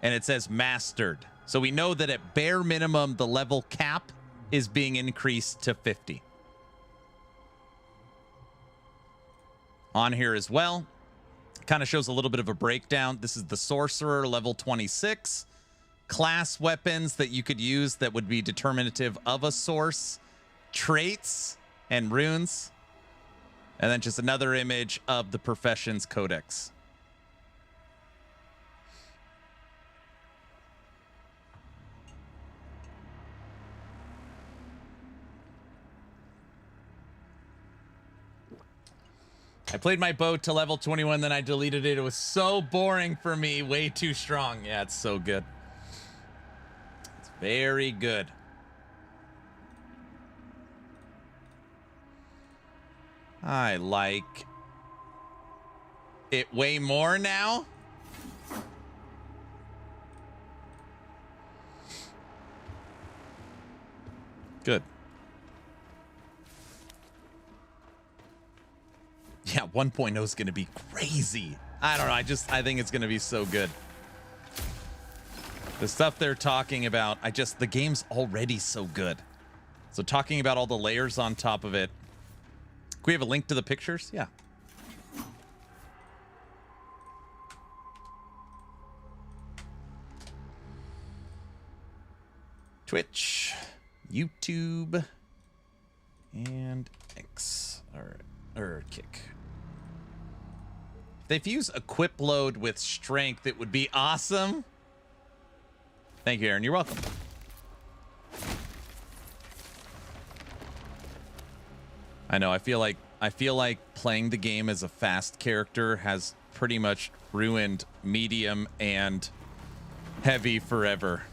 And it says mastered. So we know that at bare minimum, the level cap is being increased to 50. On here as well, kind of shows a little bit of a breakdown. This is the Sorcerer, level 26. Class weapons that you could use that would be determinative of a source. Traits and runes. And then just another image of the Professions Codex. I played my bow to level 21, then I deleted it. It was so boring for me. Way too strong. Yeah, it's so good. It's very good. I like it way more now. Good. Yeah, 1.0 is going to be crazy. I don't know. I think it's going to be so good. The stuff they're talking about, the game's already so good. So talking about all the layers on top of it. Can we have a link to the pictures? Yeah. Twitch, YouTube, and X, or Kick. If they fuse equip load with strength, it would be awesome. Thank you, Aaron. You're welcome. I know. I feel like playing the game as a fast character has pretty much ruined medium and heavy forever.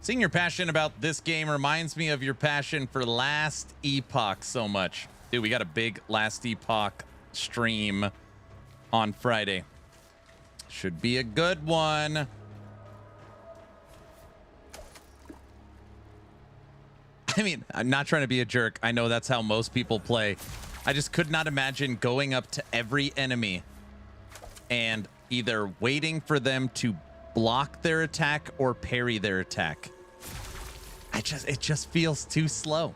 Seeing your passion about this game reminds me of your passion for Last Epoch so much. Dude, we got a big Last Epoch stream on Friday. Should be a good one. I mean, I'm not trying to be a jerk. I know that's how most people play. I just could not imagine going up to every enemy and either waiting for them to block their attack or parry their attack. It just feels too slow.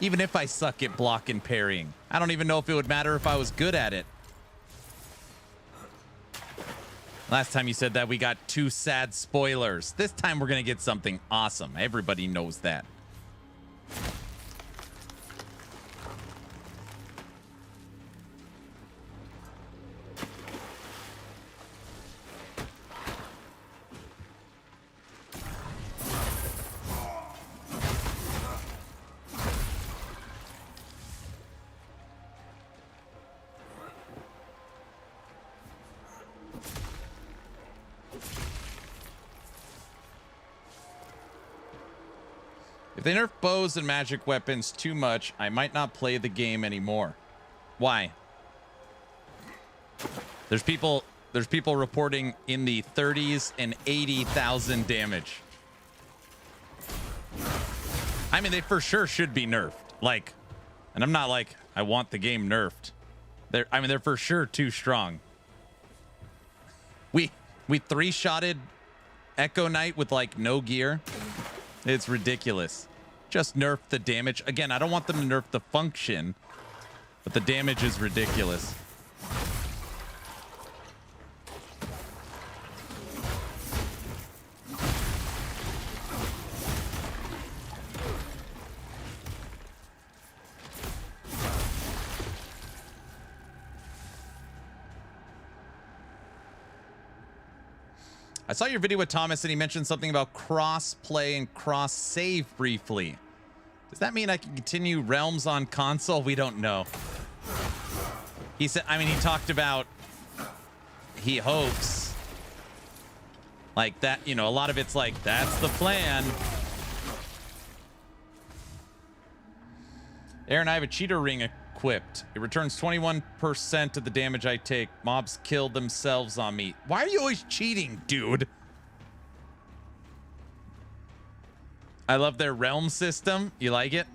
Even if I suck at block and parrying. I don't even know if it would matter if I was good at it. Last time you said that, we got 2 sad spoilers. This time we're going to get something awesome. Everybody knows that. If they nerf bows and magic weapons too much, I might not play the game anymore. Why? There's people reporting in the 30s and 80,000 damage. I mean, they for sure should be nerfed. Like, and I'm not like I want the game nerfed. They're for sure too strong. We 3-shotted Echo Knight with like no gear. It's ridiculous. Just nerf the damage. Again, I don't want them to nerf the function, but the damage is ridiculous. I saw your video with Thomas and he mentioned something about cross play and cross save briefly. Does that mean I can continue Realms on console? We don't know. He said, I mean, he talked about he hopes like that, you know, a lot of it's like, that's the plan. Aaron, I have a cheater ring equipped. It returns 21% of the damage I take. Mobs kill themselves on me. Why are you always cheating, dude? I love their realm system. You like it?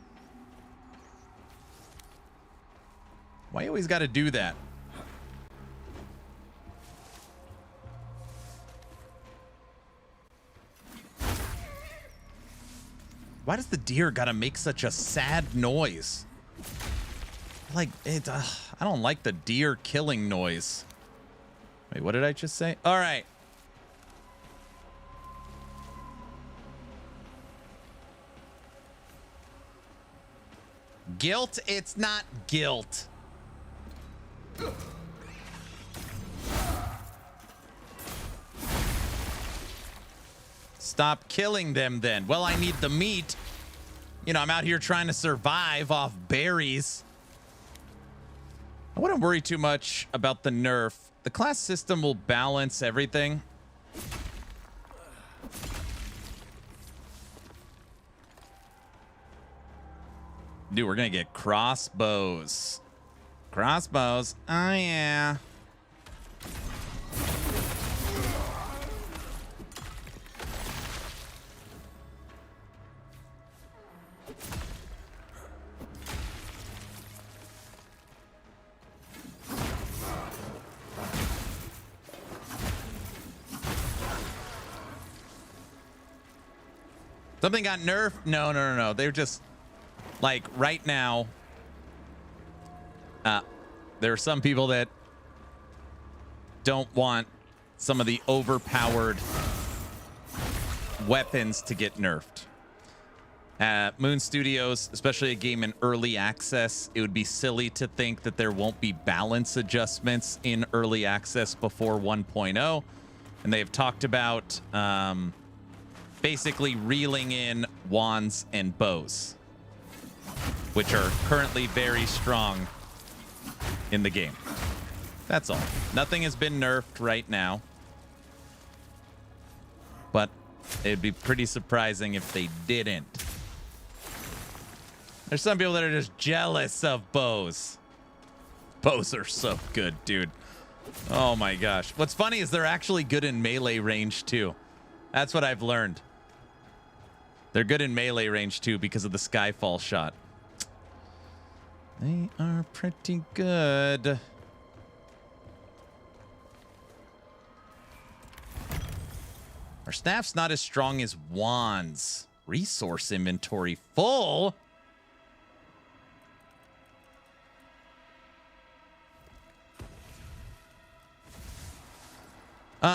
Why you always got to do that? Why does the deer got to make such a sad noise? Like, it, I don't like the deer killing noise. Wait, what did I just say? All right. Guilt? It's not guilt. Stop killing them then. Well, I need the meat. You know, I'm out here trying to survive off berries. I wouldn't worry too much about the nerf. The class system will balance everything. Dude, we're gonna get crossbows. Crossbows. Oh, yeah. Something got nerfed? No. They're just like right now. There are some people that don't want some of the overpowered weapons to get nerfed. Moon Studios, especially a game in early access, it would be silly to think that there won't be balance adjustments in early access before 1.0. And they have talked about basically reeling in wands and bows, which are currently very strong in the game. That's all. Nothing has been nerfed right now, but it'd be pretty surprising if they didn't. There's some people that are just jealous of bows. Bows are so good, dude. Oh my gosh. What's funny is they're actually good in melee range too. That's what I've learned. They're good in melee range too because of the Skyfall shot. They are pretty good. Our staff's not as strong as wands. Resource inventory full.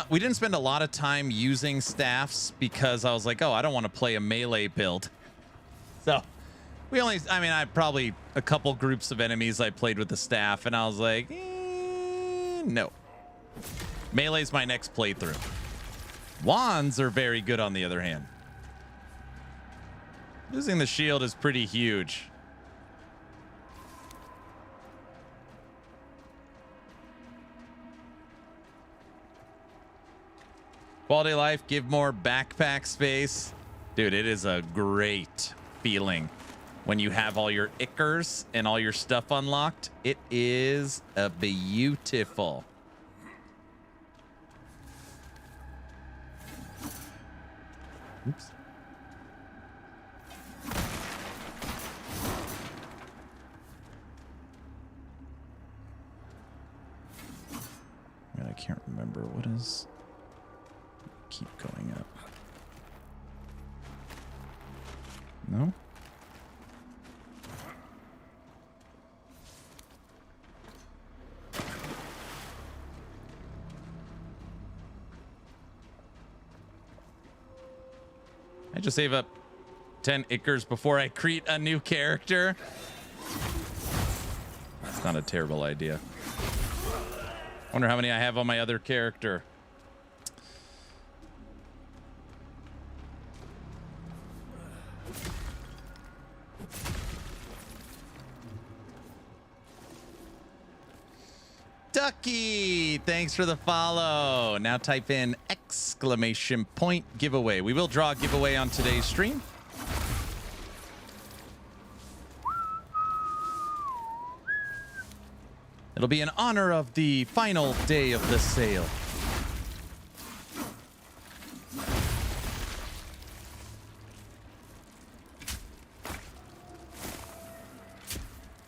We didn't spend a lot of time using staffs because I was like, oh, I don't want to play a melee build. So we only, I mean, I probably a couple groups of enemies I played with the staff and I was like, no. Melee's my next playthrough. Wands are very good on the other hand. Losing the shield is pretty huge. Quality life, give more backpack space. Dude, it is a great feeling when you have all your Ickers and all your stuff unlocked. It is a beautiful. Oops. Man, I can't remember what is. Keep going up. No? I just save up 10 Ickers before I create a new character. That's not a terrible idea. Wonder how many I have on my other character. Ducky, thanks for the follow. Now type in exclamation point giveaway. We will draw a giveaway on today's stream. It'll be in honor of the final day of the sale.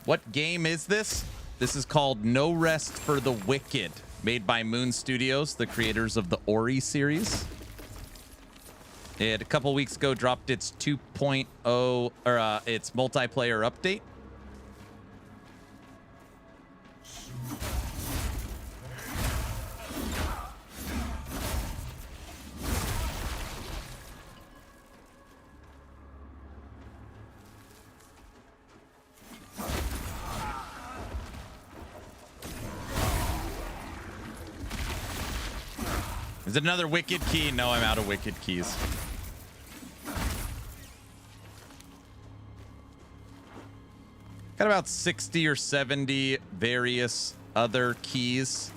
What game is this? This is called No Rest for the Wicked, made by Moon Studios, the creators of the Ori series. It a couple weeks ago dropped its 2.0 or its multiplayer update. Is it another wicked key? No, I'm out of wicked keys. Got about 60 or 70 various other keys.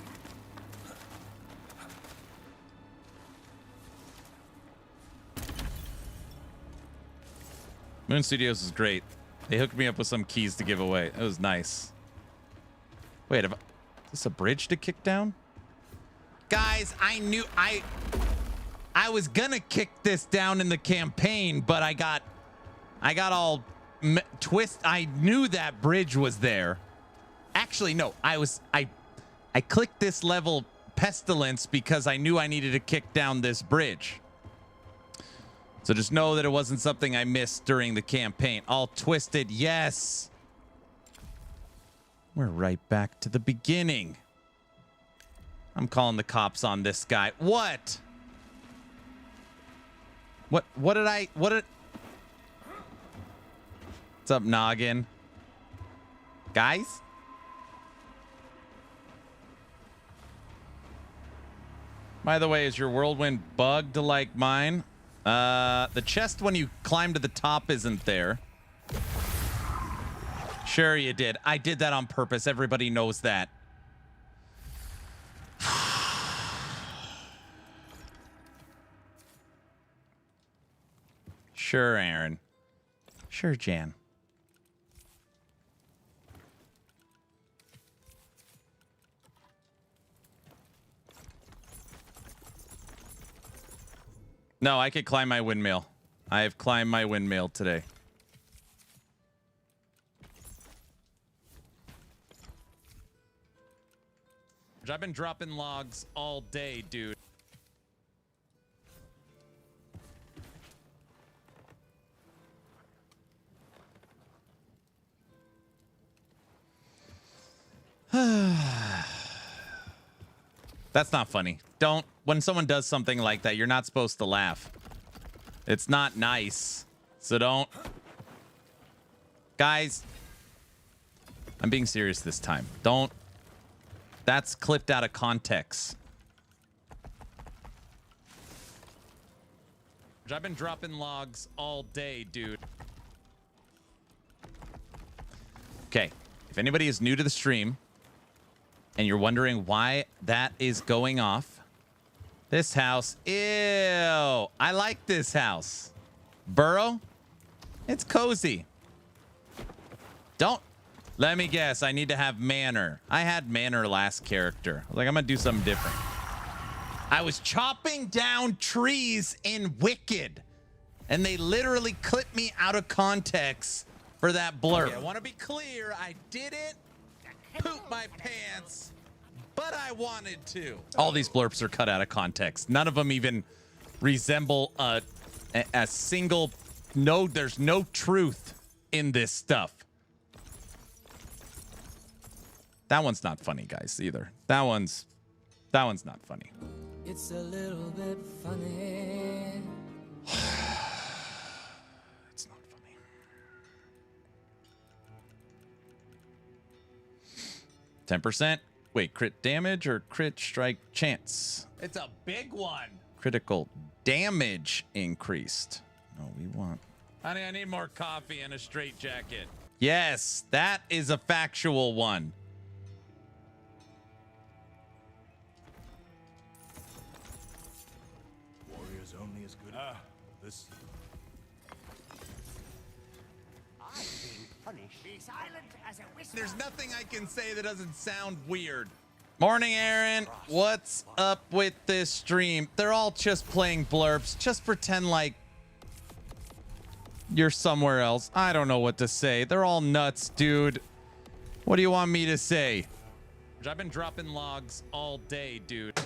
Moon Studios is great. They hooked me up with some keys to give away. It was nice. Wait, is this a bridge to kick down? Guys, I knew I was gonna kick this down in the campaign, but I got all I knew that bridge was there. Actually, no, I clicked this level pestilence because I knew I needed to kick down this bridge. So just know that it wasn't something I missed during the campaign. All twisted, yes. We're right back to the beginning. I'm calling the cops on this guy. What? What did what's up, Noggin? Guys? By the way, is your whirlwind bugged like mine? The chest when you climb to the top isn't there. Sure you did. I did that on purpose. Everybody knows that. Sure, Aaron. Sure, Jan. No, I could climb my windmill. I have climbed my windmill today. I've been dropping logs all day, dude. That's not funny. Don't. When someone does something like that, you're not supposed to laugh. It's not nice. So don't. Guys, I'm being serious this time. Don't. That's clipped out of context. I've been dropping logs all day, dude. Okay. If anybody is new to the stream and you're wondering why that is going off, this house, ew, I like this house. Burrow, it's cozy. Don't, let me guess, I need to have manner. I had manner last character. I was like, I'm gonna do something different. I was chopping down trees in Wicked, and they literally clipped me out of context for that blurb. Okay, I want to be clear, I didn't poop my pants, but I wanted to. All these blurps are cut out of context. None of them even resemble a single, no, there's no truth in this stuff. That one's not funny, guys, either. That one's not funny. It's a little bit funny. It's not funny. 10%. Wait, crit damage or crit strike chance? It's a big one. Critical damage increased. No, we want. Honey, I need more coffee and a straight jacket. Yes, that is a factual one. the sea. I've been punished. Be silent as a whisper. There's nothing I can say that doesn't sound weird. Morning, Aaron. What's up with this stream? They're all just playing blurps. Just pretend like you're somewhere else. I don't know what to say. They're all nuts, dude. What do you want me to say? I've been dropping logs all day, dude.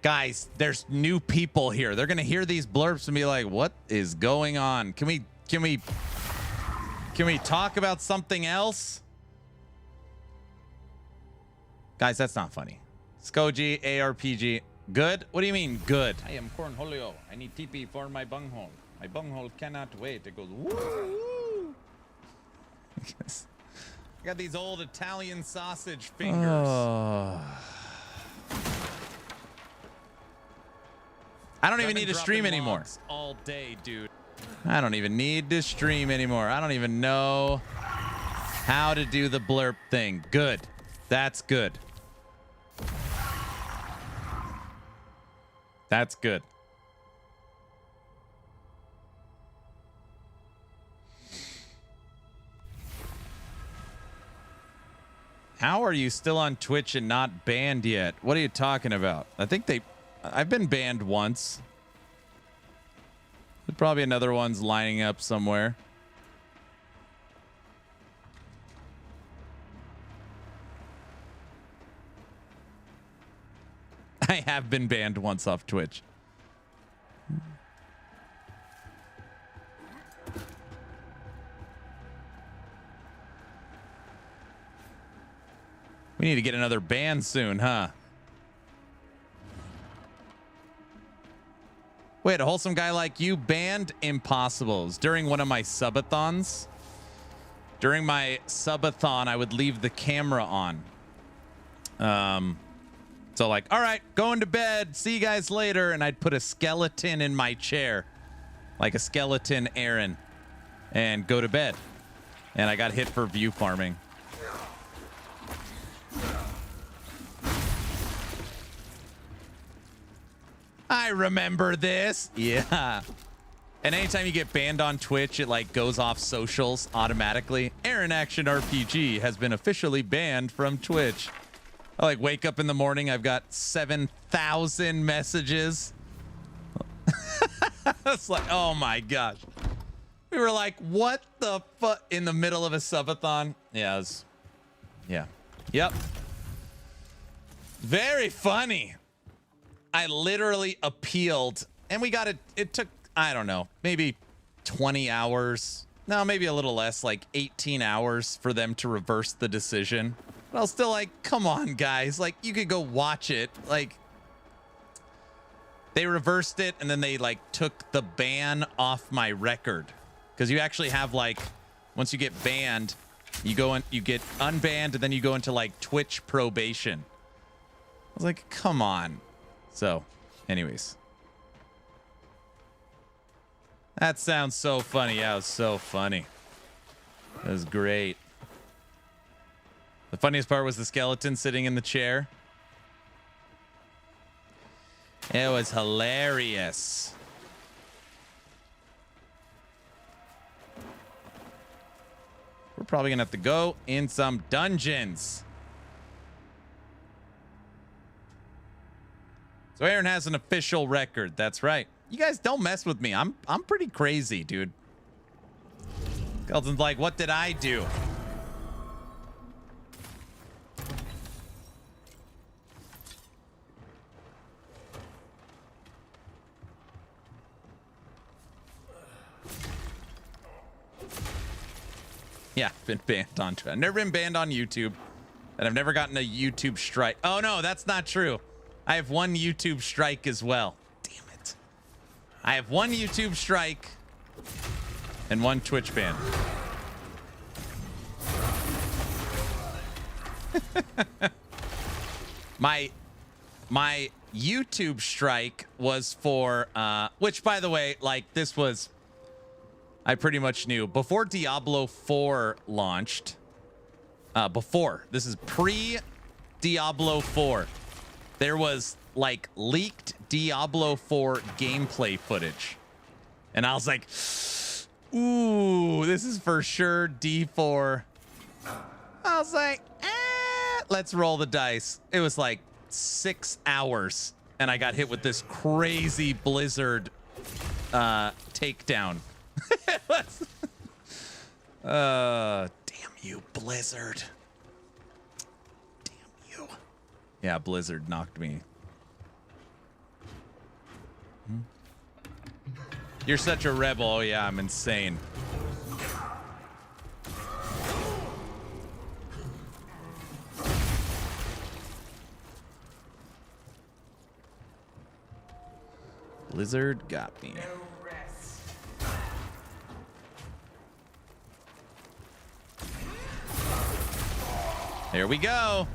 Guys, there's new people here. They're gonna hear these blurps and be like, what is going on? Can we talk about something else? Guys, that's not funny. Skoji, ARPG. Good? What do you mean, good? I am Cornholio. I need TP for my bunghole. My bunghole cannot wait. It goes woo. I got these old Italian sausage fingers. I don't even need to stream anymore. All day, dude. I don't even need to stream anymore. I don't even know how to do the blurp thing. Good. That's good. That's good. How are you still on Twitch and not banned yet? What are you talking about? I think I've been banned once. There's probably another one's lining up somewhere. I have been banned once off Twitch. We need to get another ban soon, huh? Wait, a wholesome guy like you banned? Impossible. It was during one of my subathons. During my subathon, I would leave the camera on. So like, all right, going to bed. See you guys later. And I'd put a skeleton in my chair, like a skeleton Aaron, and go to bed. And I got hit for view farming. I remember this. Yeah. And anytime you get banned on Twitch, it like goes off socials automatically. Aaron Action RPG has been officially banned from Twitch. I like wake up in the morning, I've got 7,000 messages. It's like, oh my gosh. We were like, what the fuck, in the middle of a subathon? Yeah, it was, yeah. Yep. Very funny. I literally appealed and we got it. It took, I don't know, maybe 20 hours. No, maybe a little less, like 18 hours for them to reverse the decision. But I was still like, come on, guys. Like, you could go watch it. Like, they reversed it and then they like took the ban off my record. Because you actually have like, once you get banned, you go in, you get unbanned, and then you go into like Twitch probation. I was like, come on. So, anyways. That sounds so funny. Yeah, it was so funny. It was great. The funniest part was the skeleton sitting in the chair. It was hilarious. We're probably gonna have to go in some dungeons. So Aaron has an official record. That's right. You guys don't mess with me. I'm pretty crazy, dude. Skeleton's like, what did I do? Yeah, been banned on Twitch. I've never been banned on YouTube, and I've never gotten a YouTube strike. Oh no, that's not true. I have one YouTube strike as well. Damn it. I have one YouTube strike and one Twitch ban. my YouTube strike was for which, by the way, like, this was, I pretty much knew before Diablo 4 launched. This is pre Diablo 4. There was like leaked Diablo 4 gameplay footage. And I was like, ooh, this is for sure D4. I was like, let's roll the dice. It was like 6 hours, and I got hit with this crazy blizzard takedown. Damn you, Blizzard. Damn you. Yeah, Blizzard knocked me. You're such a rebel. Oh, yeah, I'm insane. Blizzard got me. There we go.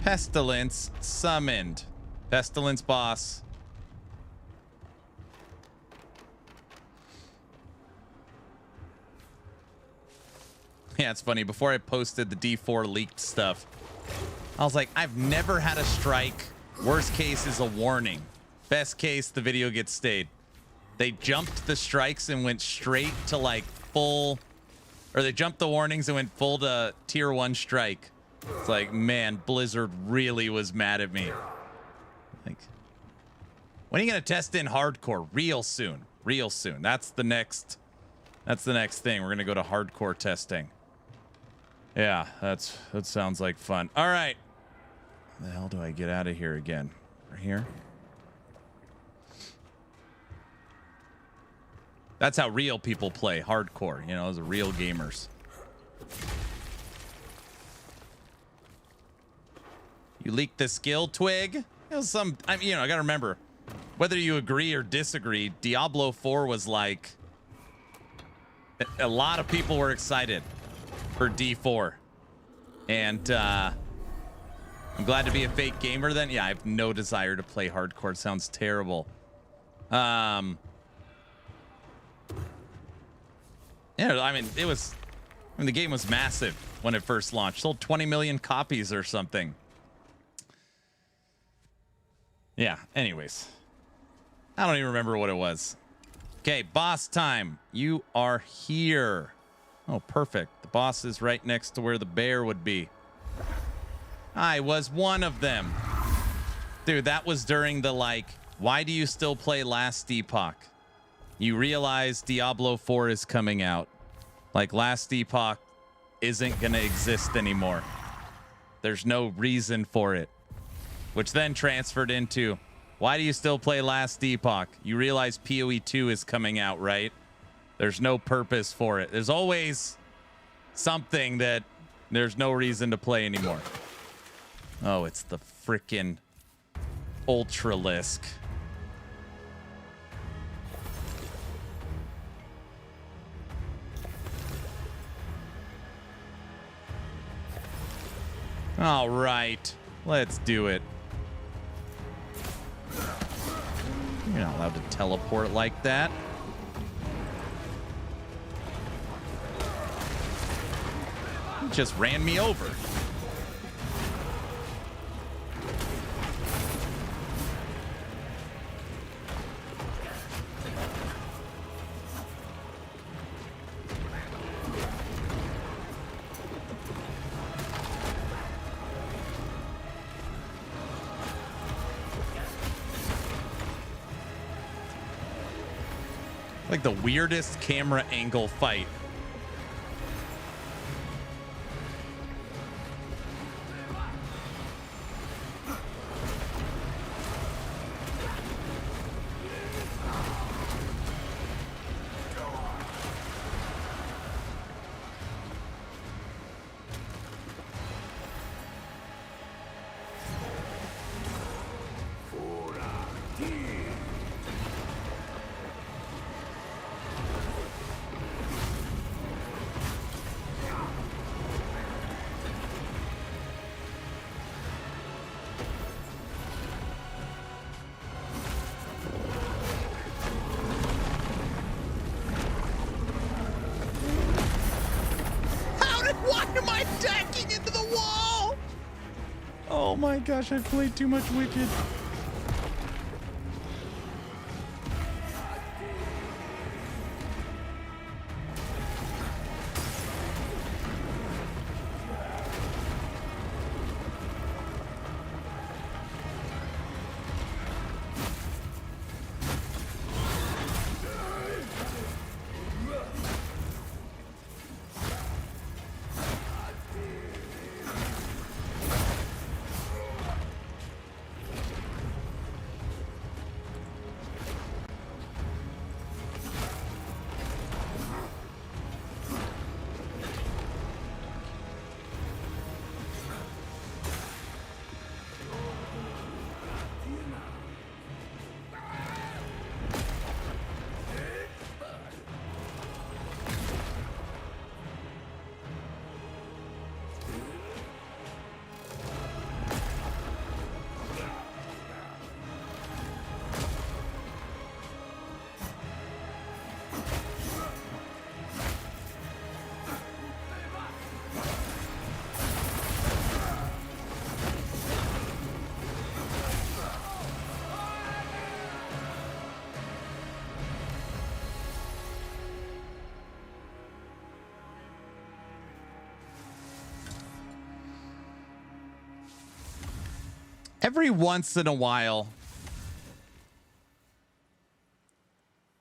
Pestilence summoned. Pestilence boss. Yeah, it's funny. Before I posted the D4 leaked stuff, I was like, I've never had a strike. Worst case is a warning. Best case, the video gets stayed. They jumped the strikes and went straight to like full, or they jumped the warnings and went full to tier 1 strike. It's like, man, Blizzard really was mad at me. Like, when are you gonna test in hardcore? Real soon. Real soon. That's the next thing. We're gonna go to hardcore testing. Yeah, that sounds like fun. All right. How the hell do I get out of here again? Right here? That's how real people play hardcore. You know, those are real gamers. You leaked the skill twig? It was some, I mean, you know, I gotta remember, whether you agree or disagree, Diablo 4 was like, a lot of people were excited for D4. And I'm glad to be a fake gamer then. Yeah, I have no desire to play hardcore. It sounds terrible. Yeah, I mean, the game was massive when it first launched. Sold 20 million copies or something. Yeah, anyways. I don't even remember what it was. Okay, boss time. You are here. Oh, perfect. The boss is right next to where the bear would be. I was one of them. Dude, that was during the, like, why do you still play Last Epoch? You realize Diablo 4 is coming out. Like, Last Epoch isn't going to exist anymore. There's no reason for it. Which then transferred into, why do you still play Last Epoch? You realize PoE 2 is coming out, right? There's no purpose for it. There's always something that there's no reason to play anymore. Oh, it's the frickin' Ultralisk. All right, let's do it. You're not allowed to teleport like that. You just ran me over. Like the weirdest camera angle fight. Oh my gosh, I've played too much Wicked. Every once in a while,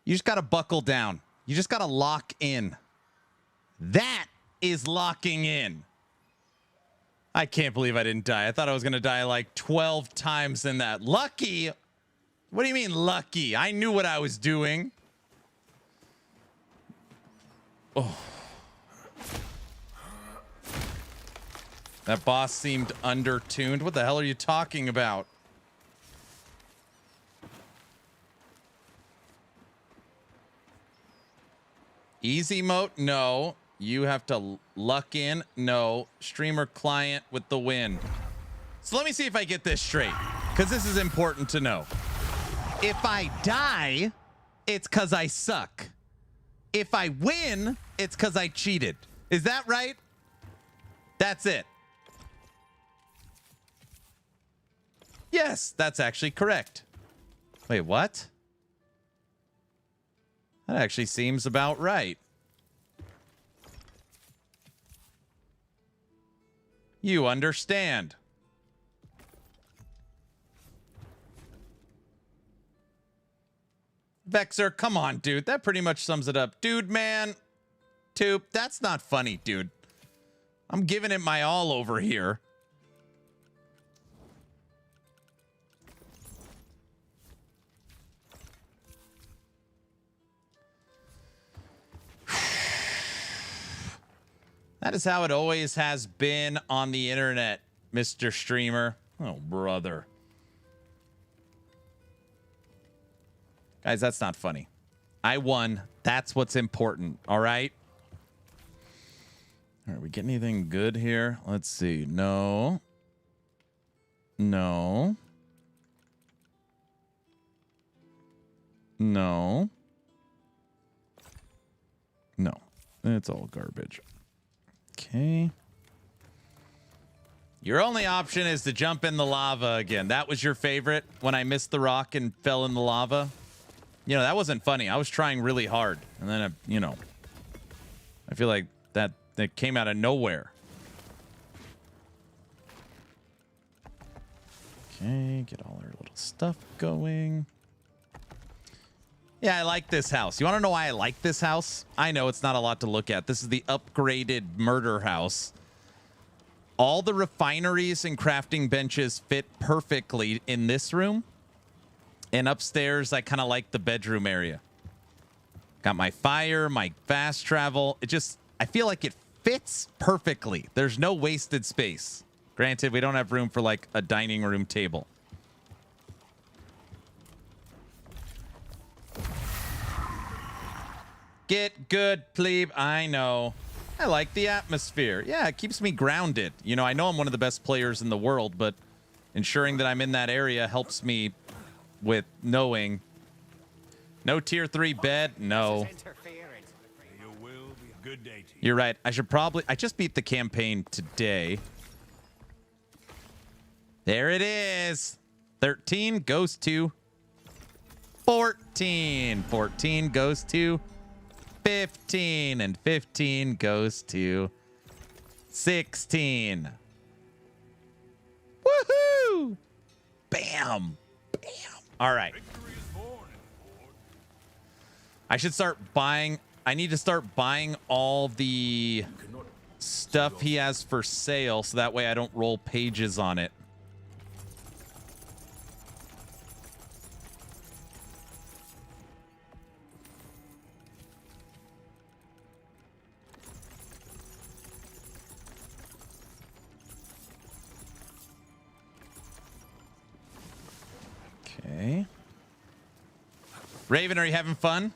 you just got to buckle down. You just got to lock in. That is locking in. I can't believe I didn't die. I thought I was going to die like 12 times in that. Lucky? What do you mean lucky? I knew what I was doing. Oh. That boss seemed undertuned. What the hell are you talking about? Easy mode? No. You have to luck in? No. Streamer client with the win. So let me see if I get this straight, because this is important to know. If I die, it's because I suck. If I win, it's because I cheated. Is that right? That's it. Yes, that's actually correct. Wait, what? That actually seems about right. You understand. Vexer, come on, dude. That pretty much sums it up. Dude, man. Toop, that's not funny, dude. I'm giving it my all over here. That is how it always has been on the internet, Mr. Streamer. Oh, brother. Guys, that's not funny. I won. That's what's important, all right? All right, we get anything good here? Let's see. No. No. No. No. It's all garbage. Okay. Your only option is to jump in the lava again. That was your favorite when I missed the rock and fell in the lava? You know, that wasn't funny. I was trying really hard. And then, you know, I feel like that came out of nowhere. Okay, get all our little stuff going. Yeah, I like this house. You want to know why I like this house? I know it's not a lot to look at. This is the upgraded murder house. All the refineries and crafting benches fit perfectly in this room. And upstairs, I kind of like the bedroom area. Got my fire, my fast travel. I feel like it fits perfectly. There's no wasted space. Granted, we don't have room for like a dining room table. Get good, plebe. I know. I like the atmosphere. Yeah, it keeps me grounded. You know, I know I'm one of the best players in the world, but ensuring that I'm in that area helps me with knowing. No tier 3 bed. No. Good day to you. You're right. I just beat the campaign today. There it is. 13 goes to 14. 14 goes to 15. And 15 goes to 16. Woohoo! Bam. Bam. All right. I should start buying. I need to start buying all the stuff he has for sale so that way I don't roll pages on it. Okay. Raven, are you having fun?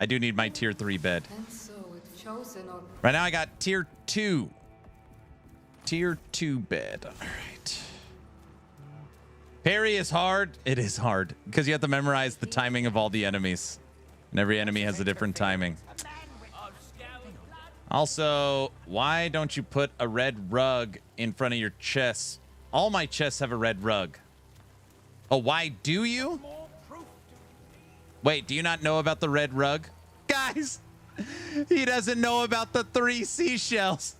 I do need my tier 3 bed. And so it's chosen or Right now I got tier 2. Tier 2 bed. All right. Parry is hard. It is hard because you have to memorize the timing of all the enemies. And every enemy has a different timing. Also, why don't you put a red rug in front of your chest? All my chests have a red rug. Oh, why do you? Wait, do you not know about the red rug? Guys, he doesn't know about the 3 seashells.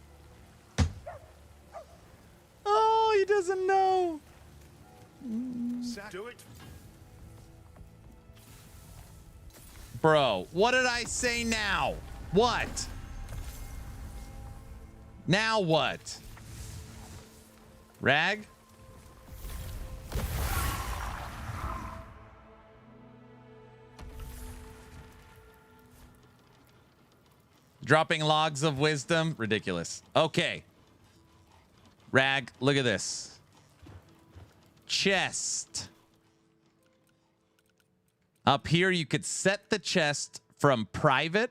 Oh, he doesn't know. Do it. Bro, what did I say now? What? Now what? Rag? Dropping logs of wisdom? Ridiculous. Okay. Rag, look at this. Chest. Up here, you could set the chest from private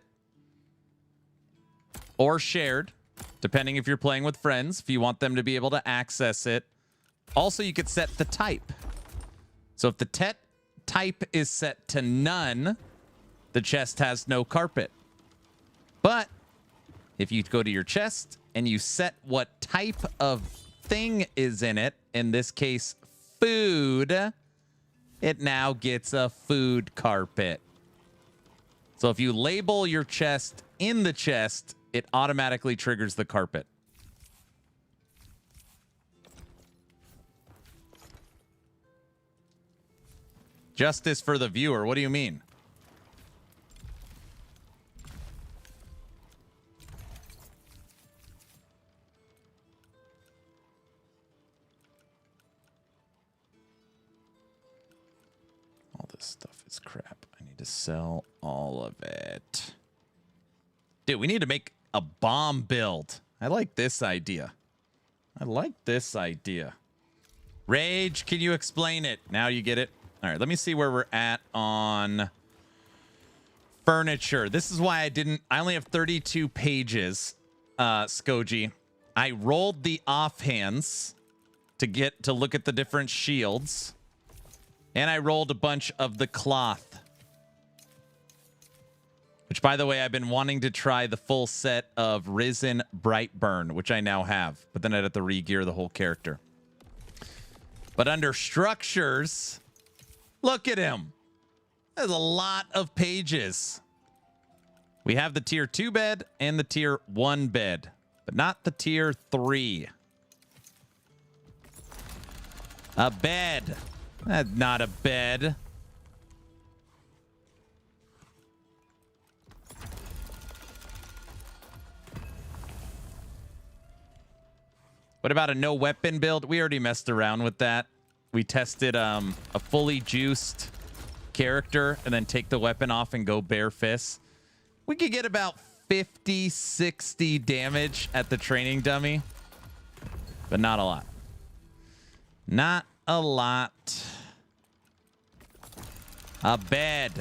or shared, depending if you're playing with friends, if you want them to be able to access it. Also, you could set the type. So if the type is set to none, the chest has no carpet. But if you go to your chest and you set what type of thing is in it, in this case, food, it now gets a food carpet. So if you label your chest in the chest, it automatically triggers the carpet. Justice for the viewer. What do you mean? All this stuff is crap. I need to sell all of it. Dude, we need to make a bomb build. I like this idea. I like this idea. Rage, can you explain it? Now you get it. All right, let me see where we're at on furniture. This is why I only have 32 pages, Skoji. I rolled the offhands to look at the different shields. And I rolled a bunch of the cloth. Which, by the way, I've been wanting to try the full set of Risen Brightburn, which I now have. But then I'd have to re-gear the whole character. But under structures, look at him. There's a lot of pages. We have the tier 2 bed and the tier 1 bed, but not the tier 3. A bed. That's not a bed. What about a no weapon build? We already messed around with that. We tested a fully juiced character and then take the weapon off and go bare fists. We could get about 50, 60 damage at the training dummy, but not a lot. Not a lot. A bed.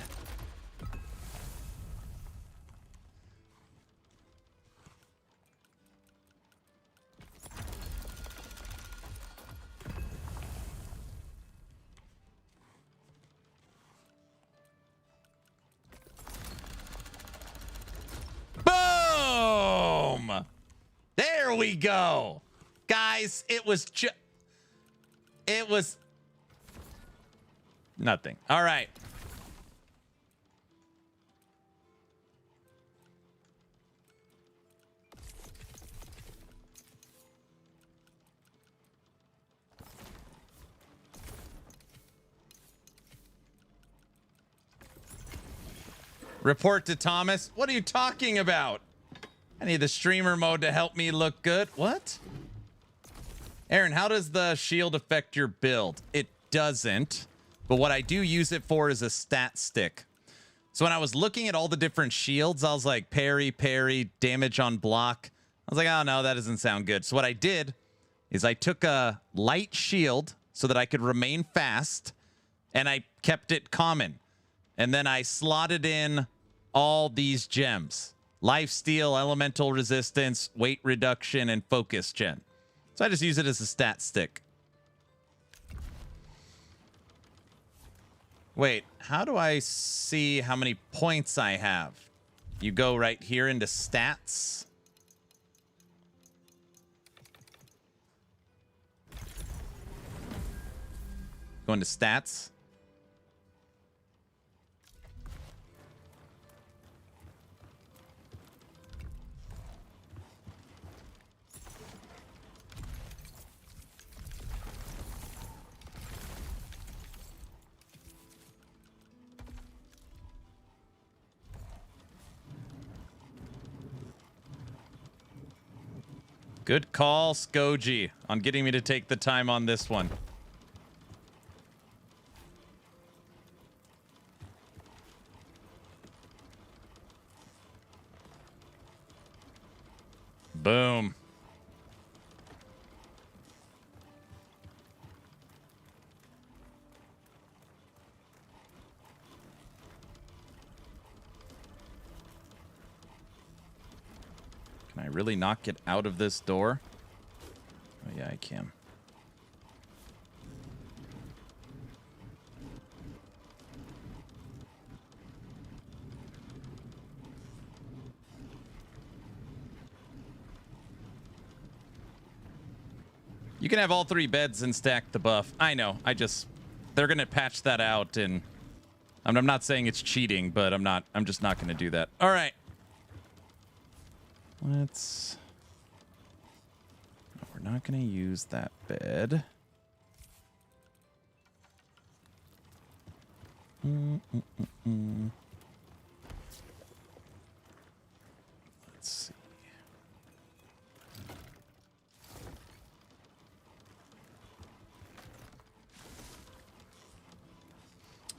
Boom! There we go. Guys, it was nothing. All right. Report to Thomas. What are you talking about? I need the streamer mode to help me look good. What? Aaron, how does the shield affect your build? It doesn't. But what I do use it for is a stat stick. So when I was looking at all the different shields, I was like, parry, damage on block. I was like, oh no, that doesn't sound good. So what I did is I took a light shield so that I could remain fast, and I kept it common. And then I slotted in all these gems: lifesteal, elemental resistance, weight reduction, and focus gen. So I just use it as a stat stick. Wait, how do I see how many points I have? You go right here into stats. Go into stats. Good call, Skoji, on getting me to take the time on this one. Boom. Can I really not get out of this door? Oh, yeah, I can. You can have all 3 beds and stack the buff. I know. They're going to patch that out, and I'm not saying it's cheating, but I'm just not going to do that. All right. We're not going to use that bed. Let's see.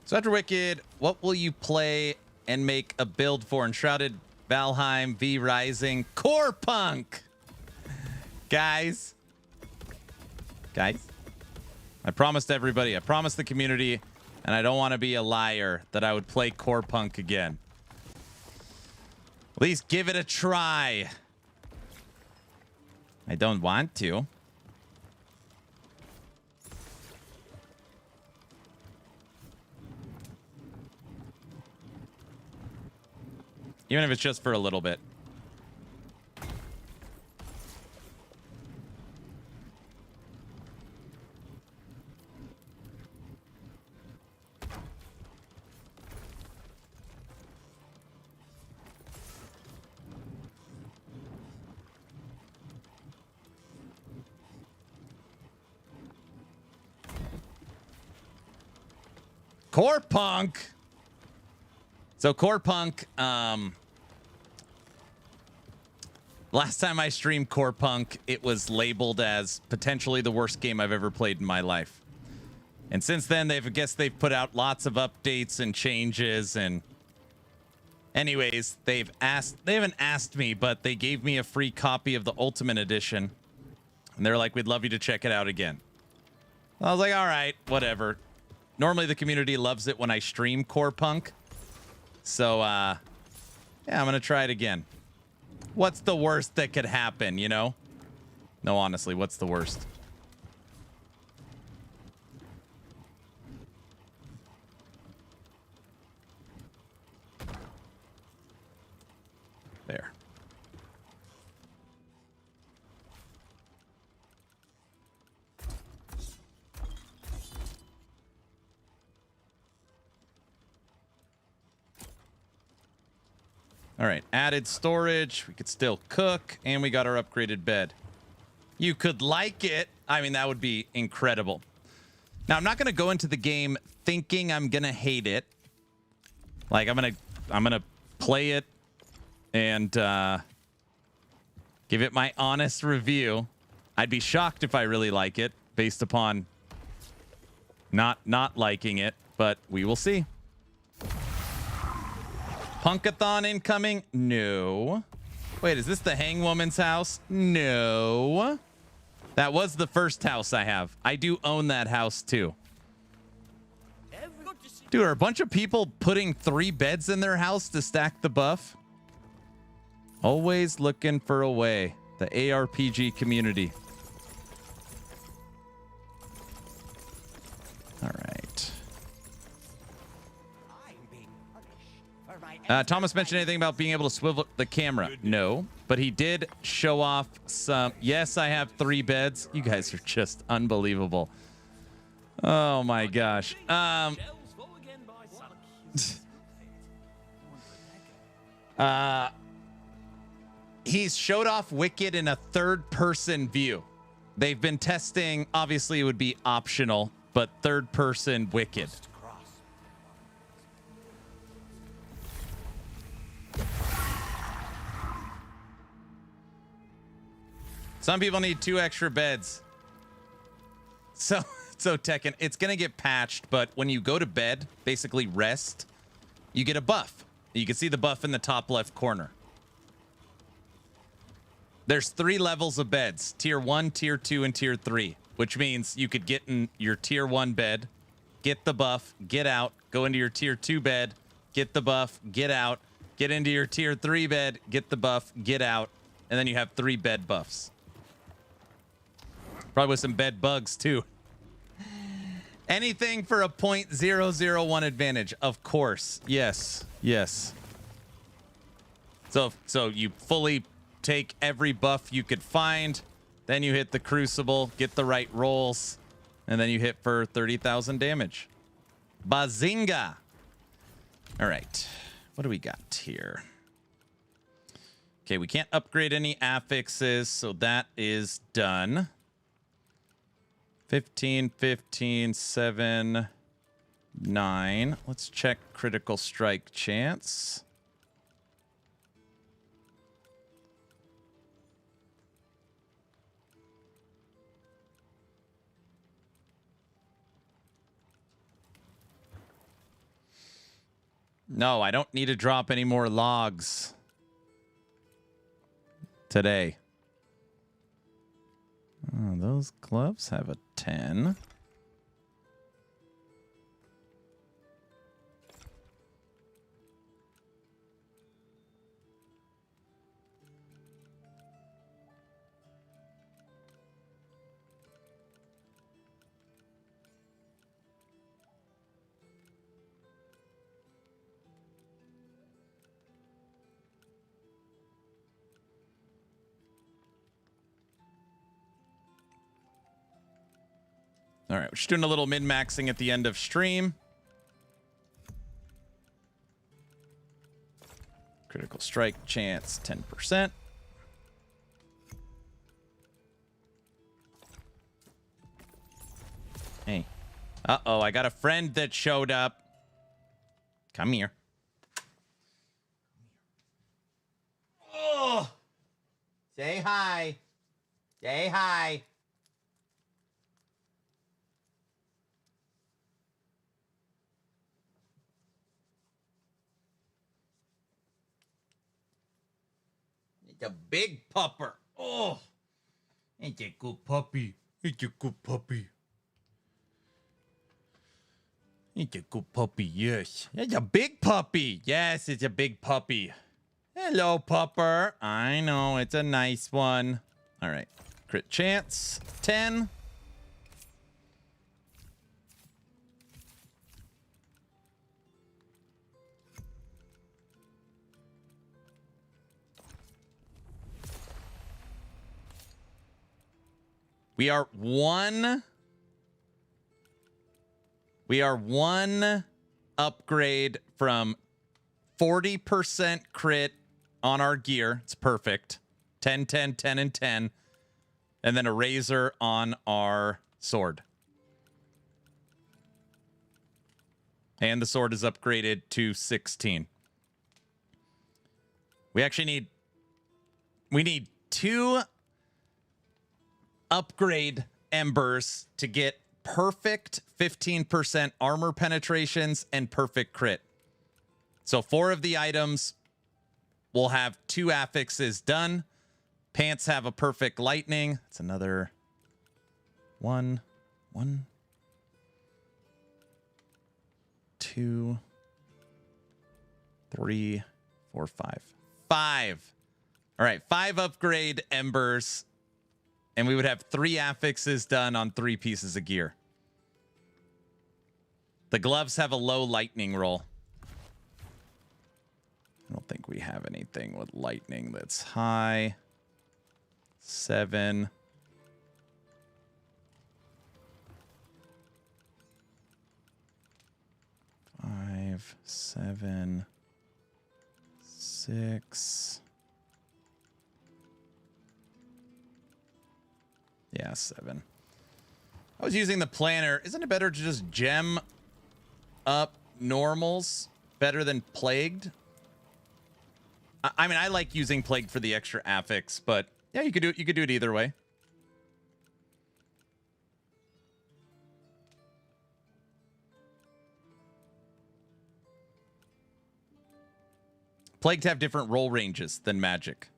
So after Wicked, what will you play and make a build for? Enshrouded, Valheim, V Rising, Core Punk. Guys, I promised everybody, I promised the community, and I don't want to be a liar, that I would play Core Punk again. At least give it a try. I don't want to. Even if it's just for a little bit. Core Punk. So Core Punk, last time I streamed Core Punk, it was labeled as potentially the worst game I've ever played in my life. And since then, I guess they've put out lots of updates and changes. And anyways, they haven't asked me, but they gave me a free copy of the Ultimate Edition. And they're like, we'd love you to check it out again. I was like, all right, whatever. Normally the community loves it when I stream Core Punk. So, yeah, I'm going to try it again. What's the worst that could happen, you know? No, honestly, what's the worst? There. All right, added storage. We could still cook, and we got our upgraded bed. You could like it. I mean, that would be incredible. Now, I'm not going to go into the game thinking I'm going to hate it. Like, I'm gonna play it and give it my honest review. I'd be shocked if I really like it based upon not liking it, but we will see. Punkathon incoming? No. Wait, is this the Hangwoman's house? No. That was the first house I have. I do own that house too. Dude, are a bunch of people putting 3 beds in their house to stack the buff? Always looking for a way. The ARPG community. All right. Thomas mentioned anything about being able to swivel the camera? No, but he did show off some. Yes, I have 3 beds. You guys are just unbelievable. Oh my gosh. He's showed off Wicked in a 3rd-person view. They've been testing. Obviously, it would be optional, but 3rd-person Wicked. Some people need 2 extra beds. So Tekken, it's going to get patched, but when you go to bed, basically rest, you get a buff. You can see the buff in the top left corner. There's 3 levels of beds, tier 1, tier 2, and tier 3, which means you could get in your tier 1 bed, get the buff, get out, go into your tier 2 bed, get the buff, get out, get into your tier 3 bed, get the buff, get out, and then you have 3 bed buffs. Probably with some bed bugs, too. Anything for a 0.001 advantage. Of course. Yes. Yes. So you fully take every buff you could find. Then you hit the Crucible, get the right rolls, and then you hit for 30,000 damage. Bazinga! All right. What do we got here? Okay, we can't upgrade any affixes, so that is done. 15, 15, 7, 9. Let's check critical strike chance. No, I don't need to drop any more logs today. Oh, those gloves have a 10. All right, we're just doing a little min-maxing at the end of stream. Critical strike chance, 10%. Hey. Uh-oh, I got a friend that showed up. Come here. Oh! Say hi. Say hi. It's a big pupper. Oh, it's a good puppy. It's a good puppy. It's a good puppy, yes. It's a big puppy. Yes, it's a big puppy. Hello, pupper. I know, it's a nice one. All right. Crit chance, 10. We are one upgrade from 40% crit on our gear. It's perfect. 10, 10, 10, and 10. And then a razor on our sword. And the sword is upgraded to 16. We actually need 2 upgrade embers to get perfect 15% armor penetrations and perfect crit. So 4 of the items will have 2 affixes done. Pants have a perfect lightning. It's another 1, 2, 3, 4, 5. 5. All right, 5 upgrade embers. And we would have 3 affixes done on 3 pieces of gear. The gloves have a low lightning roll. I don't think we have anything with lightning that's high. 7. Five, 7, 6. Yeah, 7. I was using the planner. Isn't it better to just gem up normals better than plagued? I mean, I like using plagued for the extra affix, but Yeah, you could do it either way. Plagued have different roll ranges than magic.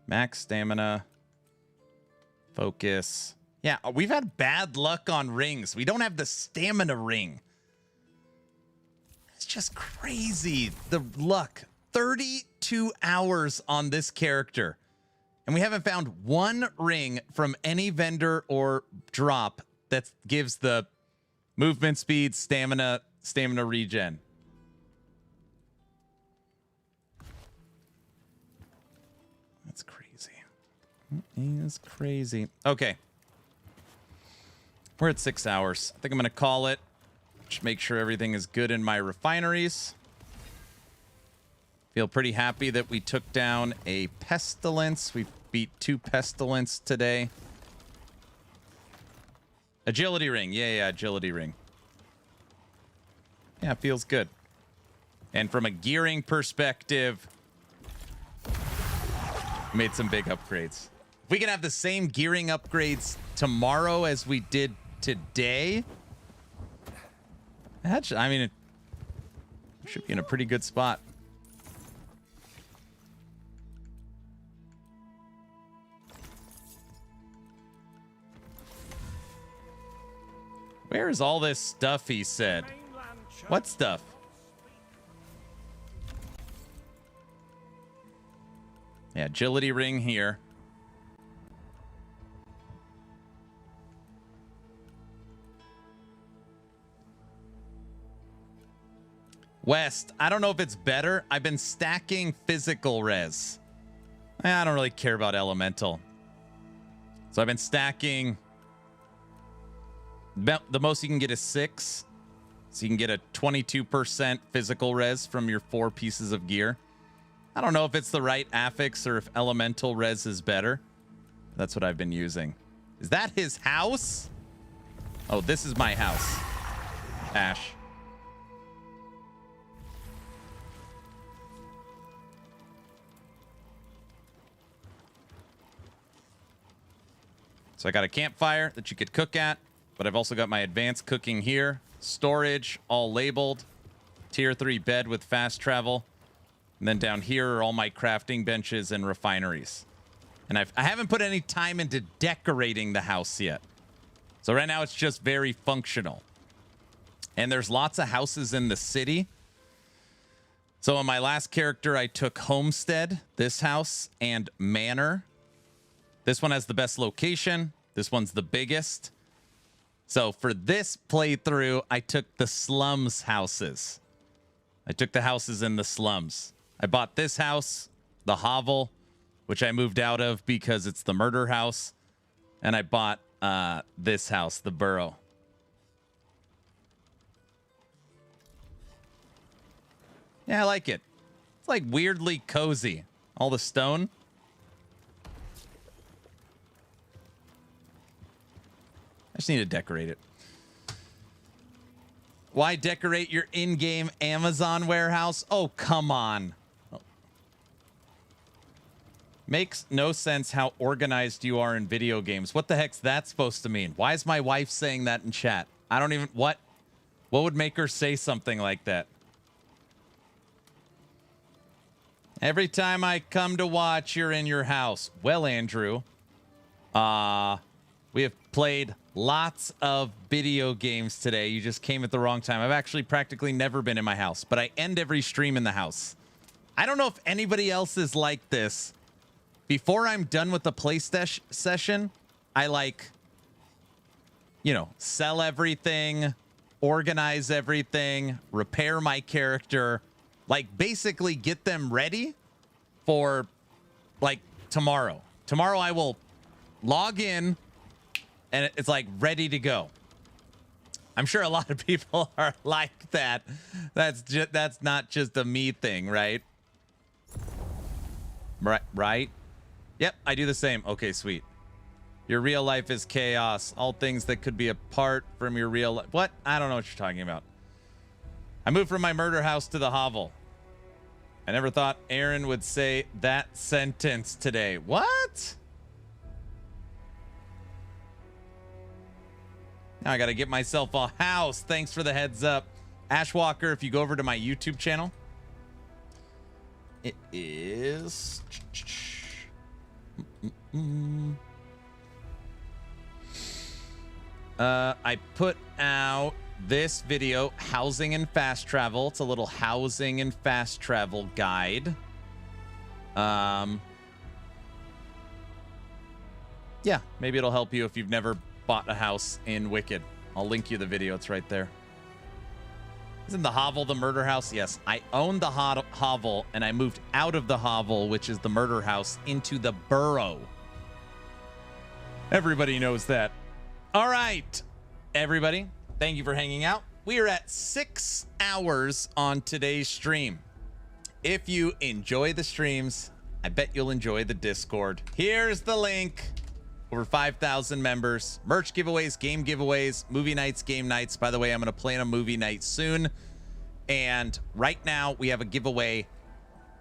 Max stamina. Focus. Yeah, we've had bad luck on rings. We don't have the stamina ring. It's just crazy. The luck. 32 hours on this character. And we haven't found one ring from any vendor or drop that gives the movement speed, stamina regen. That's crazy. It is crazy. Okay. We're at 6 hours. I think I'm going to call it. Just make sure everything is good in my refineries. Feel pretty happy that we took down a pestilence. We beat 2 pestilence today. Agility ring. Yeah, agility ring. Yeah, feels good. And from a gearing perspective, made some big upgrades. If we can have the same gearing upgrades tomorrow as we did today, I mean, it should be in a pretty good spot. Where is all this stuff he said? What stuff? Yeah, agility ring here. West, I don't know if it's better. I've been stacking physical res. I don't really care about elemental. So I've been stacking. The most you can get is 6. So you can get a 22% physical res from your 4 pieces of gear. I don't know if it's the right affix or if elemental res is better. That's what I've been using. Is that his house? Oh, this is my house. Ash. So I got a campfire that you could cook at, but I've also got my advanced cooking here. Storage, all labeled. Tier 3 bed with fast travel. And then down here are all my crafting benches and refineries. And I haven't put any time into decorating the house yet. So right now it's just very functional. And there's lots of houses in the city. So on my last character, I took Homestead, this house, and Manor. This one has the best location. This one's the biggest. So for this playthrough, I took the slums houses. I took the houses in the slums. I bought this house, the hovel, which I moved out of because it's the murder house. And I bought this house, the burrow. Yeah, I like it. It's like weirdly cozy. All the stone. I just need to decorate it. Why decorate your in-game Amazon warehouse? Oh, come on. Makes no sense how organized you are in video games. What the heck's that supposed to mean? Why is my wife saying that in chat? I don't even... What would make her say something like that? Every time I come to watch, you're in your house. Well, Andrew, we have played lots of video games today. You just came at the wrong time. I've actually practically never been in my house, but I end every stream in the house. I don't know if anybody else is like this. Before I'm done with the PlayStation session, I sell everything, organize everything, repair my character, basically get them ready for tomorrow. Tomorrow I will log in and it's ready to go. I'm sure a lot of people are like that. That's not just a me thing, right? Right? Yep, I do the same. Okay, sweet. Your real life is chaos. All things that could be apart from your real life. What? I don't know what you're talking about. I moved from my murder house to the hovel. I never thought Aaron would say that sentence today. What? Now I got to get myself a house. Thanks for the heads up. Ashwalker, if you go over to my YouTube channel, it is... I put out this video, housing and fast travel. It's a little housing and fast travel guide. Yeah, maybe it'll help you if you've never bought a house in Wicked. I'll link you the video. It's right there. Isn't the hovel the murder house? Yes, I own the hovel, and I moved out of the hovel, which is the murder house, into the burrow. Everybody knows that. All right, everybody. Thank you for hanging out. We are at 6 hours on today's stream. If you enjoy the streams, I bet you'll enjoy the Discord. Here's the link. Over 5,000 members. Merch giveaways, game giveaways, movie nights, game nights. By the way, I'm going to plan a movie night soon. And right now, we have a giveaway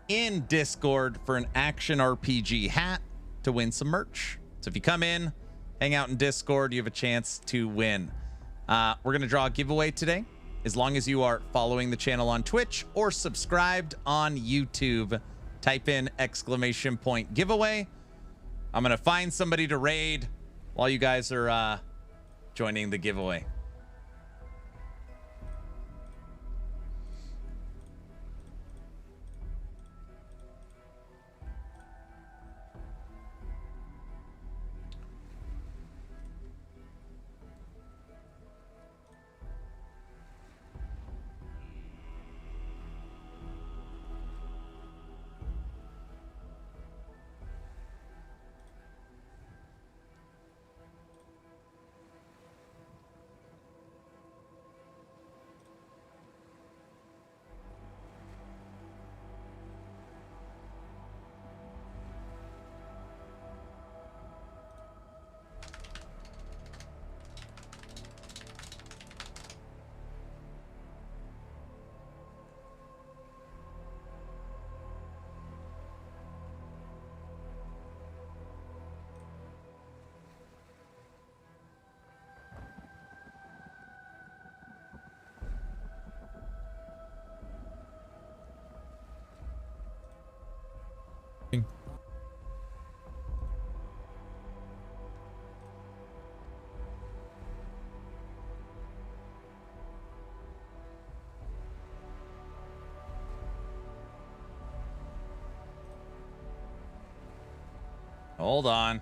in Discord for an action RPG hat to win some merch. So if you come in, hang out in Discord, you have a chance to win. We're going to draw a giveaway today. As long as you are following the channel on Twitch or subscribed on YouTube, type in !giveaway. I'm going to find somebody to raid while you guys are joining the giveaway. Hold on.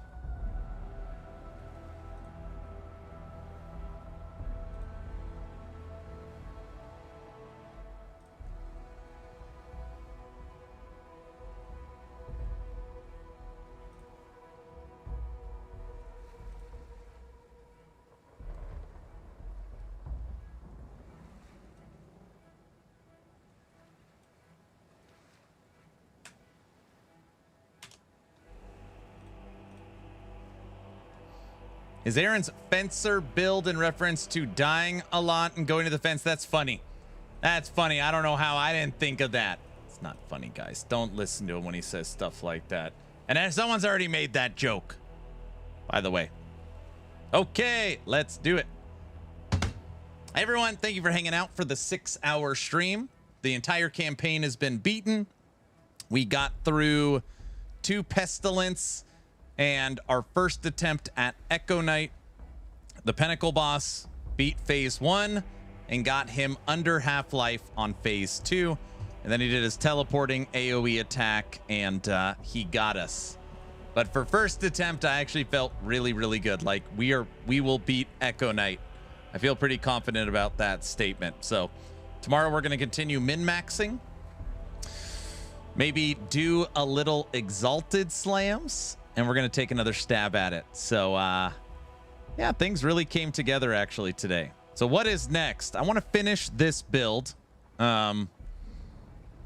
Is Aaron's fencer build in reference to dying a lot and going to the fence? That's funny. That's funny. I don't know how I didn't think of that. It's not funny, guys. Don't listen to him when he says stuff like that. And someone's already made that joke, by the way. Okay, let's do it. Hi, everyone. Thank you for hanging out for the 6-hour stream. The entire campaign has been beaten. We got through 2 pestilence and our first attempt at Echo Knight. The Pinnacle boss beat phase 1 and got him under half-life on phase 2. And then he did his teleporting AoE attack, and he got us. But for first attempt, I actually felt really, really good. Like, we will beat Echo Knight. I feel pretty confident about that statement. So tomorrow we're going to continue min-maxing. Maybe do a little exalted slams, and we're going to take another stab at it. So, yeah, things really came together actually today. So what is next? I want to finish this build.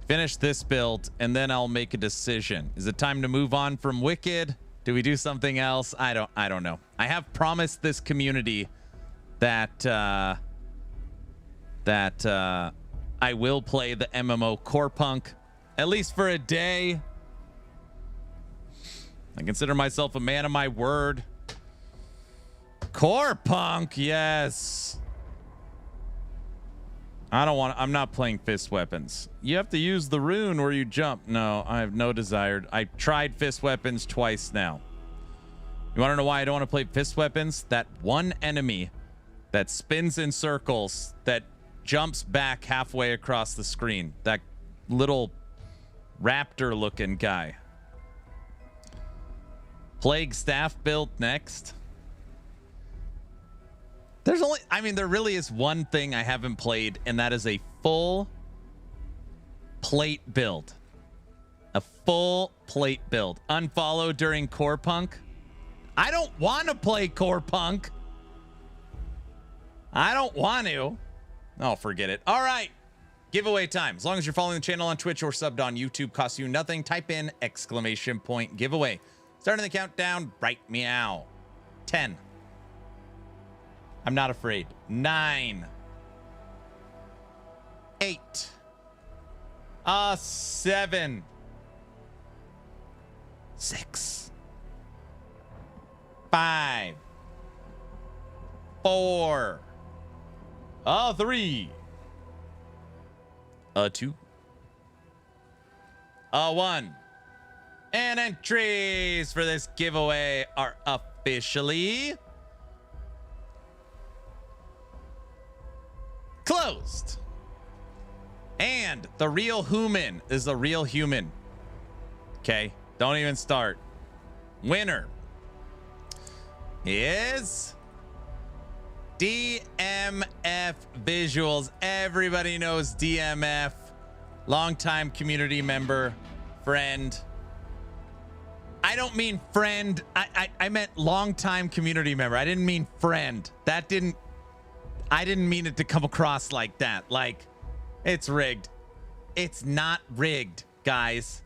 Finish this build, and then I'll make a decision. Is it time to move on from Wicked? Do we do something else? I don't know. I have promised this community that I will play the MMO Core Punk. At least for a day. I consider myself a man of my word. Core punk, yes. I'm not playing fist weapons. You have to use the rune where you jump. No, I have no desire. I tried fist weapons twice now. You want to know why I don't want to play fist weapons? That one enemy that spins in circles, that jumps back halfway across the screen. That little raptor looking guy. Plague staff build next. There really is one thing I haven't played, and that is a full plate build. A full plate build. Unfollow during Core Punk. I don't want to play Core Punk. I don't want to. Oh, forget it. All right. Giveaway time. As long as you're following the channel on Twitch or subbed on YouTube, costs you nothing. Type in !giveaway. Starting the countdown right meow. 10. I'm not afraid. 9. 8. 7. 6. 5. 4. 3. 2. 1. And entries for this giveaway are officially closed. And the real human is the real human. Okay, don't even start. Winner is DMF Visuals. Everybody knows DMF. Longtime community member, friend. I don't mean friend. I meant longtime community member. I didn't mean friend. I didn't mean it to come across like that. Like, it's rigged. It's not rigged, guys.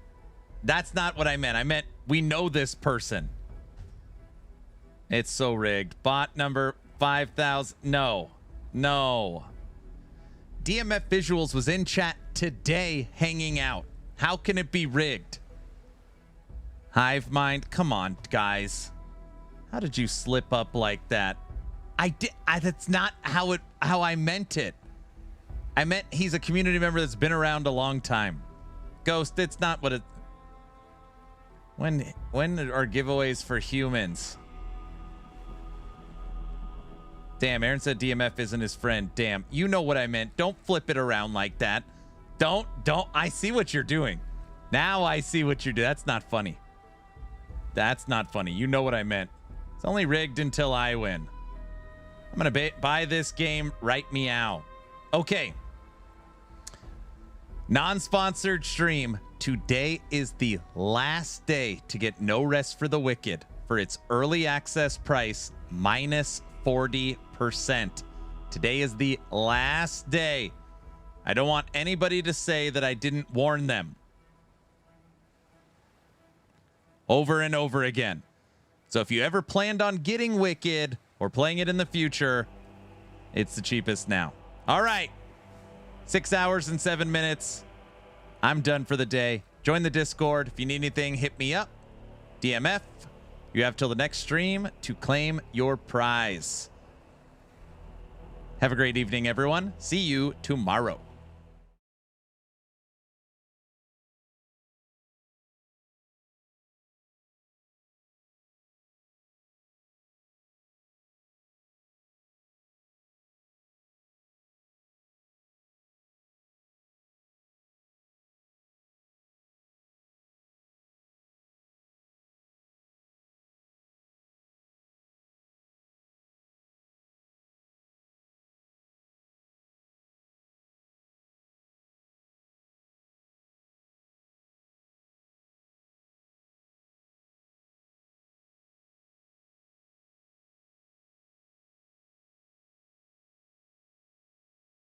That's not what I meant. I meant we know this person. It's so rigged. Bot number 5,000. No. DMF Visuals was in chat today hanging out. How can it be rigged? Hive Mind, come on, guys. How did you slip up like that? That's not how I meant it. I meant he's a community member that's been around a long time. Ghost, it's not what it. When are giveaways for humans? Damn, Aaron said DMF isn't his friend. Damn, you know what I meant. Don't flip it around like that. Don't. I see what you're doing. Now I see what you're doing. That's not funny. That's not funny. You know what I meant. It's only rigged until I win. I'm going to buy this game right meow. Okay. Non-sponsored stream. Today is the last day to get No Rest for the Wicked for its early access price minus 40%. Today is the last day. I don't want anybody to say that I didn't warn them. Over and over again. So if you ever planned on getting Wicked or playing it in the future, it's the cheapest now. All right. 6 hours and 7 minutes. I'm done for the day. Join the Discord. If you need anything, hit me up. DMF. You have till the next stream to claim your prize. Have a great evening, everyone. See you tomorrow.